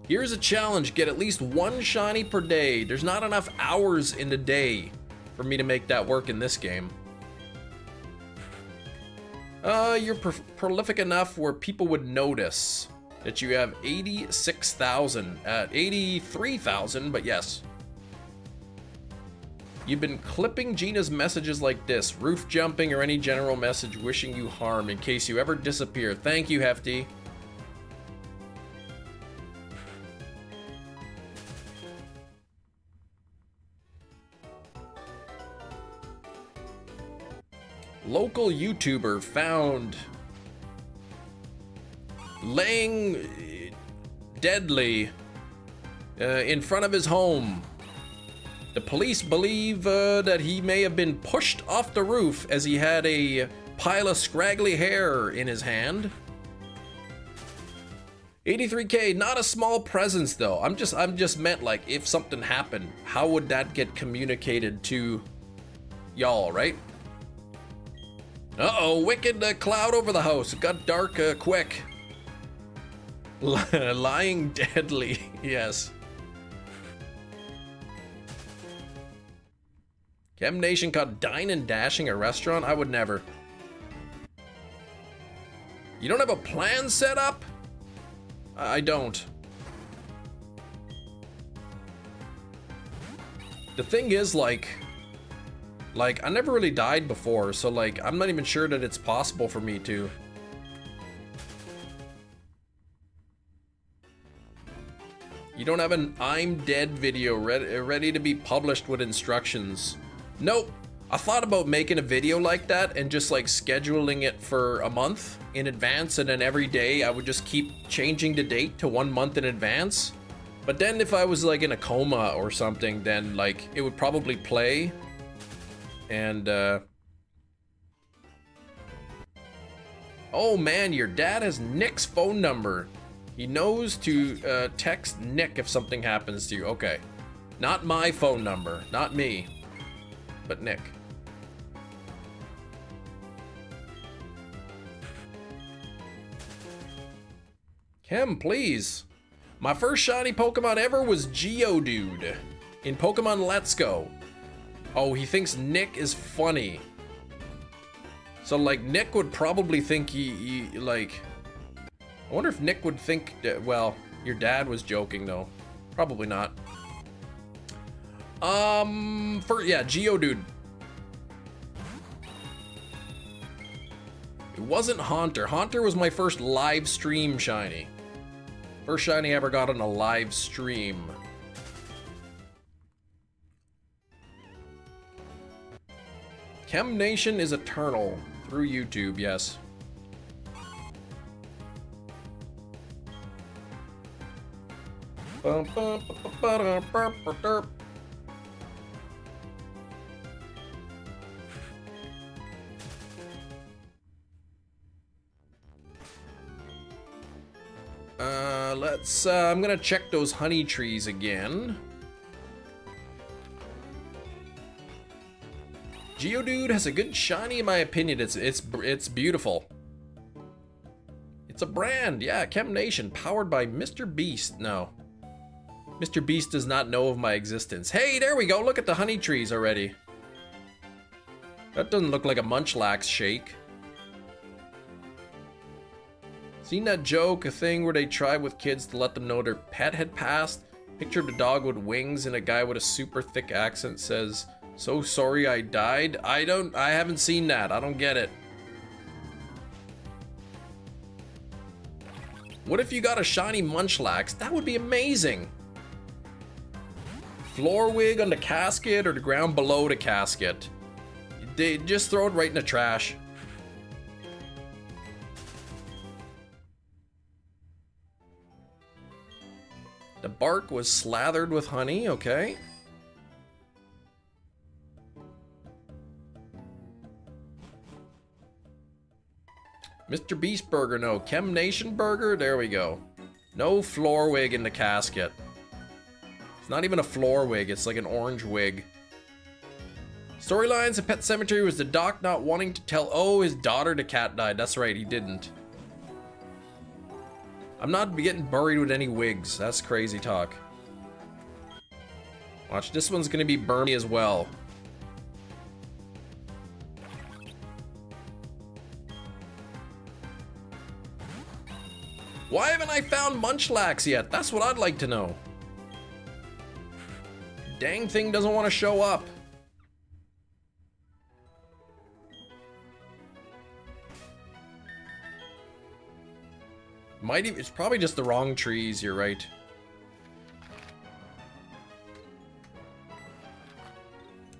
Here's a challenge, get at least one shiny per day. There's not enough hours in the day for me to make that work in this game. You're prolific enough where people would notice that you have 86,000 at 83,000, but yes. You've been clipping Gina's messages like this, roof jumping or any general message wishing you harm in case you ever disappear. Thank you, Hefty. Local YouTuber found laying deadly in front of his home. The police believe that he may have been pushed off the roof as he had a pile of scraggly hair in his hand. 83K, not a small presence though. I'm just meant like if something happened, how would that get communicated to y'all, right? Uh-oh, wicked cloud over the house. It got dark quick. Lying deadly, yes. Chem Nation caught dine and dashing a restaurant? I would never. You don't have a plan set up? I don't. The thing is, like I never really died before, so like I'm not even sure that it's possible for me to. You don't have an I'm dead video ready to be published with instructions. Nope. I thought about making a video like that and just like scheduling it for a month in advance, and then every day I would just keep changing the date to 1 month in advance. But then if I was like in a coma or something, then like it would probably play. And oh man, your dad has Nick's phone number. He knows to text Nick if something happens to you. Okay. Not my phone number, not me, but Nick. Kim, please. My first shiny Pokemon ever was Geodude in Pokemon Let's Go. Oh, he thinks Nick is funny. So like Nick would probably think he like, I wonder if Nick would think that, well, your dad was joking though. Probably not. Yeah, Geodude. It wasn't Haunter. Haunter was my first live stream shiny. First shiny I ever got on a live stream. Chem Nation is eternal through YouTube, yes. I'm gonna check those honey trees again. Geodude has a good shiny in my opinion. It's beautiful. It's a brand, yeah, Chem Nation, powered by Mr. Beast. No. Mr. Beast does not know of my existence. Hey, there we go, look at the honey trees already. That doesn't look like a Munchlax shake. Seen that joke, a thing where they tried with kids to let them know their pet had passed? Picture the dog with wings and a guy with a super thick accent says, "So sorry I died." I haven't seen that. I don't get it. What if you got a shiny Munchlax? That would be amazing. Floor wig on the casket or the ground below the casket. They just throw it right in the trash. The bark was slathered with honey, okay. Mr. Beast Burger, no. Chem Nation Burger, there we go. No floor wig in the casket. It's not even a floor wig, it's like an orange wig. Storylines of Pet Cemetery was the doc not wanting to tell, oh, his daughter, the cat, died. That's right, he didn't. I'm not getting buried with any wigs. That's crazy talk. Watch, this one's gonna be Burmy as well. Why haven't I found Munchlax yet? That's what I'd like to know. Dang thing doesn't want to show up. It's probably just the wrong trees, you're right.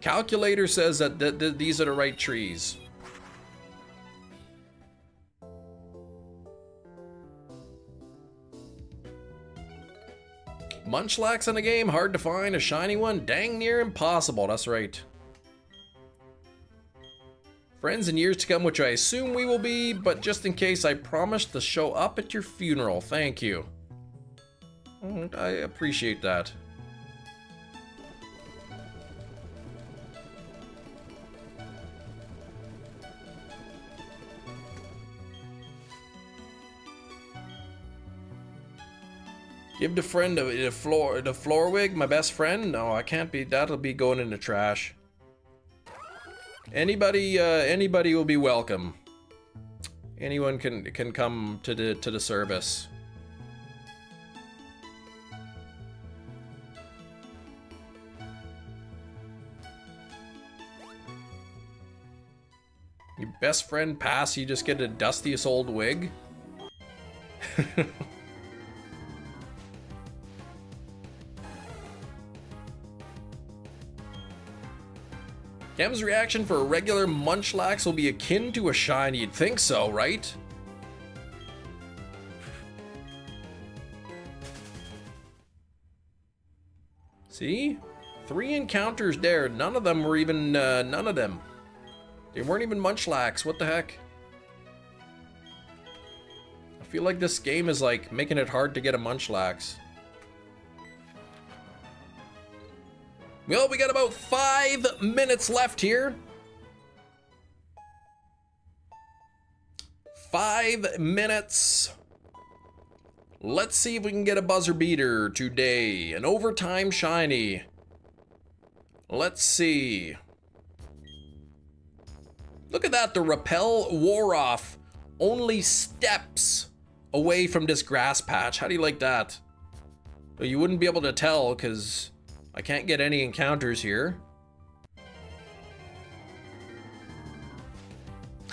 Calculator says that these are the right trees. Munchlax in the game, hard to find. A shiny one, dang near impossible. That's right. Friends in years to come, which I assume we will be, but just in case, I promise to show up at your funeral. Thank you. I appreciate that. Give the friend the floor wig, my best friend? No, I can't be. That'll be going in the trash. Anybody will be welcome. Anyone can come to the service. Your best friend pass, you just get the dustiest old wig? Gem's reaction for a regular Munchlax will be akin to a shiny. You'd think so, right? See? 3 encounters there. None of them were even, none of them. They weren't even Munchlax. What the heck? I feel like this game is like making it hard to get a Munchlax. Well, we got about 5 minutes left here. 5 minutes. Let's see if we can get a buzzer beater today. An overtime shiny. Let's see. Look at that, the repel wore off. Only steps away from this grass patch. How do you like that? Well, you wouldn't be able to tell because I can't get any encounters here.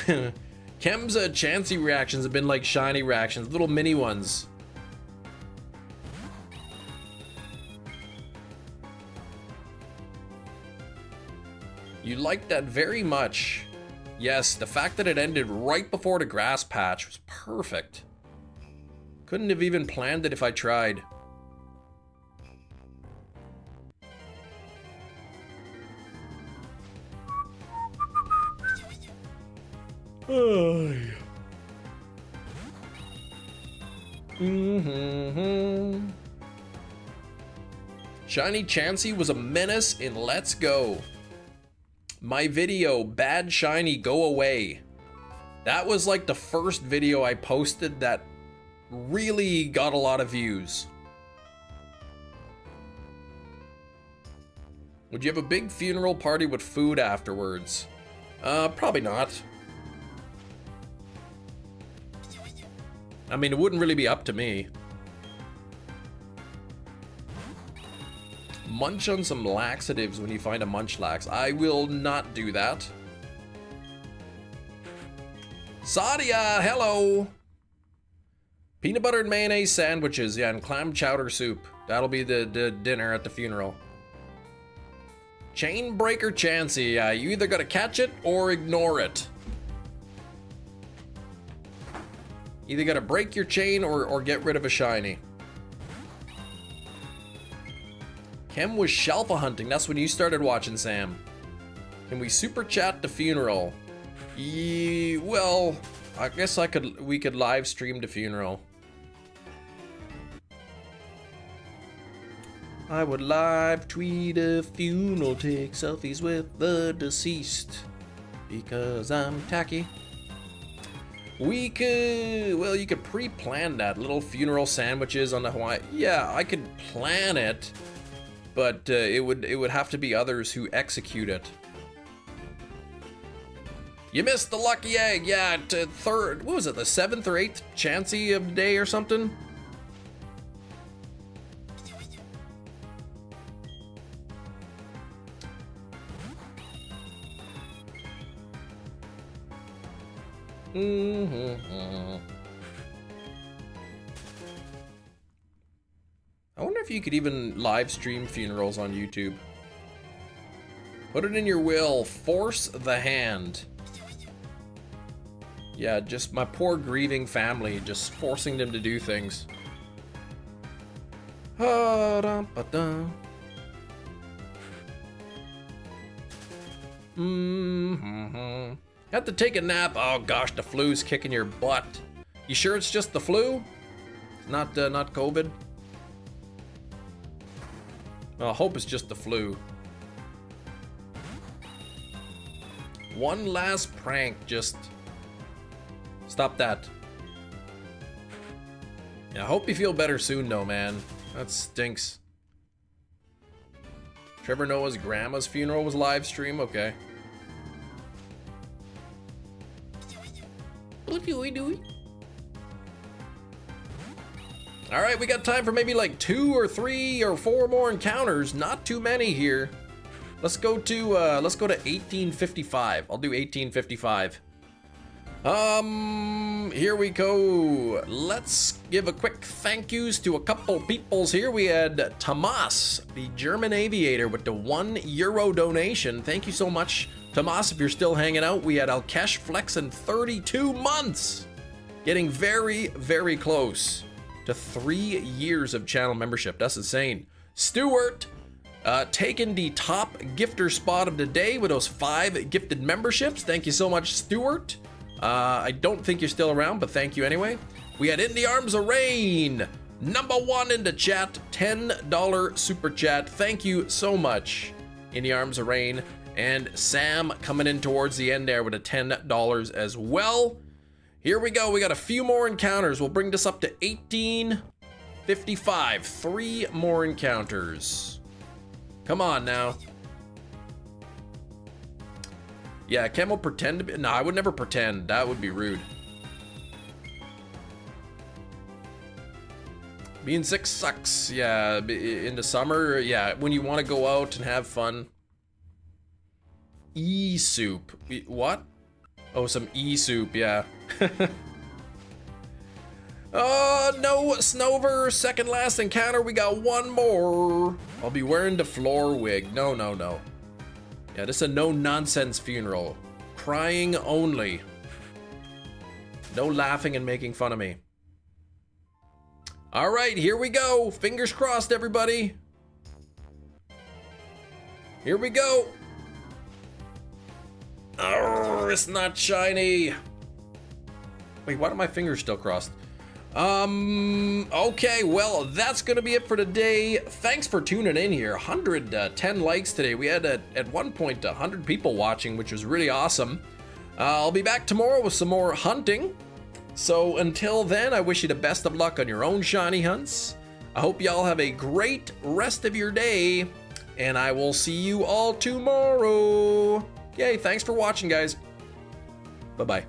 Chem's Chansey reactions have been like shiny reactions, little mini ones. You liked that very much. Yes, the fact that it ended right before the grass patch was perfect. Couldn't have even planned it if I tried. Shiny Chansey was a menace in Let's Go. My video, Bad Shiny Go Away. That was like the first video I posted that really got a lot of views. Would you have a big funeral party with food afterwards? Probably not. I mean, it wouldn't really be up to me. Munch on some laxatives when you find a Munchlax. I will not do that. Sadia, hello! Peanut butter and mayonnaise sandwiches, yeah, and clam chowder soup. That'll be the dinner at the funeral. Chain Breaker Chansey, you either gotta catch it or ignore it. Either gotta break your chain or get rid of a shiny. Chem was shelfa hunting. That's when you started watching, Sam. Can we super chat the funeral? Well, I guess we could live stream the funeral. I would live tweet a funeral, take selfies with the deceased, because I'm tacky. We could, well, you could pre-plan that, little funeral sandwiches on the Hawaii. Yeah, I could plan it, but it would have to be others who execute it. You missed the lucky egg, yeah, third, what was it, the 7th or 8th chancy of the day or something? I wonder if you could even live stream funerals on YouTube. Put it in your will, force the hand. Yeah, just my poor grieving family, just forcing them to do things. Have to take a nap. Oh gosh, the flu's kicking your butt. You sure it's just the flu? Not COVID? Well, I hope it's just the flu. One last prank, just stop that. Yeah, I hope you feel better soon though, man. That stinks. Trevor Noah's grandma's funeral was live stream, okay. Alright, we got time for maybe like 2 or 3 or 4 more encounters. Not too many here. Let's go to 1855. I'll do 1855. Here we go. Let's give a quick thank yous to a couple peoples here. We had Tomas, the German aviator, with the €1 donation. Thank you so much, Tomas, if you're still hanging out. We had Alkesh flexing 32 months. Getting very, very close to 3 years of channel membership. That's insane. Stuart, taking the top gifter spot of the day with those 5 gifted memberships. Thank you so much, Stuart. I don't think you're still around, but thank you anyway. We had In the Arms of Rain, #1 in the chat, $10 super chat. Thank you so much, In the Arms of Rain. And Sam coming in towards the end there with a $10 as well. Here we go. We got a few more encounters. We'll bring this up to 1855. 3 more encounters. Come on now. Yeah, Ken will pretend to be. No, I would never pretend. That would be rude. Being sick sucks. Yeah, in the summer. Yeah, when you want to go out and have fun. E-soup. What? Oh, some e-soup, yeah. Oh, no, Snover, second last encounter. We got 1 more. I'll be wearing the floor wig. No, no, no. Yeah, this is a no-nonsense funeral. Crying only. No laughing and making fun of me. All right, here we go. Fingers crossed, everybody. Here we go. Oh, it's not shiny. Wait, why are my fingers still crossed? Okay, well, that's gonna be it for today. Thanks for tuning in here. 110 likes today. We had at one point 100 people watching, which was really awesome. I'll be back tomorrow with some more hunting. So until then, I wish you the best of luck on your own shiny hunts. I hope y'all have a great rest of your day, and I will see you all tomorrow. Yay, thanks for watching, guys. Bye-bye.